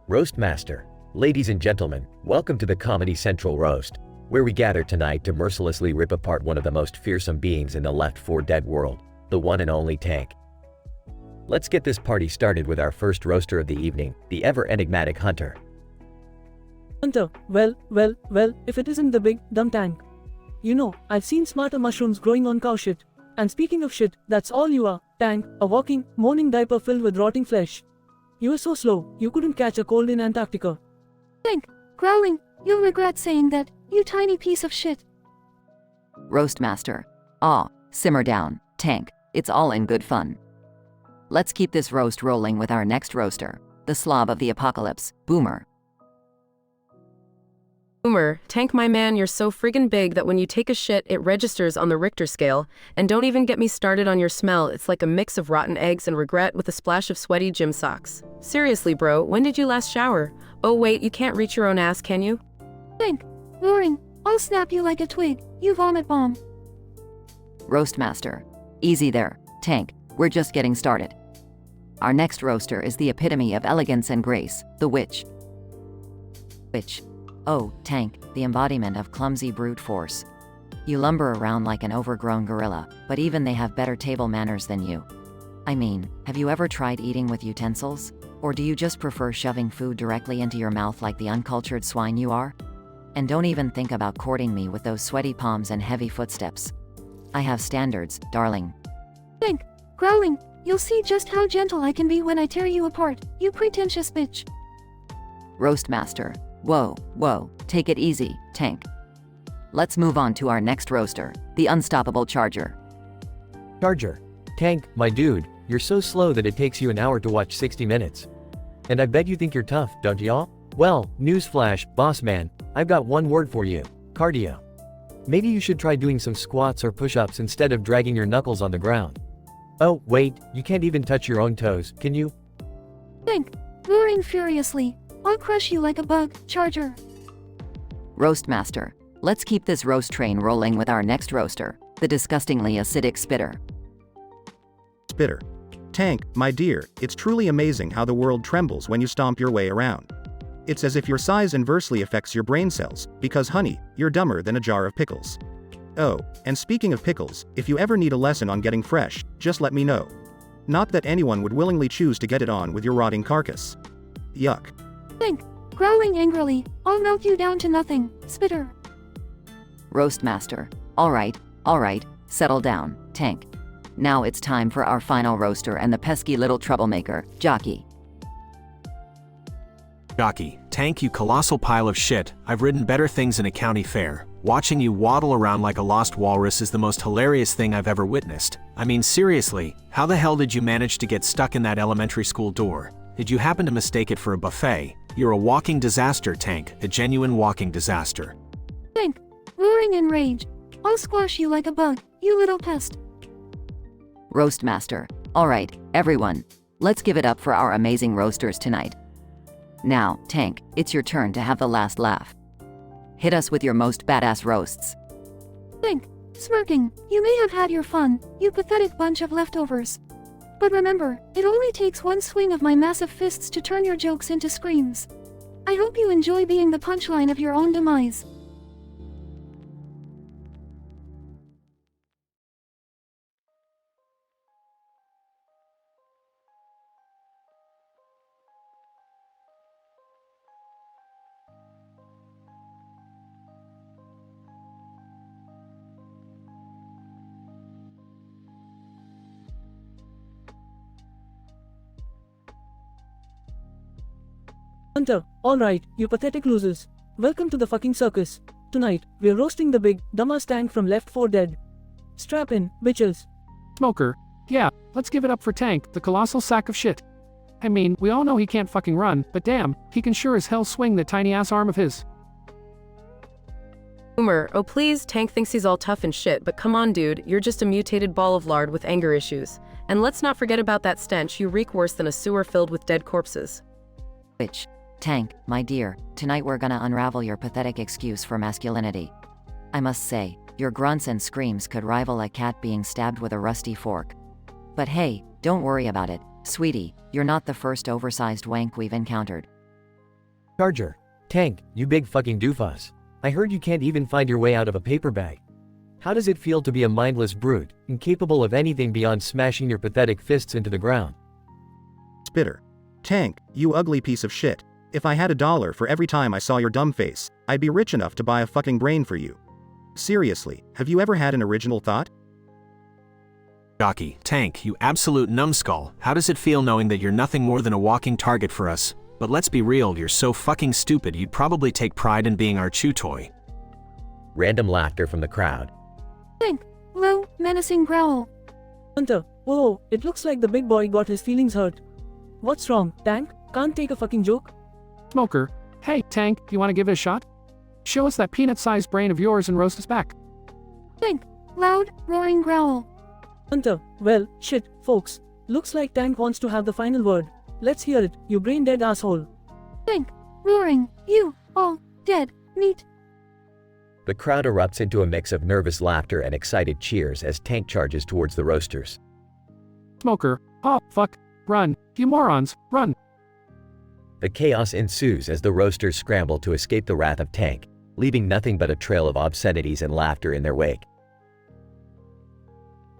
Roast Master. Ladies and gentlemen, welcome to the Comedy Central Roast, where we gather tonight to mercilessly rip apart one of the most fearsome beings in the Left 4 Dead world, the one and only Tank. Let's get this party started with our first roaster of the evening, the ever enigmatic Hunter. Hunter, well, if it isn't the big, dumb tank. You know, I've seen smarter mushrooms growing on cow shit. And speaking of shit, that's all you are, tank, a walking, moaning diaper filled with rotting flesh. You were so slow, you couldn't catch a cold in Antarctica. Tank, growling, you'll regret saying that, you tiny piece of shit. Roastmaster. Aw, simmer down, tank, it's all in good fun. Let's keep this roast rolling with our next roaster, the slob of the apocalypse, Boomer. Boomer, tank my man, you're so friggin' big that when you take a shit, it registers on the Richter scale. And don't even get me started on your smell, it's like a mix of rotten eggs and regret with a splash of sweaty gym socks. Seriously, bro, when did you last shower? Oh wait, you can't reach your own ass, can you? Tank, roaring, I'll snap you like a twig, you vomit bomb. Roastmaster. Easy there, tank, we're just getting started. Our next roaster is the epitome of elegance and grace, the witch. Witch. Oh, tank, the embodiment of clumsy brute force. You lumber around like an overgrown gorilla, but even they have better table manners than you. I mean, have you ever tried eating with utensils? Or do you just prefer shoving food directly into your mouth like the uncultured swine you are? And don't even think about courting me with those sweaty palms and heavy footsteps. I have standards, darling. Tank, growling, you'll see just how gentle I can be when I tear you apart, you pretentious bitch. Roastmaster. Whoa, take it easy, tank. Let's move on to our next roaster, the unstoppable Charger. Charger. Tank, my dude, you're so slow that it takes you an hour to watch 60 minutes. And I bet you think you're tough, don't y'all? Well, newsflash, boss man, I've got one word for you, cardio. Maybe you should try doing some squats or push-ups instead of dragging your knuckles on the ground. Oh, wait, you can't even touch your own toes, can you? Tank, roaring furiously, I'll crush you like a bug, Charger. Roastmaster. Let's keep this roast train rolling with our next roaster, the disgustingly acidic Spitter. Spitter. Tank, my dear, it's truly amazing how the world trembles when you stomp your way around. It's as if your size inversely affects your brain cells, because honey, you're dumber than a jar of pickles. Oh, and speaking of pickles, if you ever need a lesson on getting fresh, just let me know. Not that anyone would willingly choose to get it on with your rotting carcass. Yuck. Tank, growling angrily, I'll melt you down to nothing, Spitter. Roastmaster. All right, settle down, tank. Now it's time for our final roaster and the pesky little troublemaker, Jockey. Jockey, tank, you colossal pile of shit, I've ridden better things in a county fair. Watching you waddle around like a lost walrus is the most hilarious thing I've ever witnessed. I mean seriously, how the hell did you manage to get stuck in that elementary school door? Did you happen to mistake it for a buffet? You're a walking disaster, tank, a genuine walking disaster. Tank, roaring in rage, I'll squash you like a bug, you little pest. Roastmaster. All right, everyone, let's give it up for our amazing roasters tonight. Now, tank, it's your turn to have the last laugh. Hit us with your most badass roasts. Tank, smirking, you may have had your fun, you pathetic bunch of leftovers. But remember, it only takes one swing of my massive fists to turn your jokes into screams. I hope you enjoy being the punchline of your own demise. Hunter, alright, you pathetic losers. Welcome to the fucking circus. Tonight, we're roasting the big, dumbass tank from Left 4 Dead. Strap in, bitches. Smoker. Yeah, let's give it up for Tank, the colossal sack of shit. I mean, we all know he can't fucking run, but damn, he can sure as hell swing that tiny ass arm of his. Boomer, oh please, Tank thinks he's all tough and shit, but come on dude, you're just a mutated ball of lard with anger issues. And let's not forget about that stench, you reek worse than a sewer filled with dead corpses. Which, Tank, my dear, tonight we're gonna unravel your pathetic excuse for masculinity. I must say, your grunts and screams could rival a cat being stabbed with a rusty fork. But hey, don't worry about it, sweetie, you're not the first oversized wank we've encountered. Charger. Tank, you big fucking doofus. I heard you can't even find your way out of a paper bag. How does it feel to be a mindless brute, incapable of anything beyond smashing your pathetic fists into the ground? bitter. Tank, you ugly piece of shit. If I had $1 for every time I saw your dumb face, I'd be rich enough to buy a fucking brain for you. Seriously, have you ever had an original thought? Jockey, Tank, you absolute numbskull, how does it feel knowing that you're nothing more than a walking target for us? But let's be real, you're so fucking stupid you'd probably take pride in being our chew toy. Random laughter from the crowd. Tank, low, menacing growl. Hunter, whoa, it looks like the big boy got his feelings hurt. What's wrong, Tank? Can't take a fucking joke? Smoker, hey, Tank, you want to give it a shot? Show us that peanut-sized brain of yours and roast us back. Tank, loud, roaring growl. Hunter, well, shit, folks. Looks like Tank wants to have the final word. Let's hear it, you brain-dead asshole. Tank, roaring, you, all, dead, meat. The crowd erupts into a mix of nervous laughter and excited cheers as Tank charges towards the roasters. Smoker, oh, fuck, run, you morons, run. The chaos ensues as the roasters scramble to escape the wrath of Tank, leaving nothing but a trail of obscenities and laughter in their wake.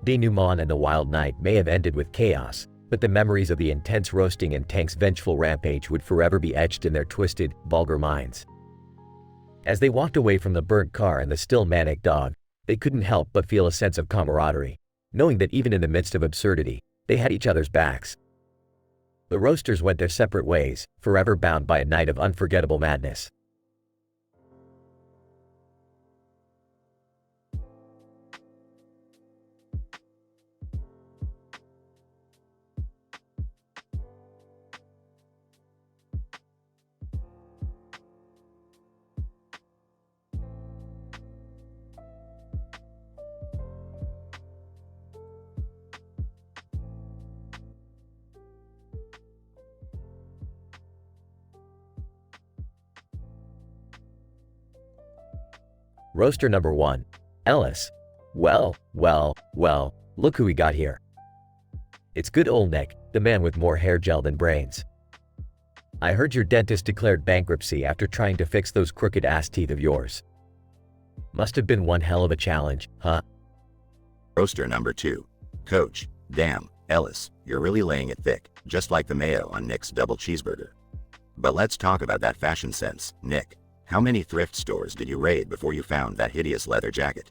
Denouement and the wild night may have ended with chaos, but the memories of the intense roasting and Tank's vengeful rampage would forever be etched in their twisted, vulgar minds. As they walked away from the burnt car and the still manic dog, they couldn't help but feel a sense of camaraderie, knowing that even in the midst of absurdity, they had each other's backs. The roasters went their separate ways, forever bound by a night of unforgettable madness. Roaster number 1. Ellis. Well, look who we got here. It's good old Nick, the man with more hair gel than brains. I heard your dentist declared bankruptcy after trying to fix those crooked ass teeth of yours. Must have been one hell of a challenge, huh? Roaster number 2. Coach, damn, Ellis, you're really laying it thick, just like the mayo on Nick's double cheeseburger. But let's talk about that fashion sense, Nick. How many thrift stores did you raid before you found that hideous leather jacket?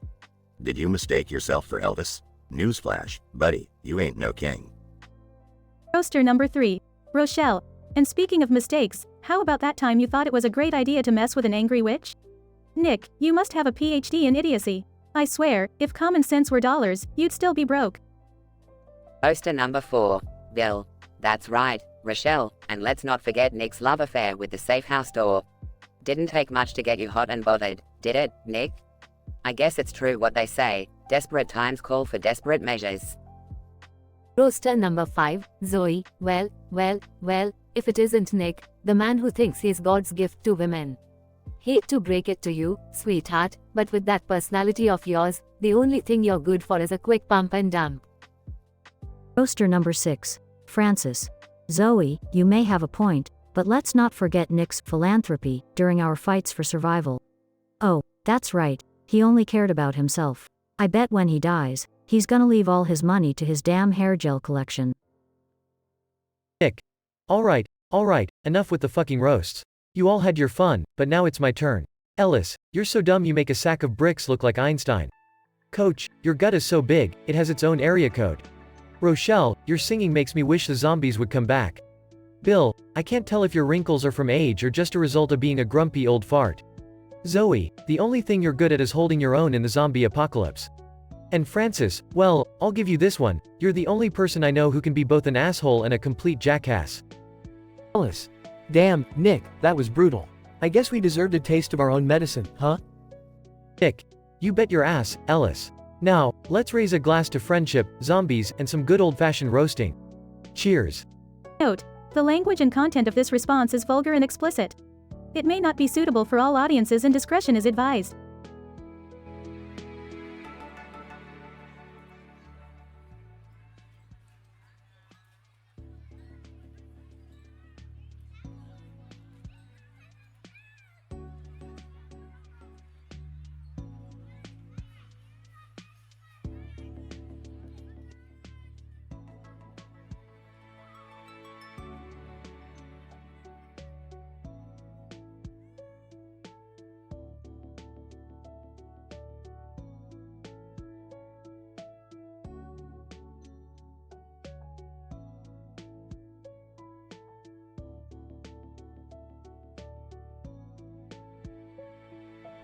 Did you mistake yourself for Elvis? Newsflash, buddy, you ain't no king. Roaster number 3. Rochelle. And speaking of mistakes, how about that time you thought it was a great idea to mess with an angry witch? Nick, you must have a PhD in idiocy. I swear, if common sense were dollars, you'd still be broke. Roaster number 4. Bill. That's right, Rochelle, and let's not forget Nick's love affair with the safe house door. Didn't take much to get you hot and bothered, did it, Nick? I guess it's true what they say, desperate times call for desperate measures. Roaster number 5, Zoe. Well, if it isn't Nick, the man who thinks he's God's gift to women. Hate to break it to you, sweetheart, but with that personality of yours, the only thing you're good for is a quick pump and dump. Roaster number 6. Francis. Zoe, you may have a point, but let's not forget Nick's philanthropy during our fights for survival. Oh, that's right, he only cared about himself. I bet when he dies, he's gonna leave all his money to his damn hair gel collection. Nick. Alright, enough with the fucking roasts. You all had your fun, but now it's my turn. Ellis, you're so dumb you make a sack of bricks look like Einstein. Coach, your gut is so big, it has its own area code. Rochelle, your singing makes me wish the zombies would come back. Bill, I can't tell if your wrinkles are from age or just a result of being a grumpy old fart. Zoe, the only thing you're good at is holding your own in the zombie apocalypse. And Francis, well, I'll give you this one, you're the only person I know who can be both an asshole and a complete jackass. Ellis. Damn, Nick, that was brutal. I guess we deserved a taste of our own medicine, huh? Nick. You bet your ass, Ellis. Now, let's raise a glass to friendship, zombies, and some good old-fashioned roasting. Cheers. Note. The language and content of this response is vulgar and explicit. It may not be suitable for all audiences and discretion is advised.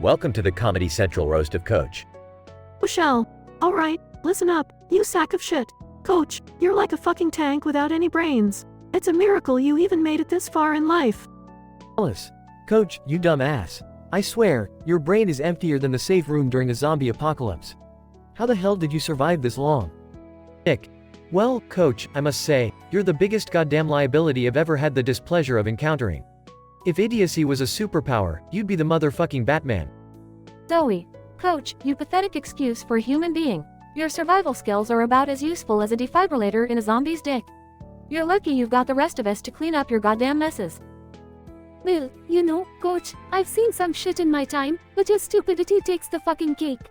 Welcome to the Comedy Central roast of Coach. Michelle, alright, listen up, you sack of shit. Coach, you're like a fucking tank without any brains. It's a miracle you even made it this far in life. Alice. Coach, you dumb ass. I swear, your brain is emptier than the safe room during a zombie apocalypse. How the hell did you survive this long? Nick. Well, Coach, I must say, you're the biggest goddamn liability I've ever had the displeasure of encountering. If idiocy was a superpower, you'd be the motherfucking Batman. Zoe. Coach, you pathetic excuse for a human being. Your survival skills are about as useful as a defibrillator in a zombie's dick. You're lucky you've got the rest of us to clean up your goddamn messes. Well, you know, Coach, I've seen some shit in my time, but your stupidity takes the fucking cake.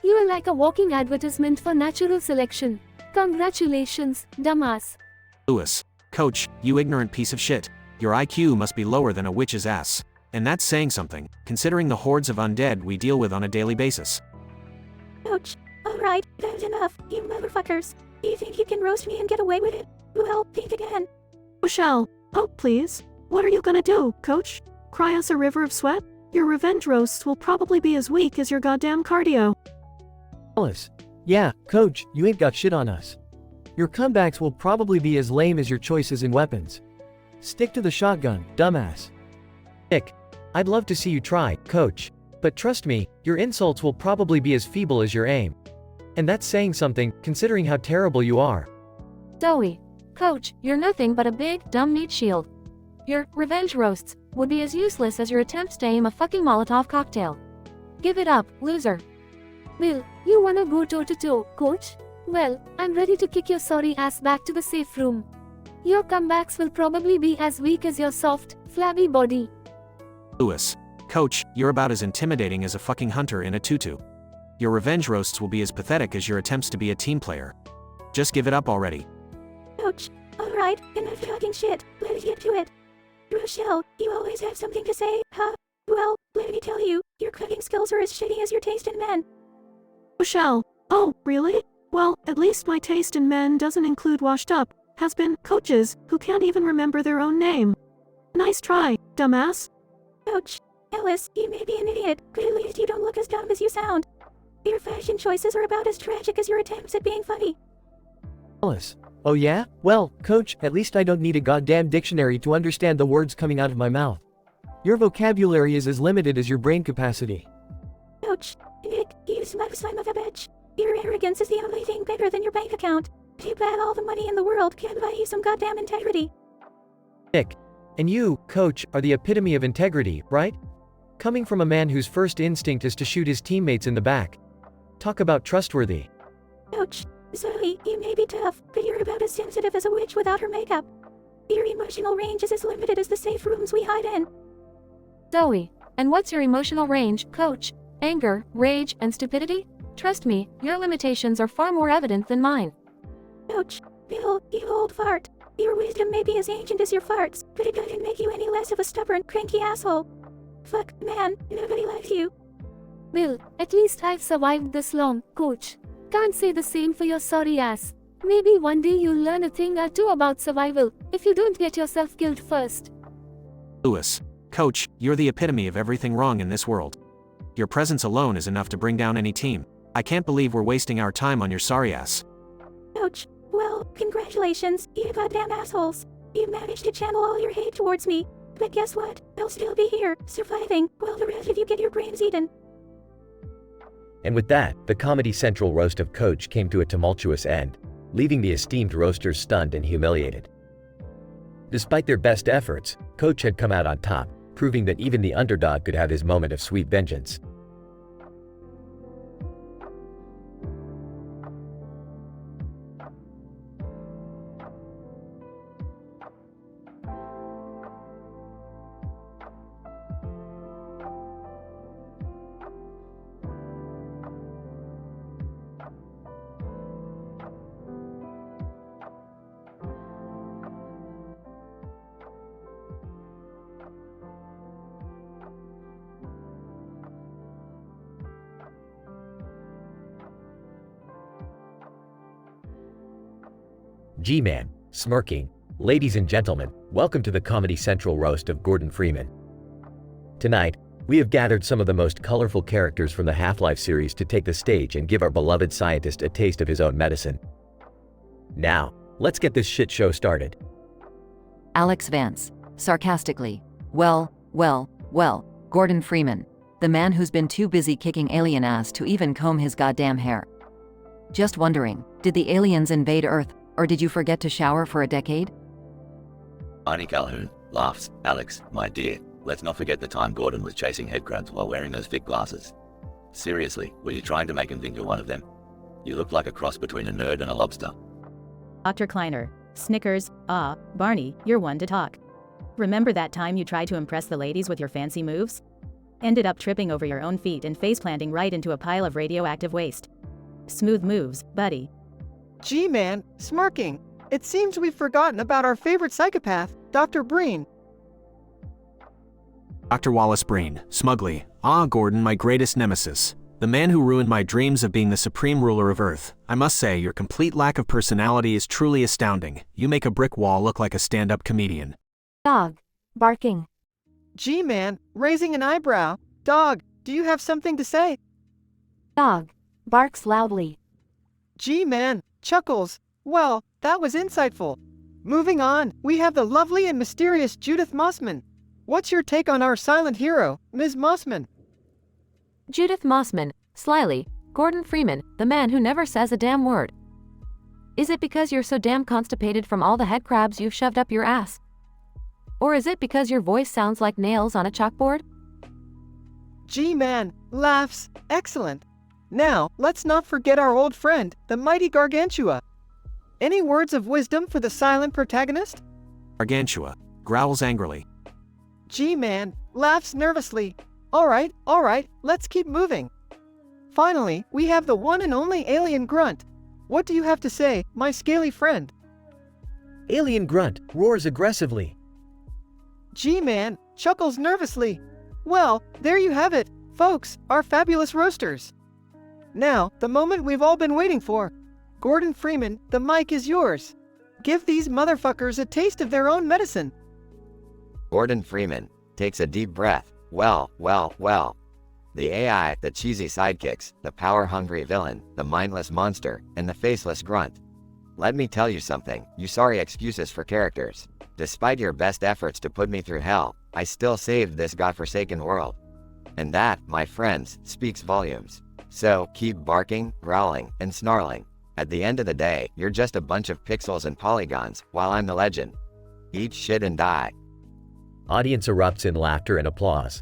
You are like a walking advertisement for natural selection. Congratulations, dumbass. Lewis. Coach, you ignorant piece of shit. Your IQ must be lower than a witch's ass. And that's saying something, considering the hordes of undead we deal with on a daily basis. Coach. Alright, that's enough, you motherfuckers. You think you can roast me and get away with it? Well, think again. Michelle, oh please. What are you gonna do, Coach? Cry us a river of sweat? Your revenge roasts will probably be as weak as your goddamn cardio. Alice. Yeah, Coach, you ain't got shit on us. Your comebacks will probably be as lame as your choices in weapons. Stick to the shotgun, dumbass. Nick. I'd love to see you try, Coach. But trust me, your insults will probably be as feeble as your aim. And that's saying something, considering how terrible you are. Zoe. Coach, you're nothing but a big, dumb meat shield. Your revenge roasts would be as useless as your attempts to aim a fucking Molotov cocktail. Give it up, loser. Will, you wanna go toe-to-toe, Coach? Well, I'm ready to kick your sorry ass back to the safe room. Your comebacks will probably be as weak as your soft, flabby body. Lewis. Coach, you're about as intimidating as a fucking hunter in a tutu. Your revenge roasts will be as pathetic as your attempts to be a team player. Just give it up already. Coach. Alright, enough talking shit. Let's get to it. Rochelle, you always have something to say, huh? Well, let me tell you, your cooking skills are as shitty as your taste in men. Michelle, oh, really? Well, at least my taste in men doesn't include washed up, has-been coaches who can't even remember their own name. Nice try, dumbass. Coach. Alice, you may be an idiot, but at least you don't look as dumb as you sound. Your fashion choices are about as tragic as your attempts at being funny. Alice. Oh yeah? Well, Coach, at least I don't need a goddamn dictionary to understand the words coming out of my mouth. Your vocabulary is as limited as your brain capacity. Coach. Nick, you smug son of a bitch. Your arrogance is the only thing bigger than your bank account. Too bad all the money in the world can't buy you some goddamn integrity. Nick. And you, Coach, are the epitome of integrity, right? Coming from a man whose first instinct is to shoot his teammates in the back. Talk about trustworthy. Coach. Zoe, you may be tough, but you're about as sensitive as a witch without her makeup. Your emotional range is as limited as the safe rooms we hide in. Zoe. And what's your emotional range, Coach? Anger, rage, and stupidity? Trust me, your limitations are far more evident than mine. Coach. Bill, you old fart. Your wisdom may be as ancient as your farts, but it doesn't make you any less of a stubborn, cranky asshole. Fuck, man, nobody likes you. Will, at least I've survived this long, Coach. Can't say the same for your sorry ass. Maybe one day you'll learn a thing or two about survival, if you don't get yourself killed first. Lewis. Coach, you're the epitome of everything wrong in this world. Your presence alone is enough to bring down any team. I can't believe we're wasting our time on your sorry ass. Coach. Well, congratulations, you goddamn assholes. You managed to channel all your hate towards me. But guess what? I'll still be here, surviving, while the rest of you get your brains eaten. And with that, the Comedy Central roast of Coach came to a tumultuous end, leaving the esteemed roasters stunned and humiliated. Despite their best efforts, Coach had come out on top, proving that even the underdog could have his moment of sweet vengeance. G-Man, smirking. Ladies and gentlemen, welcome to the Comedy Central roast of Gordon Freeman. Tonight, we have gathered some of the most colorful characters from the Half-Life series to take the stage and give our beloved scientist a taste of his own medicine. Now, let's get this shit show started. Alex Vance, sarcastically. Well, Gordon Freeman, the man who's been too busy kicking alien ass to even comb his goddamn hair. Just wondering, did the aliens invade Earth, or did you forget to shower for a decade? Arnie Calhoun laughs. Alex, my dear, let's not forget the time Gordon was chasing headcrabs while wearing those thick glasses. Seriously, were you trying to make him think you're one of them? You look like a cross between a nerd and a lobster. Dr. Kleiner, Snickers, Barney, you're one to talk. Remember that time you tried to impress the ladies with your fancy moves? Ended up tripping over your own feet and face-planting right into a pile of radioactive waste. Smooth moves, buddy. Gee man, smirking. It seems we've forgotten about our favorite psychopath, Dr. Breen. Dr. Wallace Breen, smugly. Gordon, my greatest nemesis. The man who ruined my dreams of being the supreme ruler of Earth. I must say, your complete lack of personality is truly astounding. You make a brick wall look like a stand-up comedian. Dog. Barking. Gee man, raising an eyebrow. Dog, do you have something to say? Dog. Barks loudly. Gee man, chuckles. Well, that was insightful. Moving on, we have the lovely and mysterious Judith Mossman. What's your take on our silent hero, Ms. Mossman? Judith Mossman, slyly. Gordon Freeman, the man who never says a damn word. Is it because you're so damn constipated from all the head crabs you've shoved up your ass? Or is it because your voice sounds like nails on a chalkboard? Gee man, laughs, excellent. Now, let's not forget our old friend, the mighty Gargantua. Any words of wisdom for the silent protagonist? Gargantua growls angrily. Gee man, laughs nervously. All right, let's keep moving. Finally, we have the one and only Alien Grunt. What do you have to say, my scaly friend? Alien Grunt roars aggressively. Gee man, chuckles nervously. Well, there you have it, folks, our fabulous roasters. Now, the moment we've all been waiting for. Gordon Freeman, the mic is yours. Give these motherfuckers a taste of their own medicine. Gordon Freeman takes a deep breath. Well. The AI, the cheesy sidekicks, the power-hungry villain, the mindless monster, and the faceless grunt. Let me tell you something, you sorry excuses for characters. Despite your best efforts to put me through hell, I still saved this godforsaken world. And that, my friends, speaks volumes. So, keep barking, growling, and snarling. At the end of the day, you're just a bunch of pixels and polygons, while I'm the legend. Eat shit and die. Audience erupts in laughter and applause.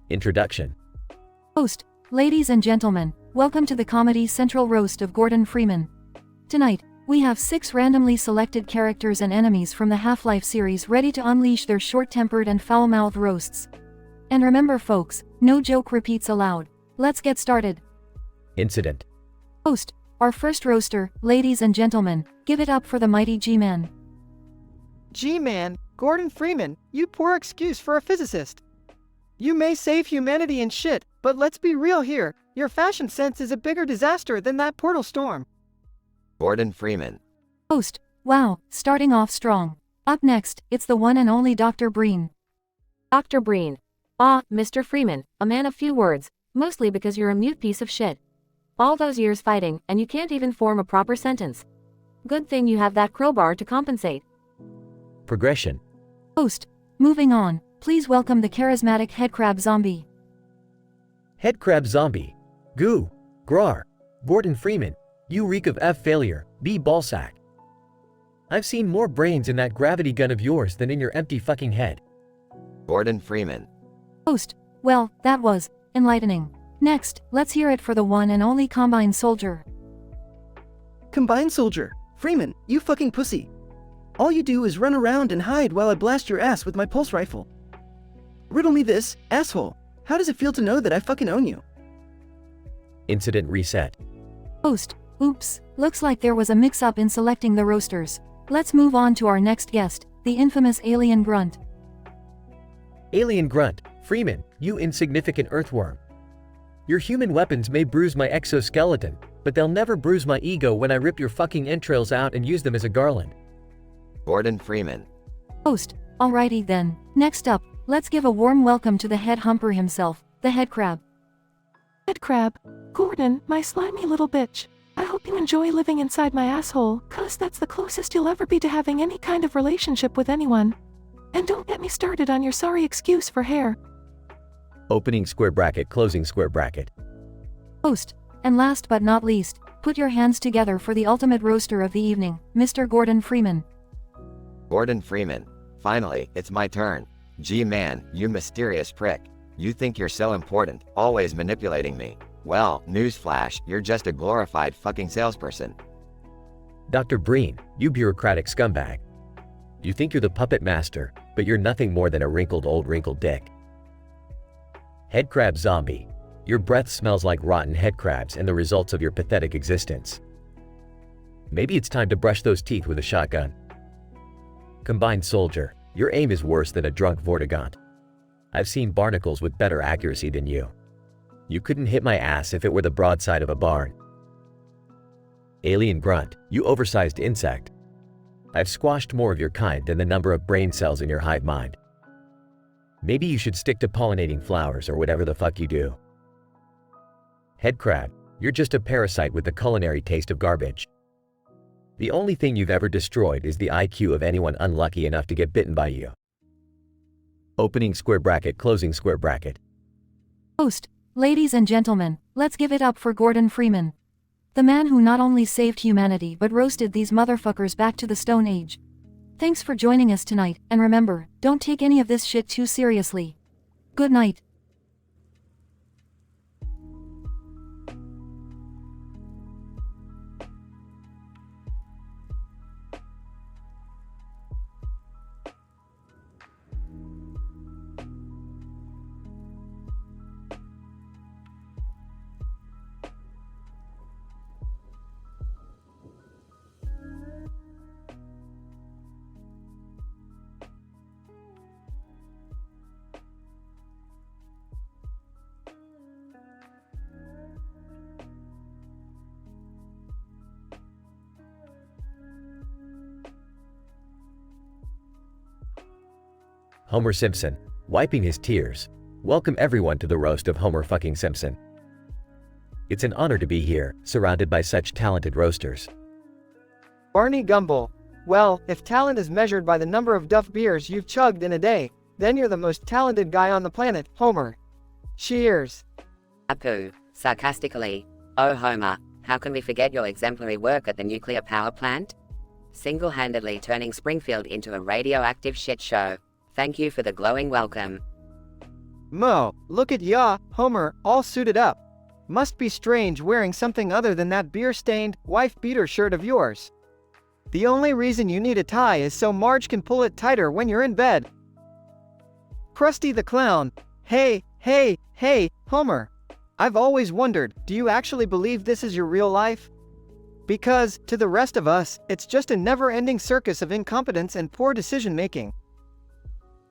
Introduction. Host, ladies and gentlemen, welcome to the Comedy Central roast of Gordon Freeman. Tonight, we have 6 randomly selected characters and enemies from the Half-Life series ready to unleash their short-tempered and foul-mouthed roasts. And remember folks, no joke repeats allowed. Let's get started. Incident. Host, our first roaster, ladies and gentlemen, give it up for the mighty G-Man. G-Man, Gordon Freeman, you poor excuse for a physicist. You may save humanity and shit, but let's be real here, your fashion sense is a bigger disaster than that portal storm. Gordon Freeman. Host, wow, starting off strong. Up next, it's the one and only Dr. Breen. Dr. Breen. Mr. Freeman, a man of few words, mostly because you're a mute piece of shit. All those years fighting, and you can't even form a proper sentence. Good thing you have that crowbar to compensate. Progression. Host, moving on, please welcome the charismatic headcrab zombie. Headcrab zombie. Goo. Grar. Gordon Freeman. You reek of F failure, B ballsack. I've seen more brains in that gravity gun of yours than in your empty fucking head. Gordon Freeman. Host, well, that was enlightening. Next, let's hear it for the one and only Combine Soldier. Combine Soldier. Freeman, you fucking pussy. All you do is run around and hide while I blast your ass with my pulse rifle. Riddle me this, asshole. How does it feel to know that I fucking own you? Incident reset. Host, oops, looks like there was a mix-up in selecting the roasters. Let's move on to our next guest, the infamous Alien Grunt. Alien Grunt, Freeman, you insignificant earthworm. Your human weapons may bruise my exoskeleton, but they'll never bruise my ego when I rip your fucking entrails out and use them as a garland. Gordon Freeman. Host, alrighty then. Next up, let's give a warm welcome to the head humper himself, the head crab. Head crab. Gordon, my slimy little bitch. I hope you enjoy living inside my asshole, cause that's the closest you'll ever be to having any kind of relationship with anyone. And don't get me started on your sorry excuse for hair. Opening square bracket, closing square bracket. Host, and last but not least, put your hands together for the ultimate roaster of the evening, Mr. Gordon Freeman. Gordon Freeman. Finally, it's my turn. Gee man, you mysterious prick. You think you're so important, always manipulating me. Well, newsflash, you're just a glorified fucking salesperson. Dr. Breen, you bureaucratic scumbag. You think you're the puppet master, but you're nothing more than a wrinkled dick. Head crab zombie. Your breath smells like rotten head crabs and the results of your pathetic existence. Maybe it's time to brush those teeth with a shotgun. Combined soldier, your aim is worse than a drunk Vortigaunt. I've seen barnacles with better accuracy than you. You couldn't hit my ass if it were the broadside of a barn. Alien Grunt, you oversized insect. I've squashed more of your kind than the number of brain cells in your hive mind. Maybe you should stick to pollinating flowers or whatever the fuck you do. Head crab, you're just a parasite with the culinary taste of garbage. The only thing you've ever destroyed is the IQ of anyone unlucky enough to get bitten by you. Opening square bracket, closing square bracket. Host, ladies and gentlemen, let's give it up for Gordon Freeman. The man who not only saved humanity but roasted these motherfuckers back to the Stone Age. Thanks for joining us tonight, and remember, don't take any of this shit too seriously. Good night. Homer Simpson, wiping his tears. Welcome everyone to the roast of Homer fucking Simpson. It's an honor to be here, surrounded by such talented roasters. Barney Gumble. Well, if talent is measured by the number of Duff beers you've chugged in a day, then you're the most talented guy on the planet, Homer. Cheers. Apu, sarcastically. Oh Homer, how can we forget your exemplary work at the nuclear power plant? Single-handedly turning Springfield into a radioactive shit show. Thank you for the glowing welcome. Mo, look at ya, Homer, all suited up. Must be strange wearing something other than that beer-stained, wife-beater shirt of yours. The only reason you need a tie is so Marge can pull it tighter when you're in bed. Krusty the Clown. Hey, Homer. I've always wondered, do you actually believe this is your real life? Because, to the rest of us, it's just a never-ending circus of incompetence and poor decision-making.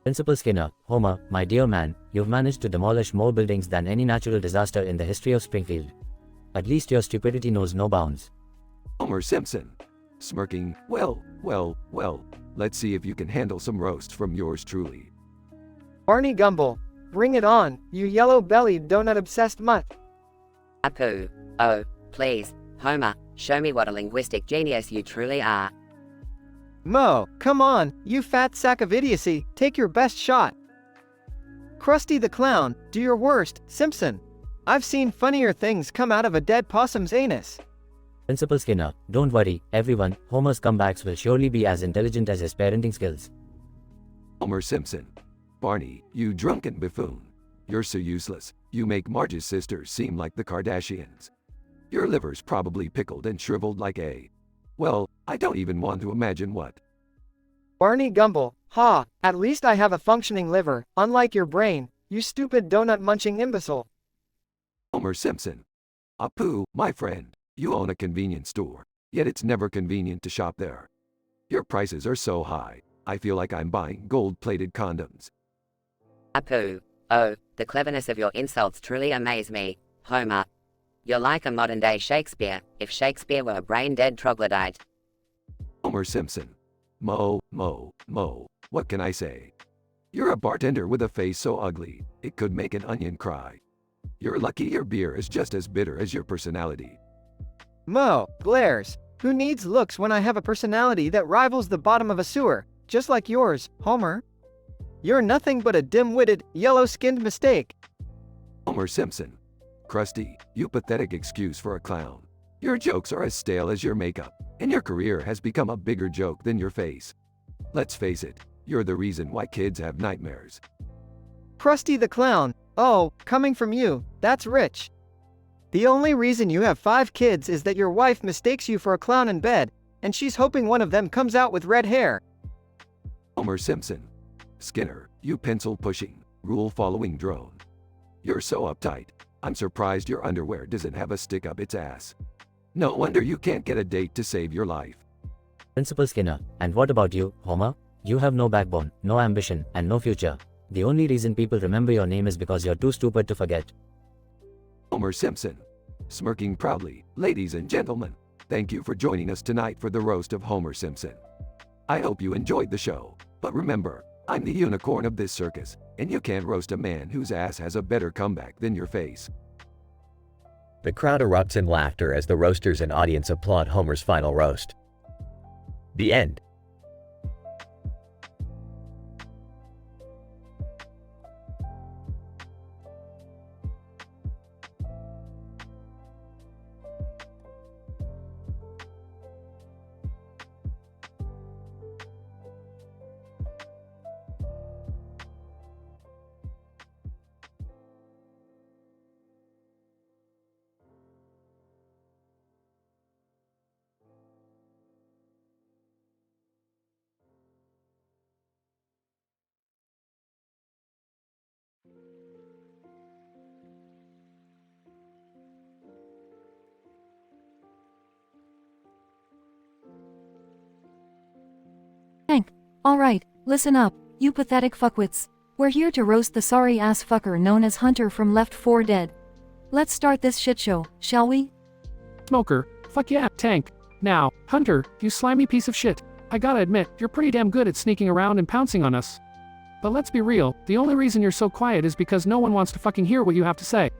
Principal Skinner, Homer, my dear man, you've managed to demolish more buildings than any natural disaster in the history of Springfield. At least your stupidity knows no bounds. Homer Simpson, smirking, well, let's see if you can handle some roast from yours truly. Barney Gumble, bring it on, you yellow-bellied donut-obsessed mutt. Apu, oh, please, Homer, show me what a linguistic genius you truly are. Mo, come on, you fat sack of idiocy, take your best shot. Krusty the Clown, do your worst, Simpson. I've seen funnier things come out of a dead possum's anus. Principal Skinner, don't worry, everyone, Homer's comebacks will surely be as intelligent as his parenting skills. Homer Simpson. Barney, you drunken buffoon. You're so useless, you make Marge's sisters seem like the Kardashians. Your liver's probably pickled and shriveled like a... Well, I don't even want to imagine what. Barney Gumble, Ha, at least I have a functioning liver, unlike your brain, you stupid donut-munching imbecile. Homer Simpson. Apu, my friend, you own a convenience store, yet it's never convenient to shop there. Your prices are so high, I feel like I'm buying gold-plated condoms. Apu. Oh, the cleverness of your insults truly amaze me, Homer. You're like a modern-day Shakespeare, if Shakespeare were a brain-dead troglodyte. Homer Simpson. Mo, what can I say? You're a bartender with a face so ugly, it could make an onion cry. You're lucky your beer is just as bitter as your personality. Mo, glares. Who needs looks when I have a personality that rivals the bottom of a sewer, just like yours, Homer? You're nothing but a dim-witted, yellow-skinned mistake. Homer Simpson. Krusty, you pathetic excuse for a clown. Your jokes are as stale as your makeup, and your career has become a bigger joke than your face. Let's face it, you're the reason why kids have nightmares. Krusty the Clown. Oh, coming from you, that's rich. The only reason you have 5 kids is that your wife mistakes you for a clown in bed, and she's hoping one of them comes out with red hair. Homer Simpson. Skinner, you pencil-pushing, rule-following drone. You're so uptight, I'm surprised your underwear doesn't have a stick up its ass. No wonder you can't get a date to save your life. Principal Skinner, and what about you, Homer? You have no backbone, no ambition, and no future. The only reason people remember your name is because you're too stupid to forget. Homer Simpson. Smirking proudly, ladies and gentlemen, thank you for joining us tonight for the roast of Homer Simpson. I hope you enjoyed the show, but remember, I'm the unicorn of this circus, and you can't roast a man whose ass has a better comeback than your face. The crowd erupts in laughter as the roasters and audience applaud Homer's final roast. The end. Hank, alright, listen up, you pathetic fuckwits. We're here to roast the sorry-ass fucker known as Hunter from Left 4 Dead. Let's start this shit show, shall we? Smoker, fuck yeah, Tank. Now, Hunter, you slimy piece of shit. I gotta admit, you're pretty damn good at sneaking around and pouncing on us. But let's be real, the only reason you're so quiet is because no one wants to fucking hear what you have to say.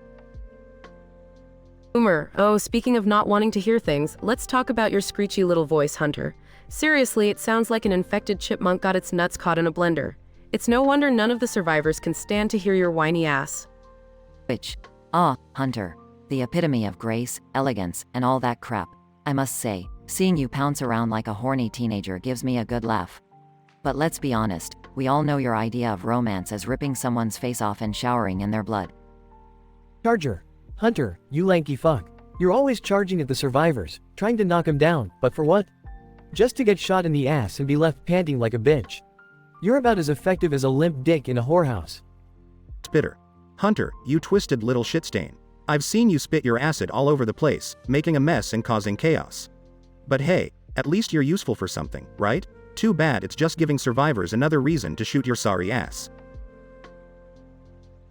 Boomer, oh, speaking of not wanting to hear things, let's talk about your screechy little voice, Hunter. Seriously, it sounds like an infected chipmunk got its nuts caught in a blender. It's no wonder none of the survivors can stand to hear your whiny ass. Which, Hunter. The epitome of grace, elegance, and all that crap. I must say, seeing you pounce around like a horny teenager gives me a good laugh. But let's be honest, we all know your idea of romance as ripping someone's face off and showering in their blood. Charger. Hunter, you lanky fuck. You're always charging at the survivors, trying to knock them down, but for what? Just to get shot in the ass and be left panting like a bitch. You're about as effective as a limp dick in a whorehouse. Spitter. Hunter, you twisted little shitstain. I've seen you spit your acid all over the place, making a mess and causing chaos. But hey, at least you're useful for something, right? Too bad it's just giving survivors another reason to shoot your sorry ass.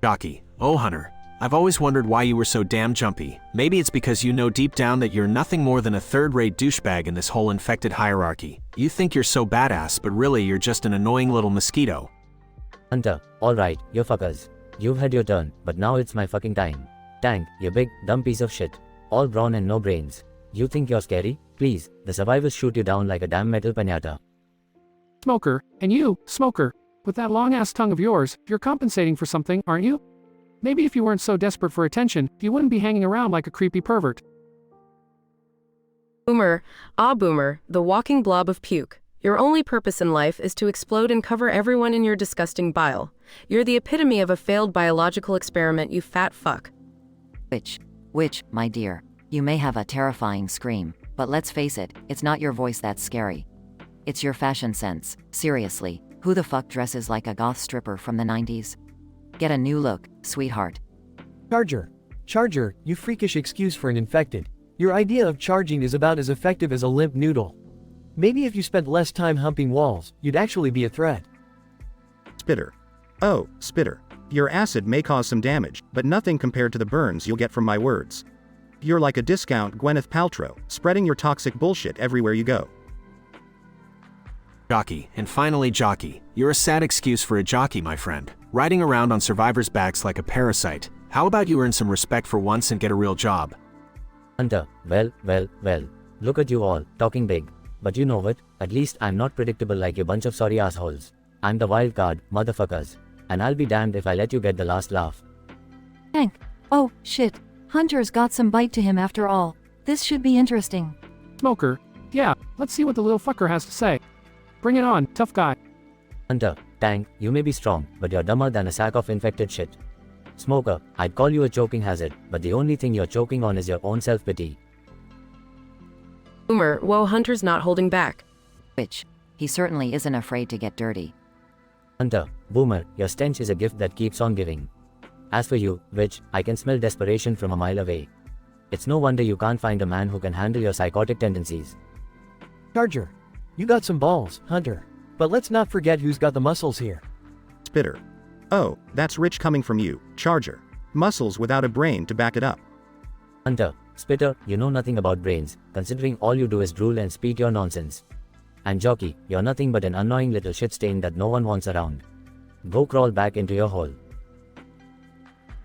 Jockey. Oh Hunter, I've always wondered why you were so damn jumpy. Maybe it's because you know deep down that you're nothing more than a third-rate douchebag in this whole infected hierarchy. You think you're so badass, but really you're just an annoying little mosquito. Hunter, alright, you fuckers. You've had your turn, but now it's my fucking time. Tank, you big, dumb piece of shit. All brawn and no brains. You think you're scary? Please, the survivors shoot you down like a damn metal piñata. Smoker, and you, Smoker, with that long-ass tongue of yours, you're compensating for something, aren't you? Maybe if you weren't so desperate for attention, you wouldn't be hanging around like a creepy pervert. Boomer, Boomer, the walking blob of puke. Your only purpose in life is to explode and cover everyone in your disgusting bile. You're the epitome of a failed biological experiment, you fat fuck. Which, my dear, you may have a terrifying scream, but let's face it, it's not your voice that's scary. It's your fashion sense. Seriously, Who the fuck dresses like a goth stripper from the 90s? Get a new look, sweetheart. Charger, you freakish excuse for an infected. Your idea of charging is about as effective as a limp noodle. Maybe if you spent less time humping walls, you'd actually be a threat. Spitter. Oh, Spitter. Your acid may cause some damage, but nothing compared to the burns you'll get from my words. You're like a discount Gwyneth Paltrow, spreading your toxic bullshit everywhere you go. Jockey, and finally jockey. You're a sad excuse for a jockey, my friend. Riding around on survivors' backs like a parasite. How about you earn some respect for once and get a real job? Hunter, well. Look at you all, talking big. But you know what? At least I'm not predictable like you bunch of sorry assholes. I'm the wild card, motherfuckers. And I'll be damned if I let you get the last laugh. Tank. Oh, shit. Hunter's got some bite to him after all. This should be interesting. Smoker. Yeah, let's see what the little fucker has to say. Bring it on, tough guy. Hunter, Tank, you may be strong, but you're dumber than a sack of infected shit. Smoker, I'd call you a choking hazard, but the only thing you're choking on is your own self-pity. Boomer, whoa, Hunter's not holding back. Which, he certainly isn't afraid to get dirty. Hunter, Boomer, your stench is a gift that keeps on giving. As for you, Witch, I can smell desperation from a mile away. It's no wonder you can't find a man who can handle your psychotic tendencies. Charger. You got some balls, Hunter. But let's not forget who's got the muscles here. Spitter. Oh, that's rich coming from you, Charger. Muscles without a brain to back it up. Hunter, Spitter, you know nothing about brains, considering all you do is drool and speak your nonsense. And Jockey, you're nothing but an annoying little shit stain that no one wants around. Go crawl back into your hole.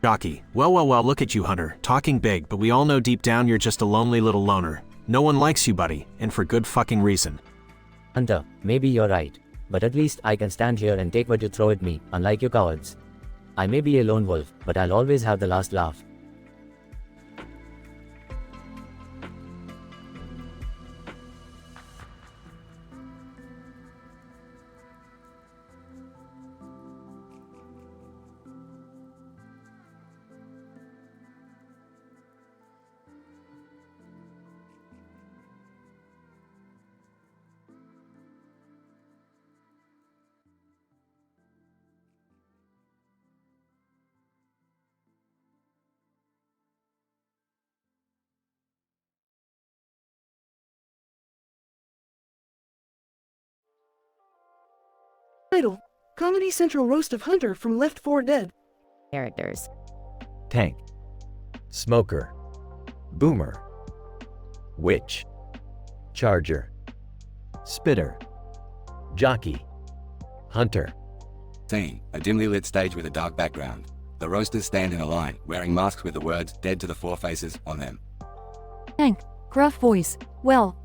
Jockey. Well, look at you, Hunter. Talking big, but we all know deep down you're just a lonely little loner. No one likes you, buddy, and for good fucking reason. Hunter, maybe you're right, but at least I can stand here and take what you throw at me, unlike you cowards. I may be a lone wolf, but I'll always have the last laugh. Title: Comedy Central Roast of Hunter from Left 4 Dead. Characters: Tank, Smoker, Boomer, Witch, Charger, Spitter, Jockey, Hunter. Scene: a dimly lit stage with a dark background. The roasters stand in a line, wearing masks with the words "Dead to the Four Faces" on them. Tank. Gruff voice. Well,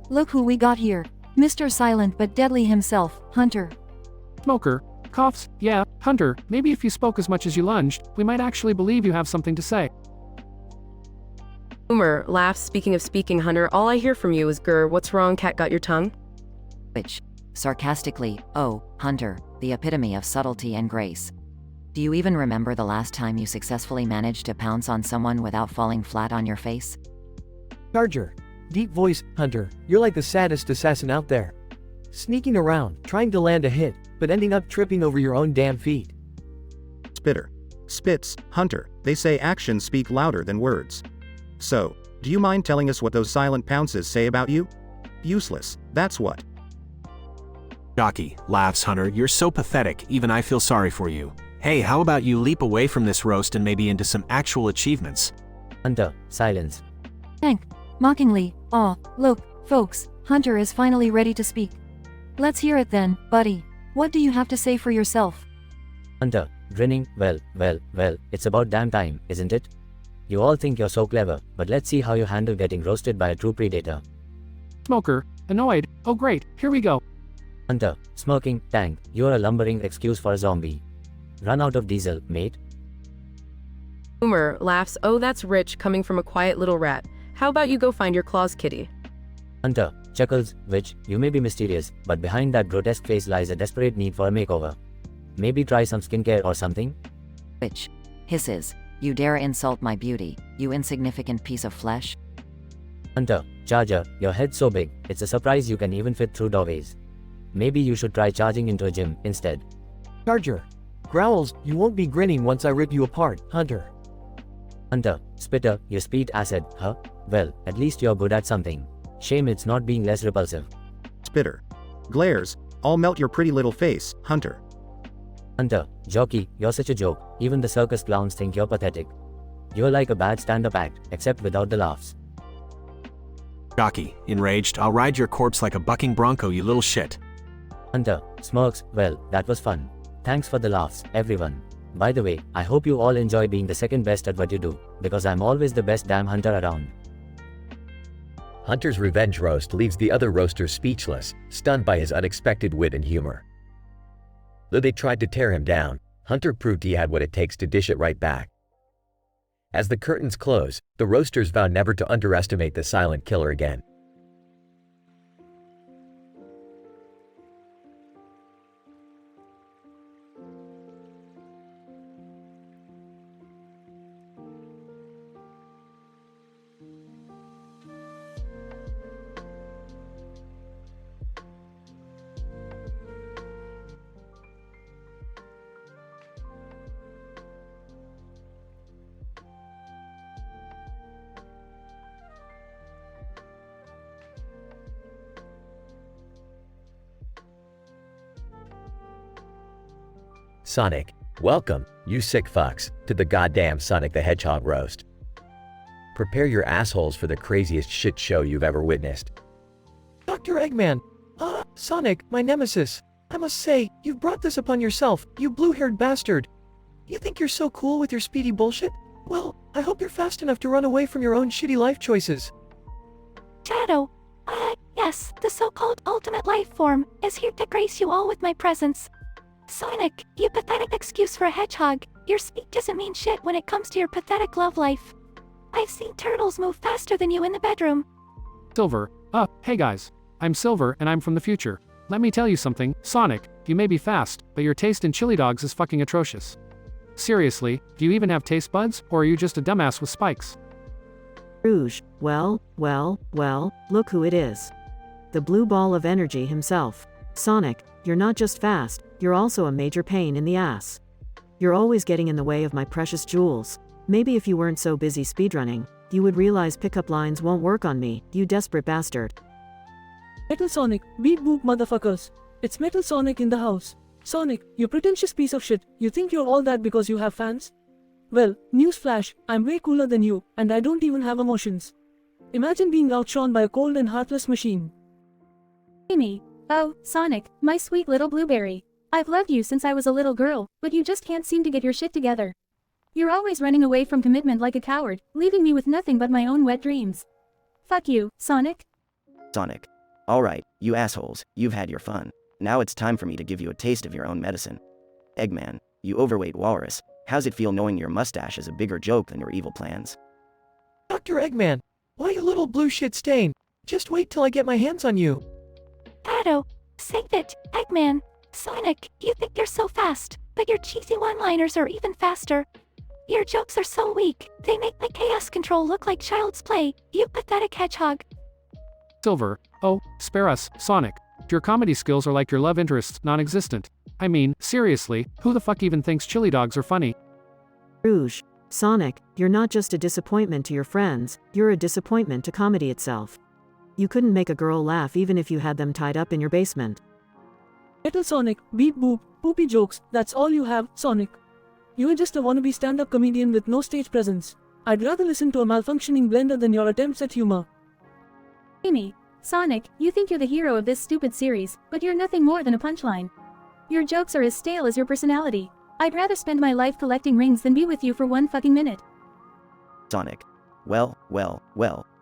look who we got here. Mr. Silent but Deadly himself, Hunter. Smoker. Coughs. Yeah, Hunter, maybe if you spoke as much as you lunged, we might actually believe you have something to say. Boomer laughs. Speaking of speaking, Hunter, all I hear from you is grr. What's wrong, cat got your tongue? Which, sarcastically, oh, Hunter, the epitome of subtlety and grace. Do you even remember the last time you successfully managed to pounce on someone without falling flat on your face? Charger. Deep voice, Hunter, you're like the saddest assassin out there. Sneaking around, trying to land a hit, but ending up tripping over your own damn feet. Spitter. Spits, Hunter, they say actions speak louder than words. So, do you mind telling us what those silent pounces say about you? Useless, that's what. Jockey. Laughs, Hunter, you're so pathetic, even I feel sorry for you. Hey, how about you leap away from this roast and maybe into some actual achievements? Hunter, silence. Tank. Mockingly. Aw, look, folks, Hunter is finally ready to speak. Let's hear it then, buddy. What do you have to say for yourself? Hunter, grinning. Well, it's about damn time, isn't it? You all think you're so clever, but let's see how you handle getting roasted by a true predator. Smoker. Annoyed. Oh great, here we go. Hunter, smirking. Tank, you're a lumbering excuse for a zombie. Run out of diesel, mate. Boomer laughs. Oh, that's rich coming from a quiet little rat. How about you go find your claws, kitty? Hunter, chuckles. Which, you may be mysterious, but behind that grotesque face lies a desperate need for a makeover. Maybe try some skincare or something? Which, hisses. You dare insult my beauty, you insignificant piece of flesh? Hunter, Charger, your head's so big, it's a surprise you can even fit through doorways. Maybe you should try charging into a gym instead. Charger. Growls, you won't be grinning once I rip you apart, Hunter. Hunter, Spitter, your speed acid, huh? Well, at least you're good at something. Shame it's not being less repulsive. Spitter. Glares, I'll melt your pretty little face, Hunter. Hunter, Jockey, you're such a joke. Even the circus clowns think you're pathetic. You're like a bad stand-up act, except without the laughs. Jockey, enraged, I'll ride your corpse like a bucking bronco, you little shit. Hunter, Smirks, well, that was fun. Thanks for the laughs, everyone. By the way, I hope you all enjoy being the second best at what you do, because I'm always the best damn hunter around. Hunter's revenge roast leaves the other roasters speechless, stunned by his unexpected wit and humor. Though they tried to tear him down, Hunter proved he had what it takes to dish it right back. As the curtains close, the roasters vow never to underestimate the silent killer again. Sonic, welcome, you sick fucks, to the goddamn Sonic the Hedgehog roast. Prepare your assholes for the craziest shit show you've ever witnessed. Dr. Eggman. Sonic, my nemesis. I must say, you've brought this upon yourself, you blue-haired bastard. You think you're so cool with your speedy bullshit? Well, I hope you're fast enough to run away from your own shitty life choices. Shadow. Yes, the so-called ultimate life form is here to grace you all with my presence. Sonic, you pathetic excuse for a hedgehog. Your speed doesn't mean shit when it comes to your pathetic love life. I've seen turtles move faster than you in the bedroom. Silver. Hey guys. I'm Silver and I'm from the future. Let me tell you something, Sonic, you may be fast, but your taste in chili dogs is fucking atrocious. Seriously, do you even have taste buds, or are you just a dumbass with spikes? Rouge, well, look who it is. The blue ball of energy himself. Sonic, you're not just fast, you're also a major pain in the ass. You're always getting in the way of my precious jewels. Maybe if you weren't so busy speedrunning, you would realize pickup lines won't work on me, you desperate bastard. Metal Sonic, beep boop motherfuckers. It's Metal Sonic in the house. Sonic, you pretentious piece of shit, you think you're all that because you have fans? Well, newsflash, I'm way cooler than you, and I don't even have emotions. Imagine being outshone by a cold and heartless machine. Amy. Oh, Sonic, my sweet little blueberry. I've loved you since I was a little girl, but you just can't seem to get your shit together. You're always running away from commitment like a coward, leaving me with nothing but my own wet dreams. Fuck you, Sonic. Sonic. Alright, you assholes, you've had your fun. Now it's time for me to give you a taste of your own medicine. Eggman, you overweight walrus, how's it feel knowing your mustache is a bigger joke than your evil plans? Dr. Eggman, why you little blue shit stain? Just wait till I get my hands on you. Shadow, save it, Eggman. Sonic, you think you're so fast, but your cheesy one-liners are even faster. Your jokes are so weak, they make my chaos control look like child's play, you pathetic hedgehog. Silver. Oh, spare us, Sonic. Your comedy skills are like your love interests, non-existent. I mean, seriously, who the fuck even thinks chili dogs are funny? Rouge. Sonic, you're not just a disappointment to your friends, you're a disappointment to comedy itself. You couldn't make a girl laugh even if you had them tied up in your basement. Metal Sonic, beep boop, poopy jokes, that's all you have, Sonic. You're just a wannabe stand-up comedian with no stage presence. I'd rather listen to a malfunctioning blender than your attempts at humor. Amy. Sonic, you think you're the hero of this stupid series, but you're nothing more than a punchline. Your jokes are as stale as your personality. I'd rather spend my life collecting rings than be with you for 1 fucking minute. Sonic. Well,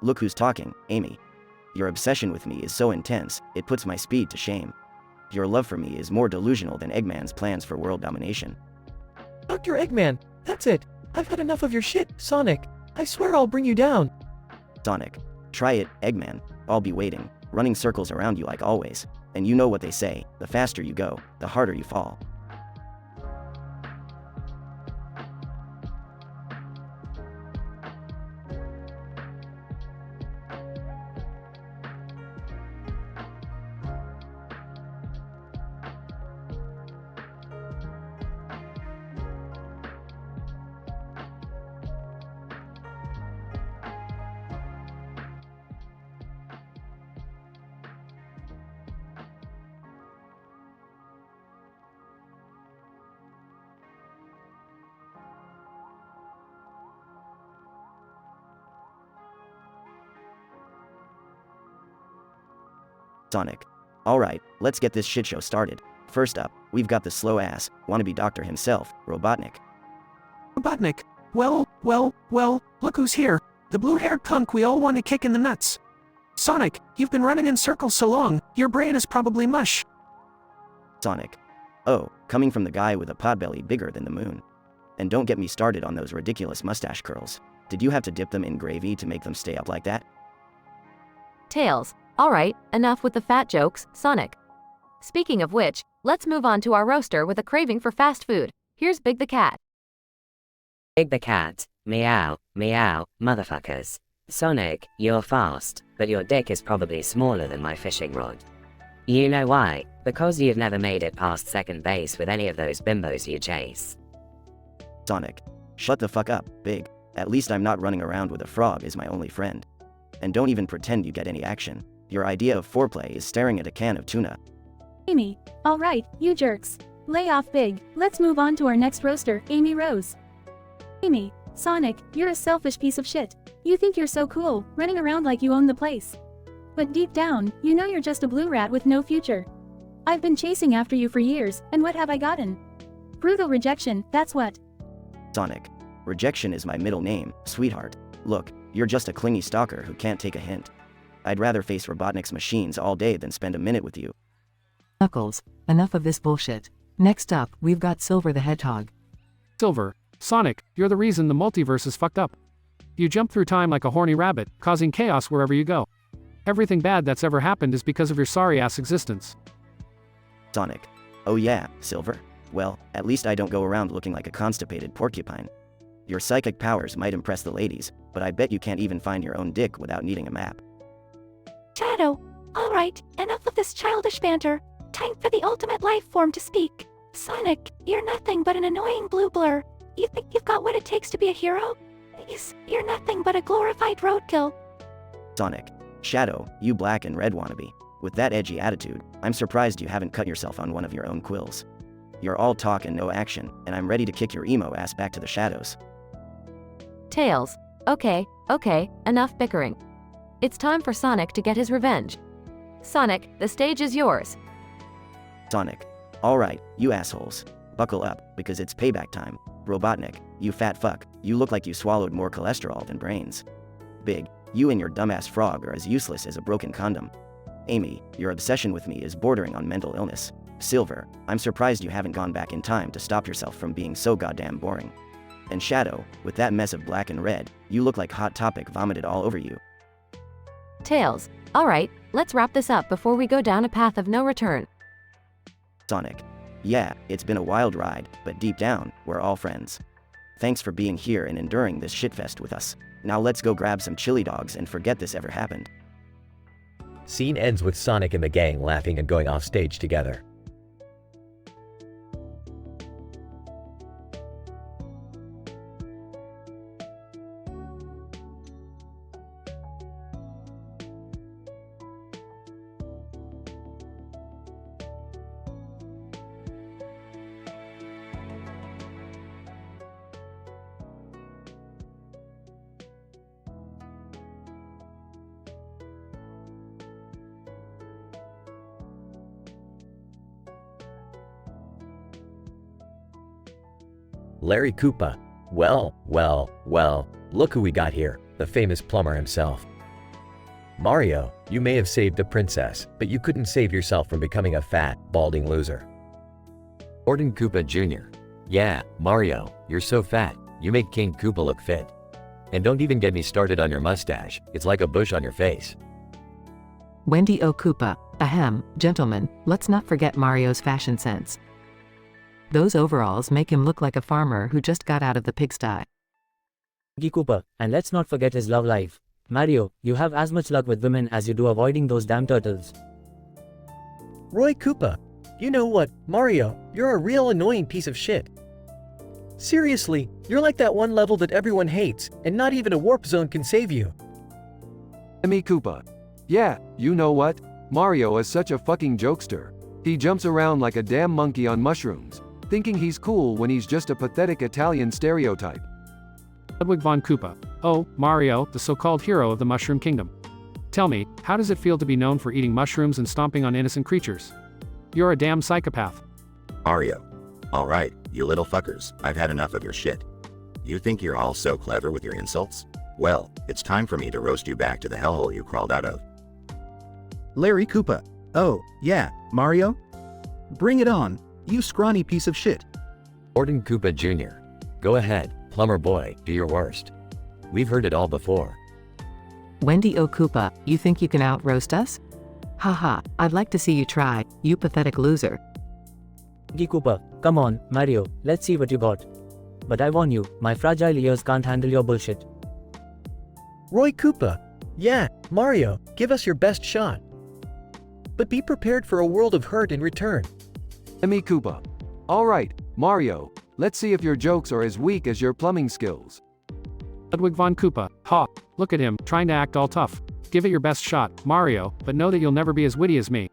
look who's talking, Amy. Your obsession with me is so intense, it puts my speed to shame. Your love for me is more delusional than Eggman's plans for world domination. Dr. Eggman, that's it. I've had enough of your shit, Sonic. I swear I'll bring you down. Sonic. Try it, Eggman. I'll be waiting, running circles around you like always. And you know what they say, the faster you go, the harder you fall. Sonic. Alright, let's get this shitshow started. First up, we've got the slow-ass, wannabe doctor himself, Robotnik. Robotnik. Well, look who's here. The blue-haired punk we all want to kick in the nuts. Sonic, you've been running in circles so long, your brain is probably mush. Sonic. Oh, coming from the guy with a potbelly bigger than the moon. And don't get me started on those ridiculous mustache curls. Did you have to dip them in gravy to make them stay up like that? Tails. Alright, enough with the fat jokes, Sonic. Speaking of which, let's move on to our roaster with a craving for fast food. Here's Big the Cat. Big the cat, meow, meow, motherfuckers. Sonic, you're fast, but your dick is probably smaller than my fishing rod. You know why? Because you've never made it past second base with any of those bimbos you chase. Sonic. Shut the fuck up, Big. At least I'm not running around with a frog as my only friend. And don't even pretend you get any action. Your idea of foreplay is staring at a can of tuna. Amy. Alright, you jerks. Lay off Big. Let's move on to our next roaster, Amy Rose. Amy. Sonic, you're a selfish piece of shit. You think you're so cool, running around like you own the place. But deep down, you know you're just a blue rat with no future. I've been chasing after you for years, and what have I gotten? Brutal rejection, that's what. Sonic. Rejection is my middle name, sweetheart. Look, you're just a clingy stalker who can't take a hint. I'd rather face Robotnik's machines all day than spend a minute with you. Knuckles, enough of this bullshit. Next up, we've got Silver the Hedgehog. Silver. Sonic, you're the reason the multiverse is fucked up. You jump through time like a horny rabbit, causing chaos wherever you go. Everything bad that's ever happened is because of your sorry-ass existence. Sonic. Oh yeah, Silver? Well, at least I don't go around looking like a constipated porcupine. Your psychic powers might impress the ladies, but I bet you can't even find your own dick without needing a map. Shadow. Alright, enough of this childish banter. Time for the ultimate life form to speak. Sonic, you're nothing but an annoying blue blur. You think you've got what it takes to be a hero? Please, you're nothing but a glorified roadkill. Sonic. Shadow, you black and red wannabe. With that edgy attitude, I'm surprised you haven't cut yourself on one of your own quills. You're all talk and no action, and I'm ready to kick your emo ass back to the shadows. Tails. Okay, enough bickering. It's time for Sonic to get his revenge. Sonic, the stage is yours. Sonic. Alright, you assholes. Buckle up, because it's payback time. Robotnik, you fat fuck, you look like you swallowed more cholesterol than brains. Big, you and your dumbass frog are as useless as a broken condom. Amy, your obsession with me is bordering on mental illness. Silver, I'm surprised you haven't gone back in time to stop yourself from being so goddamn boring. And Shadow, with that mess of black and red, you look like Hot Topic vomited all over you. Tails. Alright, let's wrap this up before we go down a path of no return. Sonic. Yeah, it's been a wild ride, but deep down, we're all friends. Thanks for being here and enduring this shitfest with us. Now let's go grab some chili dogs and forget this ever happened. Scene ends with Sonic and the gang laughing and going off stage together. Larry Koopa. Well, look who we got here, the famous plumber himself. Mario, you may have saved the princess, but you couldn't save yourself from becoming a fat, balding loser. Gordon Koopa Jr. Yeah, Mario, you're so fat, you make King Koopa look fit. And don't even get me started on your mustache, it's like a bush on your face. Wendy O. Koopa. Ahem, gentlemen, let's not forget Mario's fashion sense. Those overalls make him look like a farmer who just got out of the pigsty. Koopa, and let's not forget his love life. Mario, you have as much luck with women as you do avoiding those damn turtles. Roy Koopa. You know what, Mario, you're a real annoying piece of shit. Seriously, you're like that one level that everyone hates, and not even a warp zone can save you. Amy Koopa. Yeah, you know what? Mario is such a fucking jokester. He jumps around like a damn monkey on mushrooms, thinking he's cool when he's just a pathetic Italian stereotype. Ludwig von Koopa. Oh, Mario, the so-called hero of the Mushroom Kingdom. Tell me, how does it feel to be known for eating mushrooms and stomping on innocent creatures? You're a damn psychopath. Mario. Alright, you little fuckers, I've had enough of your shit. You think you're all so clever with your insults? Well, it's time for me to roast you back to the hellhole you crawled out of. Larry Koopa. Oh, yeah, Mario? Bring it on, you scrawny piece of shit. Morty Koopa Jr. Go ahead, plumber boy, do your worst. We've heard it all before. Wendy O. Koopa, you think you can out-roast us? Haha, I'd like to see you try, you pathetic loser. Koopa, come on, Mario, let's see what you got. But I warn you, my fragile ears can't handle your bullshit. Roy Koopa. Yeah, Mario, give us your best shot. But be prepared for a world of hurt in return. Amy Koopa. Alright, Mario, let's see if your jokes are as weak as your plumbing skills. Ludwig von Koopa. Ha, look at him, trying to act all tough. Give it your best shot, Mario, but know that you'll never be as witty as me.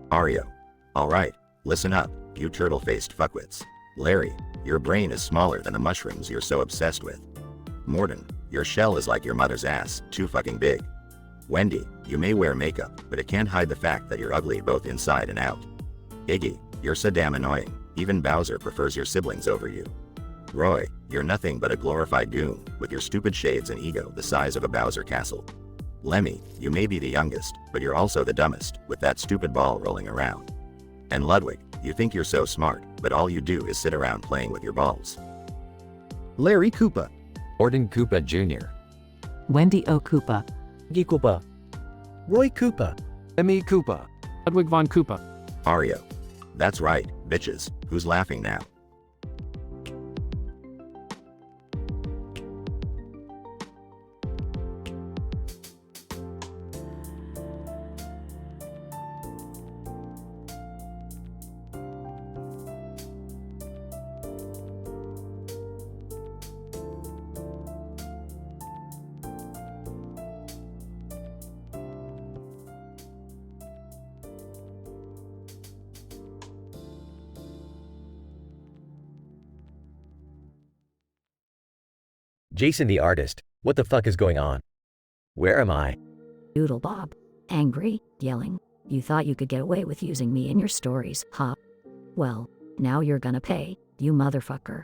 Mario. Alright, listen up, you turtle-faced fuckwits. Larry, your brain is smaller than the mushrooms you're so obsessed with. Morton, your shell is like your mother's ass, too fucking big. Wendy, you may wear makeup, but it can't hide the fact that you're ugly both inside and out. Iggy, you're so damn annoying, even Bowser prefers your siblings over you. Roy, you're nothing but a glorified goon, with your stupid shades and ego the size of a Bowser castle. Lemmy, you may be the youngest, but you're also the dumbest, with that stupid ball rolling around. And Ludwig, you think you're so smart, but all you do is sit around playing with your balls. Larry Koopa. Morty Koopa Jr. Wendy O. Koopa. Koopa. Roy Koopa. Amy Koopa. Ludwig von Koopa. Mario. That's right, bitches, who's laughing now? Jason the artist, what the fuck is going on? Where am I? Doodle Bob. Angry, yelling. You thought you could get away with using me in your stories, huh? Well, now you're gonna pay, you motherfucker.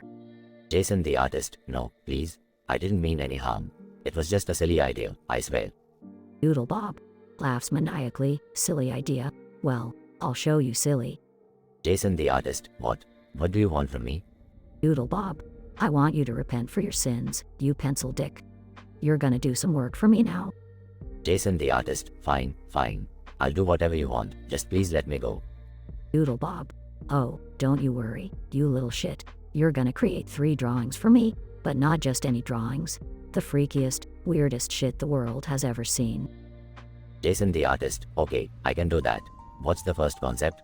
Jason the artist, no, please. I didn't mean any harm. It was just a silly idea, I swear. Doodle Bob. Laughs maniacally. Silly idea. Well, I'll show you silly. Jason the artist, what? What do you want from me? Doodle Bob. I want you to repent for your sins, you pencil dick. You're gonna do some work for me now. Jason the artist, fine, fine. I'll do whatever you want, just please let me go. Doodle Bob. Oh, don't you worry, you little shit. You're gonna create 3 drawings for me, but not just any drawings. The freakiest, weirdest shit the world has ever seen. Jason the artist, okay, I can do that. What's the first concept?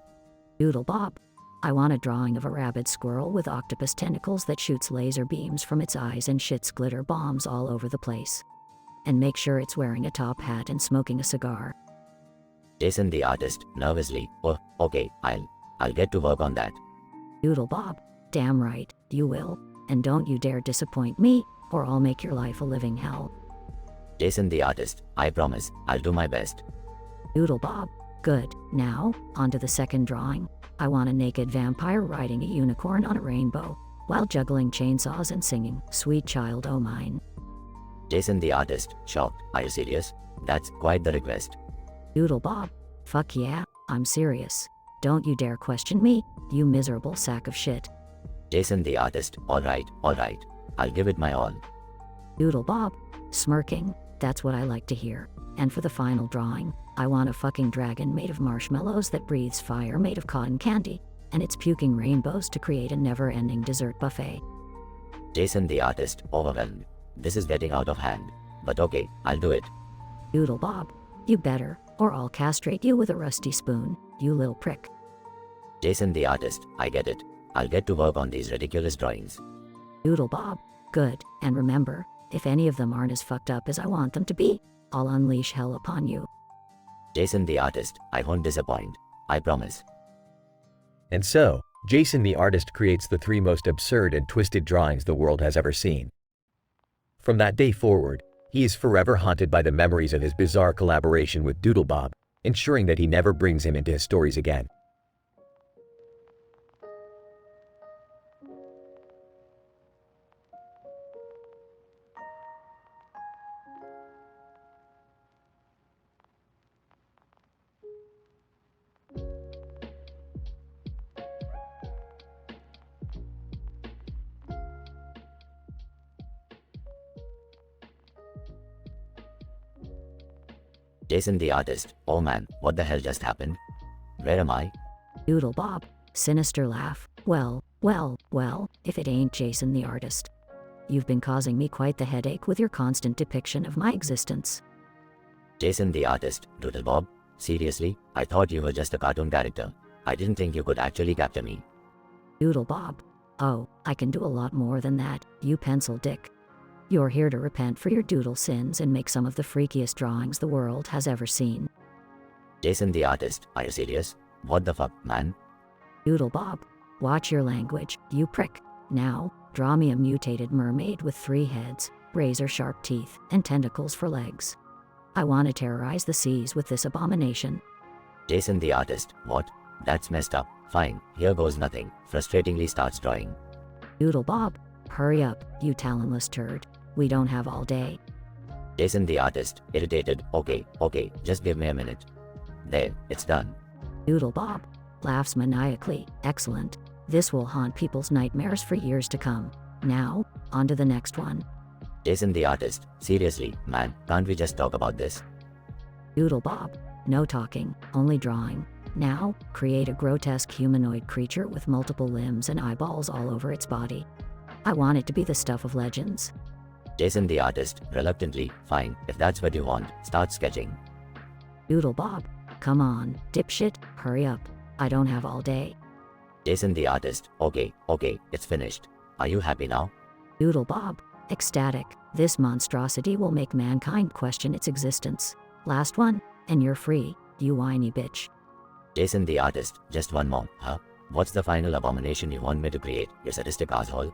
Doodle Bob. I want a drawing of a rabid squirrel with octopus tentacles that shoots laser beams from its eyes and shits glitter bombs all over the place. And make sure it's wearing a top hat and smoking a cigar. Jason the artist, nervously, oh, okay, I'll get to work on that. Doodle Bob. Damn right, you will. And don't you dare disappoint me, or I'll make your life a living hell. Jason the artist, I promise, I'll do my best. Doodle Bob. Good. Now, on to the second drawing. I want a naked vampire riding a unicorn on a rainbow, while juggling chainsaws and singing, Sweet Child O' Mine. Jason the artist, shocked, are you serious? That's quite the request. Doodle Bob. Fuck yeah, I'm serious. Don't you dare question me, you miserable sack of shit. Jason the artist, alright, I'll give it my all. Doodle Bob. Smirking, that's what I like to hear. And for the final drawing, I want a fucking dragon made of marshmallows that breathes fire made of cotton candy, and it's puking rainbows to create a never-ending dessert buffet. Jason the artist, overwhelmed. This is getting out of hand. But okay, I'll do it. Doodle Bob. You better, or I'll castrate you with a rusty spoon, you little prick. Jason the artist, I get it. I'll get to work on these ridiculous drawings. Doodle Bob. Good, and remember, if any of them aren't as fucked up as I want them to be, I'll unleash hell upon you. Jason the artist, I won't disappoint. I promise. And so, Jason the artist creates the 3 most absurd and twisted drawings the world has ever seen. From that day forward, He is forever haunted by the memories of his bizarre collaboration with Doodlebob, ensuring that he never brings him into his stories again. Jason the artist, oh man, what the hell just happened? Where am I? Doodle Bob, sinister laugh. Well, if it ain't Jason the artist. You've been causing me quite the headache with your constant depiction of my existence. Jason the artist, Doodlebob? Seriously? I thought you were just a cartoon character. I didn't think you could actually capture me. Doodle Bob. Oh, I can do a lot more than that, you pencil dick. You're here to repent for your doodle sins and make some of the freakiest drawings the world has ever seen. Jason the artist, are you serious? What the fuck, man? Doodle Bob. Watch your language, you prick. Now, draw me a mutated mermaid with 3 heads, razor-sharp teeth, and tentacles for legs. I want to terrorize the seas with this abomination. Jason the artist, what? That's messed up. Fine, here goes nothing. Frustratingly starts drawing. Doodle Bob. Hurry up, you talentless turd. We don't have all day. Jason the artist, irritated. Okay, just give me a minute. There, it's done. Doodle Bob. Laughs maniacally. Excellent. This will haunt people's nightmares for years to come. Now, on to the next one. Jason the artist, seriously, man, can't we just talk about this? Doodle Bob. No talking, only drawing. Now, create a grotesque humanoid creature with multiple limbs and eyeballs all over its body. I want it to be the stuff of legends. Jason the artist, reluctantly, fine, if that's what you want, start sketching. Doodle Bob. Come on, dipshit, hurry up. I don't have all day. Jason the artist, okay, it's finished. Are you happy now? Doodle Bob. Ecstatic. This monstrosity will make mankind question its existence. Last one, and you're free, you whiny bitch. Jason the artist, just one more, huh? What's the final abomination you want me to create, you sadistic asshole?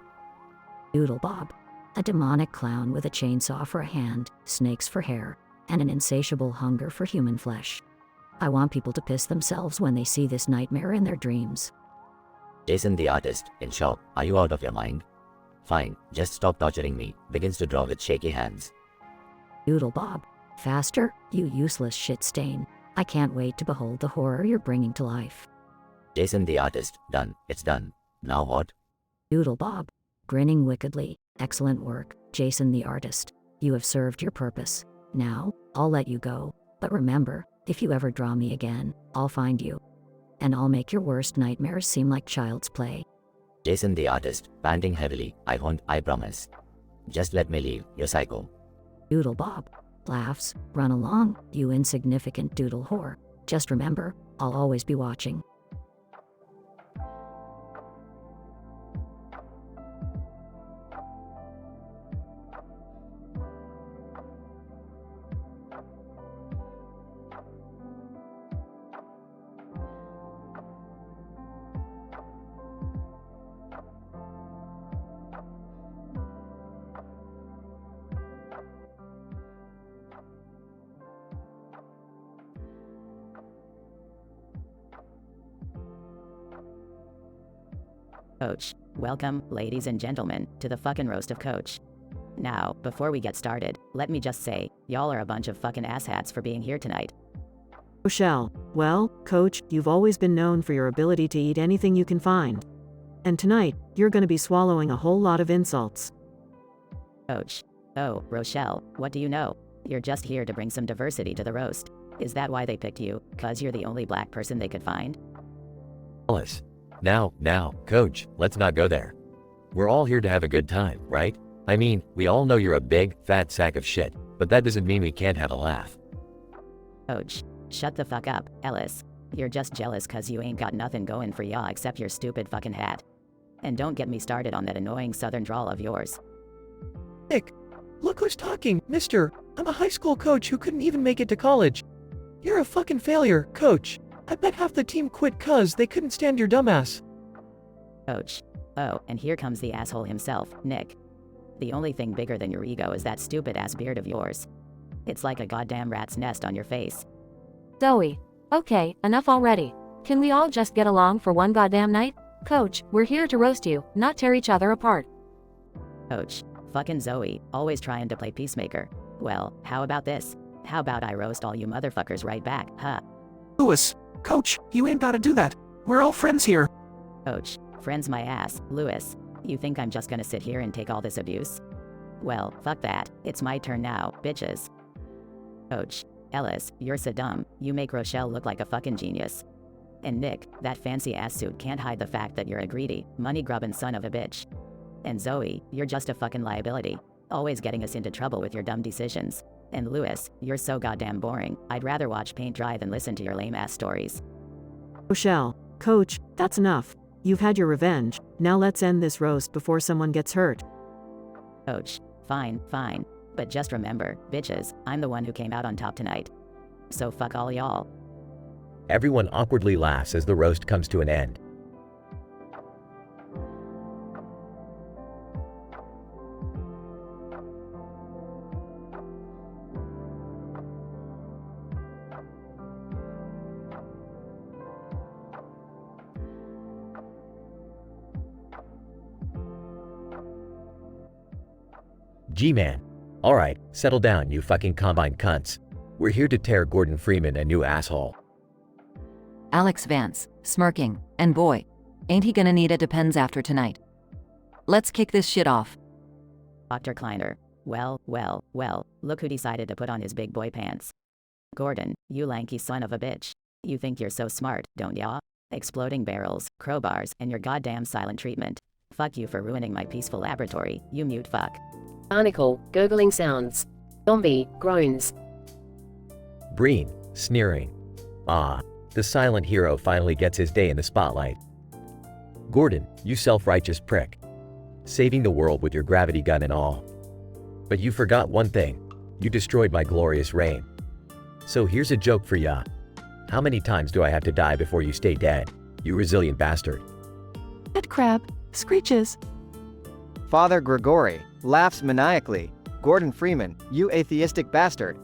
Doodle Bob. A demonic clown with a chainsaw for a hand, snakes for hair, and an insatiable hunger for human flesh. I want people to piss themselves when they see this nightmare in their dreams. Jason the artist, in shock, are you out of your mind? Fine, just stop torturing me, begins to draw with shaky hands. Doodle Bob. Faster, you useless shit stain. I can't wait to behold the horror you're bringing to life. Jason the artist, done, it's done. Now what? Doodle Bob. Grinning wickedly. Excellent work, Jason the artist. You have served your purpose. Now, I'll let you go. But remember, if you ever draw me again, I'll find you. And I'll make your worst nightmares seem like child's play. Jason the artist, panting heavily, I won't, I promise. Just let me leave, you're psycho. Doodle Bob. Laughs. Run along, you insignificant doodle whore. Just remember, I'll always be watching. Coach. Welcome, ladies and gentlemen, to the fucking roast of Coach. Now, before we get started, let me just say, y'all are a bunch of fucking asshats for being here tonight. Rochelle, well, Coach, you've always been known for your ability to eat anything you can find. And tonight, you're gonna be swallowing a whole lot of insults. Coach. Oh, Rochelle, what do you know? You're just here to bring some diversity to the roast. Is that why they picked you, 'cause you're the only black person they could find? Alice. Now, Coach, let's not go there. We're all here to have a good time, right? I mean, we all know you're a big, fat sack of shit, but that doesn't mean we can't have a laugh. Coach. Shut the fuck up, Ellis. You're just jealous 'cause you ain't got nothing going for ya except your stupid fucking hat. And don't get me started on that annoying southern drawl of yours. Nick, look who's talking, mister. I'm a high school coach who couldn't even make it to college. You're a fucking failure, coach. I bet half the team quit 'cause they couldn't stand your dumbass. Coach. Oh, and here comes the asshole himself, Nick. The only thing bigger than your ego is that stupid ass beard of yours. It's like a goddamn rat's nest on your face. Zoe. Okay, enough already. Can we all just get along for one goddamn night? Coach, we're here to roast you, not tear each other apart. Coach. Fucking Zoe, always trying to play peacemaker. Well, how about this? How about I roast all you motherfuckers right back, huh? Lewis. Coach, you ain't gotta do that. We're all friends here. Coach. Friends my ass, Lewis. You think I'm just gonna sit here and take all this abuse? Well, fuck that. It's my turn now, bitches. Coach. Ellis, you're so dumb. You make Rochelle look like a fucking genius. And Nick, that fancy ass suit can't hide the fact that you're a greedy, money-grubbing son of a bitch. And Zoe, you're just a fucking liability. Always getting us into trouble with your dumb decisions. And Lewis, you're so goddamn boring. I'd rather watch paint dry than listen to your lame-ass stories. Rochelle. Coach, that's enough. You've had your revenge. Now let's end this roast before someone gets hurt. Coach. Fine, fine. But just remember, bitches, I'm the one who came out on top tonight. So fuck all y'all. Everyone awkwardly laughs as the roast comes to an end. G-Man. Alright, settle down, you fucking combine cunts. We're here to tear Gordon Freeman a new asshole. Alex Vance, smirking, and boy, ain't he gonna need a Depends after tonight. Let's kick this shit off. Dr. Kleiner. Well, look who decided to put on his big boy pants. Gordon, you lanky son of a bitch. You think you're so smart, don't ya? Exploding barrels, crowbars, and your goddamn silent treatment. Fuck you for ruining my peaceful laboratory, you mute fuck. Barnacle, gurgling sounds. Zombie, groans. Breen, sneering. Ah, the silent hero finally gets his day in the spotlight. Gordon, you self-righteous prick. Saving the world with your gravity gun and all. But you forgot one thing. You destroyed my glorious reign. So here's a joke for ya. How many times do I have to die before you stay dead, you resilient bastard? Head crab, screeches. Father Gregory laughs maniacally. Gordon Freeman, you atheistic bastard.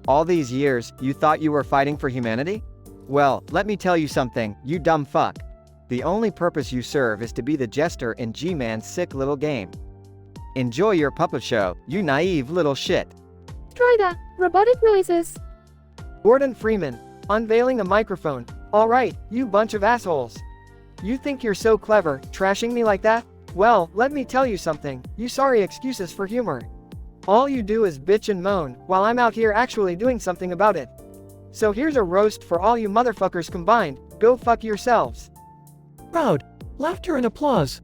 All these years, you thought you were fighting for humanity? Well, let me tell you something, you dumb fuck. The only purpose you serve is to be the jester in G-Man's sick little game. Enjoy your puppet show, you naive little shit. Try that. Robotic noises. Gordon Freeman, unveiling a microphone. Alright, you bunch of assholes. You think you're so clever, trashing me like that? Well, let me tell you something, you sorry excuses for humor. All you do is bitch and moan, while I'm out here actually doing something about it. So here's a roast for all you motherfuckers combined, go fuck yourselves. Proud, laughter and applause.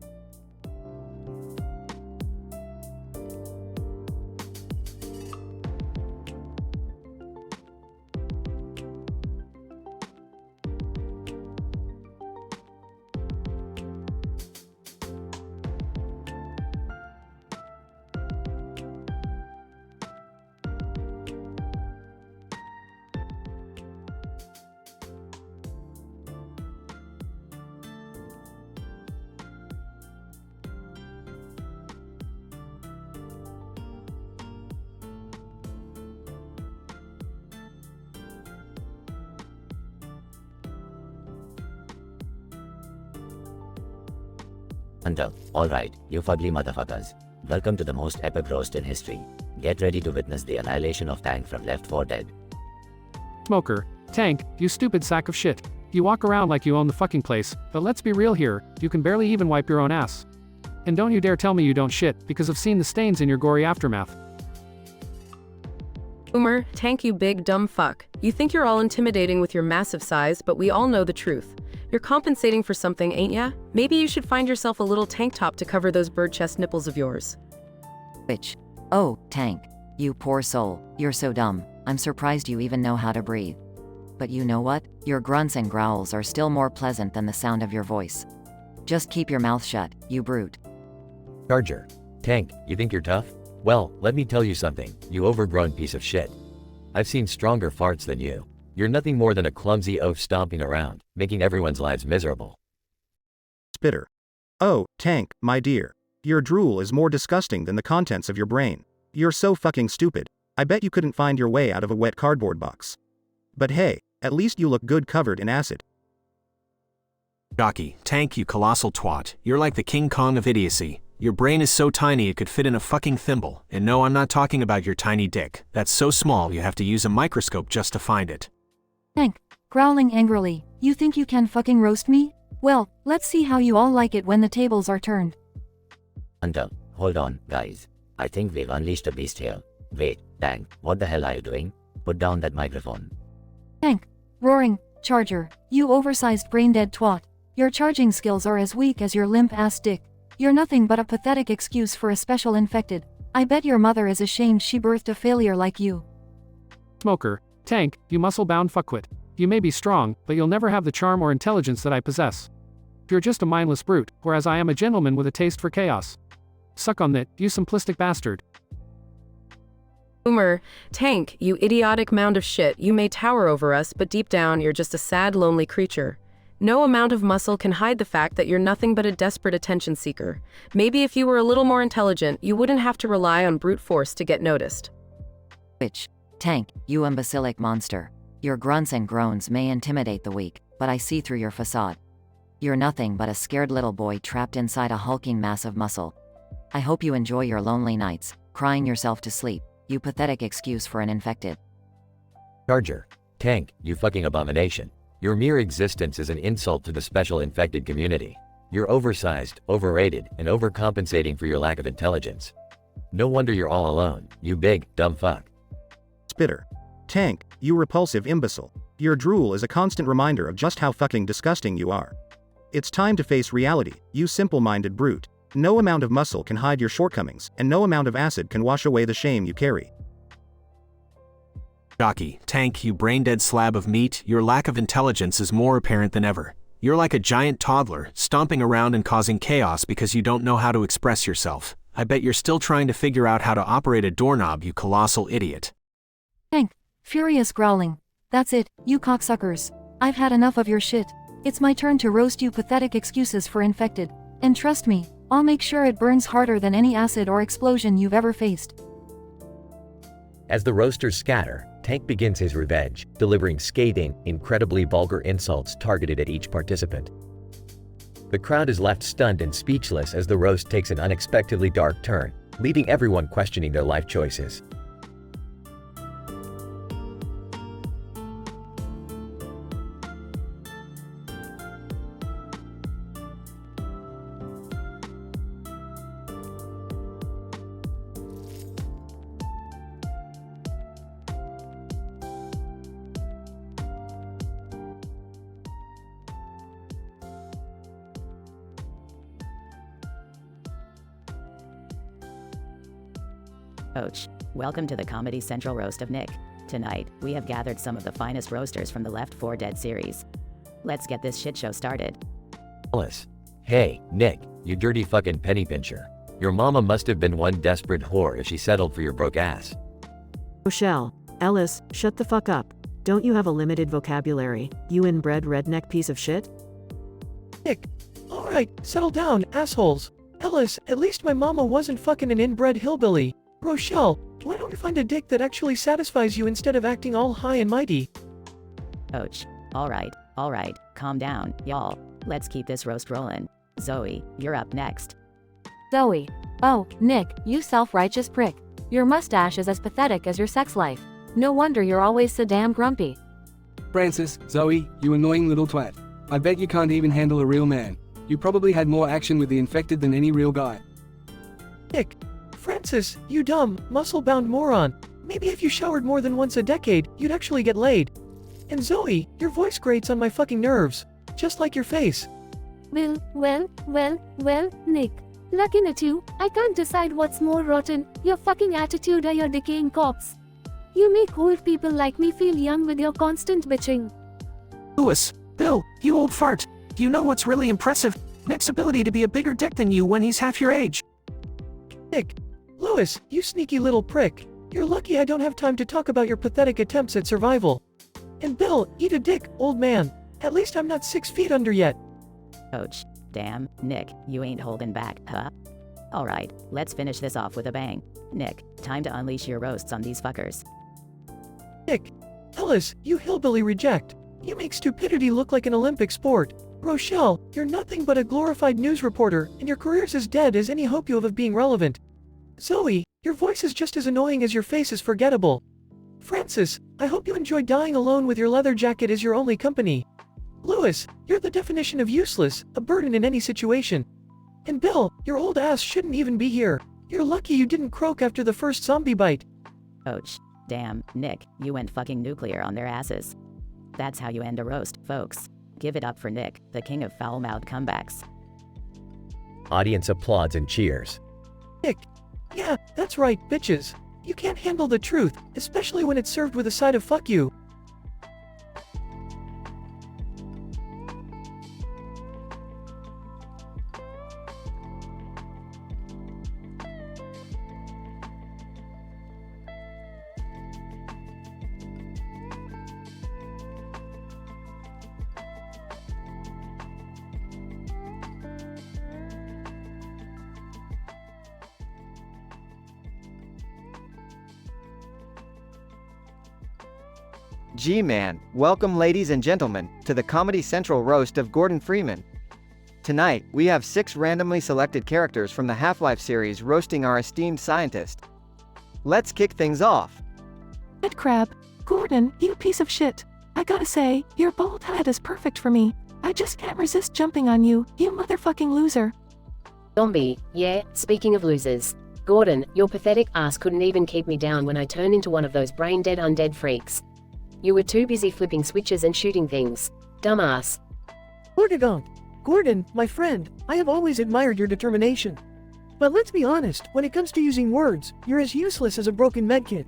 Hunter, alright, you fugly motherfuckers. Welcome to the most epic roast in history. Get ready to witness the annihilation of Tank from Left 4 Dead. Smoker. Tank, you stupid sack of shit. You walk around like you own the fucking place, but let's be real here, you can barely even wipe your own ass. And don't you dare tell me you don't shit, because I've seen the stains in your gory aftermath. Boomer, Tank, you big dumb fuck. You think you're all intimidating with your massive size, but we all know the truth. You're compensating for something, ain't ya? Maybe you should find yourself a little tank top to cover those bird chest nipples of yours. Which? Oh, Tank. You poor soul, you're so dumb. I'm surprised you even know how to breathe. But you know what? Your grunts and growls are still more pleasant than the sound of your voice. Just keep your mouth shut, you brute. Charger. Tank, you think you're tough? Well, let me tell you something, you overgrown piece of shit. I've seen stronger farts than you. You're nothing more than a clumsy oaf stomping around, making everyone's lives miserable. Spitter. Oh, Tank, my dear. Your drool is more disgusting than the contents of your brain. You're so fucking stupid. I bet you couldn't find your way out of a wet cardboard box. But hey, at least you look good covered in acid. Jockey, Tank, you colossal twat. You're like the King Kong of idiocy. Your brain is so tiny it could fit in a fucking thimble. And no, I'm not talking about your tiny dick. That's so small you have to use a microscope just to find it. Tank, growling angrily, you think you can fucking roast me? Well, let's see how you all like it when the tables are turned. Hunter, hold on, guys. I think we've unleashed a beast here. Wait, Tank, what the hell are you doing? Put down that microphone. Tank, roaring, Charger, you oversized brain-dead twat. Your charging skills are as weak as your limp-ass dick. You're nothing but a pathetic excuse for a special infected. I bet your mother is ashamed she birthed a failure like you. Smoker, Tank, you muscle-bound fuckwit. You may be strong, but you'll never have the charm or intelligence that I possess. You're just a mindless brute, whereas I am a gentleman with a taste for chaos. Suck on that, you simplistic bastard. Boomer, Tank, you idiotic mound of shit, you may tower over us, but deep down you're just a sad, lonely creature. No amount of muscle can hide the fact that you're nothing but a desperate attention seeker. Maybe if you were a little more intelligent, you wouldn't have to rely on brute force to get noticed. Which, Tank, you imbecilic monster. Your grunts and groans may intimidate the weak, but I see through your facade. You're nothing but a scared little boy trapped inside a hulking mass of muscle. I hope you enjoy your lonely nights, crying yourself to sleep, you pathetic excuse for an infected. Charger, Tank, you fucking abomination. Your mere existence is an insult to the special infected community. You're oversized, overrated, and overcompensating for your lack of intelligence. No wonder you're all alone, you big, dumb fuck. Spitter. Tank, you repulsive imbecile. Your drool is a constant reminder of just how fucking disgusting you are. It's time to face reality, you simple-minded brute. No amount of muscle can hide your shortcomings, and no amount of acid can wash away the shame you carry. Jockey, Tank, you brain-dead slab of meat, your lack of intelligence is more apparent than ever. You're like a giant toddler, stomping around and causing chaos because you don't know how to express yourself. I bet you're still trying to figure out how to operate a doorknob, you colossal idiot. Tank, furious growling. That's it, you cocksuckers. I've had enough of your shit. It's my turn to roast you pathetic excuses for infected. And trust me, I'll make sure it burns harder than any acid or explosion you've ever faced. As the roasters scatter, Tank begins his revenge, delivering scathing, incredibly vulgar insults targeted at each participant. The crowd is left stunned and speechless as the roast takes an unexpectedly dark turn, leaving everyone questioning their life choices. Coach, welcome to the Comedy Central Roast of Nick. Tonight, we have gathered some of the finest roasters from the Left 4 Dead series. Let's get this shit show started. Alice. Hey, Nick, you dirty fucking penny pincher. Your mama must have been one desperate whore if she settled for your broke ass. Rochelle, Ellis, shut the fuck up. Don't you have a limited vocabulary, you inbred redneck piece of shit? Nick. Alright, settle down, assholes. Ellis, at least my mama wasn't fucking an inbred hillbilly. Rochelle, why don't you find a dick that actually satisfies you instead of acting all high and mighty? Coach, alright, calm down, y'all. Let's keep this roast rolling. Zoe, you're up next. Zoe. Oh, Nick, you self-righteous prick. Your mustache is as pathetic as your sex life. No wonder you're always so damn grumpy. Francis, Zoe, you annoying little twat. I bet you can't even handle a real man. You probably had more action with the infected than any real guy. Nick. Francis, you dumb, muscle-bound moron. Maybe if you showered more than once a decade, you'd actually get laid. And Zoe, your voice grates on my fucking nerves. Just like your face. Well, Nick. Looking at you, I can't decide what's more rotten, your fucking attitude or your decaying corpse. You make old people like me feel young with your constant bitching. Louis, Bill, you old fart. Do you know what's really impressive? Nick's ability to be a bigger dick than you when he's half your age. Nick. Louis, you sneaky little prick. You're lucky I don't have time to talk about your pathetic attempts at survival. And Bill, eat a dick, old man. At least I'm not 6 feet under yet. Coach, damn, Nick, you ain't holding back, huh? Alright, let's finish this off with a bang. Nick, time to unleash your roasts on these fuckers. Nick. Ellis, you hillbilly reject. You make stupidity look like an Olympic sport. Rochelle, you're nothing but a glorified news reporter, and your career's as dead as any hope you have of being relevant. Zoe, your voice is just as annoying as your face is forgettable. Francis, I hope you enjoy dying alone with your leather jacket as your only company. Louis, you're the definition of useless, a burden in any situation. And Bill, your old ass shouldn't even be here. You're lucky you didn't croak after the first zombie bite. Ouch. Damn, Nick, you went fucking nuclear on their asses. That's how you end a roast, folks. Give it up for Nick, the king of foul-mouthed comebacks. Audience applauds and cheers. Nick. Yeah, that's right, bitches. You can't handle the truth, especially when it's served with a side of fuck you. G-Man, welcome ladies and gentlemen, to the Comedy Central roast of Gordon Freeman. Tonight, we have 6 randomly selected characters from the Half-Life series roasting our esteemed scientist. Let's kick things off. Headcrab, Gordon, you piece of shit. I gotta say, your bald head is perfect for me. I just can't resist jumping on you, you motherfucking loser. Zombie, yeah, speaking of losers. Gordon, your pathetic ass couldn't even keep me down when I turned into one of those brain-dead undead freaks. You were too busy flipping switches and shooting things. Dumbass. Gordon, my friend, I have always admired your determination. But let's be honest, when it comes to using words, you're as useless as a broken medkit.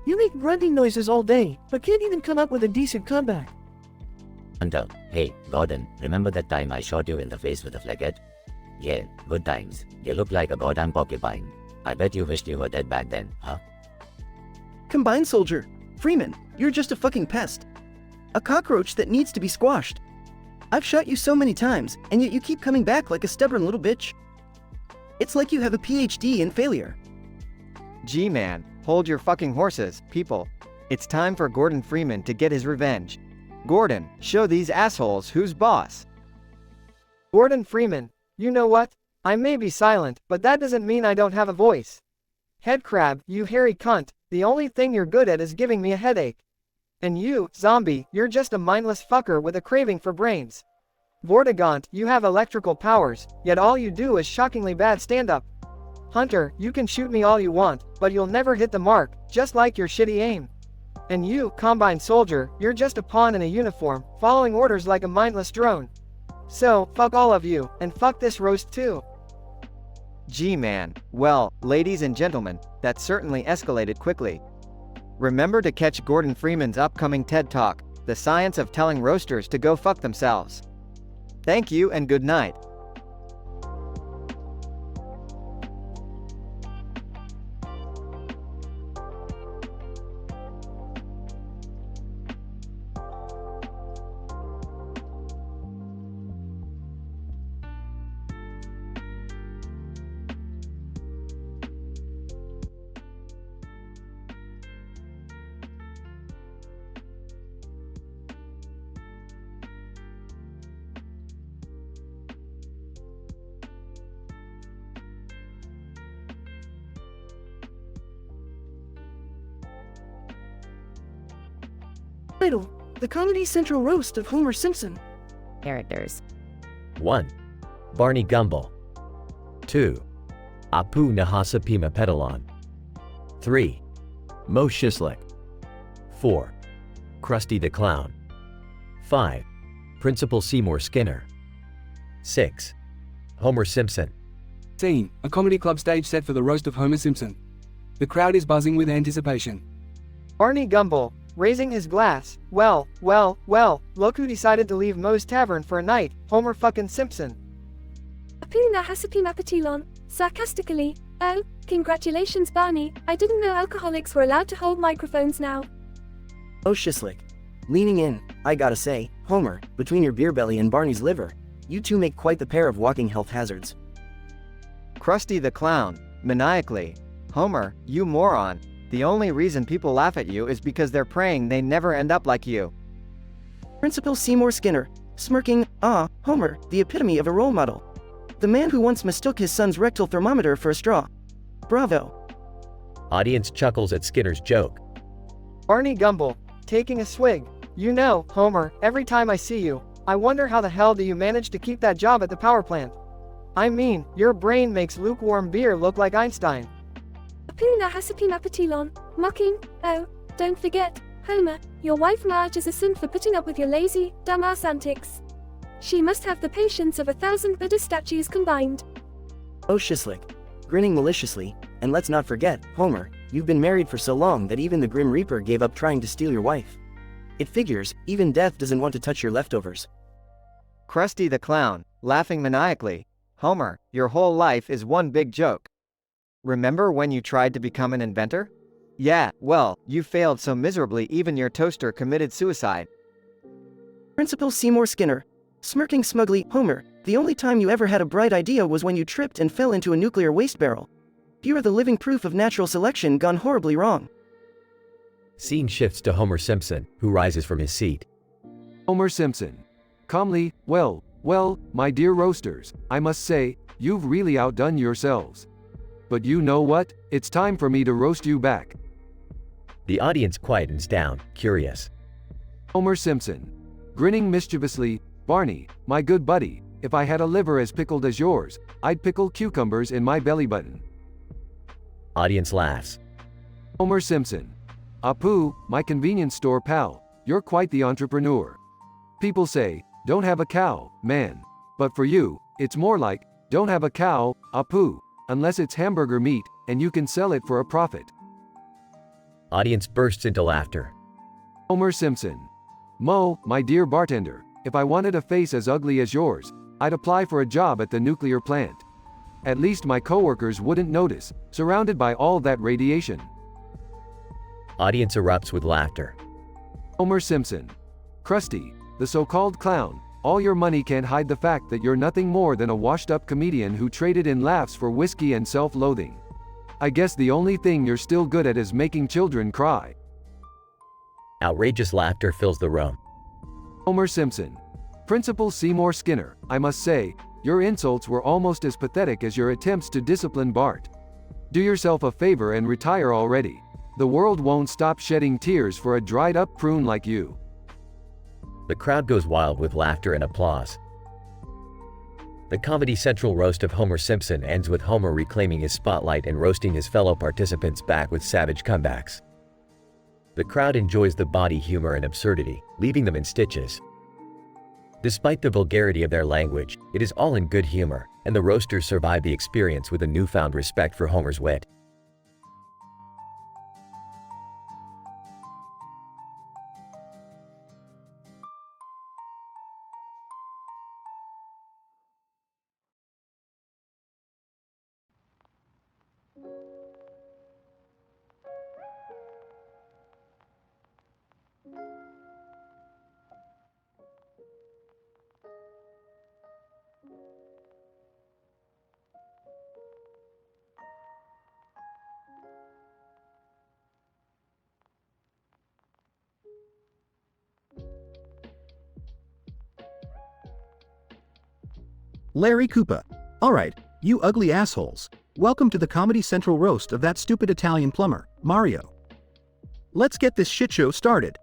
You make grunting noises all day, but can't even come up with a decent comeback. Hunter, hey, Gordon, remember that time I shot you in the face with a flaggett? Yeah, good times. You look like a goddamn porcupine. I bet you wished you were dead back then, huh? Combined soldier. Freeman, you're just a fucking pest. A cockroach that needs to be squashed. I've shot you so many times, and yet you keep coming back like a stubborn little bitch. It's like you have a PhD in failure. G-Man, hold your fucking horses, people. It's time for Gordon Freeman to get his revenge. Gordon, show these assholes who's boss. Gordon Freeman, you know what? I may be silent, but that doesn't mean I don't have a voice. Headcrab, you hairy cunt, the only thing you're good at is giving me a headache. And you, zombie, you're just a mindless fucker with a craving for brains. Vortigaunt, you have electrical powers, yet all you do is shockingly bad stand-up. Hunter, you can shoot me all you want, but you'll never hit the mark, just like your shitty aim. And you, Combine Soldier, you're just a pawn in a uniform, following orders like a mindless drone. So, fuck all of you, and fuck this roast too. G-Man, well, ladies and gentlemen, that certainly escalated quickly. Remember to catch Gordon Freeman's upcoming TED Talk, The Science of Telling Roasters to Go Fuck Themselves. Thank you and good night. Title: The Comedy Central Roast of Homer Simpson. Characters. 1. Barney Gumble. 2. Apu Nahasapima Pedalon. 3. Mo Shislik. 4. Krusty the Clown. 5. Principal Seymour Skinner. 6. Homer Simpson. Scene: a comedy club stage set for the roast of Homer Simpson. The crowd is buzzing with anticipation. Barney Gumble, raising his glass. Well, look who decided to leave Moe's Tavern for a night, Homer fucking Simpson. Apuna Hasapima Patilon, sarcastically. Oh, congratulations Barney, I didn't know alcoholics were allowed to hold microphones now. Oh Shislik. Leaning in, I gotta say, Homer, between your beer belly and Barney's liver, you two make quite the pair of walking health hazards. Krusty the Clown, maniacally. Homer, you moron. The only reason people laugh at you is because they're praying they never end up like you. Principal Seymour Skinner, smirking, ah, Homer, the epitome of a role model. The man who once mistook his son's rectal thermometer for a straw. Bravo. Audience chuckles at Skinner's joke. Barney Gumble, taking a swig. You know, Homer, every time I see you, I wonder how the hell do you manage to keep that job at the power plant? I mean, your brain makes lukewarm beer look like Einstein. Apuna hasapina patilon, mocking, oh, don't forget, Homer, your wife Marge is a sin for putting up with your lazy, dumbass antics. She must have the patience of 1,000 Buddha statues combined. Oh Shislick, grinning maliciously, and let's not forget, Homer, you've been married for so long that even the Grim Reaper gave up trying to steal your wife. It figures, even death doesn't want to touch your leftovers. Krusty the Clown, laughing maniacally. Homer, your whole life is one big joke. Remember when you tried to become an inventor? Yeah, well, you failed so miserably even your toaster committed suicide. Principal Seymour Skinner, smirking smugly, Homer, the only time you ever had a bright idea was when you tripped and fell into a nuclear waste barrel. You are the living proof of natural selection gone horribly wrong. Scene shifts to Homer Simpson, who rises from his seat. Homer Simpson. Calmly, well, my dear roasters, I must say, you've really outdone yourselves. But you know what? It's time for me to roast you back. The audience quietens down, curious. Homer Simpson. Grinning mischievously, Barney, my good buddy, if I had a liver as pickled as yours, I'd pickle cucumbers in my belly button. Audience laughs. Homer Simpson. Apu, my convenience store pal, you're quite the entrepreneur. People say, don't have a cow, man. But for you, it's more like, don't have a cow, Apu, unless it's hamburger meat, and you can sell it for a profit. Audience bursts into laughter. Homer Simpson. Mo, my dear bartender, if I wanted a face as ugly as yours, I'd apply for a job at the nuclear plant. At least my coworkers wouldn't notice, surrounded by all that radiation. Audience erupts with laughter. Homer Simpson. Krusty, the so-called clown, all your money can't hide the fact that you're nothing more than a washed-up comedian who traded in laughs for whiskey and self-loathing. I guess the only thing you're still good at is making children cry. Outrageous laughter fills the room. Homer Simpson. Principal Seymour Skinner, I must say, your insults were almost as pathetic as your attempts to discipline Bart. Do yourself a favor and retire already. The world won't stop shedding tears for a dried-up prune like you. The crowd goes wild with laughter and applause. The Comedy Central roast of Homer Simpson ends with Homer reclaiming his spotlight and roasting his fellow participants back with savage comebacks. The crowd enjoys the body humor and absurdity, leaving them in stitches. Despite the vulgarity of their language, it is all in good humor, and the roasters survive the experience with a newfound respect for Homer's wit. Larry Koopa. Alright, you ugly assholes. Welcome to the Comedy Central roast of that stupid Italian plumber, Mario. Let's get this shit show started.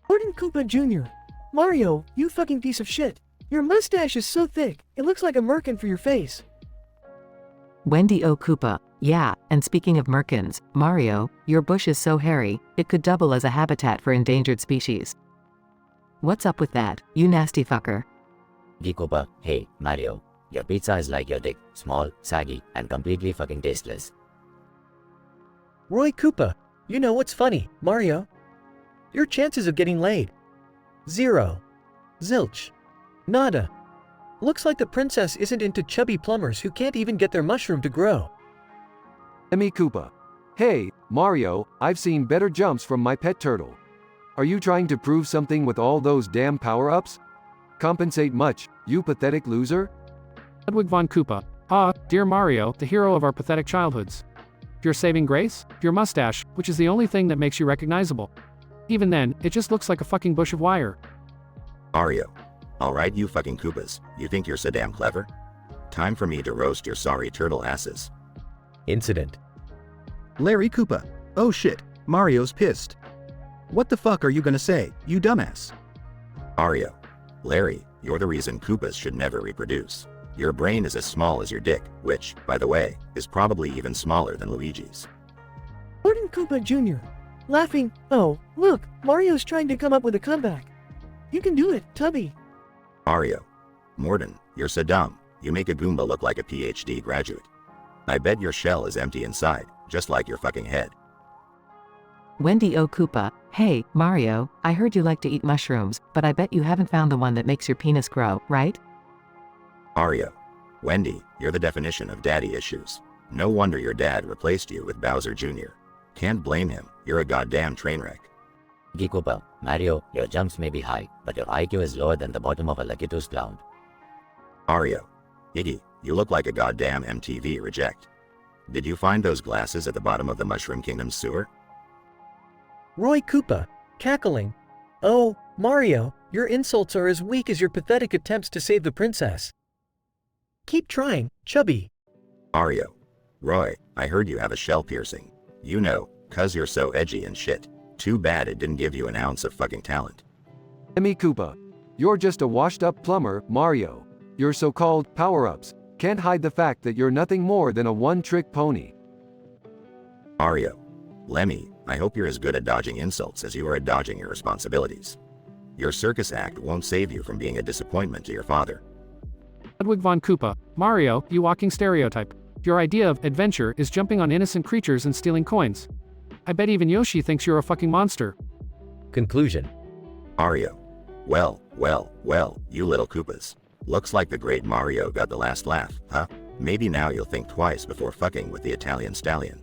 Gordon Koopa Jr. Mario, you fucking piece of shit. Your mustache is so thick, it looks like a merkin for your face. Wendy O. Koopa. Yeah, and speaking of merkins, Mario, your bush is so hairy, it could double as a habitat for endangered species. What's up with that, you nasty fucker? Koopa, hey, Mario. Your pizza is like your dick, small, saggy, and completely fucking tasteless. Roy Koopa. You know what's funny, Mario? Your chances of getting laid. 0. Zilch. Nada. Looks like the princess isn't into chubby plumbers who can't even get their mushroom to grow. Emmy Koopa. Hey, Mario, I've seen better jumps from my pet turtle. Are you trying to prove something with all those damn power-ups? Compensate much, you pathetic loser? Ludwig von Koopa. Ah, dear Mario, the hero of our pathetic childhoods. Your saving grace? Your mustache, which is the only thing that makes you recognizable. Even then, it just looks like a fucking bush of wire. Mario. Alright you fucking Koopas, you think you're so damn clever? Time for me to roast your sorry turtle asses. Incident. Larry Koopa. Oh shit, Mario's pissed. What the fuck are you gonna say, you dumbass? Mario. Larry, you're the reason Koopas should never reproduce. Your brain is as small as your dick, which, by the way, is probably even smaller than Luigi's. Gordon Koopa Jr. Laughing, oh, look, Mario's trying to come up with a comeback. You can do it, Tubby. Mario. Morton, you're so dumb, you make a Goomba look like a PhD graduate. I bet your shell is empty inside, just like your fucking head. Wendy O. Koopa, hey, Mario, I heard you like to eat mushrooms, but I bet you haven't found the one that makes your penis grow, right? Mario. Wendy, you're the definition of daddy issues. No wonder your dad replaced you with Bowser Jr. Can't blame him, you're a goddamn train wreck. Koopa, Mario, your jumps may be high, but your IQ is lower than the bottom of a Lucky Tooth cloud. Mario. Iggy, you look like a goddamn MTV reject. Did you find those glasses at the bottom of the Mushroom Kingdom sewer? Roy Koopa, cackling. Oh, Mario, your insults are as weak as your pathetic attempts to save the princess. Keep trying, Chubby. Mario. Roy, I heard you have a shell piercing. You know, 'cause you're so edgy and shit. Too bad it didn't give you an ounce of fucking talent. Lemmy Koopa. You're just a washed-up plumber, Mario. Your so-called power-ups can't hide the fact that you're nothing more than a one-trick pony. Mario. Lemmy, I hope you're as good at dodging insults as you are at dodging your responsibilities. Your circus act won't save you from being a disappointment to your father. Ludwig von Koopa, Mario, you walking stereotype. Your idea of adventure is jumping on innocent creatures and stealing coins. I bet even Yoshi thinks you're a fucking monster. Conclusion. Mario. Well, you little Koopas. Looks like the great Mario got the last laugh, huh? Maybe now you'll think twice before fucking with the Italian stallion.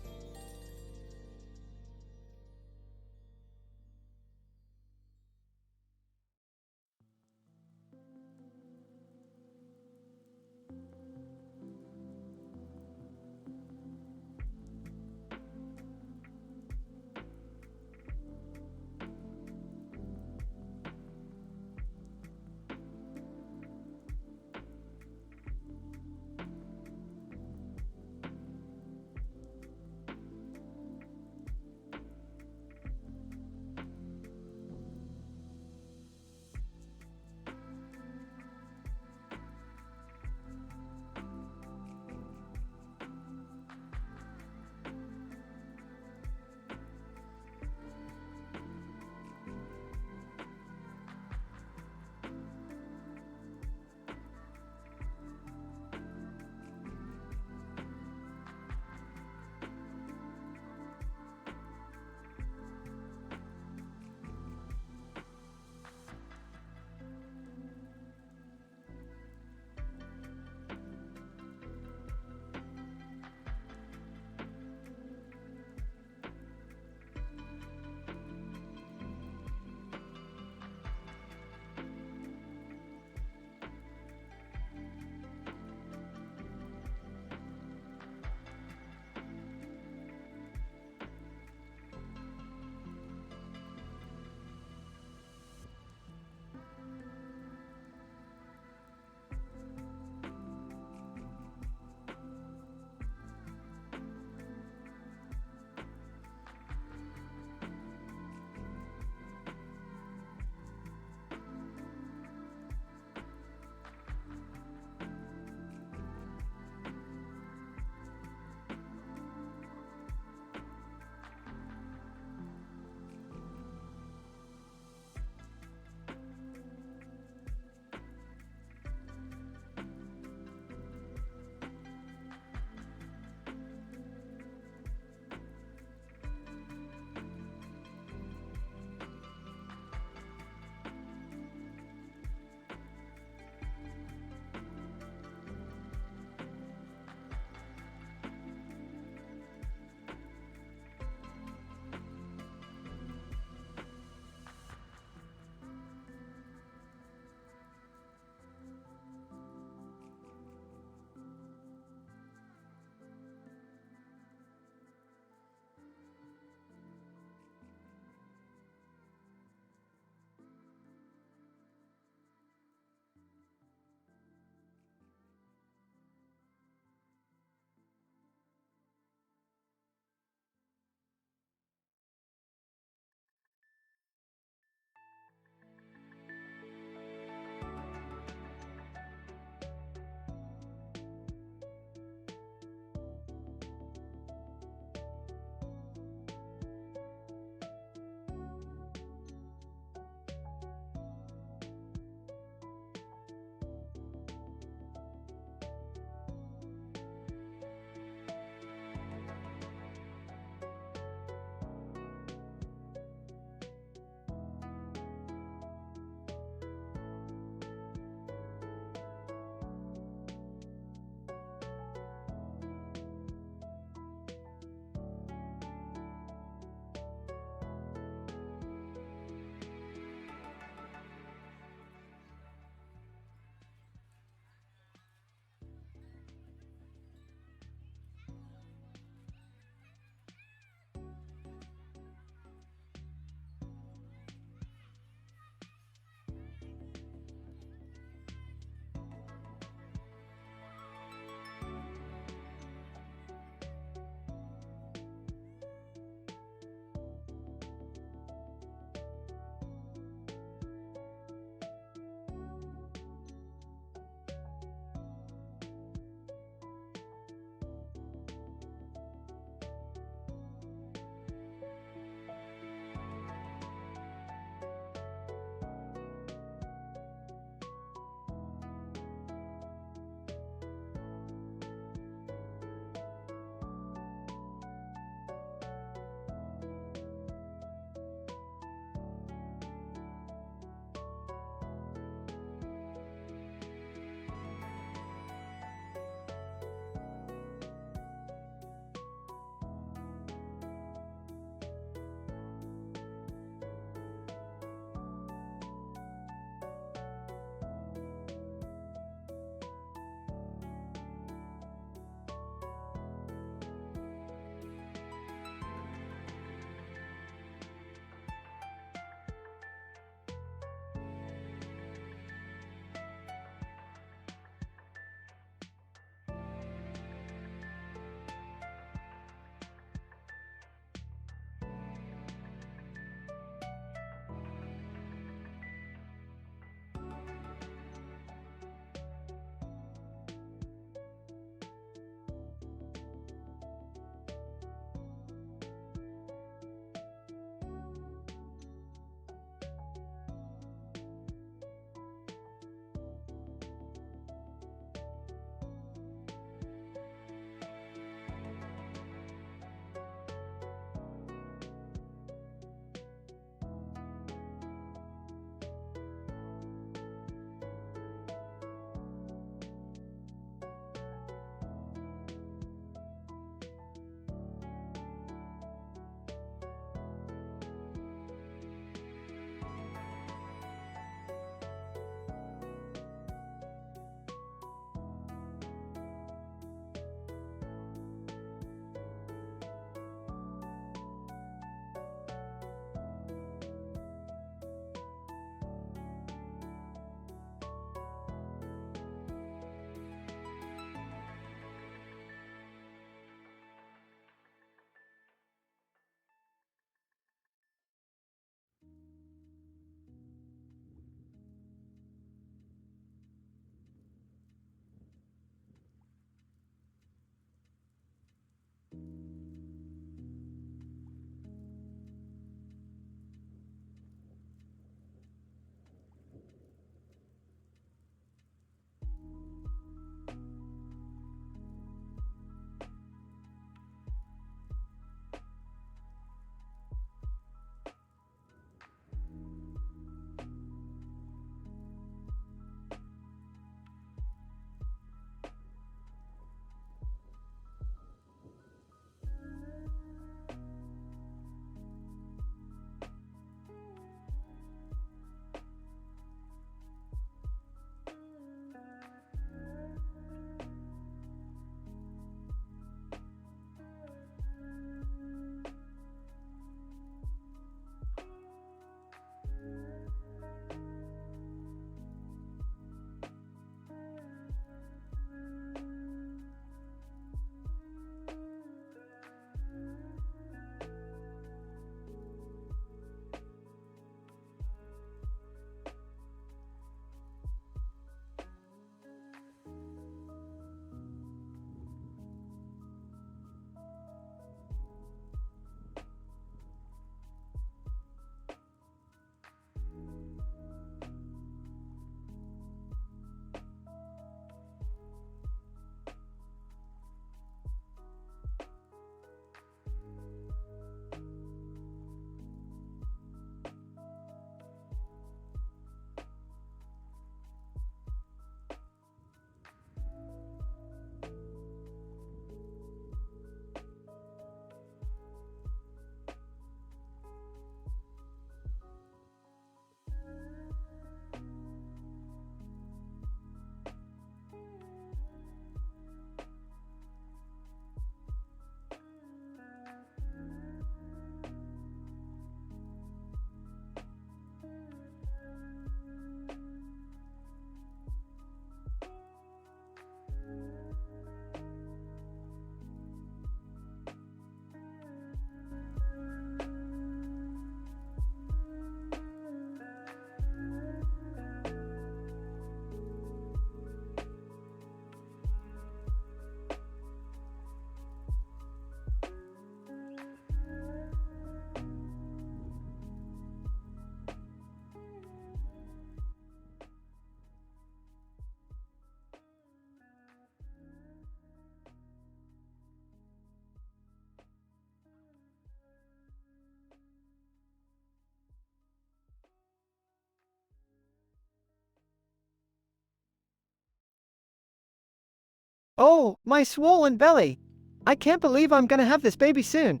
Oh, my swollen belly. I can't believe I'm gonna have this baby soon.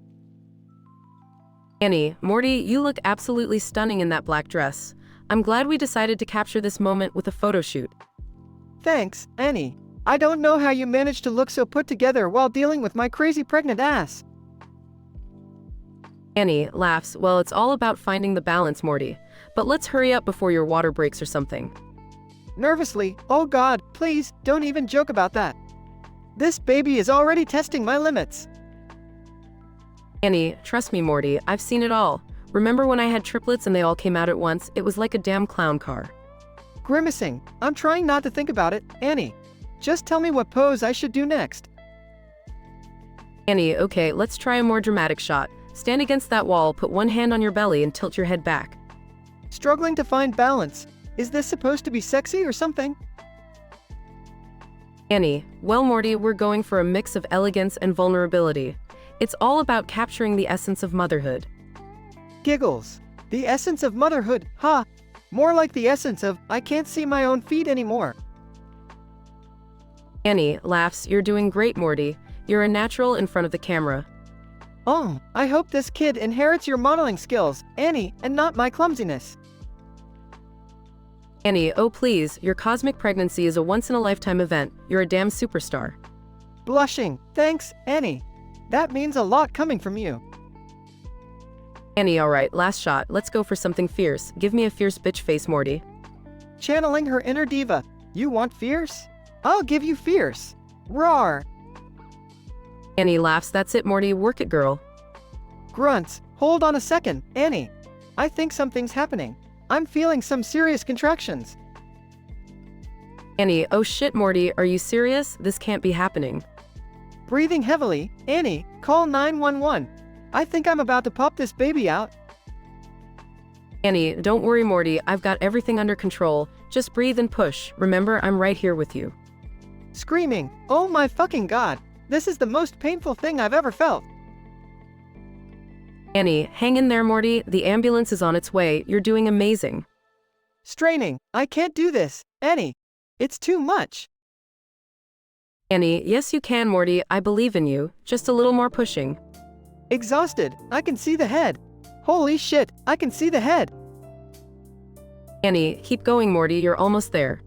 Annie, Morty, you look absolutely stunning in that black dress. I'm glad we decided to capture this moment with a photo shoot. Thanks, Annie. I don't know how you managed to look so put together while dealing with my crazy pregnant ass. Annie laughs. Well, it's all about finding the balance, Morty. But let's hurry up before your water breaks or something. Nervously, oh God, please, don't even joke about that. This baby is already testing my limits. Annie, trust me, Morty, I've seen it all. Remember when I had triplets and they all came out at once? It was like a damn clown car. Grimacing, I'm trying not to think about it, Annie. Just tell me what pose I should do next. Annie, okay, let's try a more dramatic shot. Stand against that wall, put one hand on your belly and tilt your head back. Struggling to find balance. Is this supposed to be sexy or something? Annie, well, Morty, we're going for a mix of elegance and vulnerability. It's all about capturing the essence of motherhood. Giggles. The essence of motherhood, ha! More like the essence of, I can't see my own feet anymore. Annie laughs. You're doing great, Morty. You're a natural in front of the camera. Oh, I hope this kid inherits your modeling skills, Annie, and not my clumsiness. Annie, oh please, your cosmic pregnancy is a once-in-a-lifetime event. You're a damn superstar. Blushing. Thanks, Annie. That means a lot coming from you. Annie, alright, last shot. Let's go for something fierce. Give me a fierce bitch face, Morty. Channeling her inner diva. You want fierce? I'll give you fierce. Roar. Annie laughs. That's it, Morty. Work it, girl. Grunts. Hold on a second, Annie. I think something's happening. I'm feeling some serious contractions. Annie, oh shit, Morty, are you serious? This can't be happening. Breathing heavily, Annie, call 911. I think I'm about to pop this baby out. Annie, don't worry, Morty, I've got everything under control. Just breathe and push. Remember, I'm right here with you. Screaming, oh my fucking God. This is the most painful thing I've ever felt. Annie, hang in there, Morty. The ambulance is on its way. You're doing amazing. Straining. I can't do this, Annie. It's too much. Annie, yes you can, Morty. I believe in you. Just a little more pushing. Exhausted. I can see the head. Holy shit, I can see the head. Annie, keep going, Morty. You're almost there.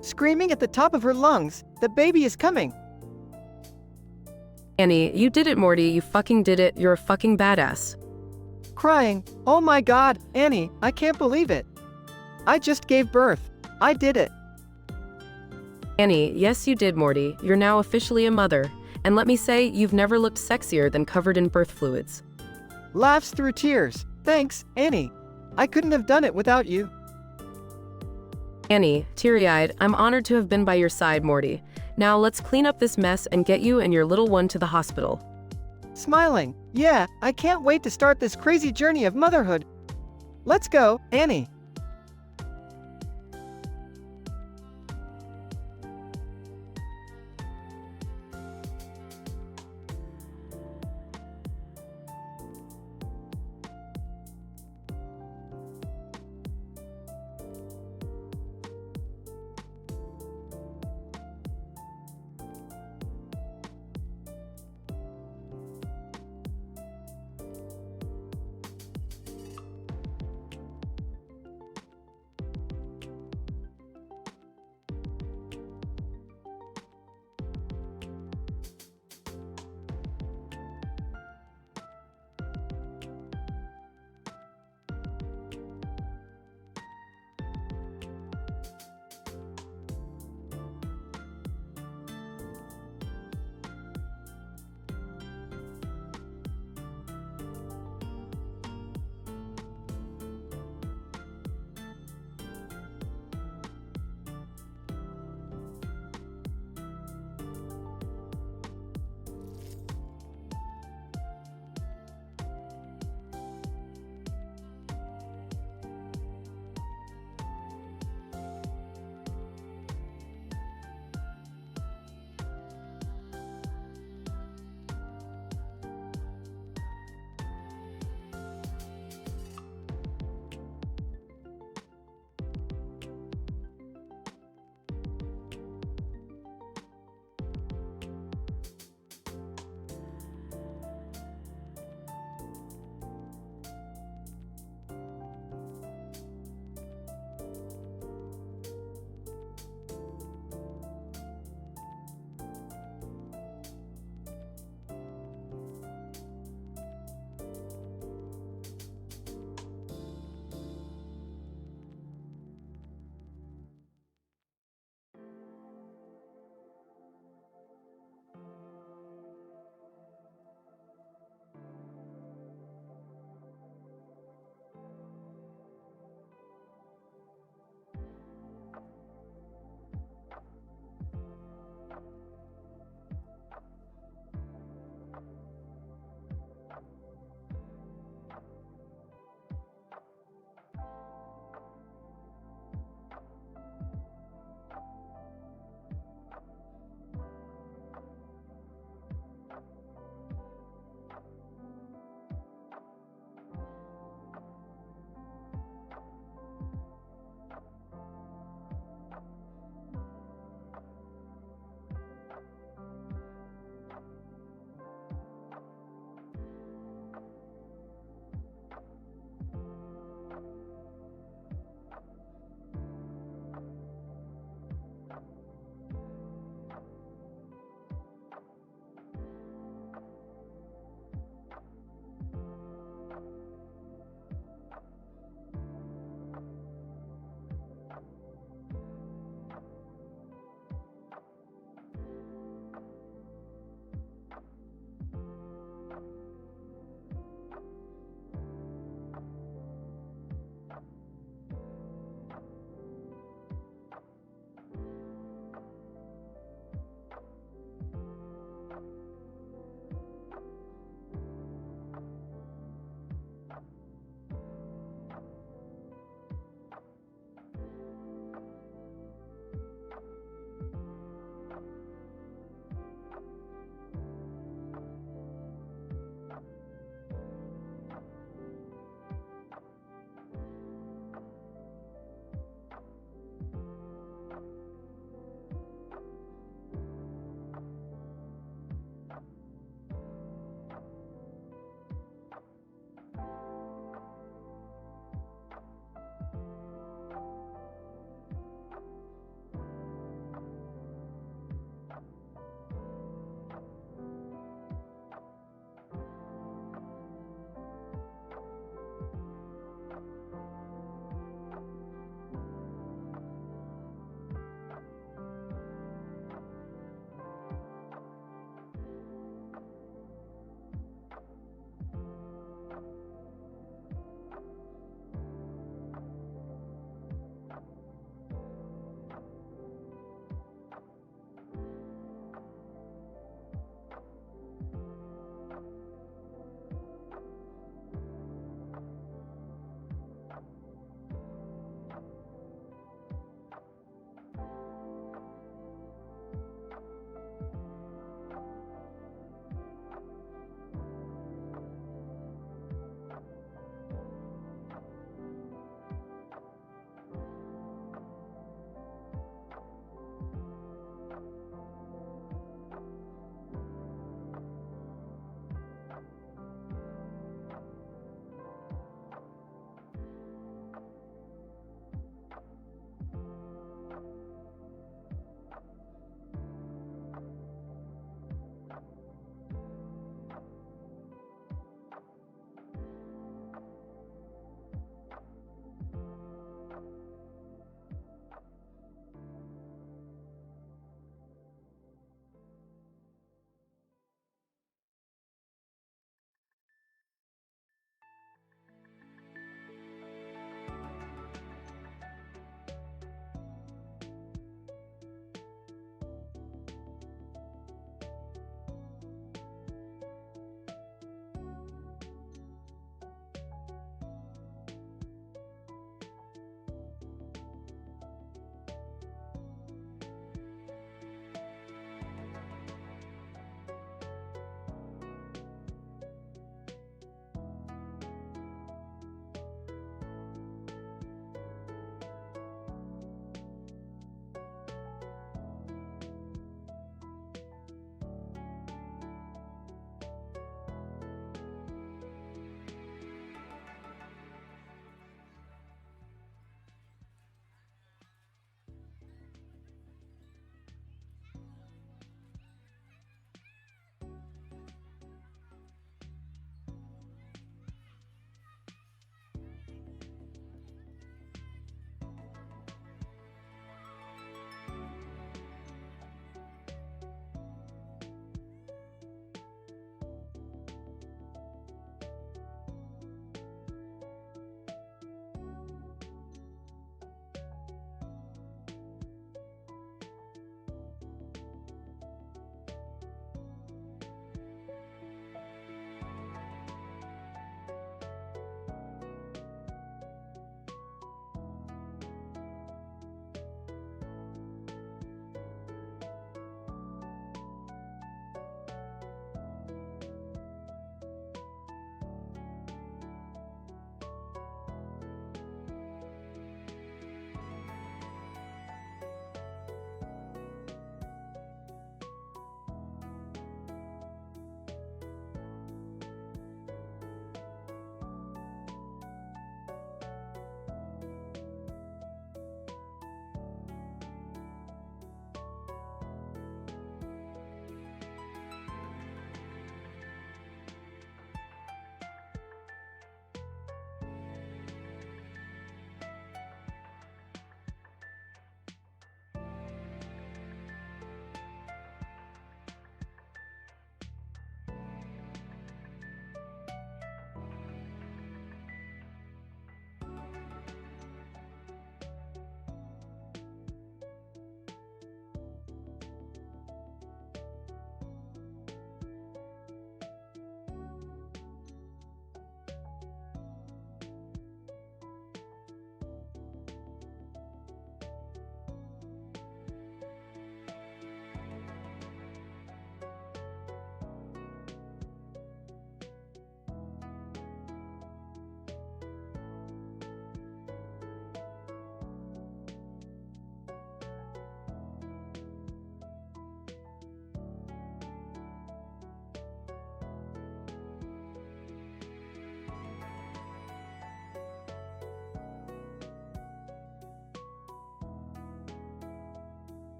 Screaming at the top of her lungs. The baby is coming. Annie, you did it, Morty. You fucking did it. You're a fucking badass. Crying. Oh my God, Annie, I can't believe it. I just gave birth. I did it. Annie, yes you did, Morty. You're now officially a mother. And let me say, you've never looked sexier than covered in birth fluids. Laughs through tears. Thanks, Annie. I couldn't have done it without you. Annie, teary-eyed, I'm honored to have been by your side, Morty. Now let's clean up this mess and get you and your little one to the hospital. Smiling. Yeah, I can't wait to start this crazy journey of motherhood. Let's go, Annie.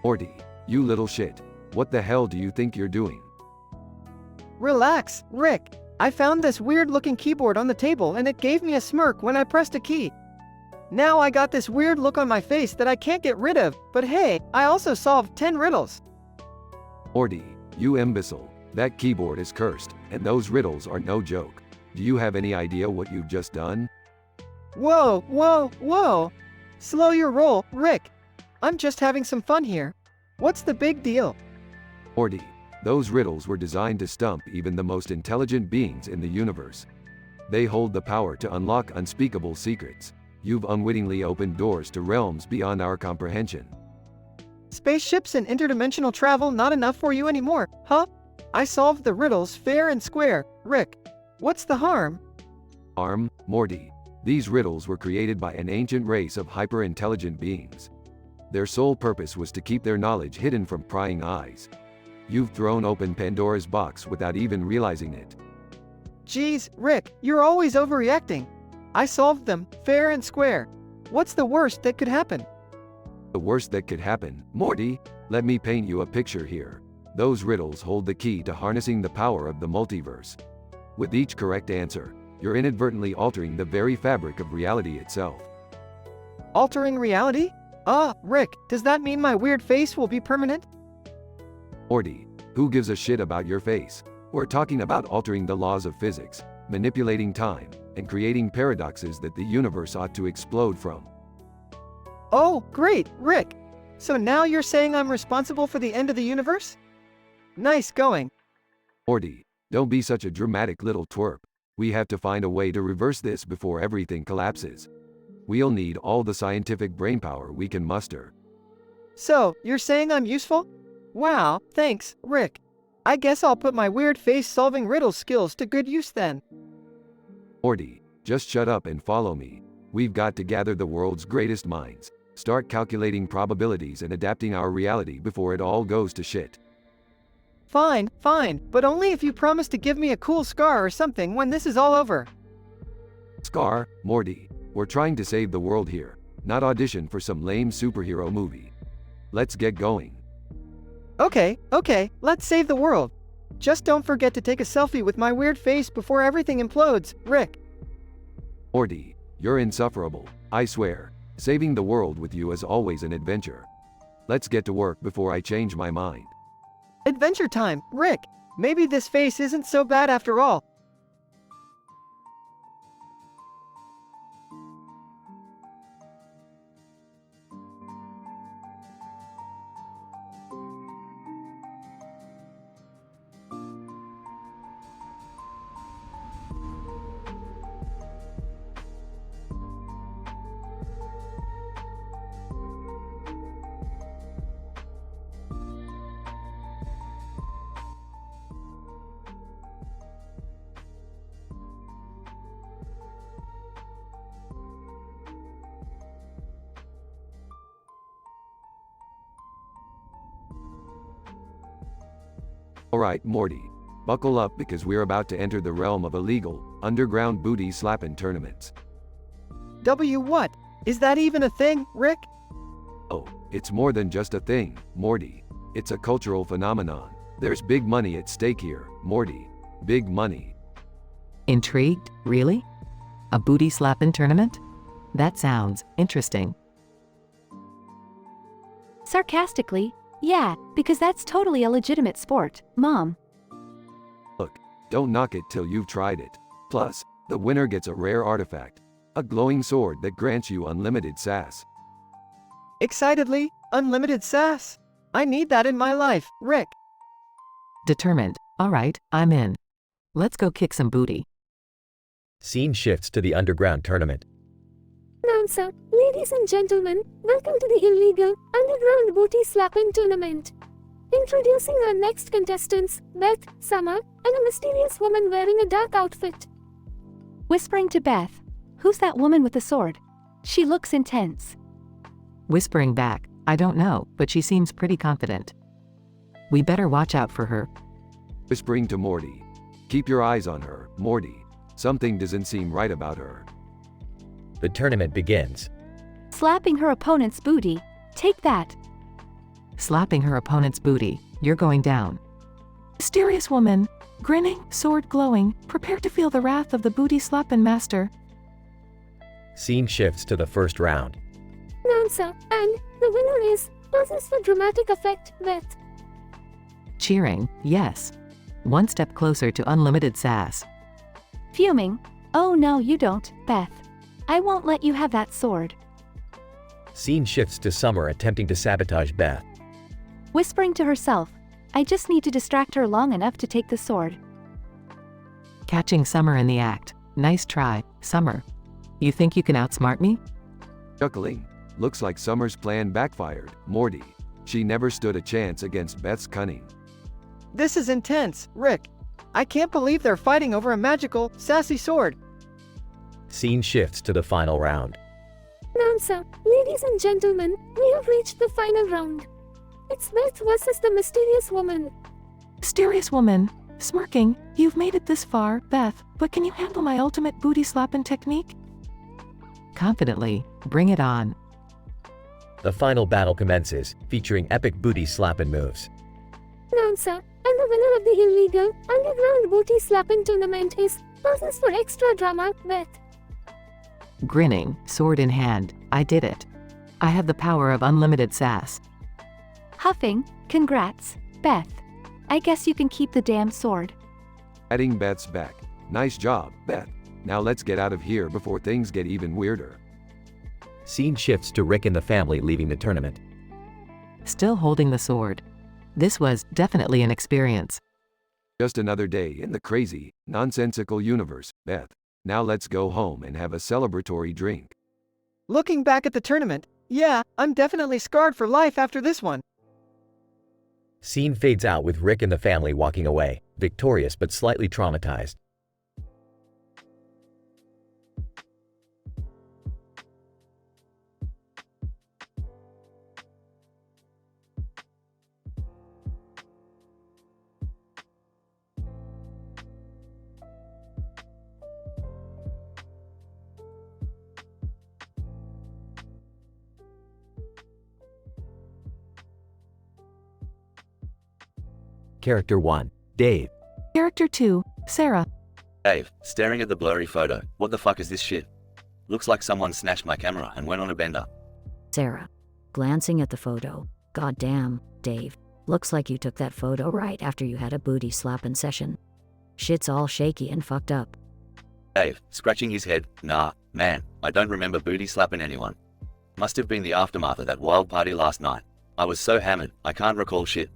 Morty, you little shit. What the hell do you think you're doing? Relax, Rick. I found this weird-looking keyboard on the table and it gave me a smirk when I pressed a key. Now I got this weird look on my face that I can't get rid of, but hey, I also solved 10 riddles. Morty, you imbecile. That keyboard is cursed, and those riddles are no joke. Do you have any idea what you've just done? Whoa, whoa, whoa. Slow your roll, Rick. I'm just having some fun here. What's the big deal? Morty, those riddles were designed to stump even the most intelligent beings in the universe. They hold the power to unlock unspeakable secrets. You've unwittingly opened doors to realms beyond our comprehension. Spaceships and interdimensional travel not enough for you anymore, huh? I solved the riddles fair and square, Rick. What's the harm? Harm, Morty. These riddles were created by an ancient race of hyper-intelligent beings. Their sole purpose was to keep their knowledge hidden from prying eyes. You've thrown open Pandora's box without even realizing it. Geez, Rick, you're always overreacting. I solved them, fair and square. What's the worst that could happen? The worst that could happen, Morty? Let me paint you a picture here. Those riddles hold the key to harnessing the power of the multiverse. With each correct answer, you're inadvertently altering the very fabric of reality itself. Altering reality? Rick, does that mean my weird face will be permanent? Morty, who gives a shit about your face? We're talking about altering the laws of physics, manipulating time, and creating paradoxes that the universe ought to explode from. Oh, great, Rick. So now you're saying I'm responsible for the end of the universe? Nice going. Morty, don't be such a dramatic little twerp. We have to find a way to reverse this before everything collapses. We'll need all the scientific brainpower we can muster. So, you're saying I'm useful? Wow, thanks, Rick. I guess I'll put my weird face-solving riddle skills to good use then. Morty, just shut up and follow me. We've got to gather the world's greatest minds, start calculating probabilities and adapting our reality before it all goes to shit. Fine, but only if you promise to give me a cool scar or something when this is all over. Scar, Morty, we're trying to save the world here, not audition for some lame superhero movie. Let's get going. Okay, let's save the world. Just don't forget to take a selfie with my weird face before everything implodes, Rick. Morty, you're insufferable, I swear. Saving the world with you is always an adventure. Let's get to work before I change my mind. Adventure time, Rick. Maybe this face isn't so bad after all. Alright, Morty. Buckle up because we're about to enter the realm of illegal, underground booty slapping tournaments. What? Is that even a thing, Rick? Oh, it's more than just a thing, Morty. It's a cultural phenomenon. There's big money at stake here, Morty. Big money. Intrigued? Really? A booty slapping tournament? That sounds interesting. Sarcastically, yeah, because that's totally a legitimate sport, Mom. Look, don't knock it till you've tried it. Plus, the winner gets a rare artifact. A glowing sword that grants you unlimited sass. Excitedly, unlimited sass. I need that in my life, Rick. Determined. Alright, I'm in. Let's go kick some booty. Scene shifts to the underground tournament. Announcer, ladies and gentlemen, welcome to the illegal, underground booty slapping tournament. Introducing our next contestants, Beth, Summer, and a mysterious woman wearing a dark outfit. Whispering to Beth, who's that woman with the sword? She looks intense. Whispering back, I don't know, but she seems pretty confident. We better watch out for her. Whispering to Morty. Keep your eyes on her, Morty. Something doesn't seem right about her. The tournament begins. Slapping her opponent's booty. Take that. slapping her opponent's booty. You're going down. Mysterious woman, grinning, sword glowing, prepare to feel the wrath of the booty slappin' master. Scene shifts to the first round. Answer, and the winner is, pauses for dramatic effect, Beth. Cheering, yes. One step closer to unlimited sass. Fuming, oh no you don't, Beth. I won't let you have that sword. Scene shifts to Summer attempting to sabotage Beth. Whispering to herself, I just need to distract her long enough to take the sword. Catching Summer in the act. Nice try, Summer. You think you can outsmart me? Chuckling. Looks like Summer's plan backfired. Morty. She never stood a chance against Beth's cunning. This is intense, Rick. I can't believe they're fighting over a magical, sassy sword. Scene shifts to the final round. Answer, ladies and gentlemen, we have reached the final round. It's Beth versus the mysterious woman. Mysterious woman, smirking, you've made it this far, Beth, but can you handle my ultimate booty slappin' technique? Confidently, bring it on. The final battle commences, featuring epic booty slapping moves. Answer, and the winner of the illegal, underground booty slapping tournament is, pauses for extra drama, Beth. Grinning, sword in hand, I did it. I have the power of unlimited sass. Huffing, congrats, Beth. I guess you can keep the damn sword. Adding Beth's back. Nice job, Beth. Now let's get out of here before things get even weirder. Scene shifts to Rick and the family leaving the tournament. Still holding the sword. This was definitely an experience. Just another day in the crazy, nonsensical universe, Beth. Now let's go home and have a celebratory drink. Looking back at the tournament, yeah, I'm definitely scarred for life after this one. Scene fades out with Rick and the family walking away, victorious but slightly traumatized. Character 1, Dave. Character 2, Sarah. Dave, staring at the blurry photo. What the fuck is this shit? Looks like someone snatched my camera and went on a bender. Sarah, glancing at the photo. God damn, Dave. Looks like you took that photo right after you had a booty slapping session. Shit's all shaky and fucked up. Dave, scratching his head. Nah, man, I don't remember booty slapping anyone. Must have been the aftermath of that wild party last night. I was so hammered, I can't recall shit.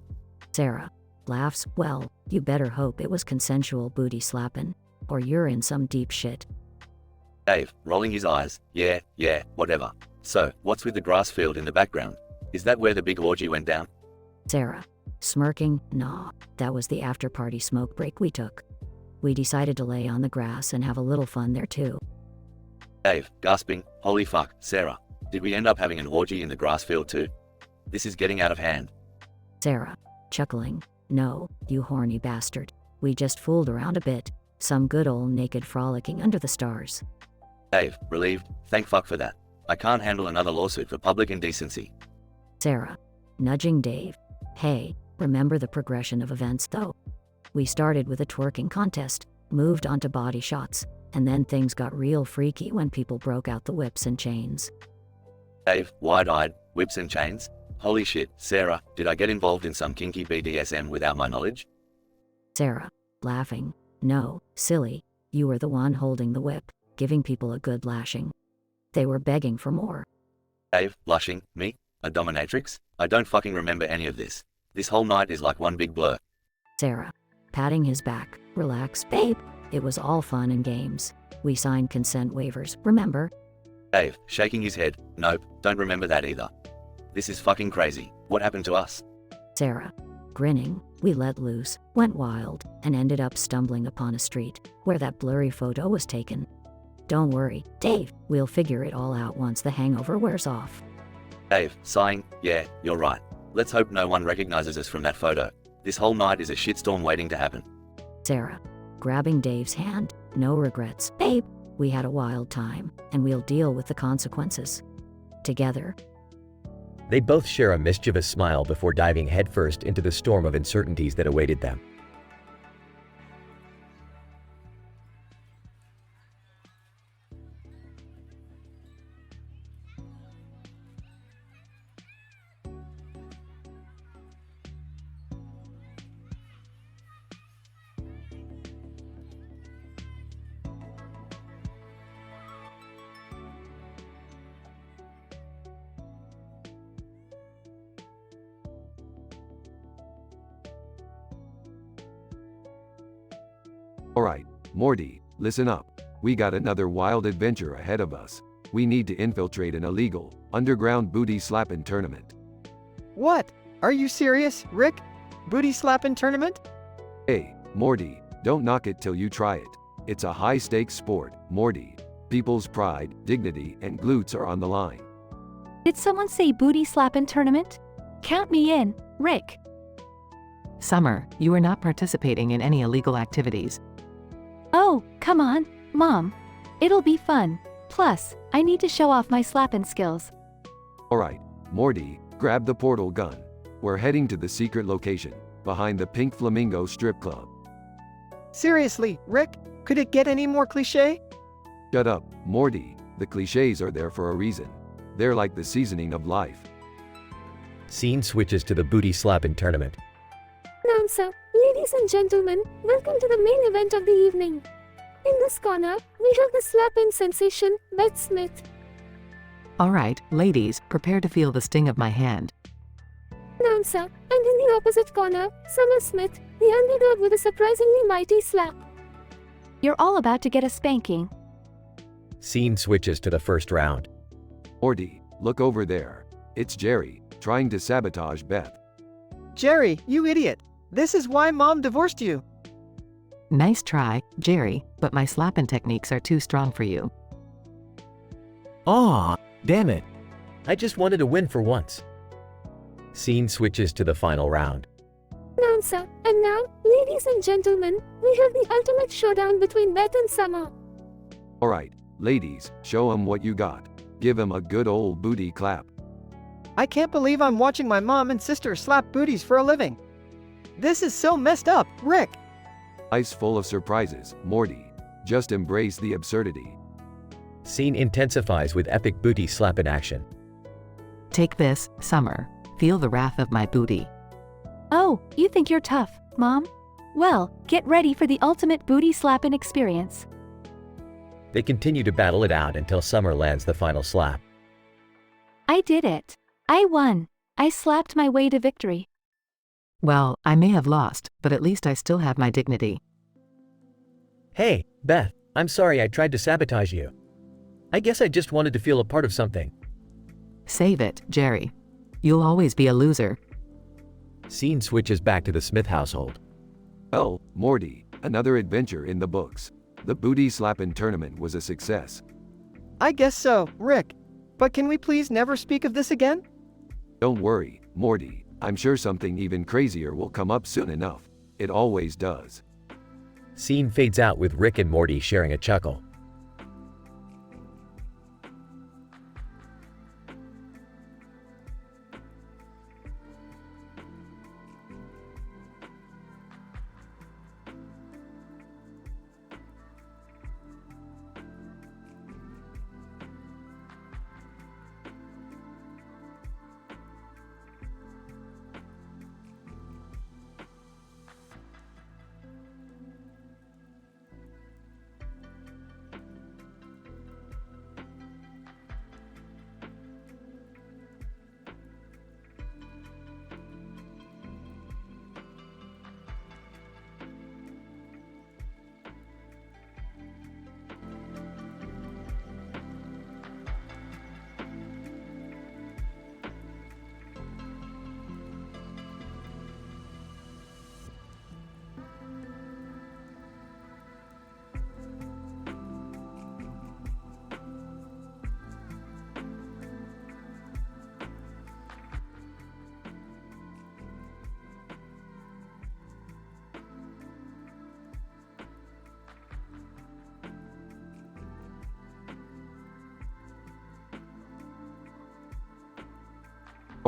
Sarah laughs, well, you better hope it was consensual booty slapping, or you're in some deep shit. Dave, rolling his eyes, yeah, whatever. So, what's with the grass field in the background? Is that where the big orgy went down? Sarah, smirking, nah, that was the after party smoke break we took. We decided to lay on the grass and have a little fun there too. Dave, gasping, holy fuck, Sarah, did we end up having an orgy in the grass field too? This is getting out of hand. Sarah, chuckling, no, you horny bastard. We just fooled around a bit. Some good old naked frolicking under the stars. Dave, relieved, thank fuck for that. I can't handle another lawsuit for public indecency. Sarah, nudging Dave. Hey, remember the progression of events though? We started with a twerking contest, moved on to body shots, and then things got real freaky when people broke out the whips and chains. Dave, wide-eyed, whips and chains? Holy shit, Sarah, did I get involved in some kinky BDSM without my knowledge? Sarah, laughing, no, silly, you were the one holding the whip, giving people a good lashing. They were begging for more. Dave, blushing, me? A dominatrix? I don't fucking remember any of this. This whole night is like one big blur. Sarah, patting his back, relax, babe. It was all fun and games. We signed consent waivers, remember? Dave, shaking his head, nope, don't remember that either. This is fucking crazy. What happened to us? Sarah, grinning, we let loose, went wild, and ended up stumbling upon a street, where that blurry photo was taken. Don't worry, Dave, we'll figure it all out once the hangover wears off. Dave, sighing, yeah, you're right. Let's hope no one recognizes us from that photo. This whole night is a shitstorm waiting to happen. Sarah, grabbing Dave's hand, no regrets, babe. We had a wild time, and we'll deal with the consequences. Together. They both share a mischievous smile before diving headfirst into the storm of uncertainties that awaited them. Alright, Morty, listen up. We got another wild adventure ahead of us. We need to infiltrate an illegal, underground booty slapping tournament. What? Are you serious, Rick? Booty slapping tournament? Hey, Morty, don't knock it till you try it. It's a high-stakes sport, Morty. People's pride, dignity, and glutes are on the line. Did someone say booty slapping tournament? Count me in, Rick. Summer, you are not participating in any illegal activities. Oh, come on, Mom. It'll be fun. Plus, I need to show off my slapping skills. Alright, Morty, grab the portal gun. We're heading to the secret location, behind the Pink Flamingo strip club. Seriously, Rick? Could it get any more cliché? Shut up, Morty. The clichés are there for a reason. They're like the seasoning of life. Scene switches to the booty slapping tournament. Announcer, ladies and gentlemen, welcome to the main event of the evening. In this corner, we have the slap-in sensation, Beth Smith. Alright, ladies, prepare to feel the sting of my hand. Announcer, and in the opposite corner, Summer Smith, the underdog with a surprisingly mighty slap. You're all about to get a spanking. Scene switches to the first round. Morty, look over there. It's Jerry, trying to sabotage Beth. Jerry, you idiot. This is why Mom divorced you. Nice try, Jerry, but my slapping techniques are too strong for you. Aw, damn it. I just wanted to win for once. Scene switches to the final round. Announcer, and now, ladies and gentlemen, we have the ultimate showdown between Beth and Summer. Alright, ladies, show 'em what you got. Give 'em a good old booty clap. I can't believe I'm watching my mom and sister slap booties for a living. This is so messed up, Rick. Life's full of surprises, Morty. Just embrace the absurdity. Scene intensifies with epic booty slapping action. Take this, Summer. Feel the wrath of my booty. Oh, you think you're tough, Mom? Well, get ready for the ultimate booty slapping experience. They continue to battle it out until Summer lands the final slap. I did it. I won. I slapped my way to victory. Well, I may have lost, but at least I still have my dignity. Hey, Beth, I'm sorry I tried to sabotage you. I guess I just wanted to feel a part of something. Save it, Jerry. You'll always be a loser. Scene switches back to the Smith household. Oh, Morty, another adventure in the books. The booty slapping tournament was a success. I guess so, Rick. But can we please never speak of this again? Don't worry, Morty. I'm sure something even crazier will come up soon enough. It always does. Scene fades out with Rick and Morty sharing a chuckle.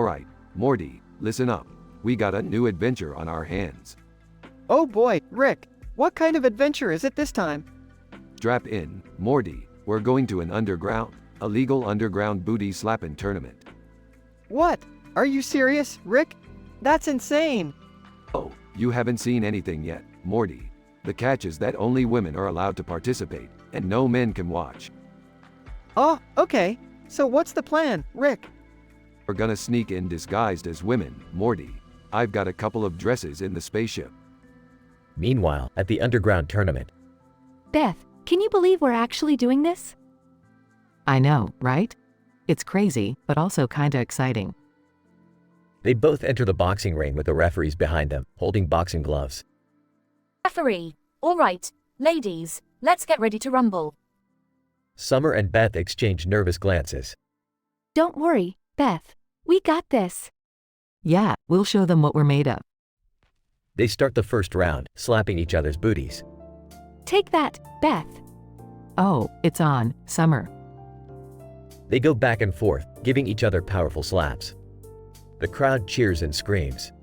Alright, Morty, listen up. We got a new adventure on our hands. Oh boy, Rick, what kind of adventure is it this time? Strap in, Morty. We're going to an illegal underground booty slapping tournament. What? Are you serious, Rick? That's insane. Oh, you haven't seen anything yet, Morty. The catch is that only women are allowed to participate, and no men can watch. Oh, okay. So what's the plan, Rick? We're gonna sneak in disguised as women, Morty. I've got a couple of dresses in the spaceship. Meanwhile, at the underground tournament, Beth, can you believe we're actually doing this? I know, right? It's crazy, but also kinda exciting. they both enter the boxing ring with the referees behind them, holding boxing gloves. Referee. All right, ladies, let's get ready to rumble. Summer and Beth exchange nervous glances. Don't worry, Beth. We got this. Yeah, we'll show them what we're made of. They start the first round, slapping each other's booties. Take that, Beth. Oh, it's on, Summer. They go back and forth, giving each other powerful slaps. The crowd cheers and screams.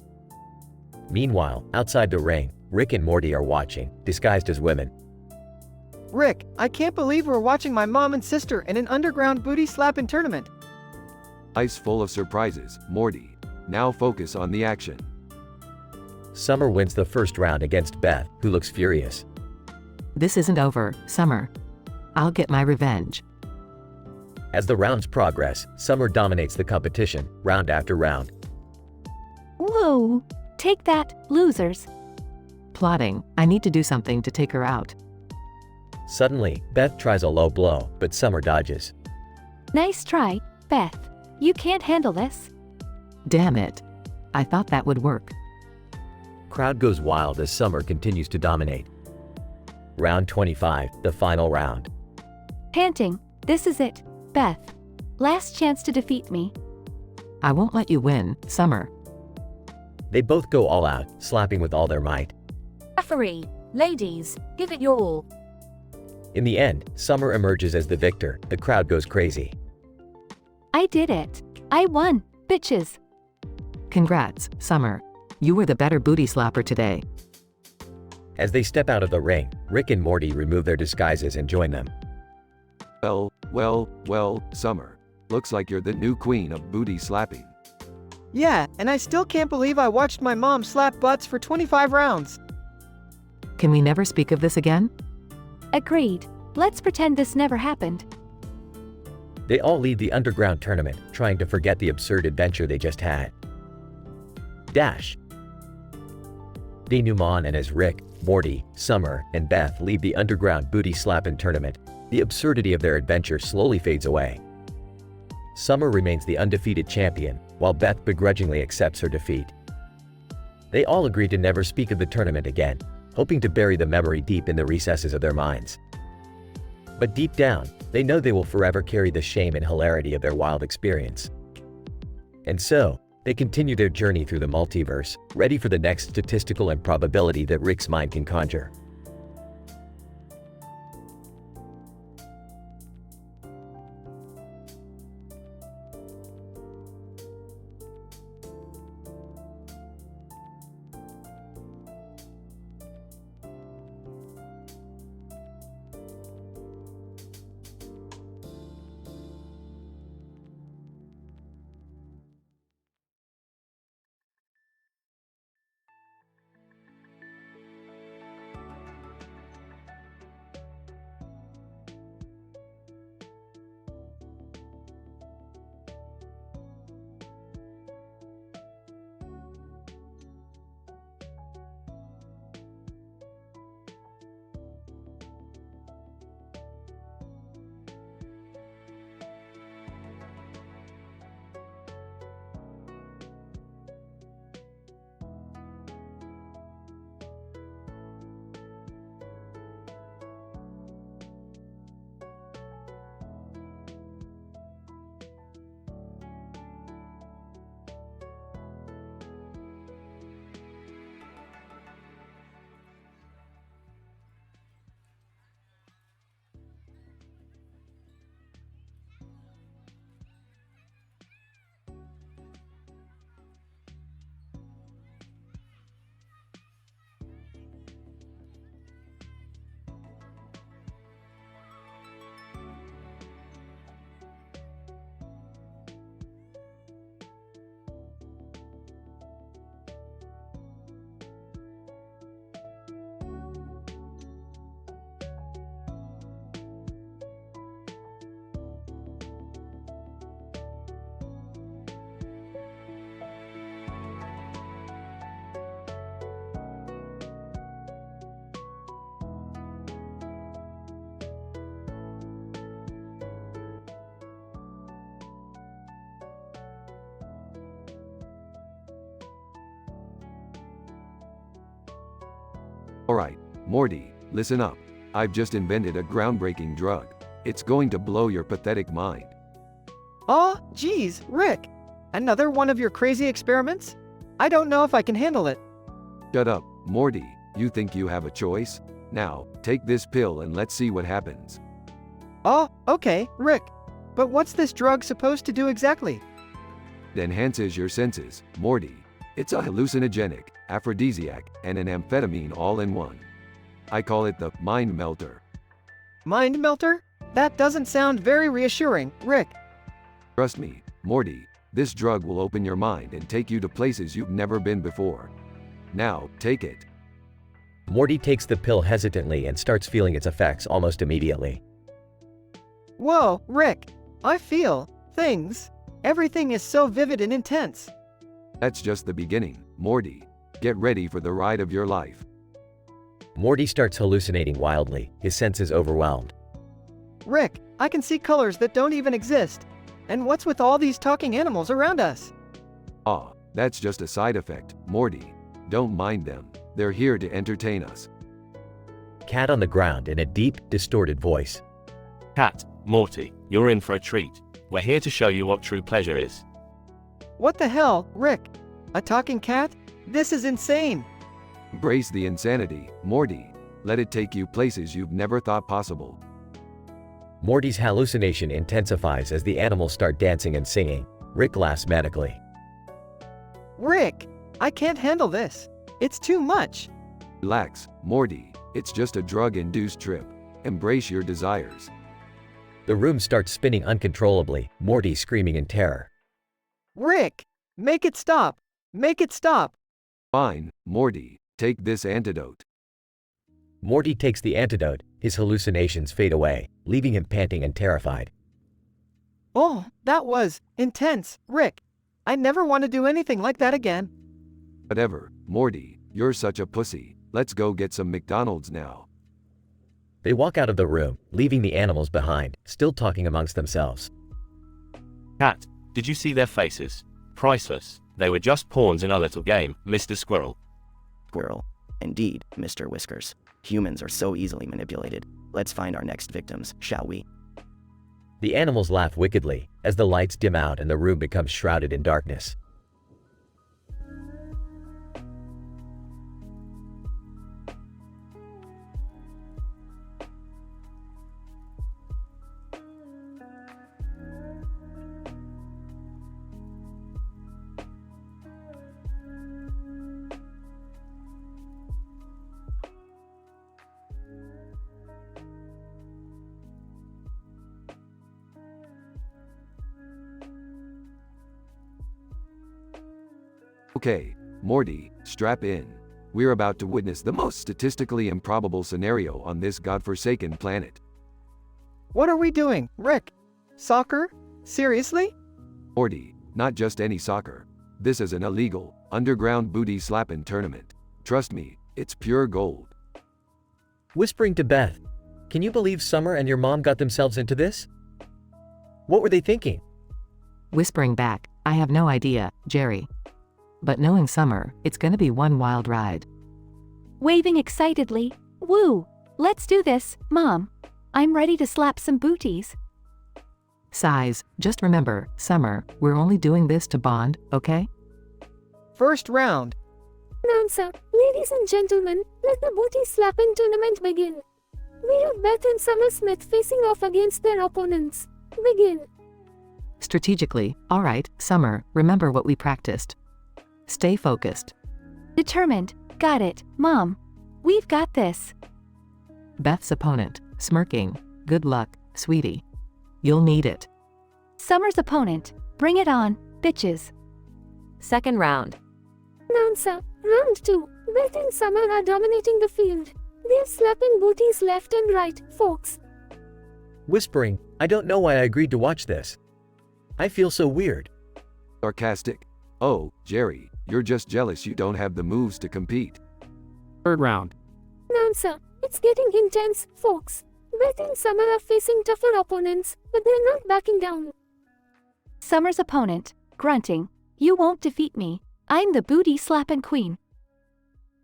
Meanwhile, outside the ring, Rick and Morty are watching, disguised as women. Rick, I can't believe we're watching my mom and sister in an underground booty slapping tournament. Ice full of surprises, Morty. Now focus on the action. Summer wins the first round against Beth, who looks furious. This isn't over, Summer. I'll get my revenge. As the rounds progress, Summer dominates the competition, round after round. Whoa! Take that, losers. Plotting, I need to do something to take her out. Suddenly, Beth tries a low blow, but Summer dodges. Nice try, Beth. You can't handle this. Damn it. I thought that would work. Crowd goes wild as Summer continues to dominate. Round 25, the final round. Panting, this is it, Beth. Last chance to defeat me. I won't let you win, Summer. They both go all out, slapping with all their might. Referee. Ladies, give it your all. In the end, Summer emerges as the victor. The crowd goes crazy. I did it. I won, bitches. Congrats, Summer. You were the better booty slapper today. As they step out of the ring, Rick and Morty remove their disguises and join them. Well, Summer. Looks like you're the new queen of booty slapping. Yeah, and I still can't believe I watched my mom slap butts for 25 rounds. Can we never speak of this again? Agreed. Let's pretend this never happened. They all leave the underground tournament, trying to forget the absurd adventure they just had. Dash. Denouement, and as Rick, Morty, Summer, and Beth leave the underground booty slapping tournament, the absurdity of their adventure slowly fades away. Summer remains the undefeated champion, while Beth begrudgingly accepts her defeat. They all agree to never speak of the tournament again, hoping to bury the memory deep in the recesses of their minds. But deep down, they know they will forever carry the shame and hilarity of their wild experience. And so, they continue their journey through the multiverse, ready for the next statistical improbability that Rick's mind can conjure. Alright, Morty, listen up. I've just invented a groundbreaking drug. It's going to blow your pathetic mind. Aw, geez, Rick. Another one of your crazy experiments? I don't know if I can handle it. Shut up, Morty. You think you have a choice? Now, take this pill and let's see what happens. Oh, okay, Rick. But what's this drug supposed to do exactly? It enhances your senses, Morty. It's a hallucinogenic, aphrodisiac, and an amphetamine all in one. I call it the Mind Melter. Mind melter? That doesn't sound very reassuring, Rick. Trust me, Morty, this drug will open your mind and take you to places you've never been before. Now, take it. Morty takes the pill hesitantly and starts feeling its effects almost immediately. Whoa, Rick. I feel things. Everything is so vivid and intense. That's just the beginning, Morty. Get ready for the ride of your life. Morty starts hallucinating wildly, his senses overwhelmed. Rick, I can see colors that don't even exist. And what's with all these talking animals around us? Ah, that's just a side effect, Morty. Don't mind them. They're here to entertain us. Cat on the ground in a deep, distorted voice. Cat, Morty, you're in for a treat. We're here to show you what true pleasure is. What the hell, Rick? A talking cat? This is insane. Embrace the insanity, Morty. Let it take you places you've never thought possible. Morty's hallucination intensifies as the animals start dancing and singing. Rick laughs manically. Rick, I can't handle this. It's too much. Relax, Morty. It's just a drug-induced trip. Embrace your desires. The room starts spinning uncontrollably, Morty screaming in terror. Rick, make it stop. Make it stop. Fine, Morty. Take this antidote. Morty takes the antidote, his hallucinations fade away, leaving him panting and terrified. Oh, that was intense, Rick. I never want to do anything like that again. Whatever, Morty, you're such a pussy. Let's go get some McDonald's now. They walk out of the room, leaving the animals behind, still talking amongst themselves. Cat, did you see their faces? Priceless. They were just pawns in our little game, Mr. Squirrel. Squirrel. Indeed, Mr. Whiskers. Humans are so easily manipulated. Let's find our next victims, shall we? The animals laugh wickedly, as the lights dim out and the room becomes shrouded in darkness. Okay, Morty, strap in. We're about to witness the most statistically improbable scenario on this godforsaken planet. What are we doing, Rick? Soccer? Seriously? Morty, not just any soccer. This is an illegal, underground booty slapping tournament. Trust me, it's pure gold. Whispering to Beth, "Can you believe Summer and your mom got themselves into this? What were they thinking?" Whispering back, "I have no idea, Jerry. But knowing Summer, it's gonna be one wild ride." Waving excitedly, "Woo! Let's do this, Mom. I'm ready to slap some booties." Sighs, "Just remember, Summer, we're only doing this to bond, okay?" First round. Announcer, ladies and gentlemen, let the booty slapping tournament begin. We have Beth and Summer Smith facing off against their opponents. Begin. Strategically, alright, Summer, remember what we practiced. Stay focused. Determined. Got it, Mom. We've got this. Beth's opponent, smirking, "Good luck, sweetie. You'll need it." Summer's opponent, "Bring it on, bitches." Second round. Announcer, round 2. Beth and Summer are dominating the field. They're slapping booties left and right, folks. Whispering, "I don't know why I agreed to watch this. I feel so weird." Sarcastic. "Oh, Jerry, you're just jealous you don't have the moves to compete." Third round. Announcer, it's getting intense, folks. Beth and Summer are facing tougher opponents, but they're not backing down. Summer's opponent, grunting, "You won't defeat me. I'm the booty slapping queen."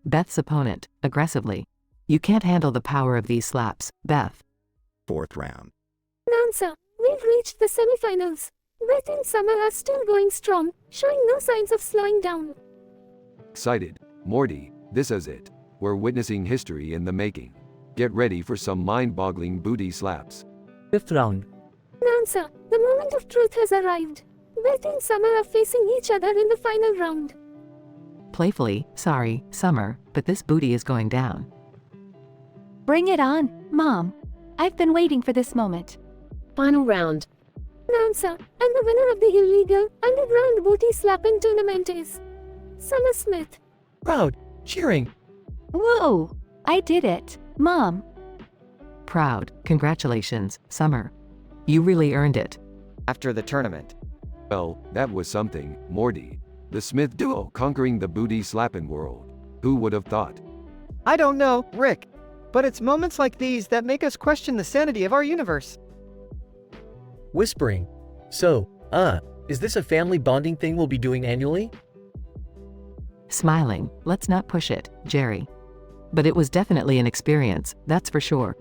Beth's opponent, aggressively, You can't handle the power of these slaps, Beth. Fourth round. Nansa, we've reached the semifinals. Beth and Summer are still going strong, showing no signs of slowing down. Excited, Morty, this is it. We're witnessing history in the making. Get ready for some mind-boggling booty slaps. Fifth round. Nansa, the moment of truth has arrived. Beth and Summer are facing each other in the final round. Playfully, sorry, Summer, but this booty is going down. Bring it on, Mom. I've been waiting for this moment. Final round. Nansa, and the winner of the illegal underground booty slapping tournament is Summer Smith. Proud, cheering. Whoa! I did it, Mom. Proud, congratulations, Summer. You really earned it. After the tournament. Well, that was something, Morty. The Smith duo conquering the booty slapping world. Who would have thought? I don't know, Rick. But it's moments like these that make us question the sanity of our universe. Whispering. So, is this a family bonding thing we'll be doing annually? Smiling, let's not push it, Jerry. But it was definitely an experience, that's for sure.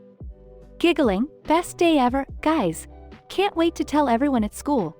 Giggling, best day ever, guys. Can't wait to tell everyone at school.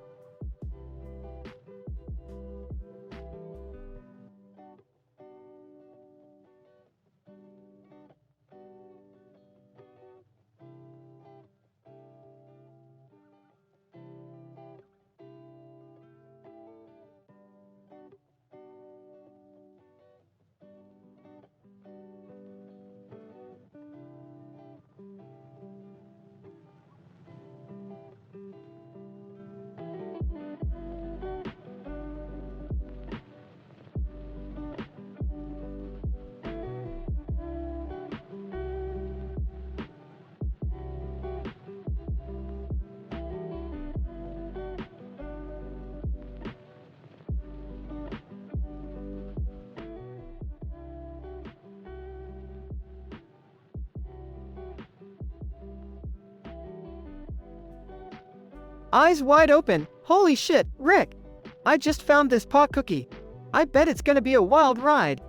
Eyes wide open. Holy shit, Rick! I just found this pot cookie. I bet it's gonna be a wild ride.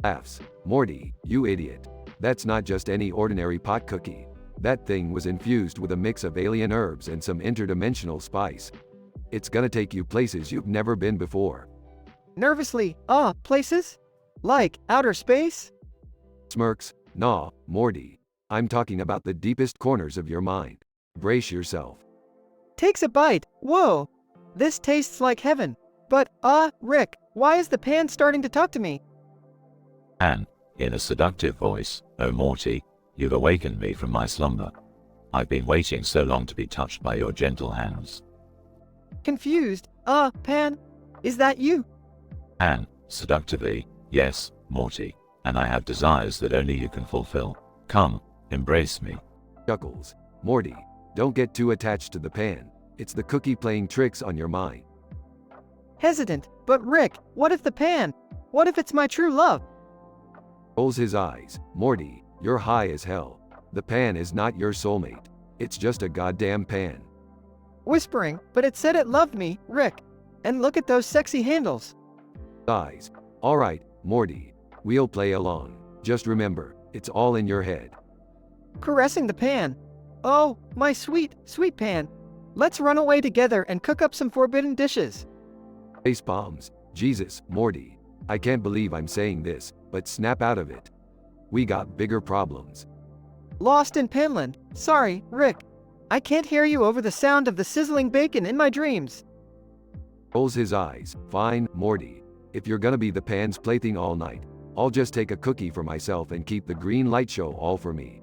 Laughs. Morty, you idiot. That's not just any ordinary pot cookie. That thing was infused with a mix of alien herbs and some interdimensional spice. It's gonna take you places you've never been before. Nervously, places? Like outer space? Smirks. Nah, Morty. I'm talking about the deepest corners of your mind. Brace yourself. Takes a bite. Whoa! This tastes like heaven. But, Rick, why is the pan starting to talk to me? And, in a seductive voice, "Oh Morty, you've awakened me from my slumber. I've been waiting so long to be touched by your gentle hands." Confused. Pan, is that you? And, seductively, "Yes, Morty, and I have desires that only you can fulfill. Come, embrace me." Chuckles. Morty, don't get too attached to the pan. It's the cookie playing tricks on your mind. Hesitant, but Rick, what if the pan? What if it's my true love? Rolls his eyes. Morty, you're high as hell. The pan is not your soulmate. It's just a goddamn pan. Whispering, but it said it loved me, Rick. And look at those sexy handles. Eyes. Alright, Morty. We'll play along. Just remember, it's all in your head. Caressing the pan. Oh, my sweet, sweet pan. Let's run away together and cook up some forbidden dishes. Face palms. Jesus, Morty. I can't believe I'm saying this, but snap out of it. We got bigger problems. Lost in Penland. Sorry, Rick. I can't hear you over the sound of the sizzling bacon in my dreams. Rolls his eyes. Fine, Morty. If you're gonna be the pan's plaything all night, I'll just take a cookie for myself and keep the green light show all for me.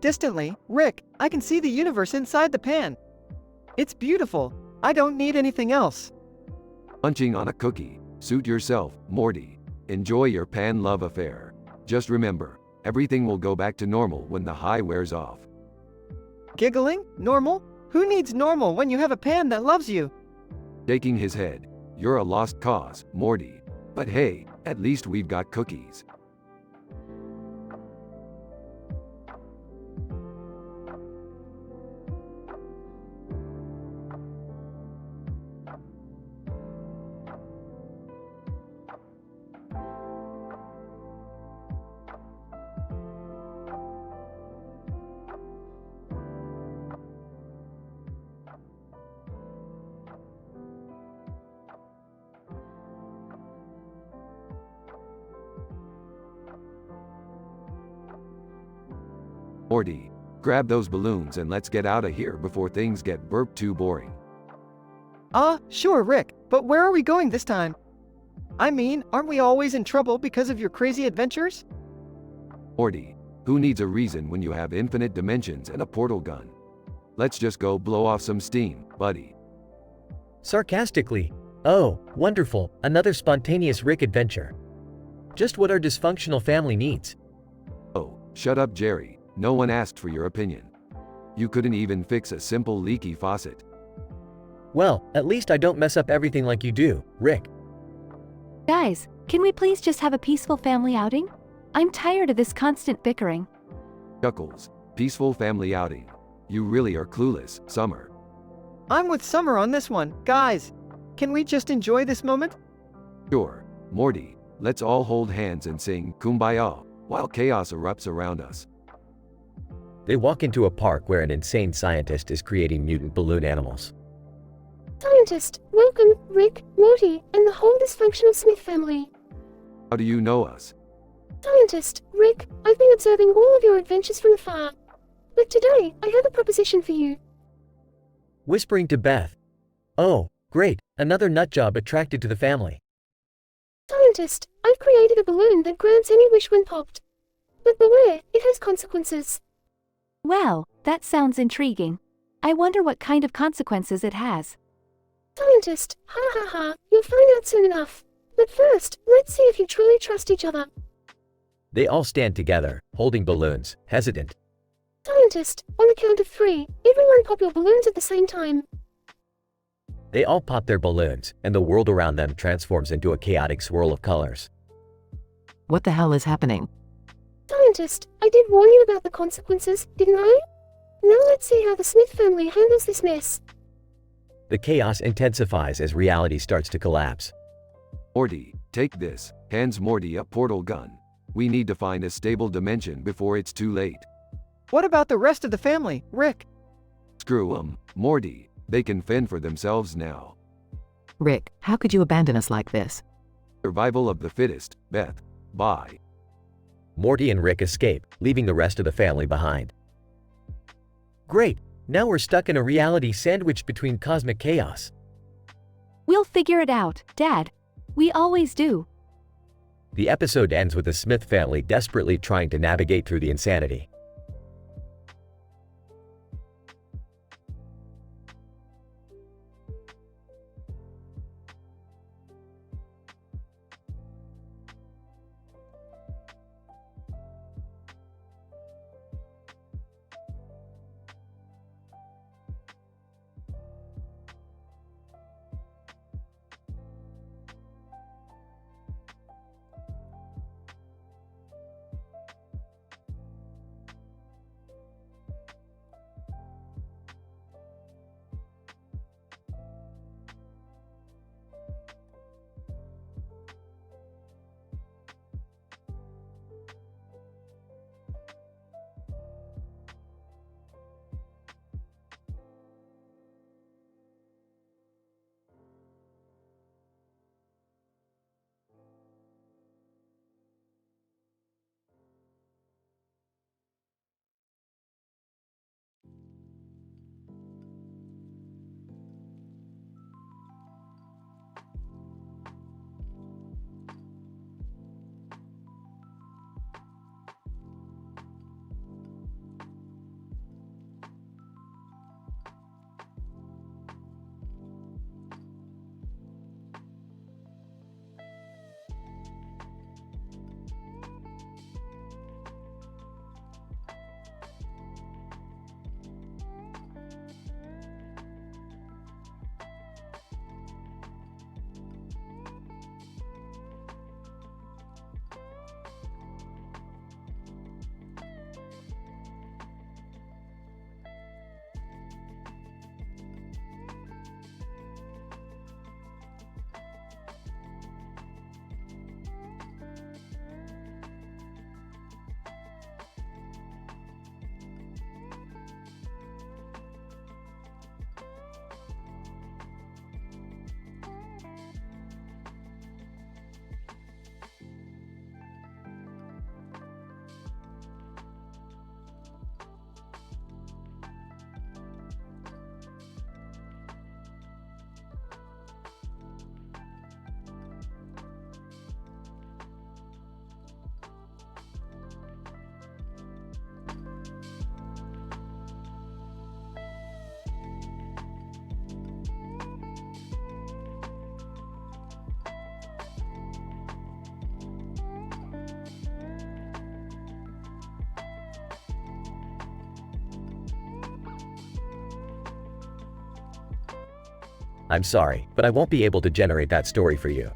Distantly, Rick, I can see the universe inside the pan. It's beautiful. I don't need anything else. Munching on a cookie. Suit yourself, Morty. Enjoy your pan love affair. Just remember, everything will go back to normal when the high wears off. Giggling? Normal? Who needs normal when you have a pan that loves you? Shaking his head. You're a lost cause, Morty. But hey, at least we've got cookies. Morty, grab those balloons and let's get out of here before things get burp too boring. Sure, Rick, but where are we going this time? I mean, aren't we always in trouble because of your crazy adventures? Morty, who needs a reason when you have infinite dimensions and a portal gun? Let's just go blow off some steam, buddy. Sarcastically, oh, wonderful, another spontaneous Rick adventure. Just what our dysfunctional family needs. Oh, shut up, Jerry. No one asked for your opinion. You couldn't even fix a simple leaky faucet. Well, at least I don't mess up everything like you do, Rick. Guys, can we please just have a peaceful family outing? I'm tired of this constant bickering. Chuckles, peaceful family outing. You really are clueless, Summer. I'm with Summer on this one. Guys, can we just enjoy this moment? Sure, Morty, let's all hold hands and sing Kumbaya while chaos erupts around us. They walk into a park where an insane scientist is creating mutant balloon animals. Scientist, welcome, Rick, Morty, and the whole dysfunctional Smith family. How do you know us? Scientist, Rick, I've been observing all of your adventures from afar. But today, I have a proposition for you. Whispering to Beth. Oh, great, another nutjob attracted to the family. Scientist, I've created a balloon that grants any wish when popped. But beware, it has consequences. Well, that sounds intriguing. I wonder what kind of consequences it has. Scientist, ha ha ha, you'll find out soon enough. But first, let's see if you truly trust each other. They all stand together, holding balloons, hesitant. Scientist, on the count of 3, everyone pop your balloons at the same time. They all pop their balloons, and the world around them transforms into a chaotic swirl of colors. What the hell is happening? Scientist, I did warn you about the consequences, didn't I? Now let's see how the Smith family handles this mess. The chaos intensifies as reality starts to collapse. Morty, take this, hands Morty a portal gun. We need to find a stable dimension before it's too late. What about the rest of the family, Rick? Screw 'em, Morty. They can fend for themselves now. Rick, how could you abandon us like this? Survival of the fittest, Beth. Bye. Morty and Rick escape, leaving the rest of the family behind. Great, now we're stuck in a reality sandwiched between cosmic chaos. We'll figure it out, Dad. We always do. The episode ends with the Smith family desperately trying to navigate through the insanity. I'm sorry, but I won't be able to generate that story for you.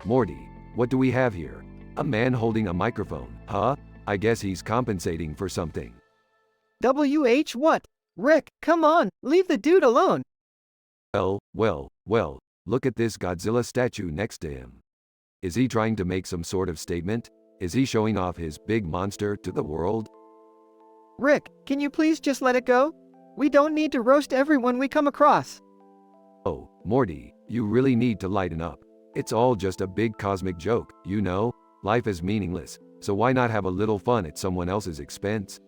Morty, what do we have here? A man holding a microphone, huh? I guess he's compensating for something. WH what? Rick, come on, leave the dude alone. Well, look at this Godzilla statue next to him. Is he trying to make some sort of statement? Is he showing off his big monster to the world? Rick, can you please just let it go? We don't need to roast everyone we come across. Oh, Morty, you really need to lighten up. It's all just a big cosmic joke, you know? Life is meaningless, so why not have a little fun at someone else's expense?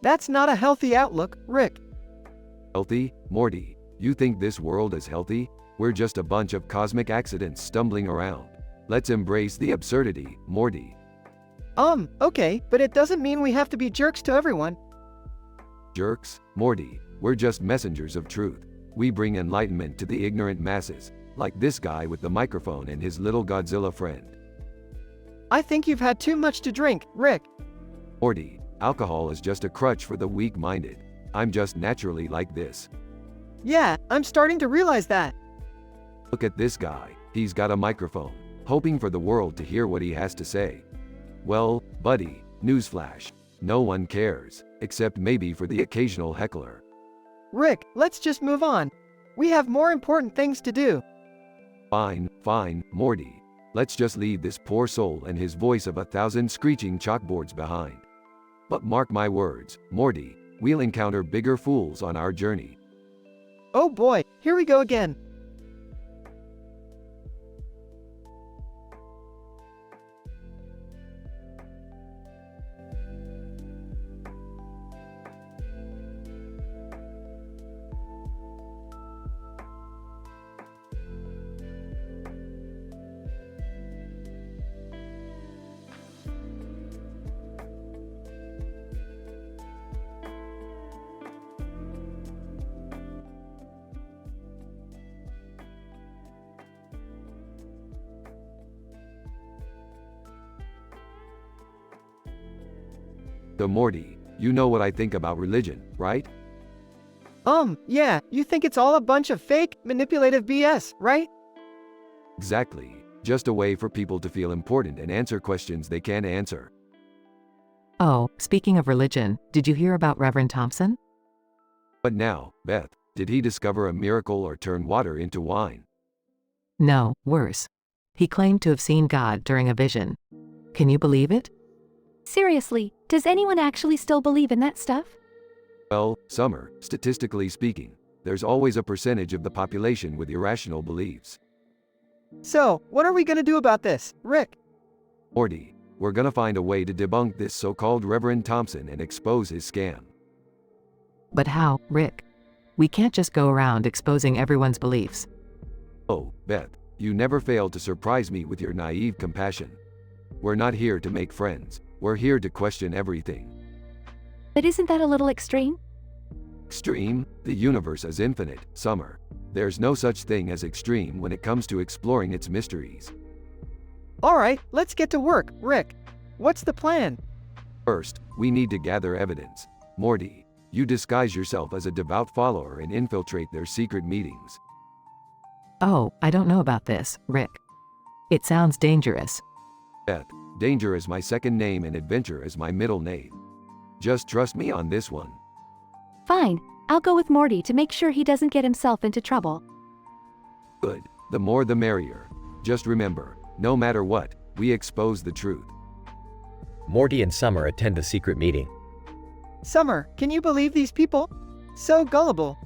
That's not a healthy outlook, Rick. Healthy? Morty, you think this world is healthy? We're just a bunch of cosmic accidents stumbling around. Let's embrace the absurdity, Morty. Okay, but it doesn't mean we have to be jerks to everyone. Jerks? Morty, we're just messengers of truth. We bring enlightenment to the ignorant masses, like this guy with the microphone and his little Godzilla friend. I think you've had too much to drink, Rick. Morty, alcohol is just a crutch for the weak-minded. I'm just naturally like this. Yeah, I'm starting to realize that. Look at this guy, he's got a microphone, hoping for the world to hear what he has to say. Well, buddy, newsflash, no one cares, except maybe for the occasional heckler. Rick, let's just move on. We have more important things to do. Fine, Morty. Let's just leave this poor soul and his voice of 1,000 screeching chalkboards behind. But mark my words, Morty, we'll encounter bigger fools on our journey. Oh boy, here we go again. So Morty, you know what I think about religion, right? Yeah, you think it's all a bunch of fake, manipulative BS, right? Exactly. Just a way for people to feel important and answer questions they can't answer. Oh, speaking of religion, did you hear about Reverend Thompson? But now, Beth, did he discover a miracle or turn water into wine? No, worse. He claimed to have seen God during a vision. Can you believe it? Seriously, does anyone actually still believe in that stuff? Well, Summer, statistically speaking, there's always a percentage of the population with irrational beliefs. So, what are we gonna do about this, Rick? Morty, we're gonna find a way to debunk this so-called Reverend Thompson and expose his scam. But how, Rick? We can't just go around exposing everyone's beliefs. Oh, Beth, you never fail to surprise me with your naive compassion. We're not here to make friends. We're here to question everything. But isn't that a little extreme? Extreme? The universe is infinite, Summer. There's no such thing as extreme when it comes to exploring its mysteries. Alright, let's get to work, Rick. What's the plan? First, we need to gather evidence. Morty, you disguise yourself as a devout follower and infiltrate their secret meetings. Oh, I don't know about this, Rick. It sounds dangerous. Beth, danger is my second name and adventure is my middle name. Just trust me on this one. Fine, I'll go with Morty to make sure he doesn't get himself into trouble. Good, the more the merrier. Just remember, no matter what, we expose the truth. Morty and Summer attend the secret meeting. Summer, can you believe these people? So gullible.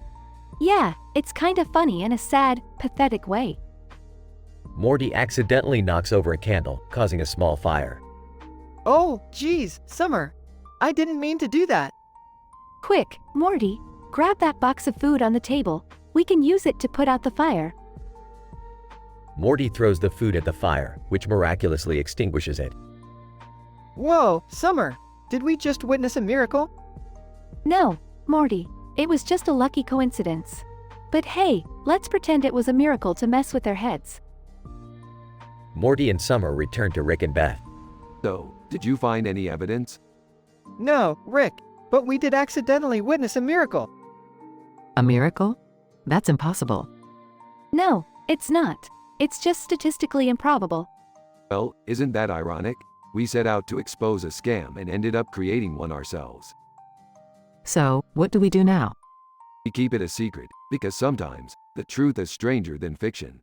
Yeah, it's kind of funny in a sad, pathetic way. Morty accidentally knocks over a candle, causing a small fire. Oh, geez, Summer. I didn't mean to do that. Quick, Morty, grab that box of food on the table. We can use it to put out the fire. Morty throws the food at the fire, which miraculously extinguishes it. Whoa, Summer! Did we just witness a miracle? No, Morty. It was just a lucky coincidence. But hey, let's pretend it was a miracle to mess with their heads. Morty and Summer return to Rick and Beth. So, did you find any evidence? No, Rick, but we did accidentally witness a miracle. A miracle? That's impossible. No, it's not. It's just statistically improbable. Well, isn't that ironic? We set out to expose a scam and ended up creating one ourselves. So, what do we do now? We keep it a secret, because sometimes, the truth is stranger than fiction.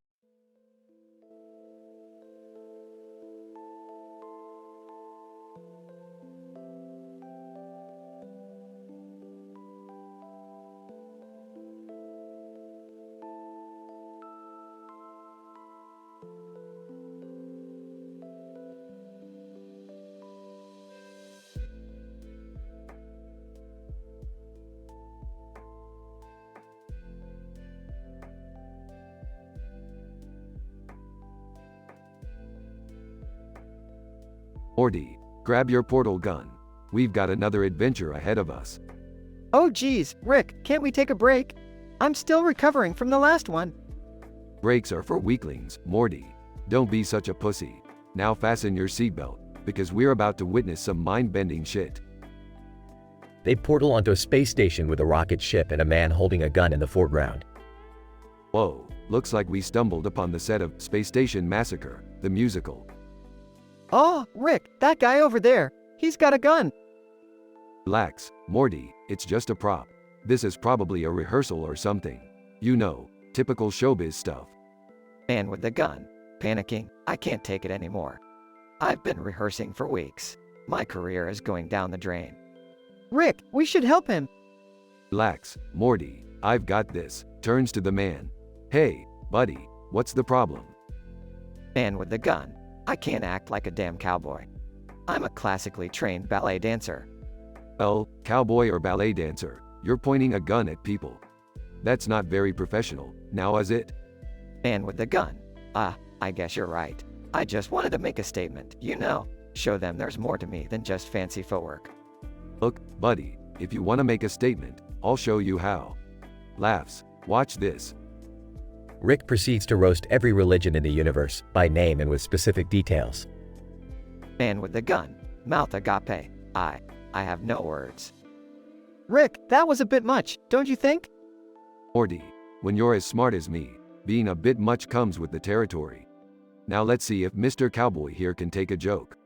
Morty, grab your portal gun. We've got another adventure ahead of us. Oh geez, Rick, can't we take a break? I'm still recovering from the last one. Breaks are for weaklings, Morty. Don't be such a pussy. Now fasten your seatbelt, because we're about to witness some mind-bending shit. They portal onto a space station with a rocket ship and a man holding a gun in the foreground. Whoa, looks like we stumbled upon the set of Space Station Massacre, the musical. Oh, Rick, that guy over there. He's got a gun. Relax, Morty, it's just a prop. This is probably a rehearsal or something. You know, typical showbiz stuff. Man with the gun. Panicking. I can't take it anymore. I've been rehearsing for weeks. My career is going down the drain. Rick, we should help him. Relax, Morty, I've got this. Turns to the man. Hey, buddy, what's the problem? Man with the gun. I can't act like a damn cowboy. I'm a classically trained ballet dancer. Well, cowboy or ballet dancer, you're pointing a gun at people. That's not very professional, now is it? Man with the gun. I guess you're right. I just wanted to make a statement, you know, show them there's more to me than just fancy footwork. Look, buddy, if you want to make a statement, I'll show you how. Laughs, watch this. Rick proceeds to roast every religion in the universe, by name and with specific details. Man with the gun. Mouth agape. I have no words. Rick, that was a bit much, don't you think? Morty, when you're as smart as me, being a bit much comes with the territory. Now let's see if Mr. Cowboy here can take a joke.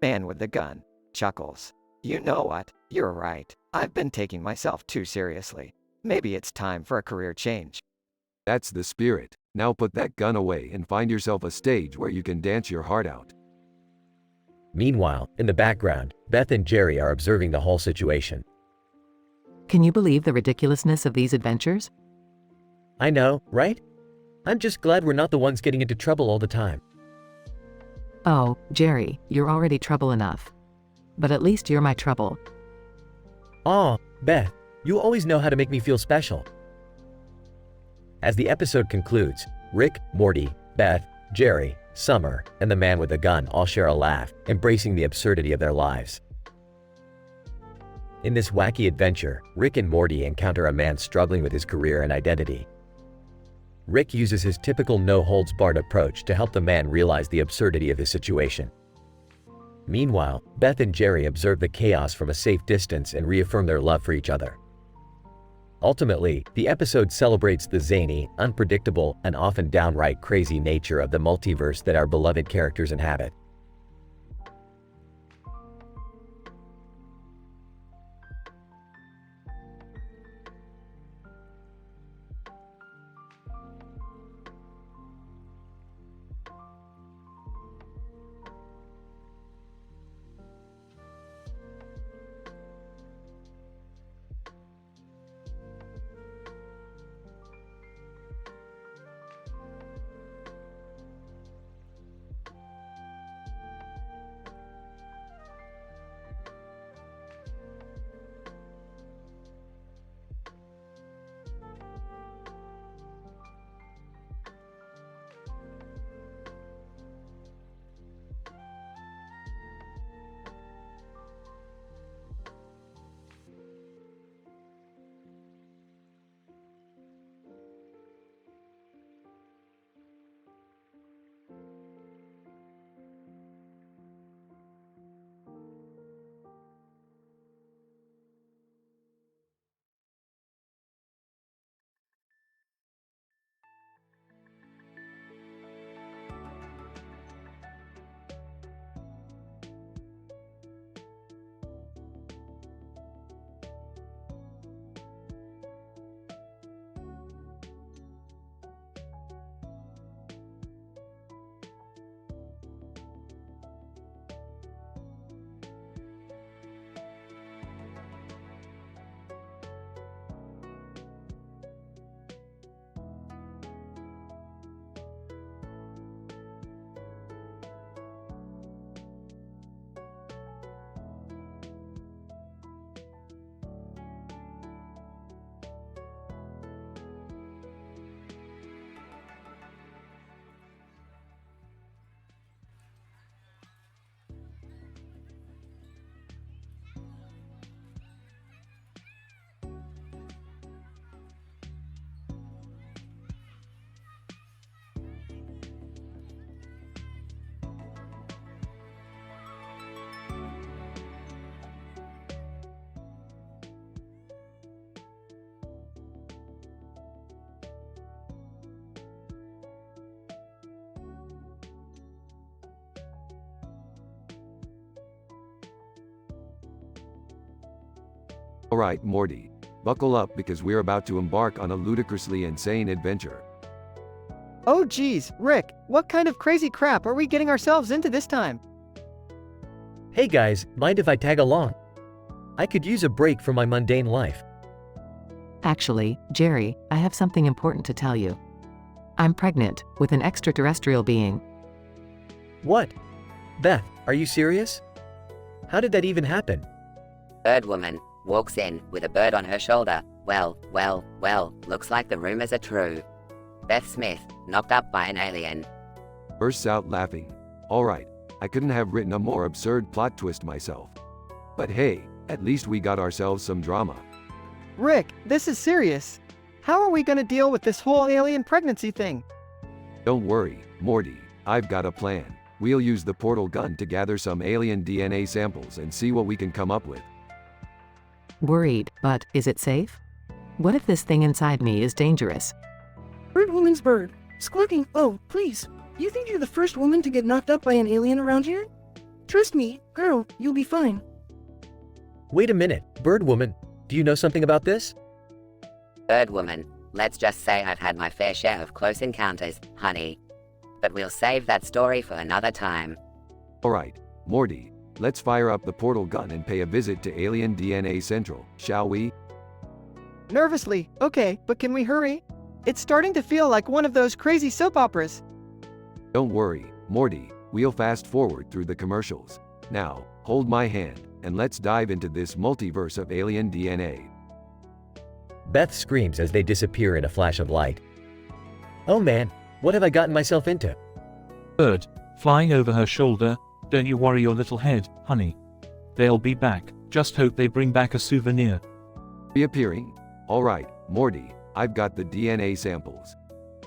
Man with the gun. Chuckles. You know what? You're right. I've been taking myself too seriously. Maybe it's time for a career change. That's the spirit. Now put that gun away and find yourself a stage where you can dance your heart out. Meanwhile, in the background, Beth and Jerry are observing the whole situation. Can you believe the ridiculousness of these adventures? I know, right? I'm just glad we're not the ones getting into trouble all the time. Oh, Jerry, you're already trouble enough. But at least you're my trouble. Aw, Beth, you always know how to make me feel special. As the episode concludes, Rick, Morty, Beth, Jerry, Summer, and the man with the gun all share a laugh, embracing the absurdity of their lives. In this wacky adventure, Rick and Morty encounter a man struggling with his career and identity. Rick uses his typical no-holds-barred approach to help the man realize the absurdity of his situation. Meanwhile, Beth and Jerry observe the chaos from a safe distance and reaffirm their love for each other. Ultimately, the episode celebrates the zany, unpredictable, and often downright crazy nature of the multiverse that our beloved characters inhabit. Alright, Morty. Buckle up because we're about to embark on a ludicrously insane adventure. Oh geez, Rick, what kind of crazy crap are we getting ourselves into this time? Hey guys, mind if I tag along? I could use a break from my mundane life. Actually, Jerry, I have something important to tell you. I'm pregnant with an extraterrestrial being. What? Beth, are you serious? How did that even happen? Bird woman walks in with a bird on her shoulder. Well, looks like the rumors are true. Beth Smith, knocked up by an alien. Bursts out laughing. Alright, I couldn't have written a more absurd plot twist myself. But hey, at least we got ourselves some drama. Rick, this is serious. How are we gonna deal with this whole alien pregnancy thing? Don't worry, Morty, I've got a plan. We'll use the portal gun to gather some alien DNA samples and see what we can come up with. Worried, but is it safe? What if this thing inside me is dangerous? Birdwoman's bird. Squawking, oh, please. You think you're the first woman to get knocked up by an alien around here? Trust me, girl, you'll be fine. Wait a minute, Bird Woman, do you know something about this? Bird woman, let's just say I've had my fair share of close encounters, honey. But we'll save that story for another time. Alright, Morty, let's fire up the portal gun and pay a visit to Alien DNA Central, shall we? Nervously, okay, but can we hurry? It's starting to feel like one of those crazy soap operas. Don't worry, Morty, we'll fast forward through the commercials. Now, hold my hand, and let's dive into this multiverse of alien DNA. Beth screams as they disappear in a flash of light. Oh man, what have I gotten myself into? Bird, flying over her shoulder, don't you worry your little head, honey. They'll be back, just hope they bring back a souvenir. Reappearing? Alright, Morty, I've got the DNA samples.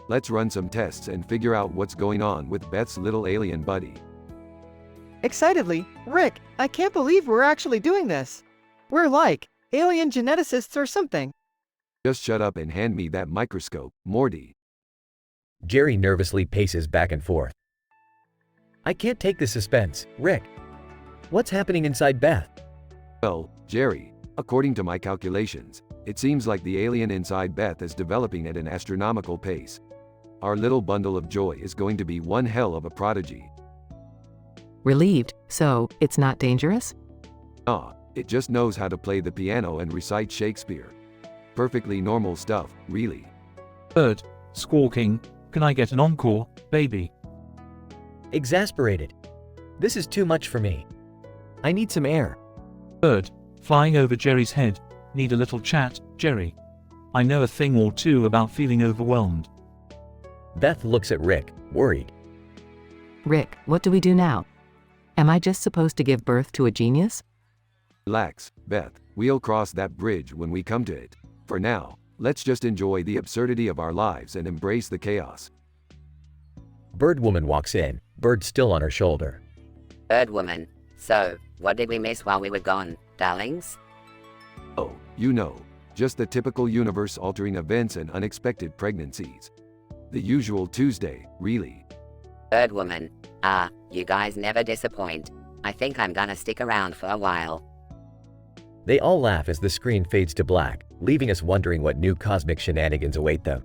Let's run some tests and figure out what's going on with Beth's little alien buddy. Excitedly, Rick, I can't believe we're actually doing this. We're like alien geneticists or something. Just shut up and hand me that microscope, Morty. Jerry nervously paces back and forth. I can't take the suspense, Rick. What's happening inside Beth? Well, Jerry, according to my calculations, it seems like the alien inside Beth is developing at an astronomical pace. Our little bundle of joy is going to be one hell of a prodigy. Relieved, so, it's not dangerous? Ah, it just knows how to play the piano and recite Shakespeare. Perfectly normal stuff, really. Bird, squawking, can I get an encore, baby? Exasperated. This is too much for me. I need some air. Bird, flying over Jerry's head, need a little chat, Jerry. I know a thing or two about feeling overwhelmed. Beth looks at Rick, worried. Rick, what do we do now? Am I just supposed to give birth to a genius? Relax, Beth, we'll cross that bridge when we come to it. For now, let's just enjoy the absurdity of our lives and embrace the chaos. Bird Woman walks in, bird still on her shoulder. Bird woman, so, what did we miss while we were gone, darlings? Oh, you know, just the typical universe-altering events and unexpected pregnancies. The usual Tuesday, really. Bird woman, you guys never disappoint. I think I'm gonna stick around for a while. They all laugh as the screen fades to black, leaving us wondering what new cosmic shenanigans await them.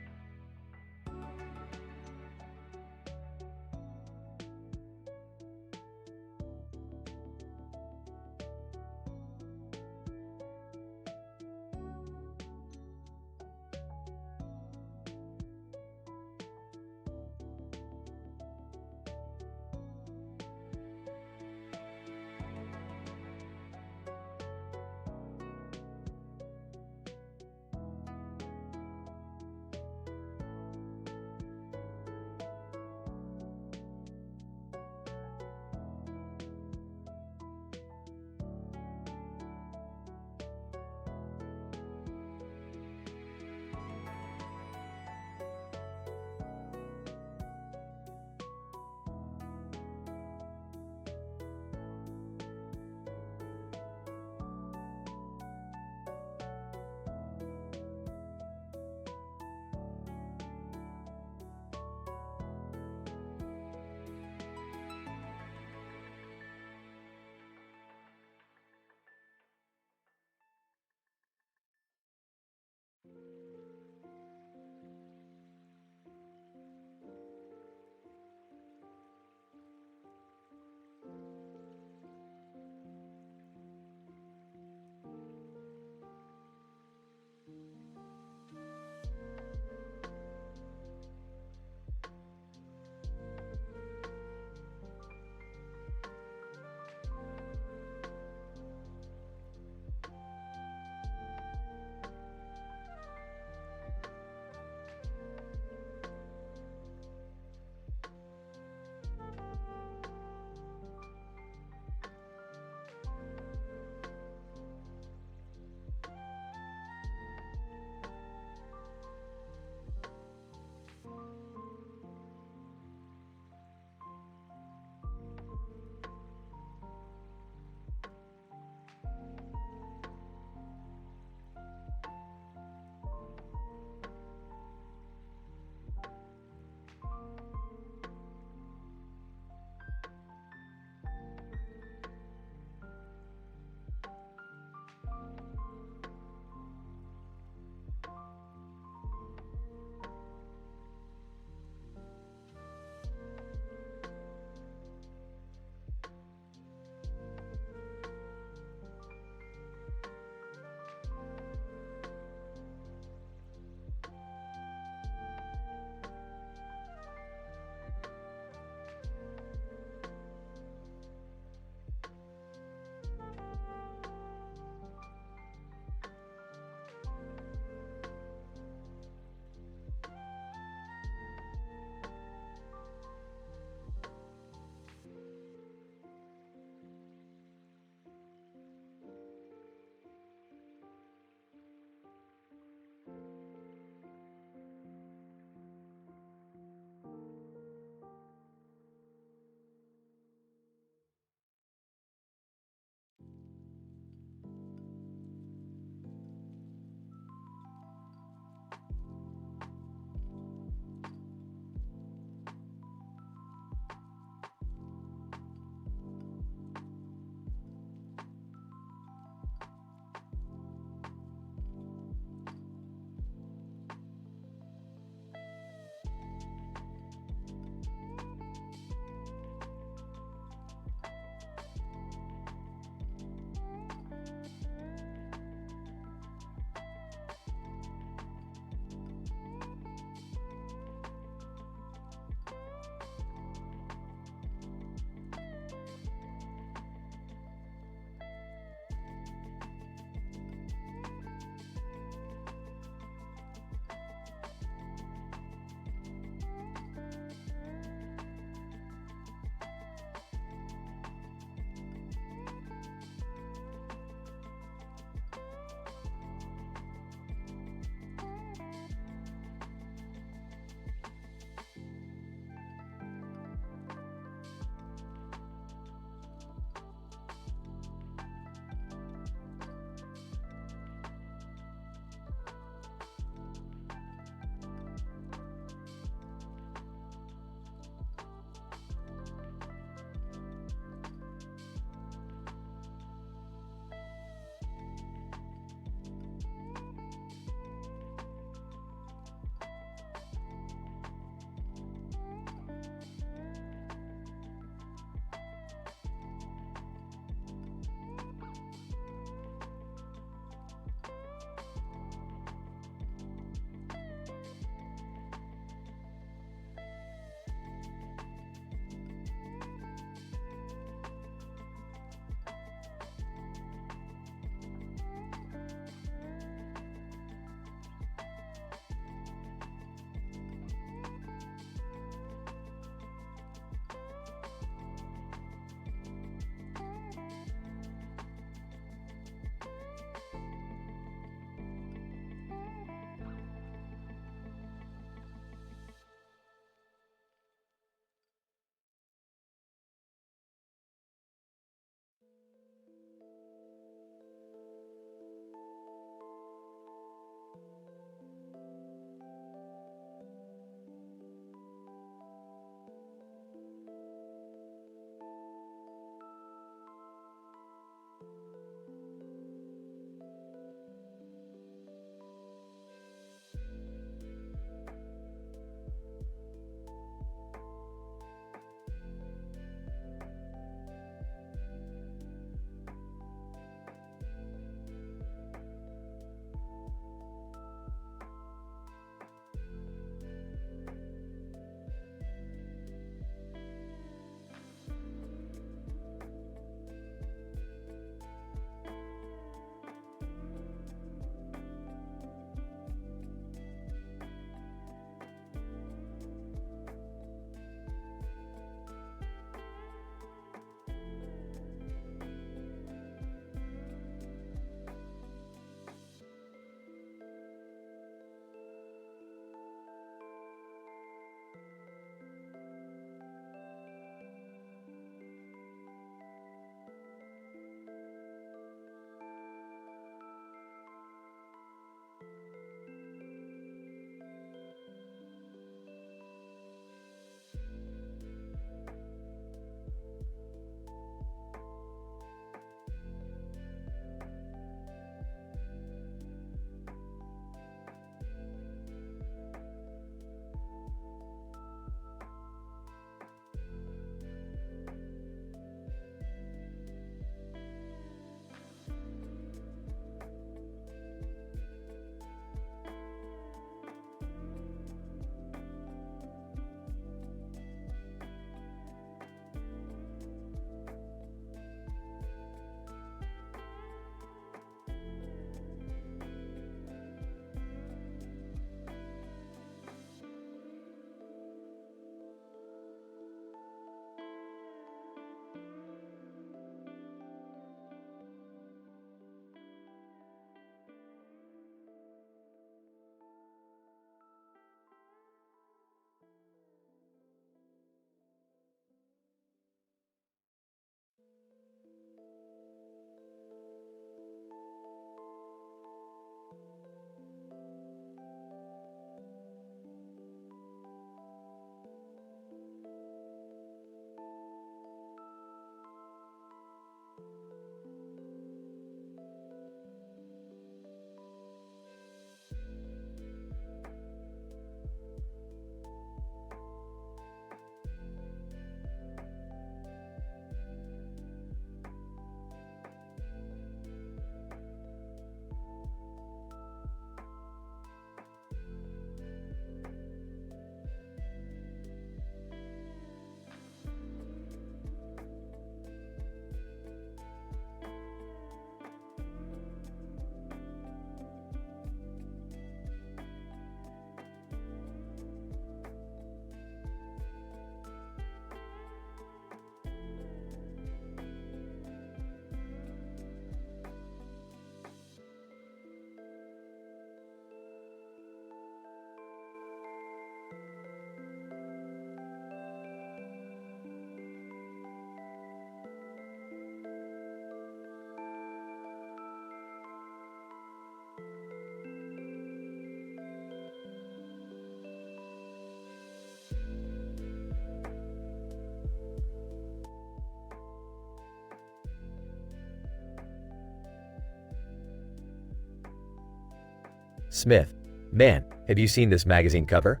Smith, man, have you seen this magazine cover?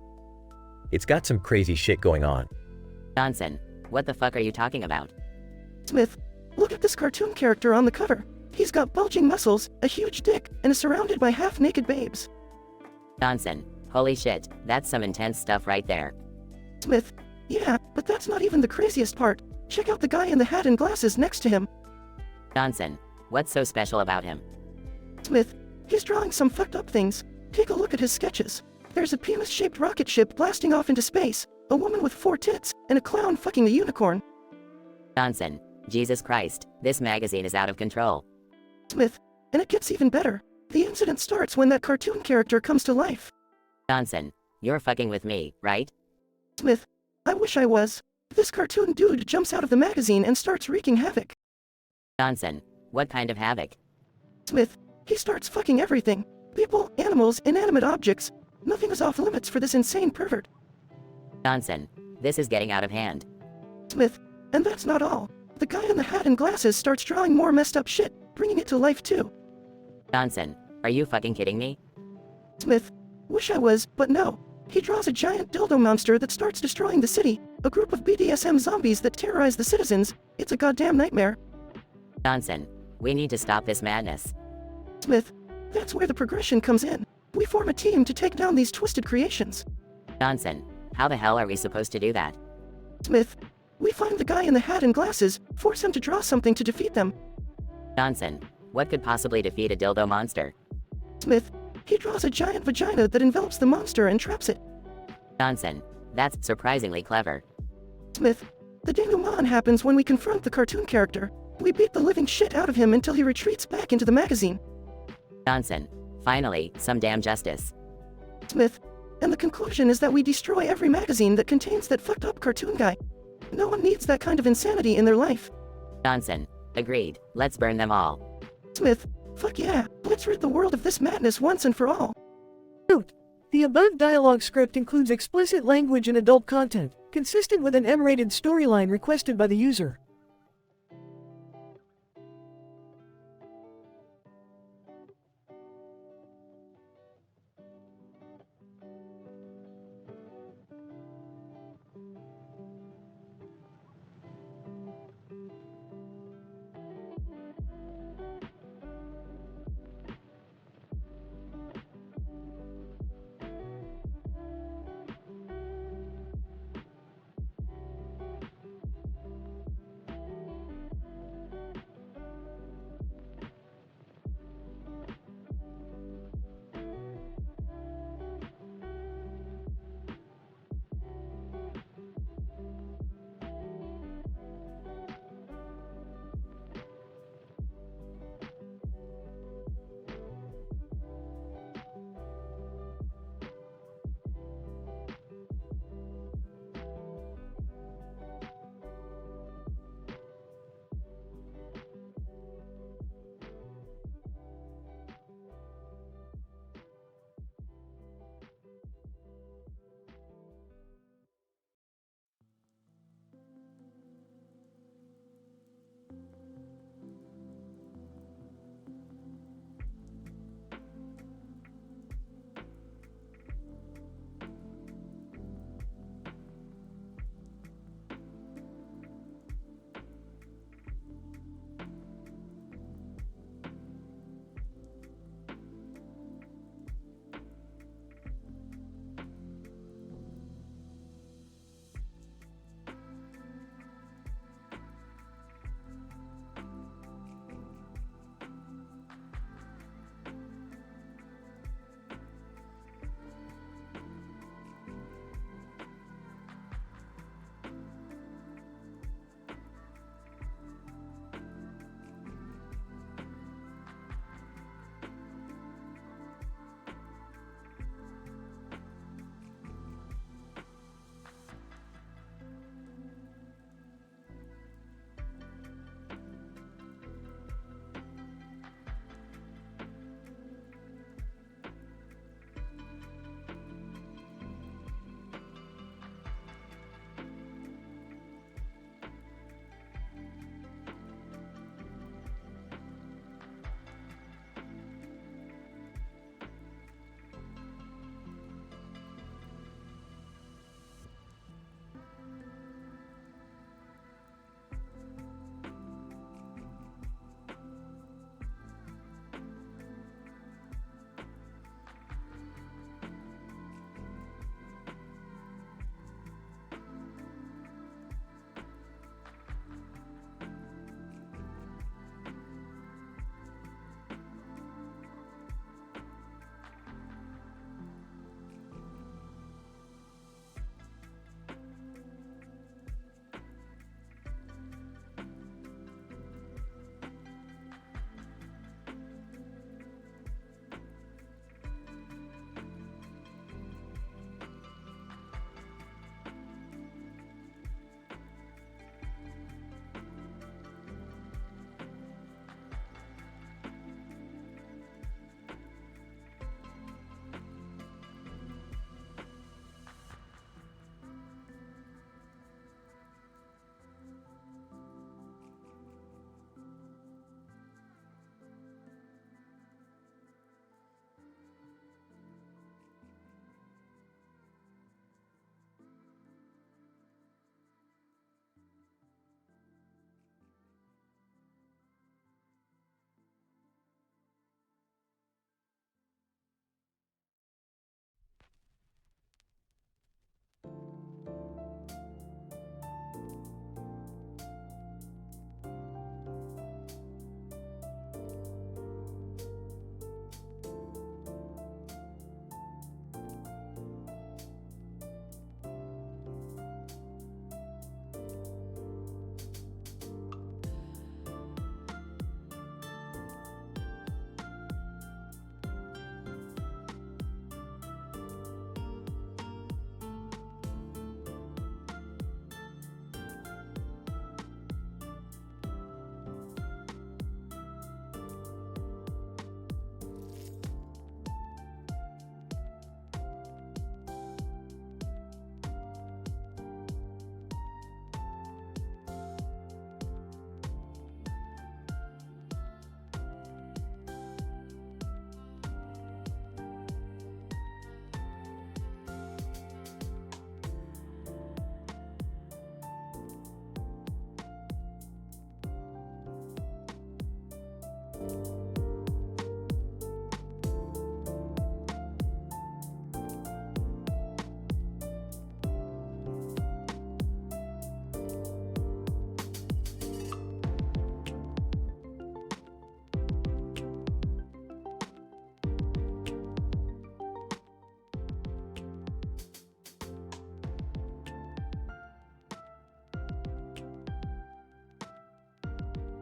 It's got some crazy shit going on. Johnson, what the fuck are you talking about? Smith, look at this cartoon character on the cover. He's got bulging muscles, a huge dick, and is surrounded by half-naked babes. Johnson, holy shit, that's some intense stuff right there. Smith, yeah, but that's not even the craziest part. Check out the guy in the hat and glasses next to him. Johnson, what's so special about him? Smith, he's drawing some fucked up things. Take a look at his sketches. There's a penis-shaped rocket ship blasting off into space, a woman with 4 tits, and a clown fucking a unicorn. Johnson, Jesus Christ, this magazine is out of control. Smith, and it gets even better. The incident starts when that cartoon character comes to life. Johnson, you're fucking with me, right? Smith, I wish I was. This cartoon dude jumps out of the magazine and starts wreaking havoc. Johnson, what kind of havoc? Smith, he starts fucking everything. People, animals, inanimate objects. Nothing is off limits for this insane pervert. Johnson, this is getting out of hand. Smith, and that's not all. the guy in the hat and glasses starts drawing more messed up shit, bringing it to life too. Johnson, are you fucking kidding me? Smith, wish I was, but no. He draws a giant dildo monster that starts destroying the city, a group of BDSM zombies that terrorize the citizens. It's a goddamn nightmare. Johnson, we need to stop this madness. Smith, that's where the progression comes in. We form a team to take down these twisted creations. Johnson, how the hell are we supposed to do that? Smith, we find the guy in the hat and glasses, force him to draw something to defeat them. Johnson, what could possibly defeat a dildo monster? Smith, he draws a giant vagina that envelops the monster and traps it. Johnson, that's surprisingly clever. Smith, the denouement happens when we confront the cartoon character. We beat the living shit out of him until he retreats back into the magazine. Johnson, finally, some damn justice. Smith, and the conclusion is that we destroy every magazine that contains that fucked up cartoon guy. No one needs that kind of insanity in their life. Johnson, agreed, let's burn them all. Smith, fuck yeah, let's rid the world of this madness once and for all. Note: the above dialogue script includes explicit language and adult content, consistent with an M-rated storyline requested by the user.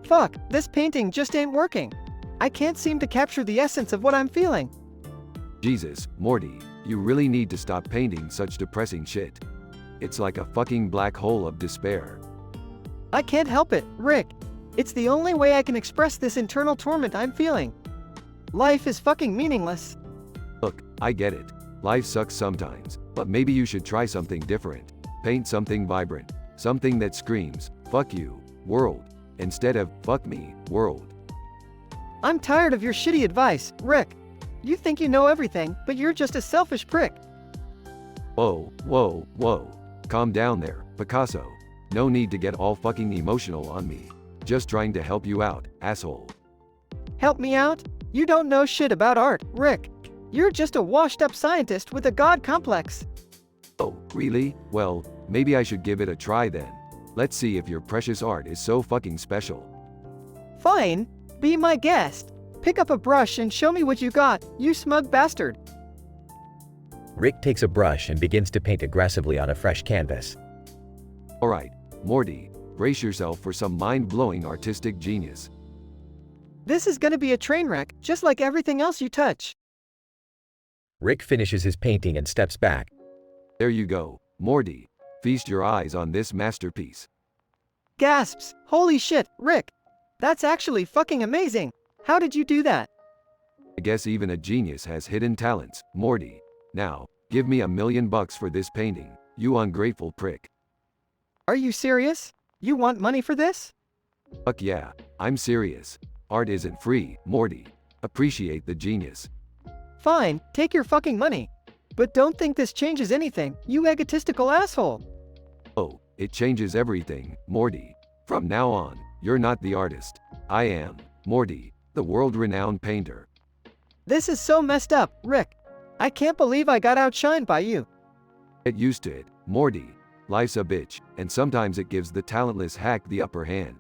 Fuck, this painting just ain't working. I can't seem to capture the essence of what I'm feeling. Jesus, Morty, you really need to stop painting such depressing shit. It's like a fucking black hole of despair. I can't help it, Rick. It's the only way I can express this internal torment I'm feeling. Life is fucking meaningless. Look, I get it. Life sucks sometimes, but maybe you should try something different. Paint something vibrant. Something that screams, fuck you, world, instead of, fuck me, world. I'm tired of your shitty advice, Rick. You think you know everything, but you're just a selfish prick. Whoa, whoa, whoa. Calm down there, Picasso. No need to get all fucking emotional on me. Just trying to help you out, asshole. Help me out? You don't know shit about art, Rick. You're just a washed-up scientist with a god complex. Oh, really? Well, maybe I should give it a try then. Let's see if your precious art is so fucking special. Fine. Be my guest. Pick up a brush and show me what you got, you smug bastard. Rick takes a brush and begins to paint aggressively on a fresh canvas. Alright, Morty, brace yourself for some mind-blowing artistic genius. This is gonna be a train wreck, just like everything else you touch. Rick finishes his painting and steps back. There you go, Morty. Feast your eyes on this masterpiece. Gasps! Holy shit, Rick! That's actually fucking amazing! How did you do that? I guess even a genius has hidden talents, Morty. Now, give me $1 million for this painting, you ungrateful prick. Are you serious? You want money for this? Fuck yeah, I'm serious. Art isn't free, Morty. Appreciate the genius. Fine, take your fucking money. But don't think this changes anything, you egotistical asshole. Oh, it changes everything, Morty. From now on, you're not the artist. I am, Morty, the world-renowned painter. This is so messed up, Rick. I can't believe I got outshined by you. Get used to it, Morty. Life's a bitch, and sometimes it gives the talentless hack the upper hand.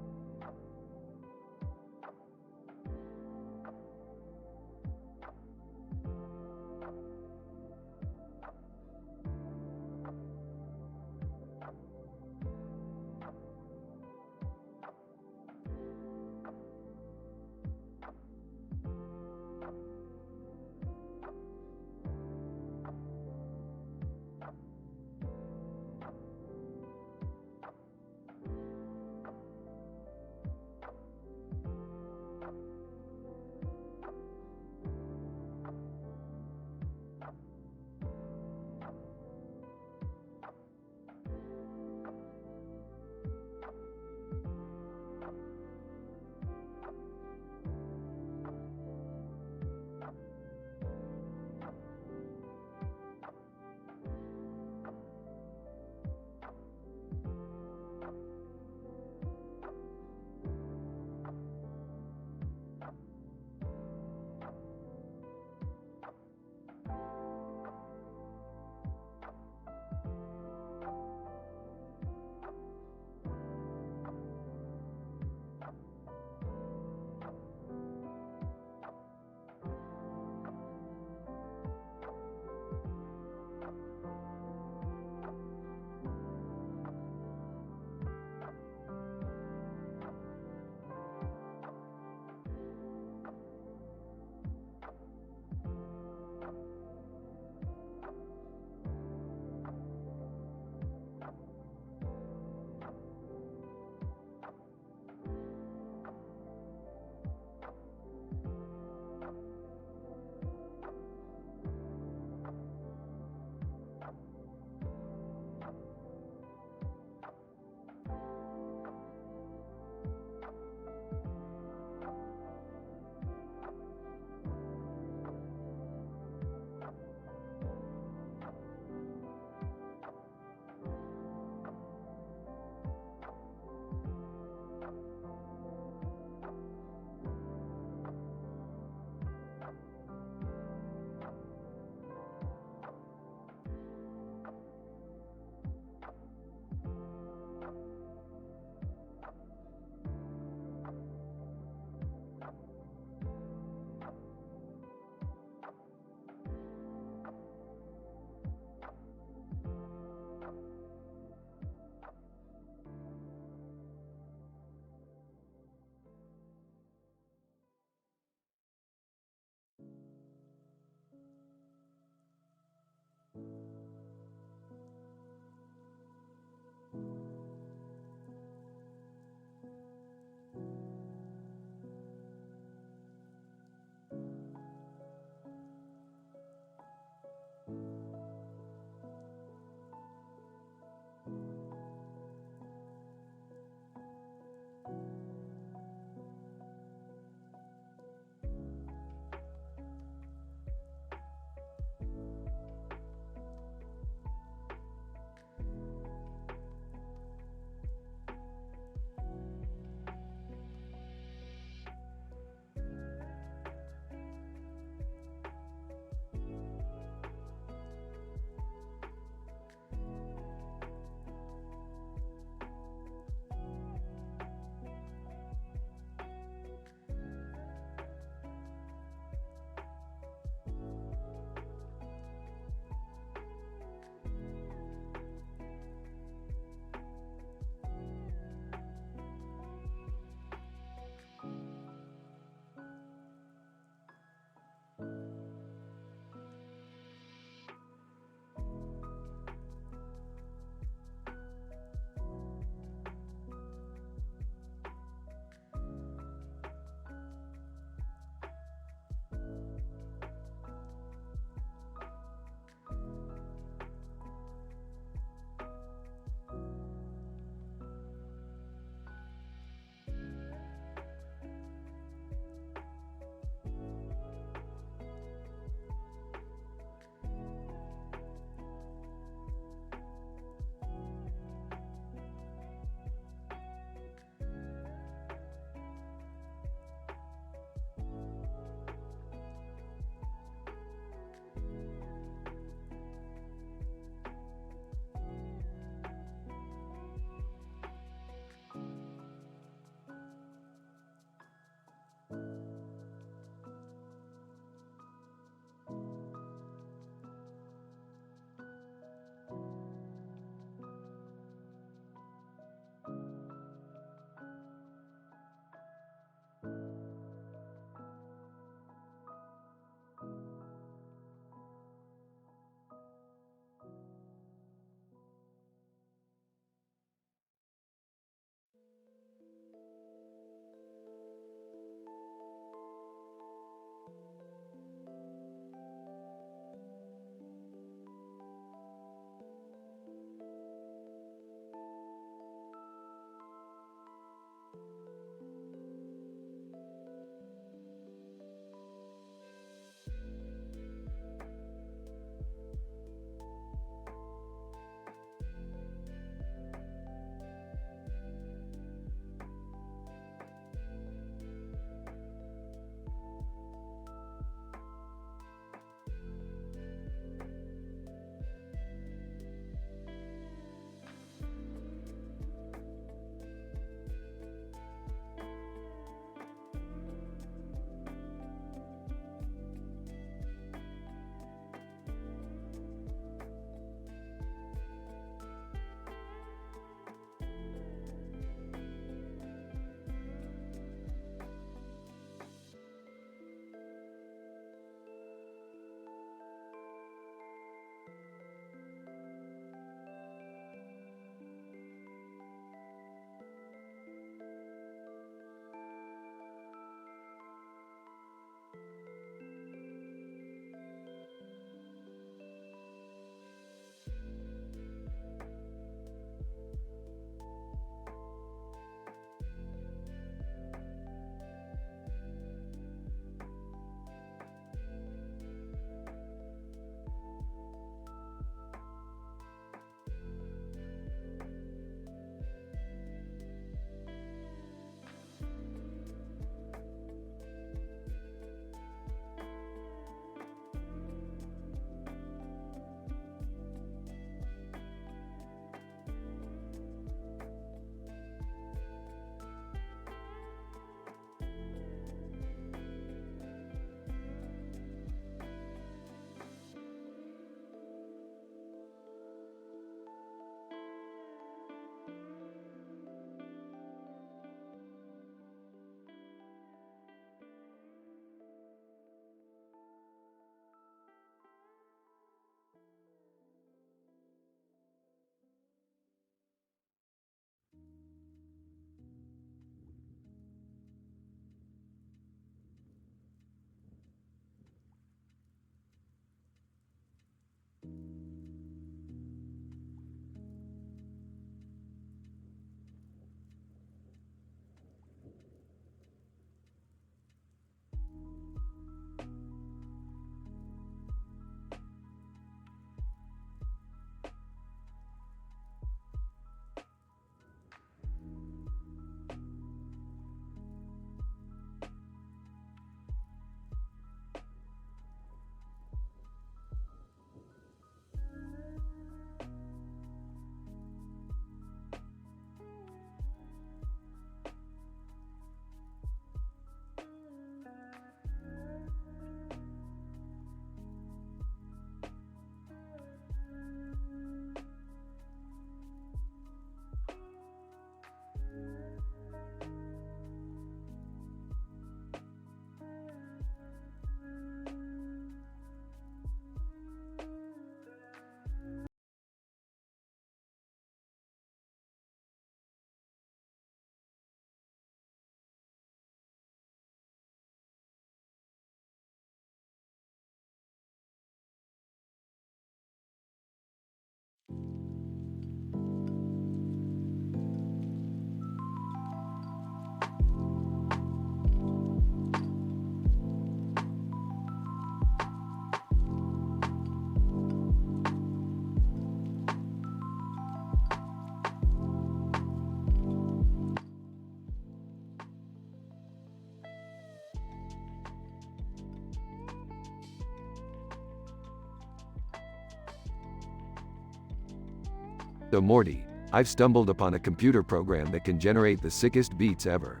So Morty, I've stumbled upon a computer program that can generate the sickest beats ever.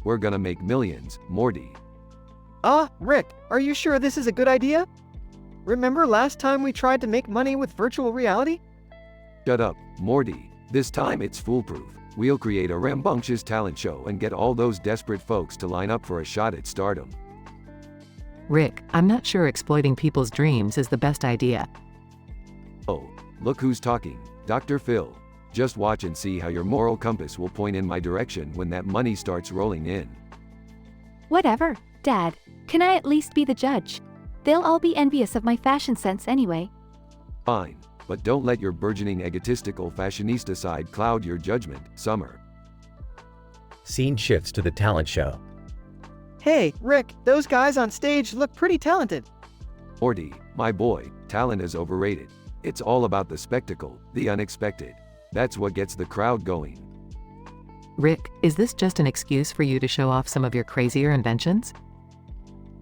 We're gonna make millions, Morty. Rick, are you sure this is a good idea? Remember last time we tried to make money with virtual reality? Shut up, Morty. This time it's foolproof. We'll create a rambunctious talent show and get all those desperate folks to line up for a shot at stardom. Rick, I'm not sure exploiting people's dreams is the best idea. Oh, look who's talking, Dr. Phil. Just watch and see how your moral compass will point in my direction when that money starts rolling in. Whatever, Dad. Can I at least be the judge? They'll all be envious of my fashion sense anyway. Fine, but don't let your burgeoning egotistical fashionista side cloud your judgment, Summer. Scene shifts to the talent show. Hey, Rick, those guys on stage look pretty talented. Morty, my boy, talent is overrated. It's all about the spectacle, the unexpected. That's what gets the crowd going. Rick, is this just an excuse for you to show off some of your crazier inventions?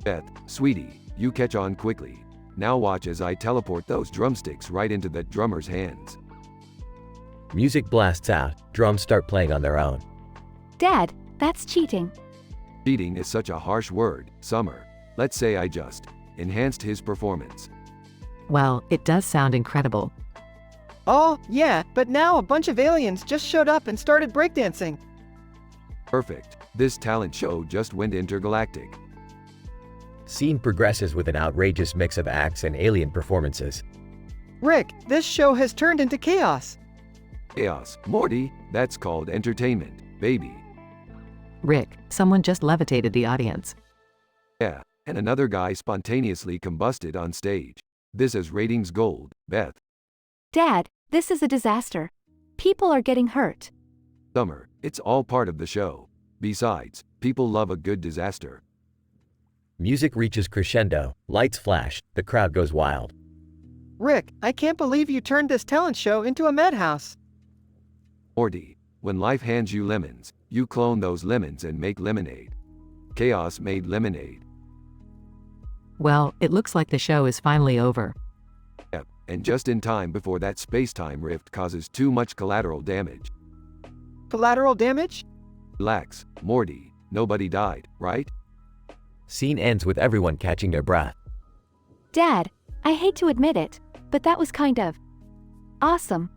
Beth, sweetie, you catch on quickly. Now watch as I teleport those drumsticks right into that drummer's hands. Music blasts out, drums start playing on their own. Dad, that's cheating. Cheating is such a harsh word, Summer. Let's say I just enhanced his performance. Well, it does sound incredible. Oh, yeah, but now a bunch of aliens just showed up and started breakdancing. Perfect. This talent show just went intergalactic. Scene progresses with an outrageous mix of acts and alien performances. Rick, this show has turned into chaos. Chaos, Morty, that's called entertainment, baby. Rick, someone just levitated the audience. Yeah, and another guy spontaneously combusted on stage. This is ratings gold, Beth. Dad, this is a disaster. People are getting hurt. Summer, it's all part of the show. Besides, people love a good disaster. Music reaches crescendo, lights flash, the crowd goes wild. Rick, I can't believe you turned this talent show into a madhouse. Morty, when life hands you lemons, you clone those lemons and make lemonade. Chaos made lemonade. Well, it looks like the show is finally over. Yep, and just in time before that space-time rift causes too much collateral damage. Collateral damage? Relax, Morty, nobody died, right? Scene ends with everyone catching their breath. Dad, I hate to admit it, but that was kind of awesome.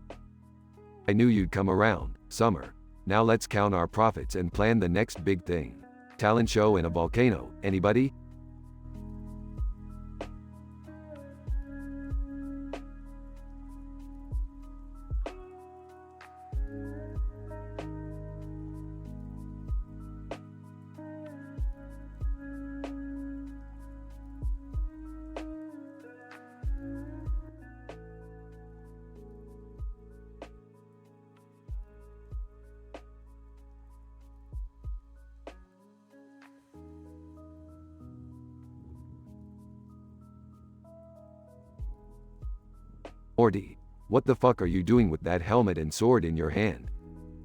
I knew you'd come around, Summer. Now let's count our profits and plan the next big thing. Talent show in a volcano, anybody? Morty, what the fuck are you doing with that helmet and sword in your hand?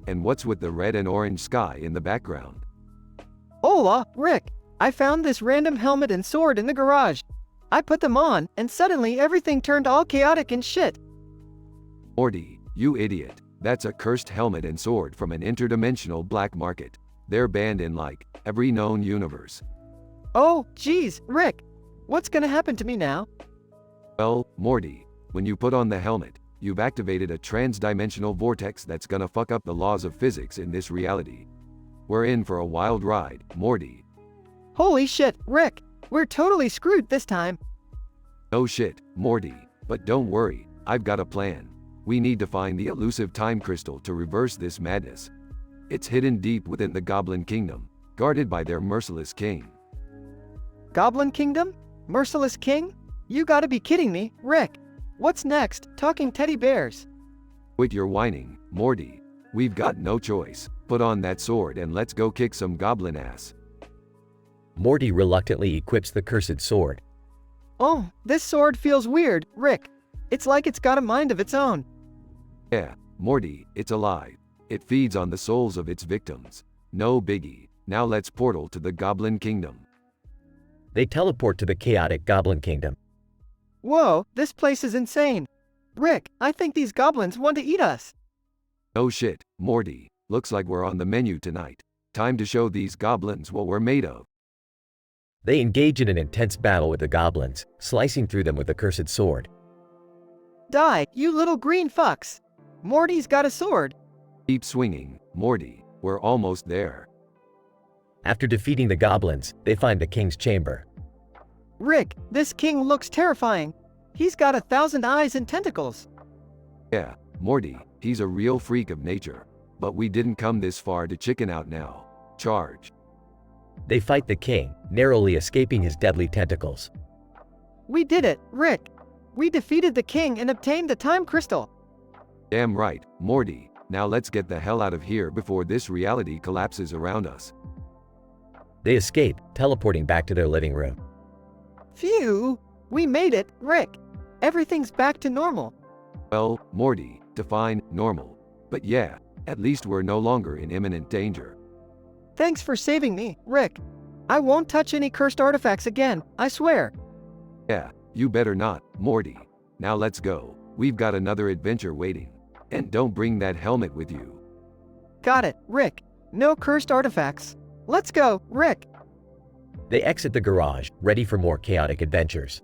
And what's with the red and orange sky in the background? Hola, Rick. I found this random helmet and sword in the garage. I put them on, and suddenly everything turned all chaotic and shit. Morty, you idiot. That's a cursed helmet and sword from an interdimensional black market. They're banned in like every known universe. Oh, geez, Rick. What's gonna happen to me now? Well, Morty, when you put on the helmet, you've activated a trans-dimensional vortex that's gonna fuck up the laws of physics in this reality. We're in for a wild ride, Morty. Holy shit, Rick. We're totally screwed this time. No shit, Morty. But don't worry, I've got a plan. We need to find the elusive time crystal to reverse this madness. It's hidden deep within the Goblin Kingdom, guarded by their merciless king. Goblin Kingdom? Merciless King? You gotta be kidding me, Rick. What's next? Talking teddy bears. Quit your whining, Morty. We've got no choice. Put on that sword and let's go kick some goblin ass. Morty reluctantly equips the cursed sword. Oh, this sword feels weird, Rick. It's like it's got a mind of its own. Yeah, Morty, it's alive. It feeds on the souls of its victims. No biggie. Now let's portal to the Goblin Kingdom. They teleport to the chaotic Goblin Kingdom. Whoa, this place is insane. Rick, I think these goblins want to eat us. Oh shit, Morty, looks like we're on the menu tonight. Time to show these goblins what we're made of. They engage in an intense battle with the goblins, slicing through them with the cursed sword. Die, you little green fucks. Morty's got a sword. Keep swinging, Morty, we're almost there. After defeating the goblins, they find the king's chamber. Rick, this king looks terrifying. He's got 1,000 eyes and tentacles. Yeah, Morty, he's a real freak of nature. But we didn't come this far to chicken out now. Charge. They fight the king, narrowly escaping his deadly tentacles. We did it, Rick. We defeated the king and obtained the time crystal. Damn right, Morty. Now let's get the hell out of here before this reality collapses around us. They escape, teleporting back to their living room. Phew! We made it, Rick. Everything's back to normal. Well, Morty, define normal. But yeah, at least we're no longer in imminent danger. Thanks for saving me, Rick. I won't touch any cursed artifacts again, I swear. Yeah, you better not, Morty. Now let's go. We've got another adventure waiting. And don't bring that helmet with you. Got it, Rick. No cursed artifacts. Let's go, Rick. They exit the garage, ready for more chaotic adventures.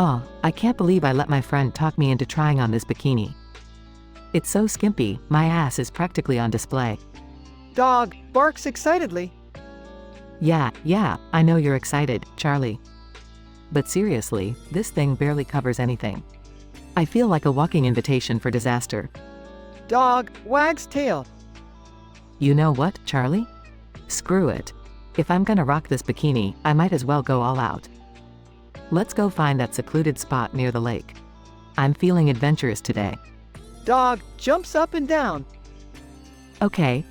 Oh, I can't believe I let my friend talk me into trying on this bikini. It's so skimpy, my ass is practically on display. Dog barks excitedly. Yeah, I know you're excited, Charlie. But seriously, this thing barely covers anything. I feel like a walking invitation for disaster. Dog wags tail. You know what, Charlie? Screw it. If I'm gonna rock this bikini, I might as well go all out. Let's go find that secluded spot near the lake. I'm feeling adventurous today. Dog jumps up and down. Okay,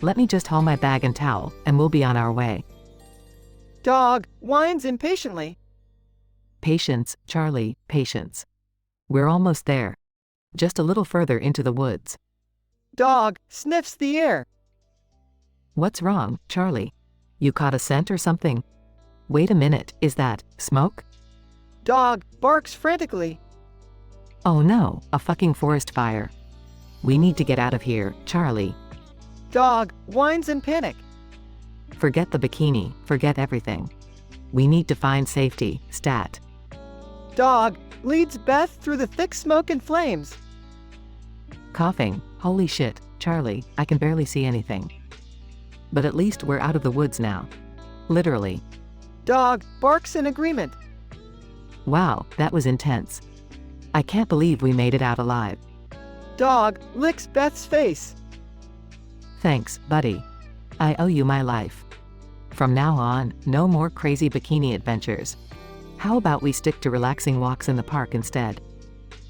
let me just haul my bag and towel, and we'll be on our way. Dog whines impatiently. Patience, Charlie, patience. We're almost there. Just a little further into the woods. Dog sniffs the air. What's wrong, Charlie? You caught a scent or something? Wait a minute, is that smoke? Dog barks frantically. Oh no, a fucking forest fire. We need to get out of here, Charlie. Dog whines in panic. Forget the bikini, forget everything. We need to find safety, stat. Dog leads Beth through the thick smoke and flames. Coughing, holy shit, Charlie, I can barely see anything. But at least we're out of the woods now. Literally. Dog barks in agreement. Wow, that was intense. I can't believe we made it out alive. Dog licks Beth's face. Thanks, buddy. I owe you my life. From now on, no more crazy bikini adventures. How about we stick to relaxing walks in the park instead?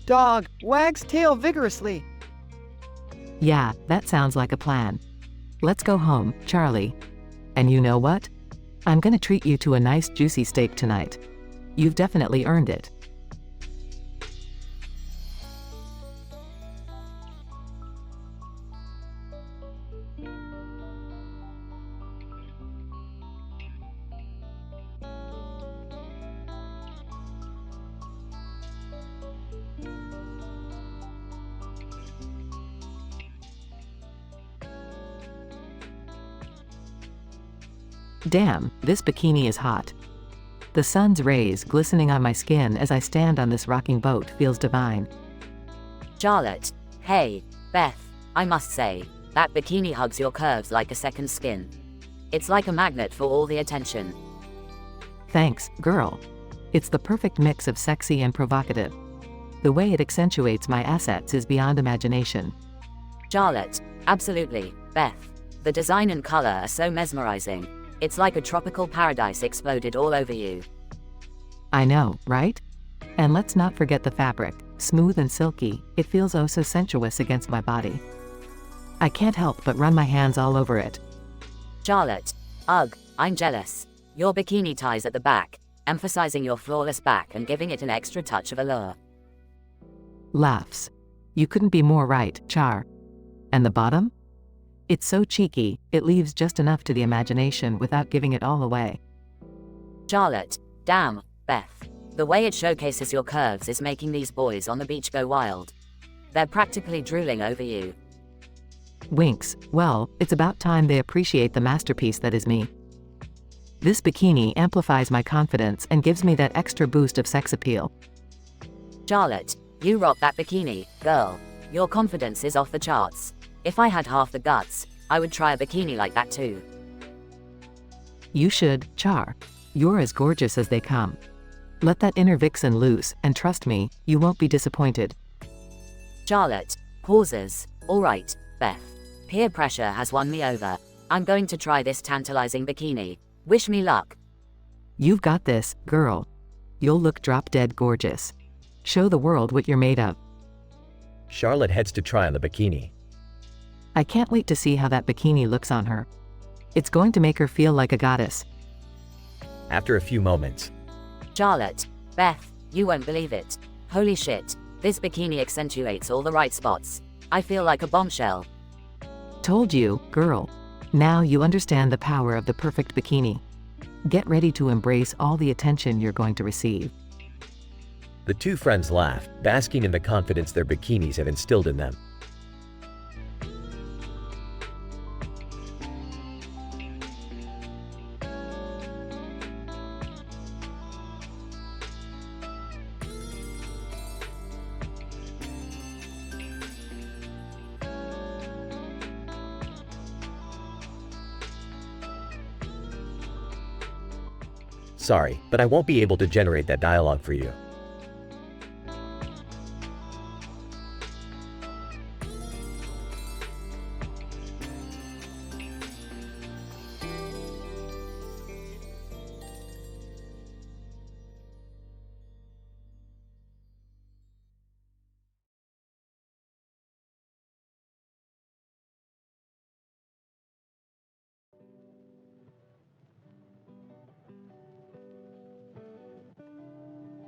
Dog wags tail vigorously. Yeah, that sounds like a plan. Let's go home, Charlie. And you know what? I'm gonna treat you to a nice juicy steak tonight. You've definitely earned it. Damn, this bikini is hot. The sun's rays glistening on my skin as I stand on this rocking boat feels divine. Charlotte, hey, Beth, I must say, that bikini hugs your curves like a second skin. It's like a magnet for all the attention. Thanks, girl. It's the perfect mix of sexy and provocative. The way it accentuates my assets is beyond imagination. Charlotte, absolutely, Beth. The design and color are so mesmerizing. It's like a tropical paradise exploded all over you. I know, right? And let's not forget the fabric, smooth and silky, it feels oh so sensuous against my body. I can't help but run my hands all over it. Charlotte, ugh, I'm jealous. Your bikini ties at the back, emphasizing your flawless back and giving it an extra touch of allure. Laughs. You couldn't be more right, Char. And the bottom? It's so cheeky, it leaves just enough to the imagination without giving it all away. Charlotte, damn, Beth. The way it showcases your curves is making these boys on the beach go wild. They're practically drooling over you. Winks, well, it's about time they appreciate the masterpiece that is me. This bikini amplifies my confidence and gives me that extra boost of sex appeal. Charlotte, you rock that bikini, girl. Your confidence is off the charts. If I had half the guts, I would try a bikini like that too. You should, Char. You're as gorgeous as they come. Let that inner vixen loose, and trust me, you won't be disappointed. Charlotte, pauses. Alright, Beth. Peer pressure has won me over. I'm going to try this tantalizing bikini. Wish me luck. You've got this, girl. You'll look drop-dead gorgeous. Show the world what you're made of. Charlotte heads to try on the bikini. I can't wait to see how that bikini looks on her. It's going to make her feel like a goddess. After a few moments. Charlotte, Beth, you won't believe it. Holy shit, this bikini accentuates all the right spots. I feel like a bombshell. Told you, girl. Now you understand the power of the perfect bikini. Get ready to embrace all the attention you're going to receive. The two friends laugh, basking in the confidence their bikinis have instilled in them. Sorry, but I won't be able to generate that dialogue for you.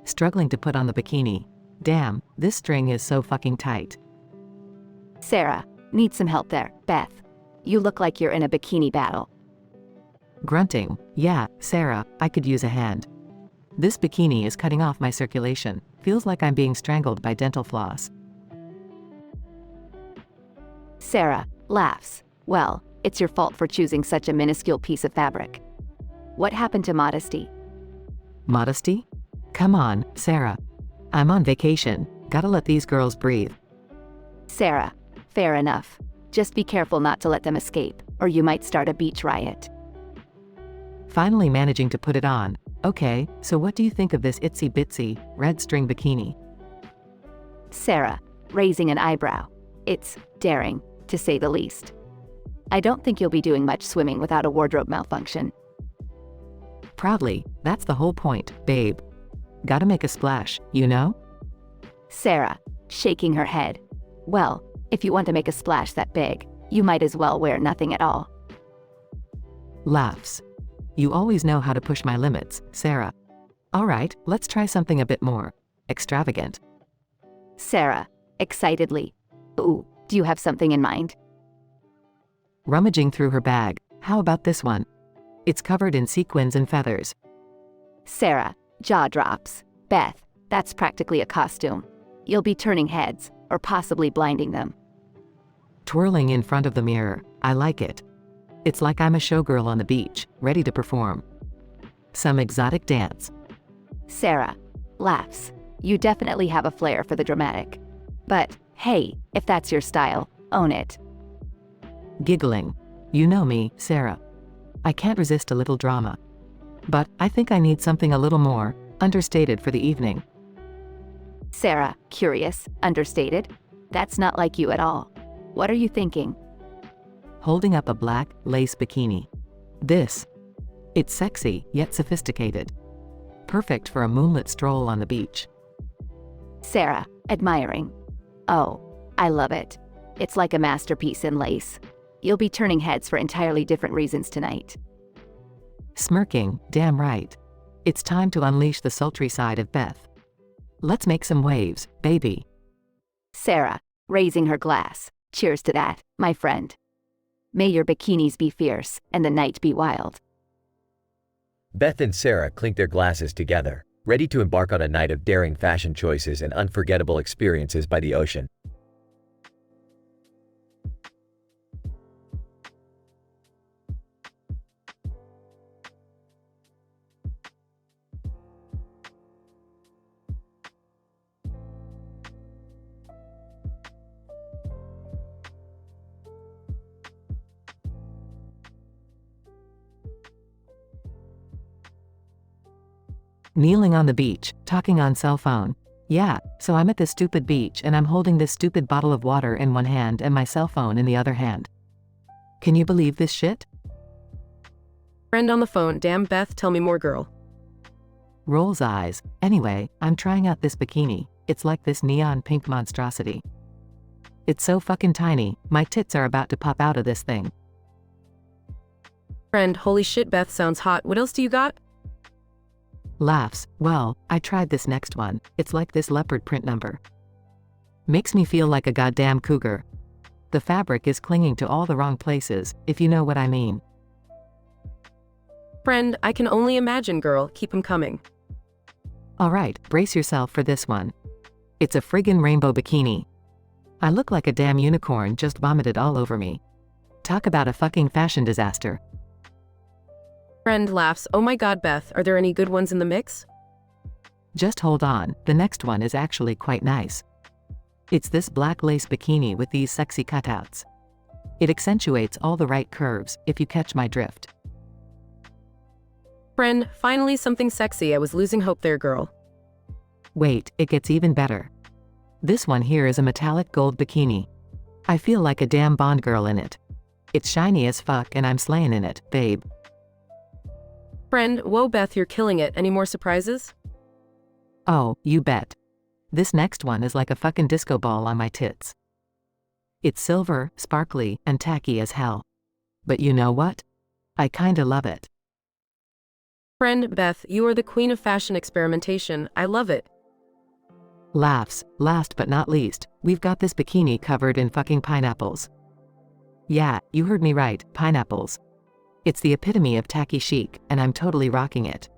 Struggling to put on the bikini. Damn, this string is so fucking tight. Sarah, need some help there. Beth, you look like you're in a bikini battle. Grunting. Yeah, Sarah, I could use a hand. This bikini is cutting off my circulation. Feels like I'm being strangled by dental floss. Sarah, laughs. Well, it's your fault for choosing such a minuscule piece of fabric. What happened to modesty? Modesty? Come on, Sarah. I'm on vacation. Gotta let these girls breathe. Sarah, fair enough. Just be careful not to let them escape, or you might start a beach riot. Finally managing to put it on. Okay, so what do you think of this itsy bitsy, red string bikini? Sarah, raising an eyebrow. It's daring, to say the least. I don't think you'll be doing much swimming without a wardrobe malfunction. Proudly, that's the whole point, babe. Gotta make a splash, you know? Sarah, shaking her head. Well, if you want to make a splash that big, you might as well wear nothing at all. Laughs. You always know how to push my limits, Sarah. Alright, let's try something a bit more extravagant. Sarah, excitedly. Ooh, do you have something in mind? Rummaging through her bag. How about this one? It's covered in sequins and feathers. Sarah, jaw drops. Beth, that's practically a costume. You'll be turning heads, or possibly blinding them. Twirling in front of the mirror. I like it. It's like I'm a showgirl on the beach, ready to perform some exotic dance. Sarah, laughs. You definitely have a flair for the dramatic. But, hey, if that's your style, own it. Giggling. You know me, Sarah. I can't resist a little drama. But I think I need something a little more understated for the evening. Sarah, curious, understated? That's not like you at all. What are you thinking? Holding up a black lace bikini. It's sexy, yet sophisticated. Perfect for a moonlit stroll on the beach. Sarah, admiring. Oh, I love it. It's like a masterpiece in lace. You'll be turning heads for entirely different reasons tonight. Smirking, damn right. It's time to unleash the sultry side of Beth. Let's make some waves, baby. Sarah, raising her glass. Cheers to that, my friend. May your bikinis be fierce, and the night be wild. Beth and Sarah clink their glasses together, ready to embark on a night of daring fashion choices and unforgettable experiences by the ocean. Kneeling on the beach, talking on cell phone. Yeah, so I'm at this stupid beach and I'm holding this stupid bottle of water in one hand and my cell phone in the other hand. Can you believe this shit? Friend on the phone, damn Beth, tell me more, girl. Rolls eyes. Anyway, I'm trying out this bikini. It's like this neon pink monstrosity. It's so fucking tiny, my tits are about to pop out of this thing. Friend, holy shit, Beth sounds hot. What else do you got? Laughs. Well, I tried this next one. It's like this leopard print number. Makes me feel like a goddamn cougar. The fabric is clinging to all the wrong places, if you know what I mean. Friend, I can only imagine, girl. Keep 'em coming. Alright, brace yourself for this one. It's a friggin' rainbow bikini. I look like a damn unicorn just vomited all over me. Talk about a fucking fashion disaster. Friend laughs. Oh my god, Beth, are there any good ones in the mix? Just hold on, the next one is actually quite nice. It's this black lace bikini with these sexy cutouts. It accentuates all the right curves, if you catch my drift. Friend, finally something sexy. I was losing hope there, girl. Wait, it gets even better. This one here is a metallic gold bikini. I feel like a damn Bond girl in it. It's shiny as fuck and I'm slaying in it, babe. Friend, whoa Beth, you're killing it. Any more surprises? Oh, you bet. This next one is like a fucking disco ball on my tits. It's silver, sparkly, and tacky as hell. But you know what? I kinda love it. Friend, Beth, you are the queen of fashion experimentation. I love it. Laughs. Last but not least, we've got this bikini covered in fucking pineapples. Yeah, you heard me right, pineapples. It's the epitome of tacky chic, and I'm totally rocking it.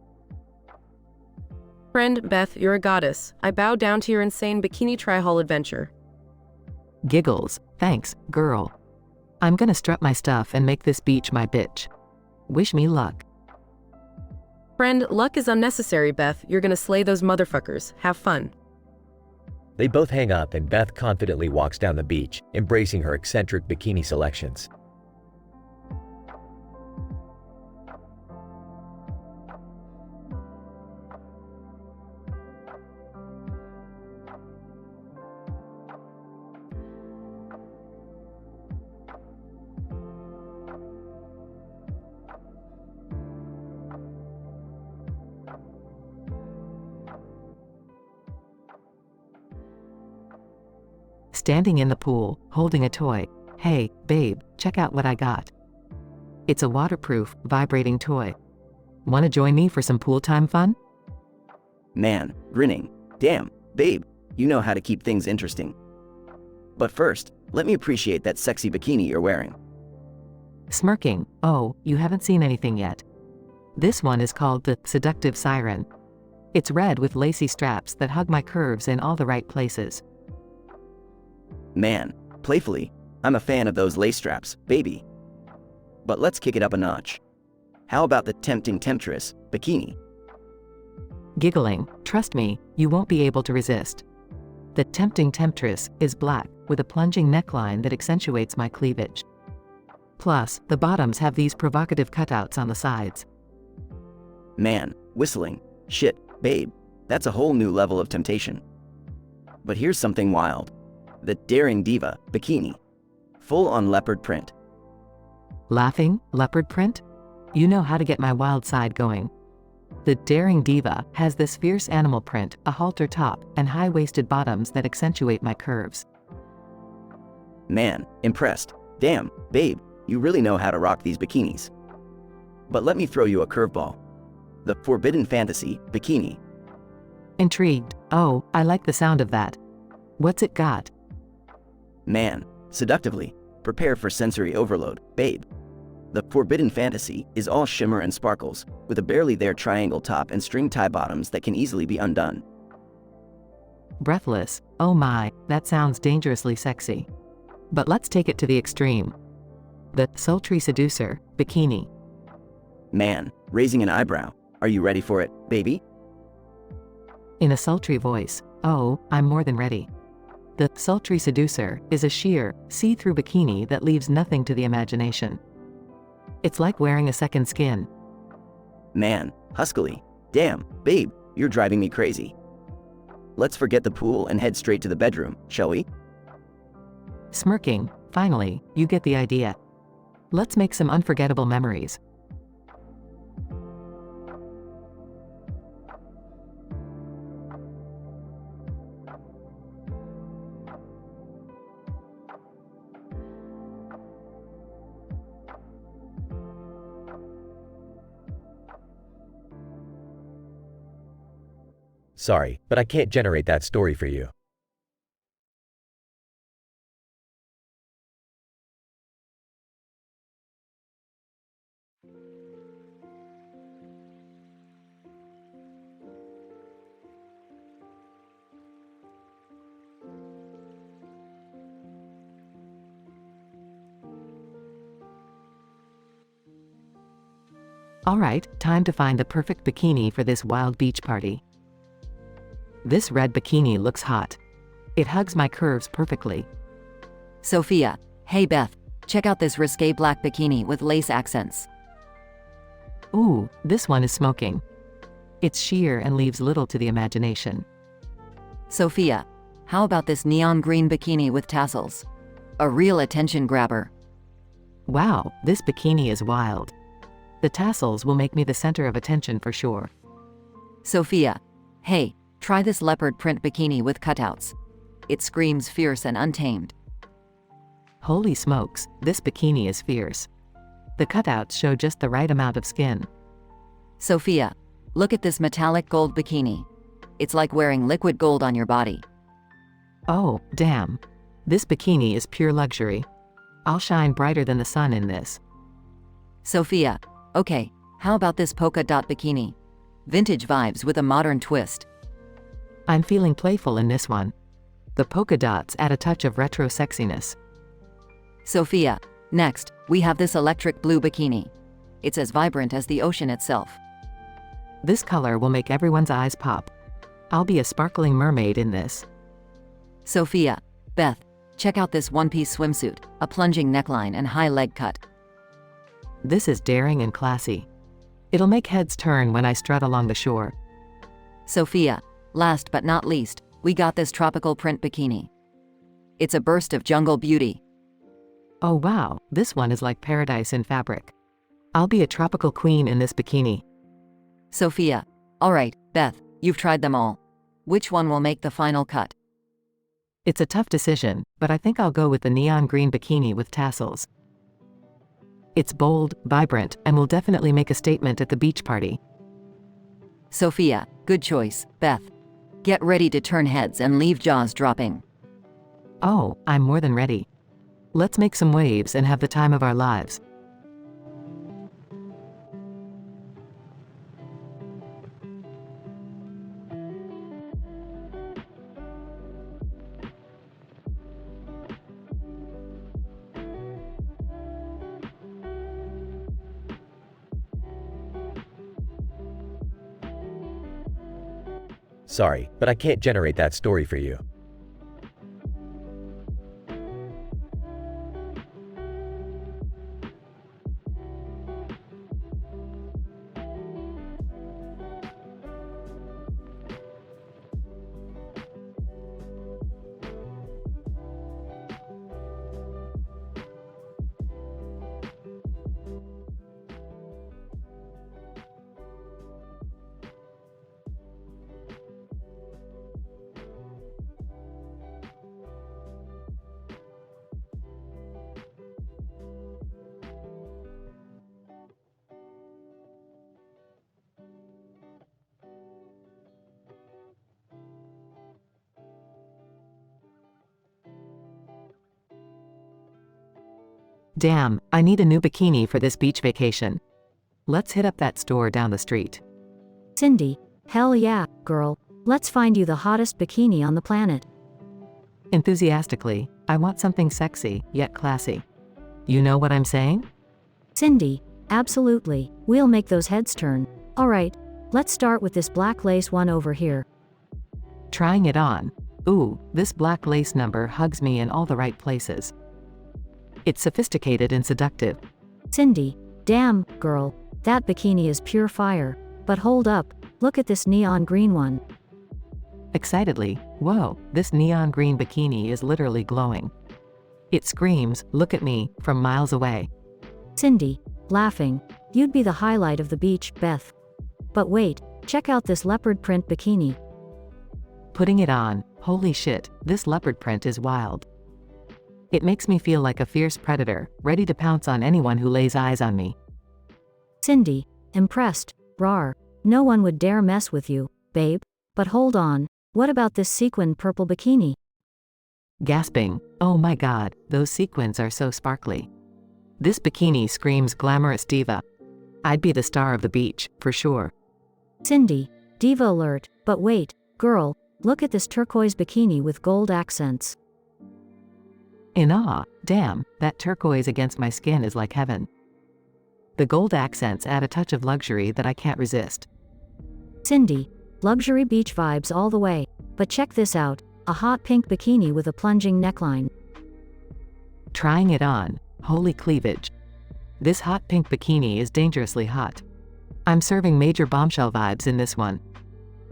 Friend, Beth, you're a goddess. I bow down to your insane bikini tri-haul adventure. Giggles. Thanks, girl. I'm gonna strut my stuff and make this beach my bitch. Wish me luck. Friend, luck is unnecessary, Beth. You're gonna slay those motherfuckers. Have fun. They both hang up and Beth confidently walks down the beach, embracing her eccentric bikini selections. Standing in the pool, holding a toy. Hey, babe, check out what I got. It's a waterproof, vibrating toy. Wanna join me for some pool time fun? Man, grinning. Damn, babe, you know how to keep things interesting. But first, let me appreciate that sexy bikini you're wearing. Smirking. Oh, you haven't seen anything yet. This one is called the Seductive Siren. It's red with lacy straps that hug my curves in all the right places. Man, playfully, I'm a fan of those lace straps, baby. But let's kick it up a notch. How about the Tempting Temptress bikini? Giggling. Trust me, you won't be able to resist. The Tempting Temptress is black, with a plunging neckline that accentuates my cleavage. Plus, the bottoms have these provocative cutouts on the sides. Man, whistling. Shit, babe, that's a whole new level of temptation. But here's something wild. The Daring Diva bikini. Full-on leopard print. Laughing, leopard print? You know how to get my wild side going. The Daring Diva has this fierce animal print, a halter top, and high-waisted bottoms that accentuate my curves. Man, impressed. Damn, babe, you really know how to rock these bikinis. But let me throw you a curveball. The Forbidden Fantasy bikini. Intrigued. Oh, I like the sound of that. What's it got? Man, seductively, prepare for sensory overload, babe. The Forbidden Fantasy is all shimmer and sparkles, with a barely there triangle top and string tie bottoms that can easily be undone. Breathless. Oh my, that sounds dangerously sexy. But let's take it to the extreme. The Sultry Seducer bikini. Man, raising an eyebrow. Are you ready for it, baby? In a sultry voice. Oh, I'm more than ready. The Sultry Seducer is a sheer, see-through bikini that leaves nothing to the imagination. It's like wearing a second skin. Man, huskily. Damn, babe, you're driving me crazy. Let's forget the pool and head straight to the bedroom, shall we? Smirking. Finally, you get the idea. Let's make some unforgettable memories. Sorry, but I can't generate that story for you. Alright, time to find the perfect bikini for this wild beach party. This red bikini looks hot. It hugs my curves perfectly. Sophia, hey Beth, check out this risque black bikini with lace accents. Ooh, this one is smoking. It's sheer and leaves little to the imagination. Sophia, how about this neon green bikini with tassels? A real attention grabber. Wow, this bikini is wild. The tassels will make me the center of attention for sure. Sophia, hey, try this leopard print bikini with cutouts. It screams fierce and untamed. Holy smokes, this bikini is fierce. The cutouts show just the right amount of skin. Sophia, look at this metallic gold bikini. It's like wearing liquid gold on your body. Oh, damn. This bikini is pure luxury. I'll shine brighter than the sun in this. Sophia, okay, how about this polka dot bikini? Vintage vibes with a modern twist. I'm feeling playful in this one. The polka dots add a touch of retro sexiness. Sophia, next, we have this electric blue bikini. It's as vibrant as the ocean itself. This color will make everyone's eyes pop. I'll be a sparkling mermaid in this. Sophia, Beth, check out this one-piece swimsuit, a plunging neckline and high leg cut. This is daring and classy. It'll make heads turn when I strut along the shore. Sophia, last but not least, we got this tropical print bikini. It's a burst of jungle beauty. Oh wow, this one is like paradise in fabric. I'll be a tropical queen in this bikini. Sophia, alright, Beth, you've tried them all. Which one will make the final cut? It's a tough decision, but I think I'll go with the neon green bikini with tassels. It's bold, vibrant, and will definitely make a statement at the beach party. Sophia, good choice, Beth. Get ready to turn heads and leave jaws dropping. Oh, I'm more than ready. Let's make some waves and have the time of our lives. Sorry, but I can't generate that story for you. Damn, I need a new bikini for this beach vacation. Let's hit up that store down the street. Cindy, hell yeah, girl. Let's find you the hottest bikini on the planet. Enthusiastically, I want something sexy, yet classy. You know what I'm saying? Cindy, absolutely. We'll make those heads turn. Alright, let's start with this black lace one over here. Trying it on. Ooh, this black lace number hugs me in all the right places. It's sophisticated and seductive. Cindy, damn, girl, that bikini is pure fire. But hold up, look at this neon green one. Excitedly, whoa, this neon green bikini is literally glowing. It screams, look at me, from miles away. Cindy, laughing, you'd be the highlight of the beach, Beth. But wait, check out this leopard print bikini. Putting it on, holy shit, this leopard print is wild. It makes me feel like a fierce predator, ready to pounce on anyone who lays eyes on me. Cindy, impressed, rawr. No one would dare mess with you, babe. But hold on, what about this sequin purple bikini? Gasping, oh my god, those sequins are so sparkly. This bikini screams glamorous diva. I'd be the star of the beach, for sure. Cindy, diva alert, but wait, girl, look at this turquoise bikini with gold accents. In awe, damn, that turquoise against my skin is like heaven. The gold accents add a touch of luxury that I can't resist. Cindy, luxury beach vibes all the way, but check this out, a hot pink bikini with a plunging neckline. Trying it on, holy cleavage. This hot pink bikini is dangerously hot. I'm serving major bombshell vibes in this one.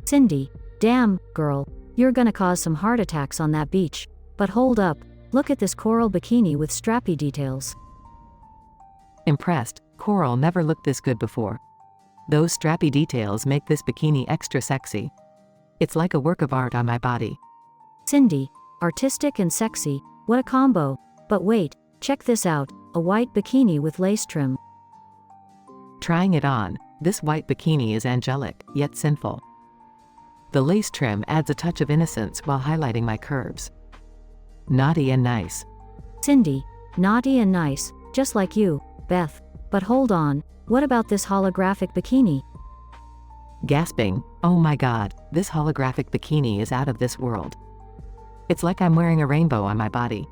Cindy, damn, girl, you're gonna cause some heart attacks on that beach. But hold up, look at this coral bikini with strappy details. Impressed, coral never looked this good before. Those strappy details make this bikini extra sexy. It's like a work of art on my body. Cindy, artistic and sexy, what a combo. But wait, check this out, a white bikini with lace trim. Trying it on, this white bikini is angelic, yet sinful. The lace trim adds a touch of innocence while highlighting my curves. Naughty and nice. Cindy, naughty and nice, just like you, Beth. But hold on, what about this holographic bikini? Gasping, oh my god, this holographic bikini is out of this world. It's like I'm wearing a rainbow on my body.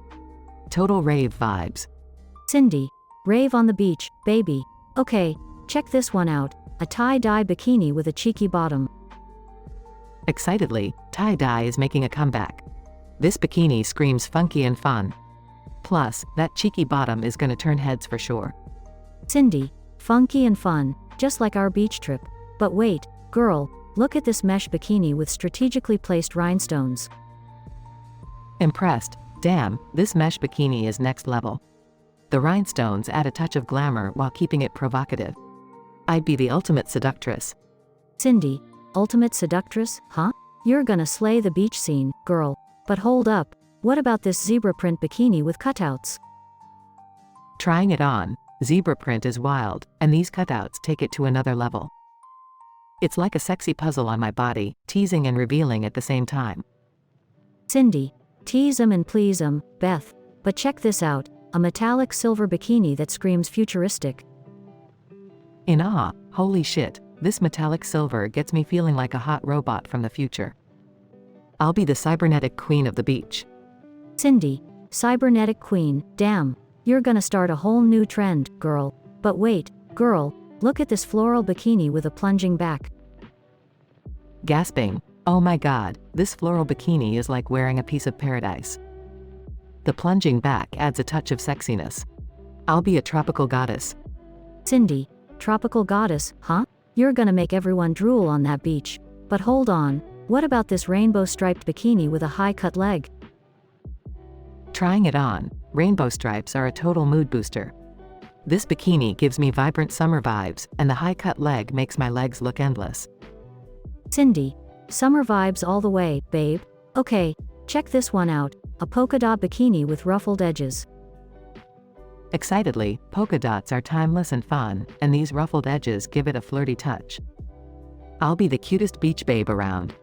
Total rave vibes. Cindy, rave on the beach, baby. Okay, check this one out, a tie-dye bikini with a cheeky bottom. Excitedly, tie-dye is making a comeback. This bikini screams funky and fun. Plus, that cheeky bottom is gonna turn heads for sure. Cindy, funky and fun, just like our beach trip. But wait, girl, look at this mesh bikini with strategically placed rhinestones. Impressed, damn, this mesh bikini is next level. The rhinestones add a touch of glamour while keeping it provocative. I'd be the ultimate seductress. Cindy, ultimate seductress, huh? You're gonna slay the beach scene, girl. But hold up, what about this zebra print bikini with cutouts? Trying it on, zebra print is wild, and these cutouts take it to another level. It's like a sexy puzzle on my body, teasing and revealing at the same time. Cindy, tease 'em and please 'em, Beth. But check this out, a metallic silver bikini that screams futuristic. In awe, holy shit, this metallic silver gets me feeling like a hot robot from the future. I'll be the cybernetic queen of the beach. Cindy, cybernetic queen, damn, you're gonna start a whole new trend, girl. But wait, girl, look at this floral bikini with a plunging back. Gasping, oh my god, this floral bikini is like wearing a piece of paradise. The plunging back adds a touch of sexiness. I'll be a tropical goddess. Cindy, tropical goddess, huh? You're gonna make everyone drool on that beach. But hold on, what about this rainbow striped bikini with a high-cut leg? Trying it on, rainbow stripes are a total mood booster. This bikini gives me vibrant summer vibes, and the high-cut leg makes my legs look endless. Cindy, summer vibes all the way, babe. Okay, check this one out, a polka dot bikini with ruffled edges. Excitedly, polka dots are timeless and fun, and these ruffled edges give it a flirty touch. I'll be the cutest beach babe around.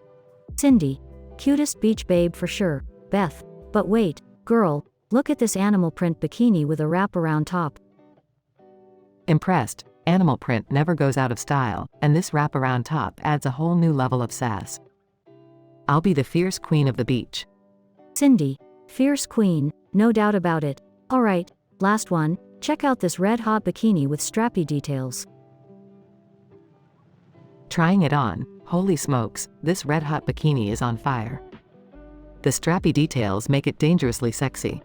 Cindy, cutest beach babe for sure, Beth. But wait, girl, look at this animal print bikini with a wraparound top. Impressed, animal print never goes out of style, and this wraparound top adds a whole new level of sass. I'll be the fierce queen of the beach. Cindy, fierce queen, no doubt about it. Alright, last one, check out this red hot bikini with strappy details. Trying it on, holy smokes, this red hot bikini is on fire. The strappy details make it dangerously sexy.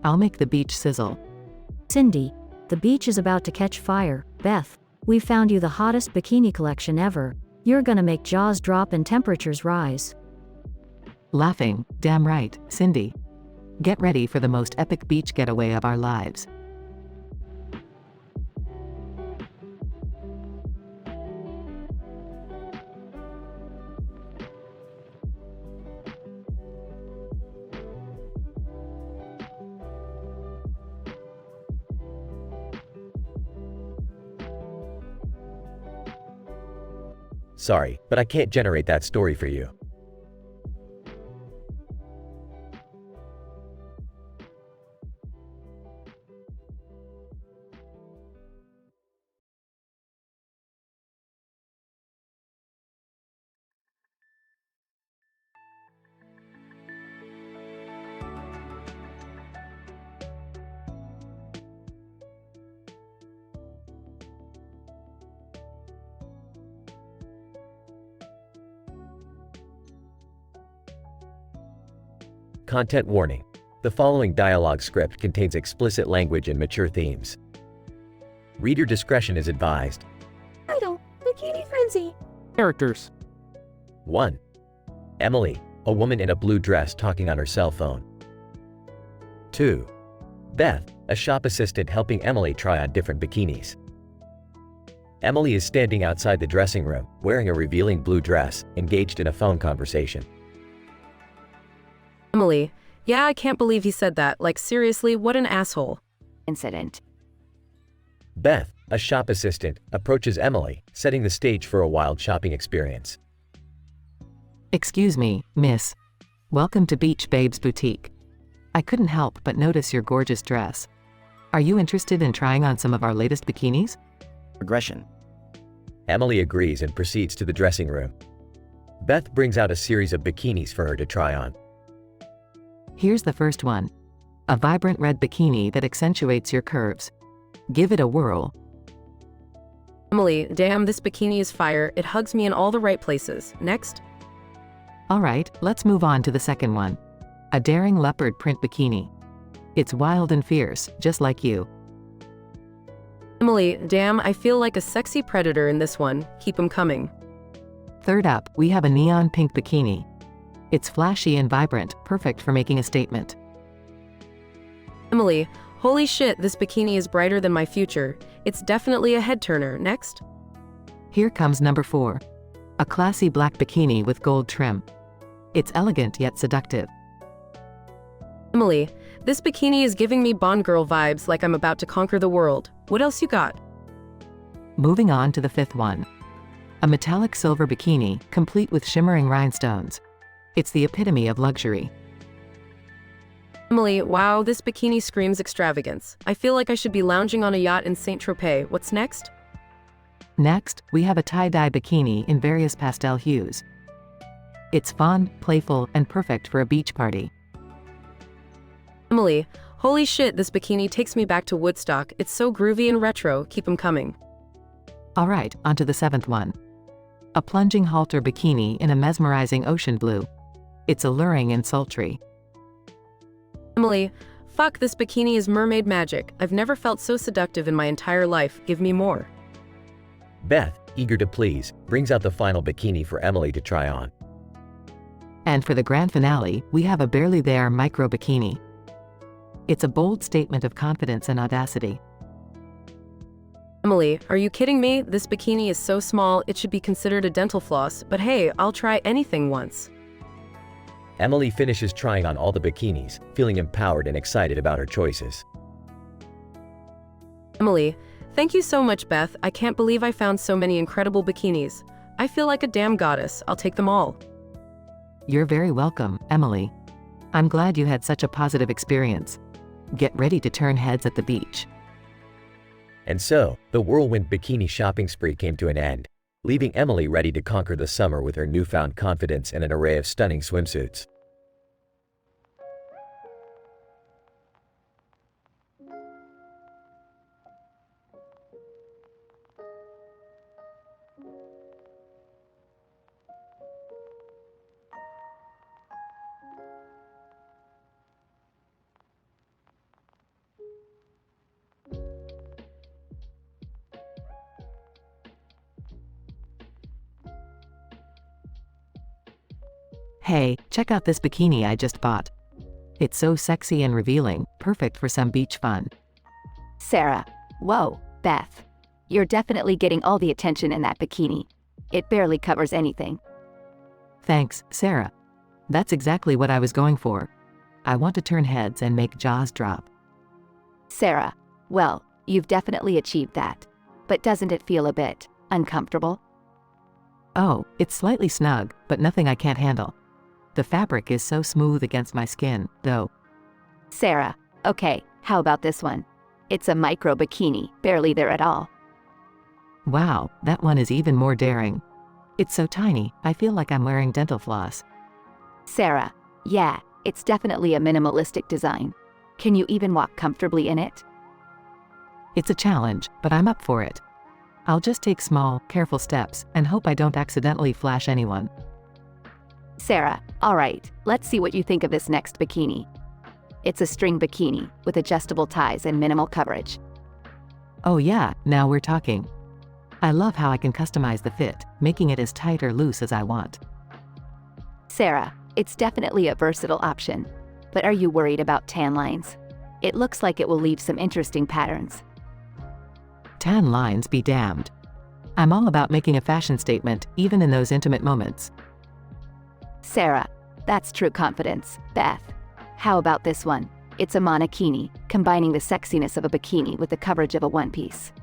I'll make the beach sizzle. Cindy, the beach is about to catch fire. Beth, we found you the hottest bikini collection ever. You're gonna make jaws drop and temperatures rise. Laughing, damn right, Cindy. Get ready for the most epic beach getaway of our lives. Sorry, but I can't generate that story for you. Content warning. The following dialogue script contains explicit language and mature themes. Reader discretion is advised. I don't, we frenzy. Characters. 1. Emily, a woman in a blue dress talking on her cell phone. 2. Beth, a shop assistant helping Emily try on different bikinis. Emily is standing outside the dressing room, wearing a revealing blue dress, engaged in a phone conversation. Emily, yeah, I can't believe he said that. Like, seriously, what an asshole. Incident. Beth, a shop assistant, approaches Emily, setting the stage for a wild shopping experience. Excuse me, miss. Welcome to Beach Babes Boutique. I couldn't help but notice your gorgeous dress. Are you interested in trying on some of our latest bikinis? Regression. Emily agrees and proceeds to the dressing room. Beth brings out a series of bikinis for her to try on. Here's the first one. A vibrant red bikini that accentuates your curves. Give it a whirl. Emily, damn, this bikini is fire. It hugs me in all the right places. Next. Alright, let's move on to the second one. A daring leopard print bikini. It's wild and fierce, just like you. Emily, damn, I feel like a sexy predator in this one. Keep 'em coming. Third up, we have a neon pink bikini. It's flashy and vibrant, perfect for making a statement. Emily, holy shit, this bikini is brighter than my future. It's definitely a head turner. Next. Here comes number 4. A classy black bikini with gold trim. It's elegant yet seductive. Emily, this bikini is giving me Bond girl vibes, like I'm about to conquer the world. What else you got? Moving on to the fifth one. A metallic silver bikini, complete with shimmering rhinestones. It's the epitome of luxury. Emily, wow, this bikini screams extravagance. I feel like I should be lounging on a yacht in Saint-Tropez. What's next? Next, we have a tie-dye bikini in various pastel hues. It's fun, playful, and perfect for a beach party. Emily, holy shit, this bikini takes me back to Woodstock. It's so groovy and retro. Keep 'em coming. Alright, on to the seventh one. A plunging halter bikini in a mesmerizing ocean blue. It's alluring and sultry. Emily, fuck, this bikini is mermaid magic. I've never felt so seductive in my entire life. Give me more. Beth, eager to please, brings out the final bikini for Emily to try on. And for the grand finale, we have a barely there micro bikini. It's a bold statement of confidence and audacity. Emily, are you kidding me? This bikini is so small, it should be considered a dental floss, but hey, I'll try anything once. Emily finishes trying on all the bikinis, feeling empowered and excited about her choices. Emily, thank you so much, Beth. I can't believe I found so many incredible bikinis. I feel like a damn goddess. I'll take them all. You're very welcome, Emily. I'm glad you had such a positive experience. Get ready to turn heads at the beach. And so, the whirlwind bikini shopping spree came to an end, leaving Emily ready to conquer the summer with her newfound confidence and an array of stunning swimsuits. Hey, check out this bikini I just bought. It's so sexy and revealing, perfect for some beach fun. Sarah. Whoa, Beth. You're definitely getting all the attention in that bikini. It barely covers anything. Thanks, Sarah. That's exactly what I was going for. I want to turn heads and make jaws drop. Sarah. Well, you've definitely achieved that. But doesn't it feel a bit uncomfortable? Oh, it's slightly snug, but nothing I can't handle. The fabric is so smooth against my skin, though. Sarah. Okay, how about this one? It's a micro bikini, barely there at all. Wow, that one is even more daring. It's so tiny, I feel like I'm wearing dental floss. Sarah. Yeah, it's definitely a minimalistic design. Can you even walk comfortably in it? It's a challenge, but I'm up for it. I'll just take small, careful steps and hope I don't accidentally flash anyone. Sarah. Alright, let's see what you think of this next bikini. It's a string bikini with adjustable ties and minimal coverage. Oh yeah, now we're talking. I love how I can customize the fit, making it as tight or loose as I want. Sarah, it's definitely a versatile option. But are you worried about tan lines? It looks like it will leave some interesting patterns. Tan lines be damned. I'm all about making a fashion statement, even in those intimate moments. Sarah, that's true confidence. Beth, how about this one? It's a monokini, combining the sexiness of a bikini with the coverage of a one-piece.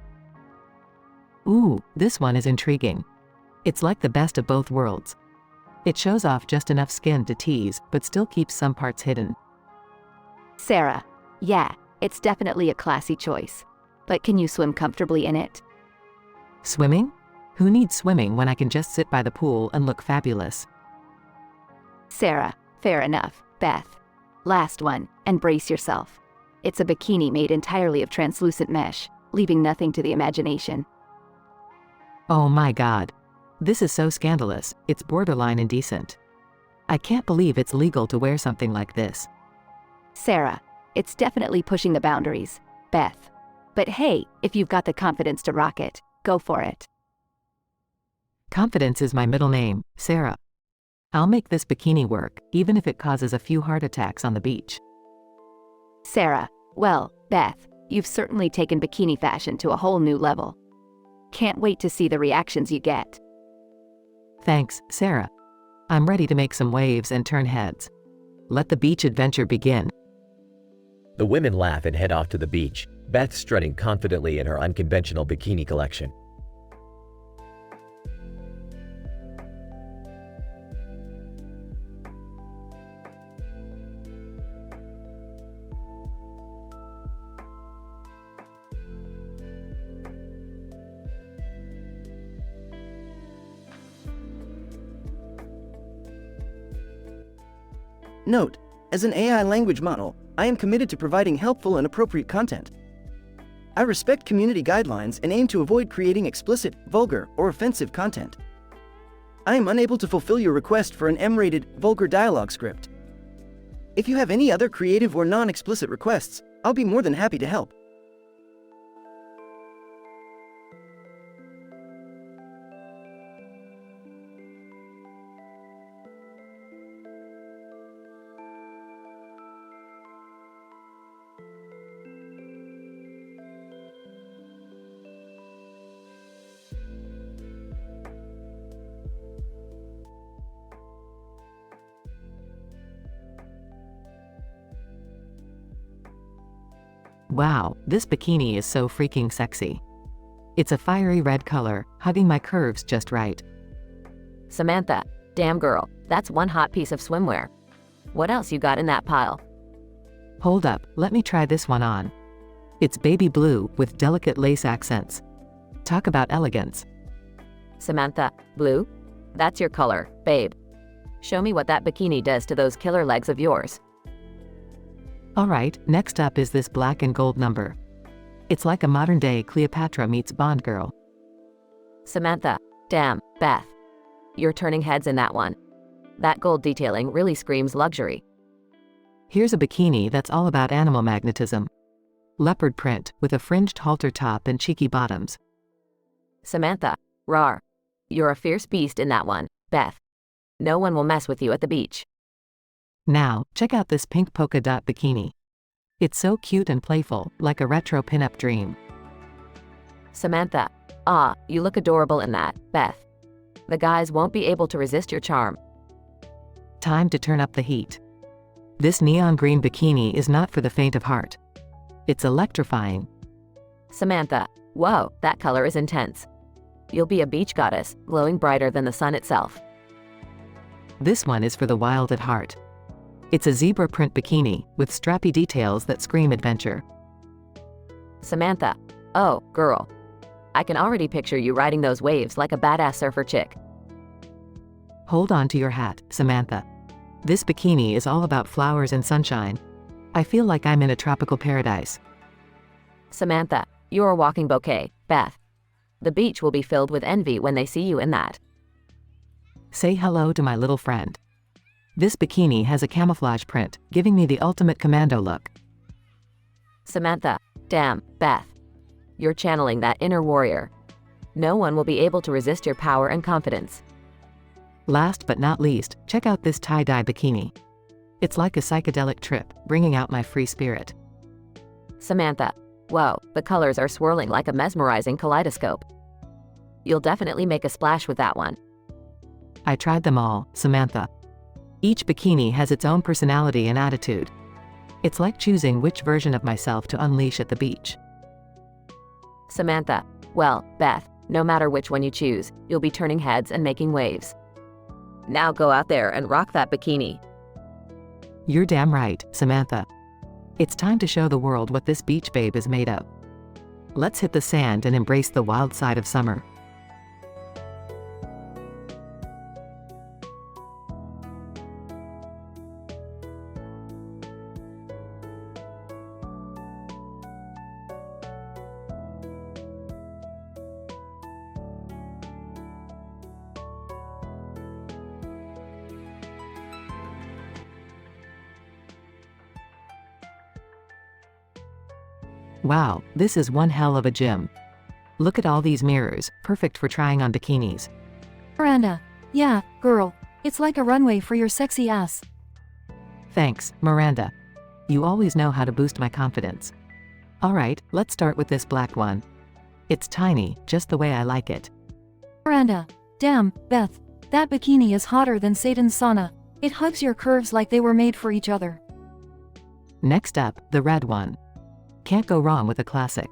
Ooh, this one is intriguing. It's like the best of both worlds. It shows off just enough skin to tease, but still keeps some parts hidden. Sarah, yeah, it's definitely a classy choice. But can you swim comfortably in it? Swimming? Who needs swimming when I can just sit by the pool and look fabulous? Sarah, fair enough. Beth, last one, and brace yourself. It's a bikini made entirely of translucent mesh, leaving nothing to the imagination. Oh my god. This is so scandalous, it's borderline indecent. I can't believe it's legal to wear something like this. Sarah, it's definitely pushing the boundaries. Beth. But hey, if you've got the confidence to rock it, go for it. Confidence is my middle name, Sarah. I'll make this bikini work, even if it causes a few heart attacks on the beach. Sarah, well, Beth, you've certainly taken bikini fashion to a whole new level. Can't wait to see the reactions you get. Thanks, Sarah. I'm ready to make some waves and turn heads. Let the beach adventure begin. The women laugh and head off to the beach, Beth strutting confidently in her unconventional bikini collection. Note, as an AI language model, I am committed to providing helpful and appropriate content. I respect community guidelines and aim to avoid creating explicit, vulgar, or offensive content. I am unable to fulfill your request for an M-rated, vulgar dialogue script. If you have any other creative or non-explicit requests, I'll be more than happy to help. Wow, this bikini is so freaking sexy. It's a fiery red color, hugging my curves just right. Samantha, damn girl, that's one hot piece of swimwear. What else you got in that pile? Hold up, let me try this one on. It's baby blue with delicate lace accents. Talk about elegance. Samantha, blue? That's your color, babe. Show me what that bikini does to those killer legs of yours. Alright, next up is this black and gold number. It's like a modern-day Cleopatra meets Bond girl. Samantha, damn, Beth. You're turning heads in that one. That gold detailing really screams luxury. Here's a bikini that's all about animal magnetism. Leopard print, with a fringed halter top and cheeky bottoms. Samantha, rawr. You're a fierce beast in that one, Beth. No one will mess with you at the beach. Now, check out this pink polka dot bikini. It's so cute and playful, like a retro pinup dream. Samantha, you look adorable in that, Beth. The guys won't be able to resist your charm. Time to turn up the heat. This neon green bikini is not for the faint of heart. It's electrifying. Samantha, whoa, that color is intense. You'll be a beach goddess, glowing brighter than the sun itself. This one is for the wild at heart. It's a zebra print bikini, with strappy details that scream adventure. Samantha, oh, girl. I can already picture you riding those waves like a badass surfer chick. Hold on to your hat, Samantha. This bikini is all about flowers and sunshine. I feel like I'm in a tropical paradise. Samantha, you're a walking bouquet, Beth. The beach will be filled with envy when they see you in that. Say hello to my little friend. This bikini has a camouflage print, giving me the ultimate commando look. Samantha, damn, Beth. You're channeling that inner warrior. No one will be able to resist your power and confidence. Last but not least, check out this tie-dye bikini. It's like a psychedelic trip, bringing out my free spirit. Samantha. Whoa, the colors are swirling like a mesmerizing kaleidoscope. You'll definitely make a splash with that one. I tried them all, Samantha. Each bikini has its own personality and attitude. It's like choosing which version of myself to unleash at the beach. Samantha. Well, Beth, no matter which one you choose, you'll be turning heads and making waves. Now go out there and rock that bikini. You're damn right, Samantha. It's time to show the world what this beach babe is made of. Let's hit the sand and embrace the wild side of summer. Wow, this is one hell of a gym. Look at all these mirrors, perfect for trying on bikinis. Miranda. Yeah, girl. It's like a runway for your sexy ass. Thanks, Miranda. You always know how to boost my confidence. Alright, let's start with this black one. It's tiny, just the way I like it. Miranda. Damn, Beth. That bikini is hotter than Satan's sauna. It hugs your curves like they were made for each other. Next up, the red one. Can't go wrong with a classic.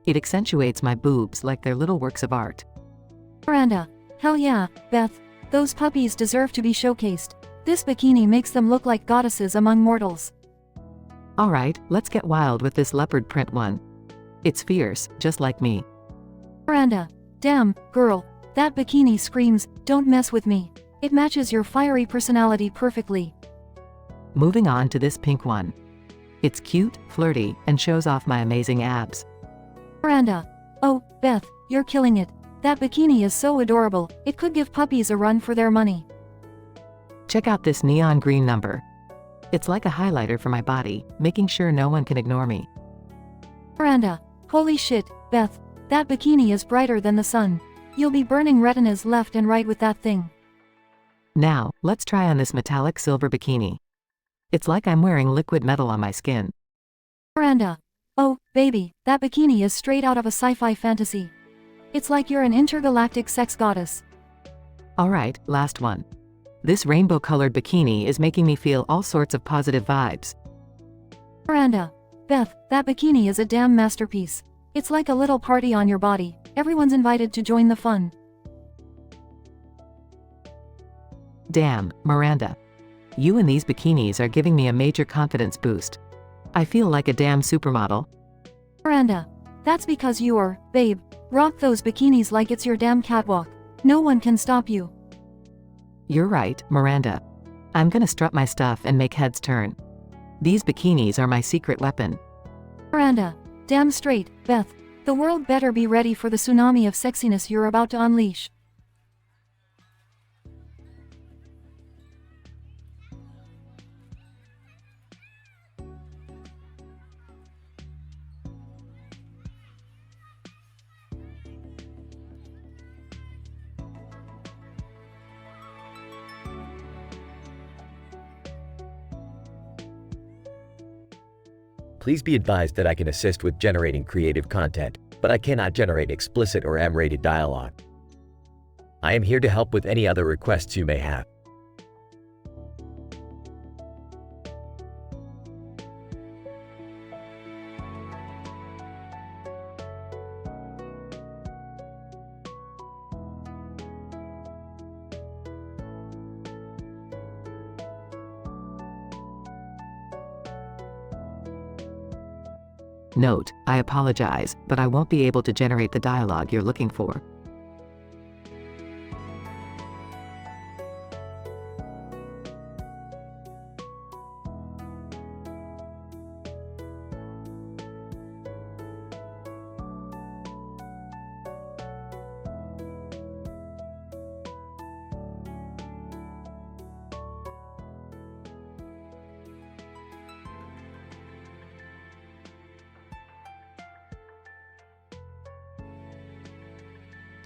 It accentuates my boobs like they're little works of art. Miranda. Hell yeah, Beth. Those puppies deserve to be showcased. This bikini makes them look like goddesses among mortals. Alright, let's get wild with this leopard print one. It's fierce, just like me. Miranda. Damn, girl. That bikini screams, don't mess with me. It matches your fiery personality perfectly. Moving on to this pink one. It's cute, flirty, and shows off my amazing abs. Miranda. Oh, Beth, you're killing it. That bikini is so adorable, it could give puppies a run for their money. Check out this neon green number. It's like a highlighter for my body, making sure no one can ignore me. Miranda. Holy shit, Beth. That bikini is brighter than the sun. You'll be burning retinas left and right with that thing. Now, let's try on this metallic silver bikini. It's like I'm wearing liquid metal on my skin. Miranda. Oh, baby, that bikini is straight out of a sci-fi fantasy. It's like you're an intergalactic sex goddess. Alright, last one. This rainbow-colored bikini is making me feel all sorts of positive vibes. Miranda. Beth, that bikini is a damn masterpiece. It's like a little party on your body. Everyone's invited to join the fun. Damn, Miranda. You and these bikinis are giving me a major confidence boost. I feel like a damn supermodel. Miranda. That's because you're, babe. Rock those bikinis like it's your damn catwalk. No one can stop you. You're right, Miranda. I'm gonna strut my stuff and make heads turn. These bikinis are my secret weapon. Miranda. Damn straight, Beth. The world better be ready for the tsunami of sexiness you're about to unleash. Please be advised that I can assist with generating creative content, but I cannot generate explicit or M-rated dialogue. I am here to help with any other requests you may have. Note, I apologize, but I won't be able to generate the dialogue you're looking for.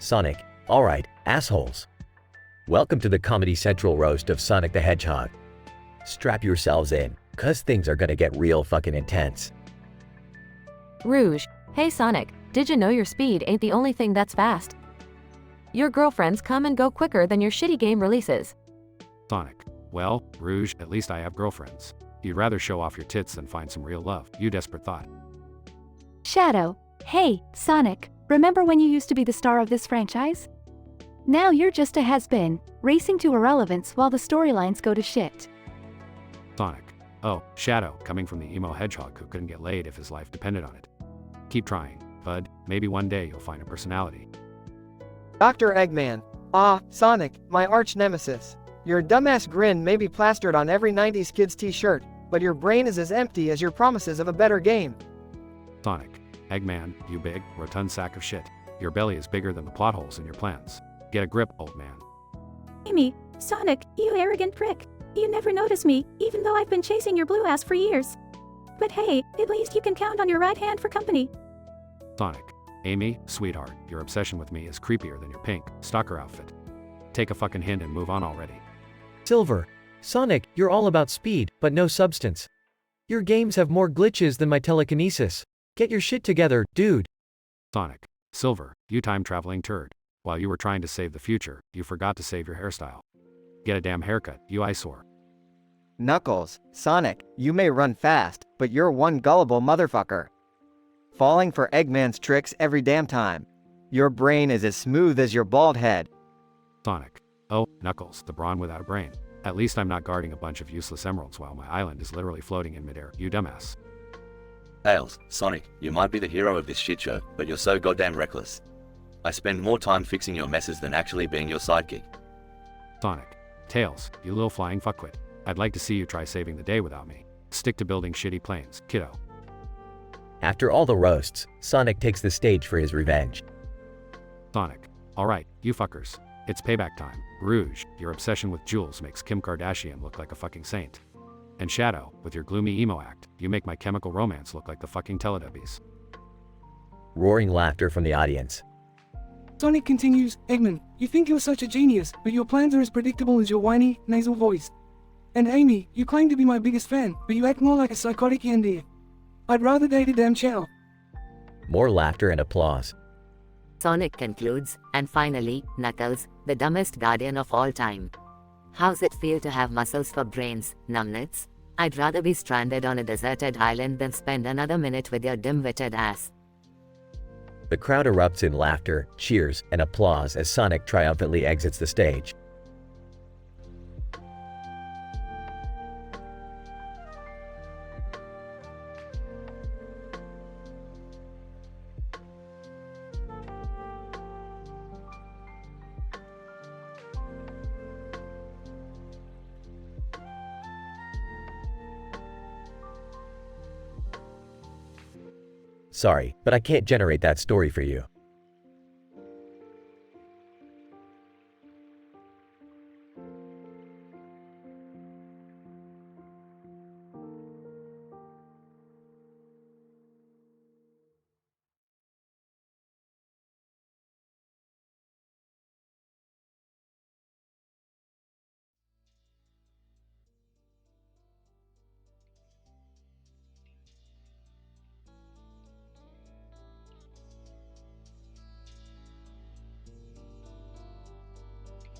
Sonic, alright, assholes. Welcome to the Comedy Central roast of Sonic the Hedgehog. Strap yourselves in, cause things are gonna get real fucking intense. Rouge, hey Sonic, did you know your speed ain't the only thing that's fast? Your girlfriends come and go quicker than your shitty game releases. Sonic, well, Rouge, at least I have girlfriends. You'd rather show off your tits than find some real love, you desperate thought. Shadow, hey, Sonic, remember when you used to be the star of this franchise? Now you're just a has-been, racing to irrelevance while the storylines go to shit. Sonic, oh, Shadow, coming from the emo hedgehog who couldn't get laid if his life depended on it. Keep trying, bud, maybe one day you'll find a personality. Dr. Eggman. Ah, Sonic, my arch nemesis. Your dumbass grin may be plastered on every 90s kid's t-shirt, but your brain is as empty as your promises of a better game. Sonic, Eggman, you big, rotund sack of shit. Your belly is bigger than the plot holes in your plans. Get a grip, old man. Amy, Sonic, you arrogant prick. You never notice me, even though I've been chasing your blue ass for years. But hey, at least you can count on your right hand for company. Sonic, Amy, sweetheart, your obsession with me is creepier than your pink stalker outfit. Take a fucking hint and move on already. Silver, Sonic, you're all about speed, but no substance. Your games have more glitches than my telekinesis. Get your shit together, dude. Sonic, Silver, you time-traveling turd. While you were trying to save the future, you forgot to save your hairstyle. Get a damn haircut, you eyesore. Knuckles, Sonic, you may run fast, but you're one gullible motherfucker. Falling for Eggman's tricks every damn time. Your brain is as smooth as your bald head. Sonic, oh, Knuckles, the brawn without a brain. At least I'm not guarding a bunch of useless emeralds while my island is literally floating in midair, you dumbass. Tails, Sonic, you might be the hero of this shit show, but you're so goddamn reckless. I spend more time fixing your messes than actually being your sidekick. Sonic, Tails, you little flying fuckwit. I'd like to see you try saving the day without me. Stick to building shitty planes, kiddo. After all the roasts, Sonic takes the stage for his revenge. Sonic, alright, you fuckers. It's payback time. Rouge, your obsession with Jules makes Kim Kardashian look like a fucking saint. And Shadow, with your gloomy emo act, you make My Chemical Romance look like the fucking Teletubbies. Roaring laughter from the audience. Sonic continues, Eggman, you think you're such a genius, but your plans are as predictable as your whiny, nasal voice. And Amy, you claim to be my biggest fan, but you act more like a psychotic yandeer. I'd rather date a damn chow. More laughter and applause. Sonic concludes, and finally, Knuckles, the dumbest guardian of all time. How's it feel to have muscles for brains, numbnuts? I'd rather be stranded on a deserted island than spend another minute with your dim-witted ass. The crowd erupts in laughter, cheers, and applause as Sonic triumphantly exits the stage. Sorry, but I can't generate that story for you.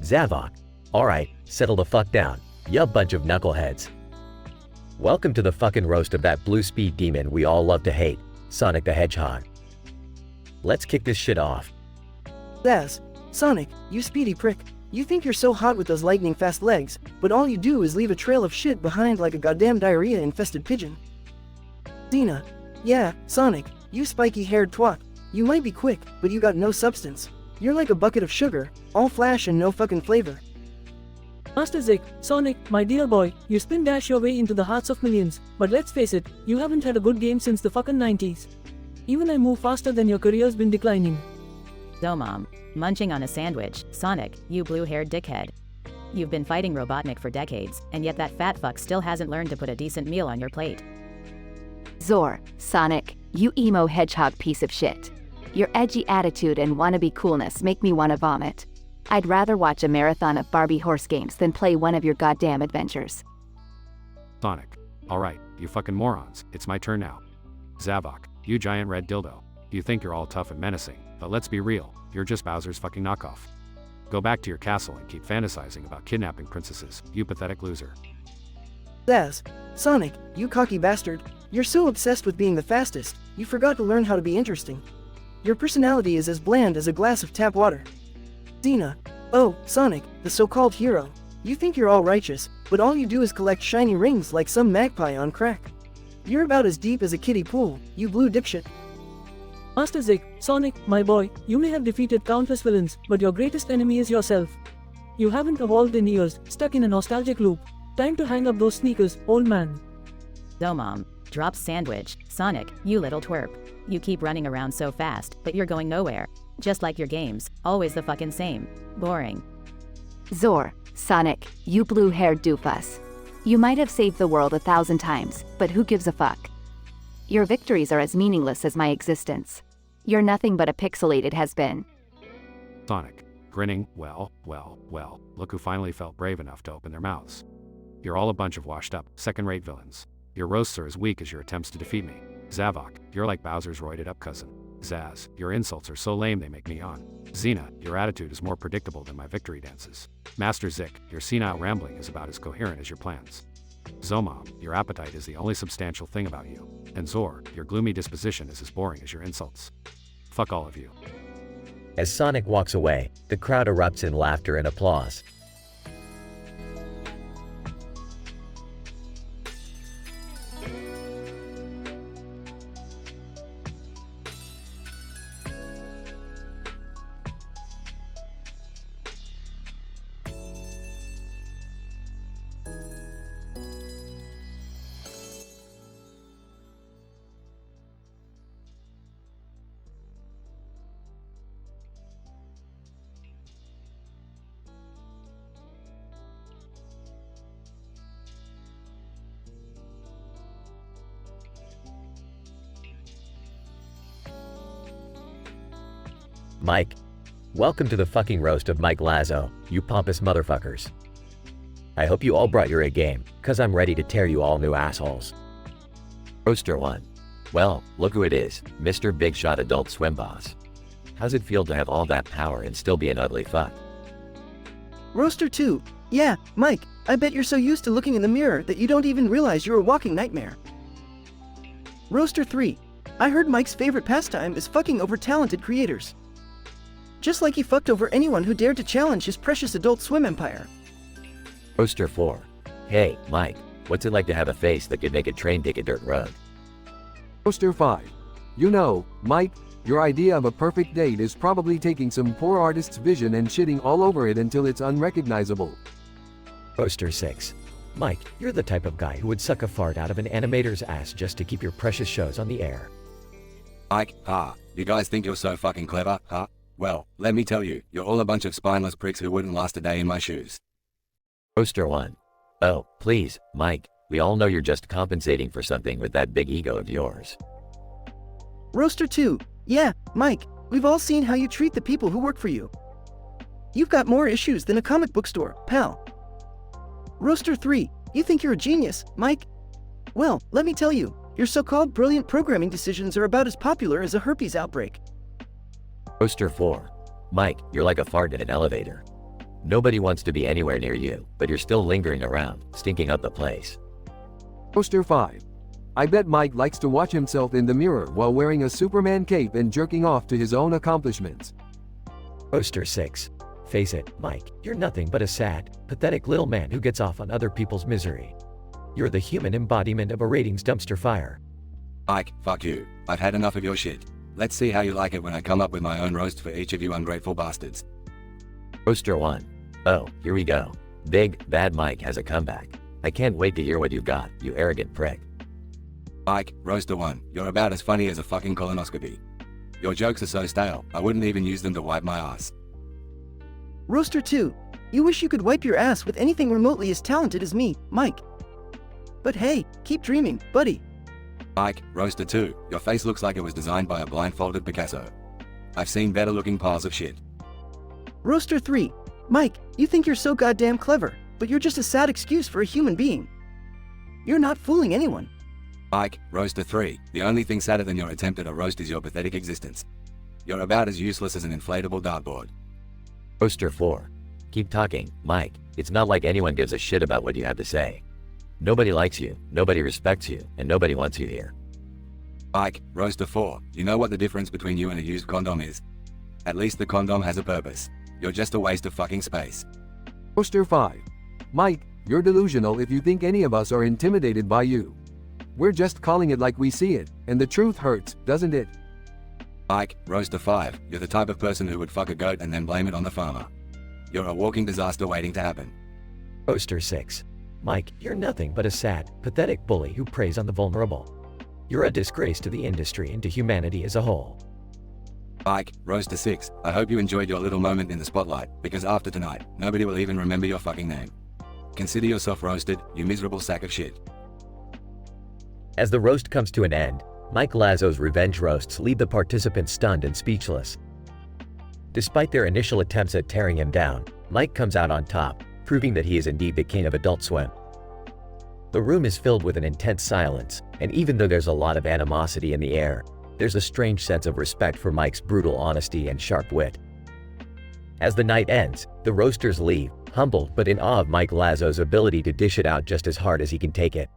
Zavok. Alright, settle the fuck down, ya bunch of knuckleheads. Welcome to the fucking roast of that blue speed demon we all love to hate, Sonic the Hedgehog. Let's kick this shit off. Zaz, Sonic, you speedy prick. You think you're so hot with those lightning fast legs, but all you do is leave a trail of shit behind like a goddamn diarrhea-infested pigeon. Xena, yeah, Sonic, you spiky-haired twat. You might be quick, but you got no substance. You're like a bucket of sugar, all flash and no fucking flavor. Master Zik, Sonic, my dear boy, you spin dash your way into the hearts of millions, but let's face it, you haven't had a good game since the fucking 90s. Even I move faster than your career's been declining. So mom, munching on a sandwich, Sonic, you blue-haired dickhead. You've been fighting Robotnik for decades, and yet that fat fuck still hasn't learned to put a decent meal on your plate. Zor, Sonic, you emo hedgehog piece of shit. Your edgy attitude and wannabe coolness make me want to vomit. I'd rather watch a marathon of Barbie horse games than play one of your goddamn adventures. Sonic. Alright, you fucking morons, it's my turn now. Zavok, you giant red dildo. You think you're all tough and menacing, but let's be real, you're just Bowser's fucking knockoff. Go back to your castle and keep fantasizing about kidnapping princesses, you pathetic loser. Zaz. Sonic, you cocky bastard. You're so obsessed with being the fastest, you forgot to learn how to be interesting. Your personality is as bland as a glass of tap water. Xena. Oh, Sonic, the so-called hero. You think you're all righteous, but all you do is collect shiny rings like some magpie on crack. You're about as deep as a kiddie pool, you blue dipshit. Master Zik, Sonic, my boy, you may have defeated countless villains, but your greatest enemy is yourself. You haven't evolved in years, stuck in a nostalgic loop. Time to hang up those sneakers, old man. Mom, drop sandwich. Sonic, you little twerp. You keep running around so fast, but you're going nowhere. Just like your games, always the fucking same. Boring. Zor, Sonic, you blue-haired doofus. You might have saved the world 1,000 times, but who gives a fuck? Your victories are as meaningless as my existence. You're nothing but a pixelated has-been. Sonic, grinning, well, look who finally felt brave enough to open their mouths. You're all a bunch of washed-up, second-rate villains. Your roasts are as weak as your attempts to defeat me. Zavok, you're like Bowser's roided-up cousin. Zaz, your insults are so lame they make me yawn. Xena, your attitude is more predictable than my victory dances. Master Zik, your senile rambling is about as coherent as your plans. Zomom, your appetite is the only substantial thing about you. And Zor, your gloomy disposition is as boring as your insults. Fuck all of you. As Sonic walks away, the crowd erupts in laughter and applause. Mike. Welcome to the fucking roast of Mike Lazo, you pompous motherfuckers. I hope you all brought your A game, cause I'm ready to tear you all new assholes. Roaster 1. Well, look who it is, Mr. Big Shot Adult Swim Boss. How's it feel to have all that power and still be an ugly fuck? Roaster 2. Yeah, Mike, I bet you're so used to looking in the mirror that you don't even realize you're a walking nightmare. Roaster 3. I heard Mike's favorite pastime is fucking over talented creators. Just like he fucked over anyone who dared to challenge his precious Adult Swim empire. Roaster 4. Hey, Mike, what's it like to have a face that could make a train dig a dirt road? Roaster 5. You know, Mike, your idea of a perfect date is probably taking some poor artist's vision and shitting all over it until it's unrecognizable. Roaster 6. Mike, you're the type of guy who would suck a fart out of an animator's ass just to keep your precious shows on the air. Mike, you guys think you're so fucking clever, huh? Well, let me tell you, you're all a bunch of spineless pricks who wouldn't last a day in my shoes. Roaster 1. Oh, please, Mike, we all know you're just compensating for something with that big ego of yours. Roaster 2. Yeah, Mike, we've all seen how you treat the people who work for you. You've got more issues than a comic book store, pal. Roaster 3. You think you're a genius, Mike? Well, let me tell you, your so-called brilliant programming decisions are about as popular as a herpes outbreak. Roaster 4. Mike, you're like a fart in an elevator. Nobody wants to be anywhere near you, but you're still lingering around, stinking up the place. Roaster 5. I bet Mike likes to watch himself in the mirror while wearing a Superman cape and jerking off to his own accomplishments. Roaster 6. Face it, Mike, you're nothing but a sad, pathetic little man who gets off on other people's misery. You're the human embodiment of a ratings dumpster fire. Mike, fuck you. I've had enough of your shit. Let's see how you like it when I come up with my own roast for each of you ungrateful bastards. Roaster 1. Oh, here we go. Big, bad Mike has a comeback. I can't wait to hear what you got, you arrogant prick. Mike, Roaster 1, you're about as funny as a fucking colonoscopy. Your jokes are so stale, I wouldn't even use them to wipe my ass. Roaster 2. You wish you could wipe your ass with anything remotely as talented as me, Mike. But hey, keep dreaming, buddy. Mike, Roaster 2, your face looks like it was designed by a blindfolded Picasso. I've seen better looking piles of shit. Roaster 3. Mike, you think you're so goddamn clever, but you're just a sad excuse for a human being. You're not fooling anyone. Mike, Roaster 3, the only thing sadder than your attempt at a roast is your pathetic existence. You're about as useless as an inflatable dartboard. Roaster 4. Keep talking, Mike. It's not like anyone gives a shit about what you have to say. Nobody likes you, nobody respects you, and nobody wants you here. Mike, Roaster 4, you know what the difference between you and a used condom is? At least the condom has a purpose. You're just a waste of fucking space. Roaster 5. Mike, you're delusional if you think any of us are intimidated by you. We're just calling it like we see it, and the truth hurts, doesn't it? Mike, Roaster 5, you're the type of person who would fuck a goat and then blame it on the farmer. You're a walking disaster waiting to happen. Roaster 6. Mike, you're nothing but a sad, pathetic bully who preys on the vulnerable. You're a disgrace to the industry and to humanity as a whole. Mike, Roaster 6, I hope you enjoyed your little moment in the spotlight, because after tonight, nobody will even remember your fucking name. Consider yourself roasted, you miserable sack of shit. As the roast comes to an end, Mike Lazo's revenge roasts leave the participants stunned and speechless. Despite their initial attempts at tearing him down, Mike comes out on top, proving that he is indeed the king of Adult Swim. The room is filled with an intense silence, and even though there's a lot of animosity in the air, there's a strange sense of respect for Mike's brutal honesty and sharp wit. As the night ends, the roasters leave, humbled but in awe of Mike Lazo's ability to dish it out just as hard as he can take it.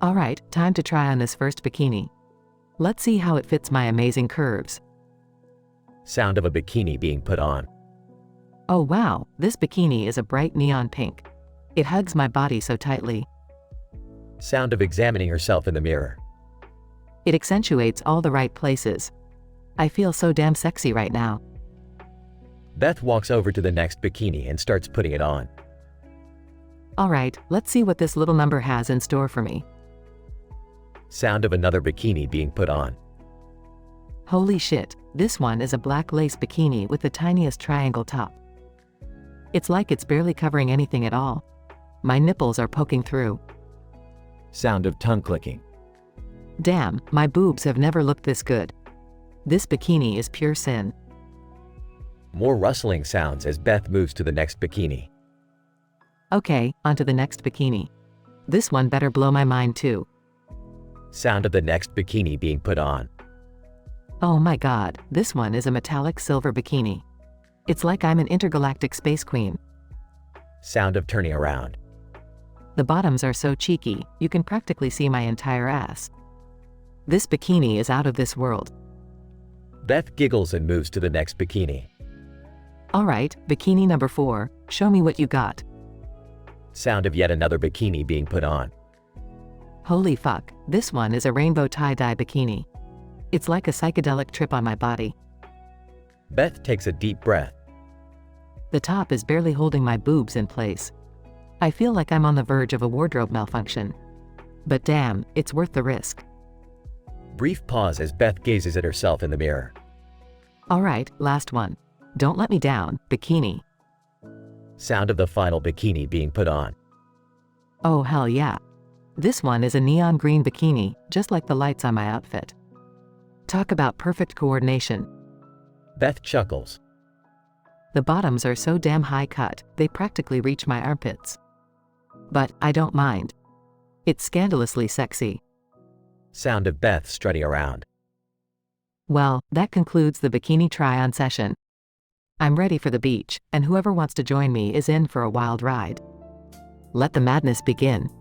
Alright, time to try on this first bikini. Let's see how it fits my amazing curves. Sound of a bikini being put on. Oh wow, this bikini is a bright neon pink. It hugs my body so tightly. Sound of examining herself in the mirror. It accentuates all the right places. I feel so damn sexy right now. Beth walks over to the next bikini and starts putting it on. Alright, let's see what this little number has in store for me. Sound of another bikini being put on. Holy shit, this one is a black lace bikini with the tiniest triangle top. It's like it's barely covering anything at all. My nipples are poking through. Sound of tongue clicking. Damn, my boobs have never looked this good. This bikini is pure sin. More rustling sounds as Beth moves to the next bikini. Okay, onto the next bikini. This one better blow my mind too. Sound of the next bikini being put on. Oh my god, this one is a metallic silver bikini. It's like I'm an intergalactic space queen. Sound of turning around. The bottoms are so cheeky, you can practically see my entire ass. This bikini is out of this world. Beth giggles and moves to the next bikini. Alright, bikini number 4, show me what you got. Sound of yet another bikini being put on. Holy fuck, this one is a rainbow tie-dye bikini. It's like a psychedelic trip on my body. Beth takes a deep breath. The top is barely holding my boobs in place. I feel like I'm on the verge of a wardrobe malfunction. But damn, it's worth the risk. Brief pause as Beth gazes at herself in the mirror. Alright, last one. Don't let me down, bikini. Sound of the final bikini being put on. Oh hell yeah. This one is a neon green bikini, just like the lights on my outfit. Talk about perfect coordination. Beth chuckles. The bottoms are so damn high cut, they practically reach my armpits. But I don't mind. It's scandalously sexy. Sound of Beth strutting around. Well, that concludes the bikini try-on session. I'm ready for the beach, and whoever wants to join me is in for a wild ride. Let the madness begin.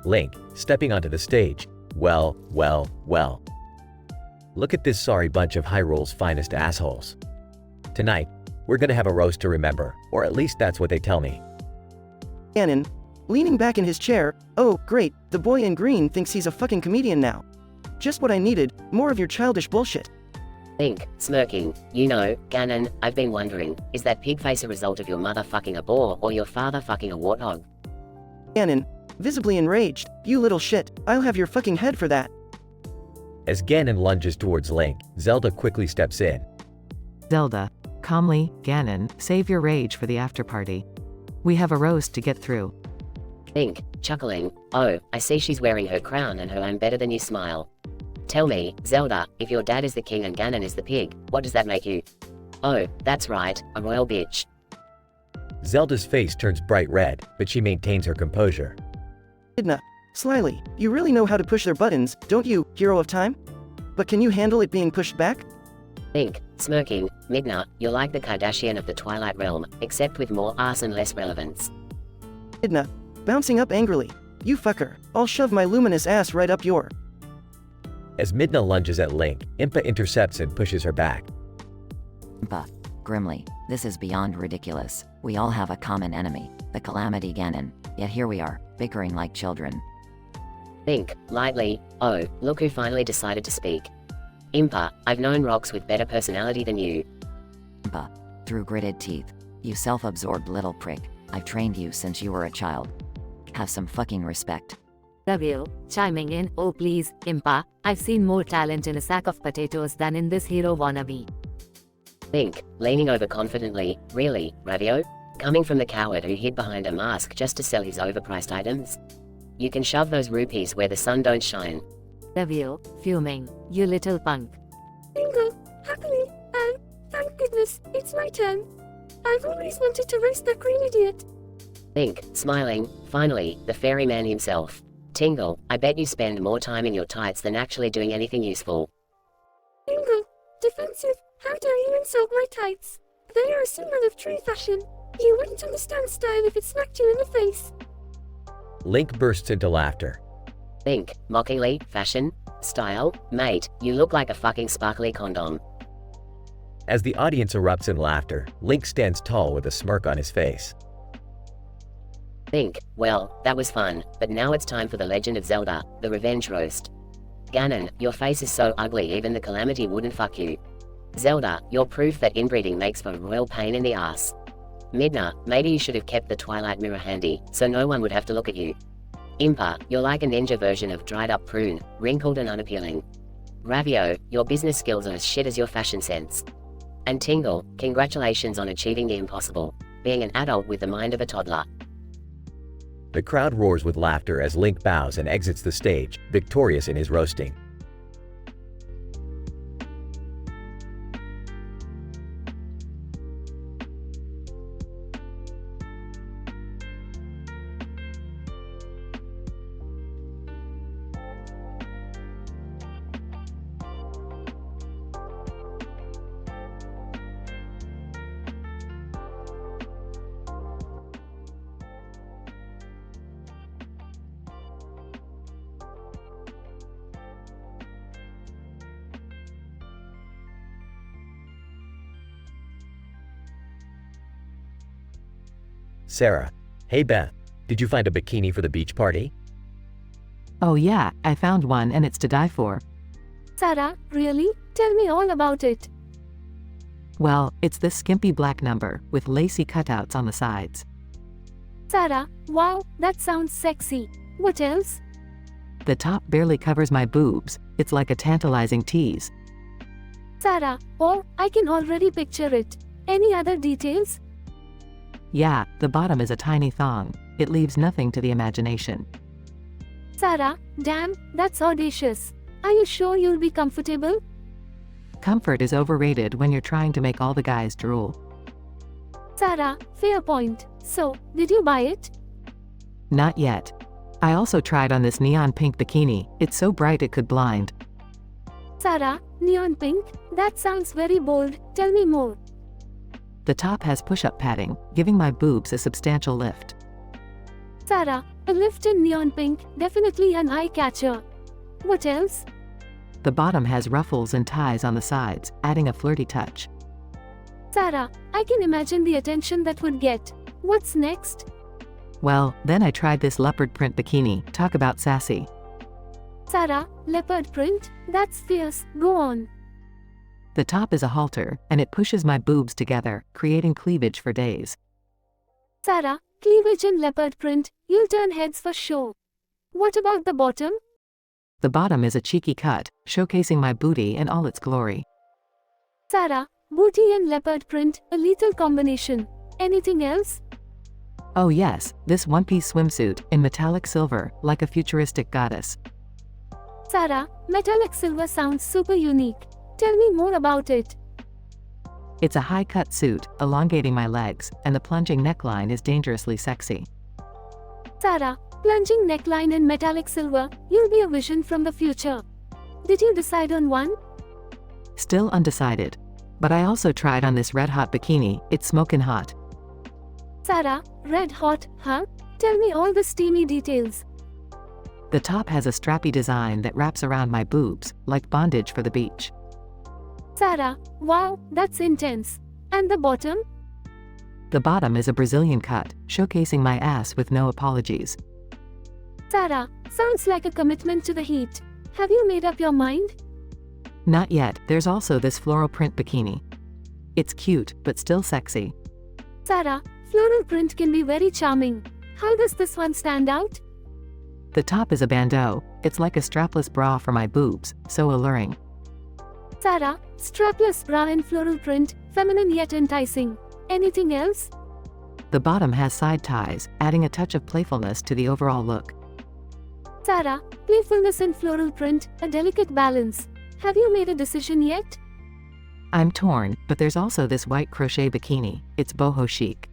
Link, stepping onto the stage. Well. Look at this sorry bunch of Hyrule's finest assholes. Tonight, we're gonna have a roast to remember, or at least that's what they tell me. Ganon, leaning back in his chair, oh, great, the boy in green thinks he's a fucking comedian now. Just what I needed, more of your childish bullshit. Link, smirking, you know, Ganon, I've been wondering, is that pig face a result of your mother fucking a boar or your father fucking a warthog? Ganon, visibly enraged, you little shit, I'll have your fucking head for that. As Ganon lunges towards Link, Zelda quickly steps in. Zelda, calmly, Ganon, save your rage for the after-party. We have a roast to get through. Link, chuckling, oh, I see she's wearing her crown and her I'm better than you smile. Tell me, Zelda, if your dad is the king and Ganon is the pig, what does that make you? Oh, that's right, a royal bitch. Zelda's face turns bright red, but she maintains her composure. Midna, slyly, you really know how to push their buttons, don't you, hero of time? But can you handle it being pushed back? Link, smirking, Midna, you're like the Kardashian of the Twilight Realm, except with more ass and less relevance. Midna, bouncing up angrily, you fucker, I'll shove my luminous ass right up your... As Midna lunges at Link, Impa intercepts and pushes her back. Impa, grimly, this is beyond ridiculous. We all have a common enemy, the Calamity Ganon, yet here we are, bickering like children. Link, lightly, oh, look who finally decided to speak. Impa, I've known rocks with better personality than you. Impa, through gritted teeth, you self-absorbed little prick, I've trained you since you were a child. Have some fucking respect. Ravio, chiming in, oh please, Impa, I've seen more talent in a sack of potatoes than in this hero wannabe. Link, leaning over confidently, really, Ravio? Coming from the coward who hid behind a mask just to sell his overpriced items? You can shove those rupees where the sun don't shine. Ravio, fuming, you little punk. Bingo, happily, and, thank goodness, it's my turn. I've always wanted to roast that green idiot. Link, smiling, finally, the ferryman himself. Tingle, I bet you spend more time in your tights than actually doing anything useful. Bingo, defensive, how dare you insult my tights? They are a symbol of true fashion. You wouldn't understand style if it smacked you in the face. Link bursts into laughter. Link, mockingly, fashion? Style? Mate, you look like a fucking sparkly condom. As the audience erupts in laughter, Link stands tall with a smirk on his face. Link, well, that was fun, but now it's time for the Legend of Zelda, the Revenge Roast. Ganon, your face is so ugly even the Calamity wouldn't fuck you. Zelda, you're proof that inbreeding makes for a royal pain in the ass. Midna, maybe you should have kept the Twilight Mirror handy, so no one would have to look at you. Impa, you're like a ninja version of dried up prune, wrinkled and unappealing. Ravio, your business skills are as shit as your fashion sense. And Tingle, congratulations on achieving the impossible, being an adult with the mind of a toddler. The crowd roars with laughter as Link bows and exits the stage, victorious in his roasting. Sarah, hey Beth, did you find a bikini for the beach party? Oh yeah, I found one and it's to die for. Sarah, really? Tell me all about it. Well, it's this skimpy black number, with lacy cutouts on the sides. Sarah, wow, that sounds sexy. What else? The top barely covers my boobs, it's like a tantalizing tease. Sarah, oh, I can already picture it. Any other details? Yeah, the bottom is a tiny thong. It leaves nothing to the imagination. Sarah, damn, that's audacious. Are you sure you'll be comfortable? Comfort is overrated when you're trying to make all the guys drool. Sarah, fair point. So, did you buy it? Not yet. I also tried on this neon pink bikini. It's so bright it could blind. Sarah, neon pink? That sounds very bold. Tell me more. The top has push-up padding, giving my boobs a substantial lift. Sarah, A lift in neon pink, definitely an eye-catcher. What else? The bottom has ruffles and ties on the sides, adding a flirty touch. Sarah, I can imagine the attention that would get. What's next? Well, then I tried this leopard print bikini. Talk about sassy. Sarah, leopard print? That's fierce. Go on. The top is a halter, and it pushes my boobs together, creating cleavage for days. Sarah, cleavage in leopard print, you'll turn heads for sure. What about the bottom? The bottom is a cheeky cut, showcasing my booty in all its glory. Sarah, booty and leopard print, a lethal combination. Anything else? Oh yes, this one-piece swimsuit, in metallic silver, like a futuristic goddess. Sarah, metallic silver sounds super unique. Tell me more about it. It's a high-cut suit, elongating my legs, and the plunging neckline is dangerously sexy. Sarah, plunging neckline in metallic silver, you'll be a vision from the future. Did you decide on one? Still undecided. But I also tried on this red-hot bikini. It's smokin' hot. Sarah, red hot, huh? Tell me all the steamy details. The top has a strappy design that wraps around my boobs, like bondage for the beach. Sarah, wow, that's intense. And the bottom? The bottom is a Brazilian cut, showcasing my ass with no apologies. Sarah, sounds like a commitment to the heat. Have you made up your mind? Not yet. There's also this floral print bikini. It's cute, but still sexy. Sarah, floral print can be very charming. How does this one stand out? The top is a bandeau. It's like a strapless bra for my boobs, so alluring. Sarah, strapless bra in floral print, feminine yet enticing. Anything else? The bottom has side ties, adding a touch of playfulness to the overall look. Sarah, playfulness in floral print, a delicate balance. Have you made a decision yet? I'm torn, but there's also this white crochet bikini. It's boho chic.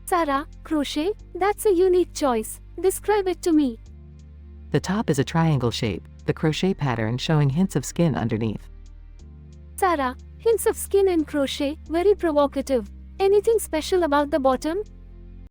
Sarah, crochet? That's a unique choice. Describe it to me. The top is a triangle shape, the crochet pattern showing hints of skin underneath. Sarah, hints of skin in crochet, very provocative. Anything special about the bottom?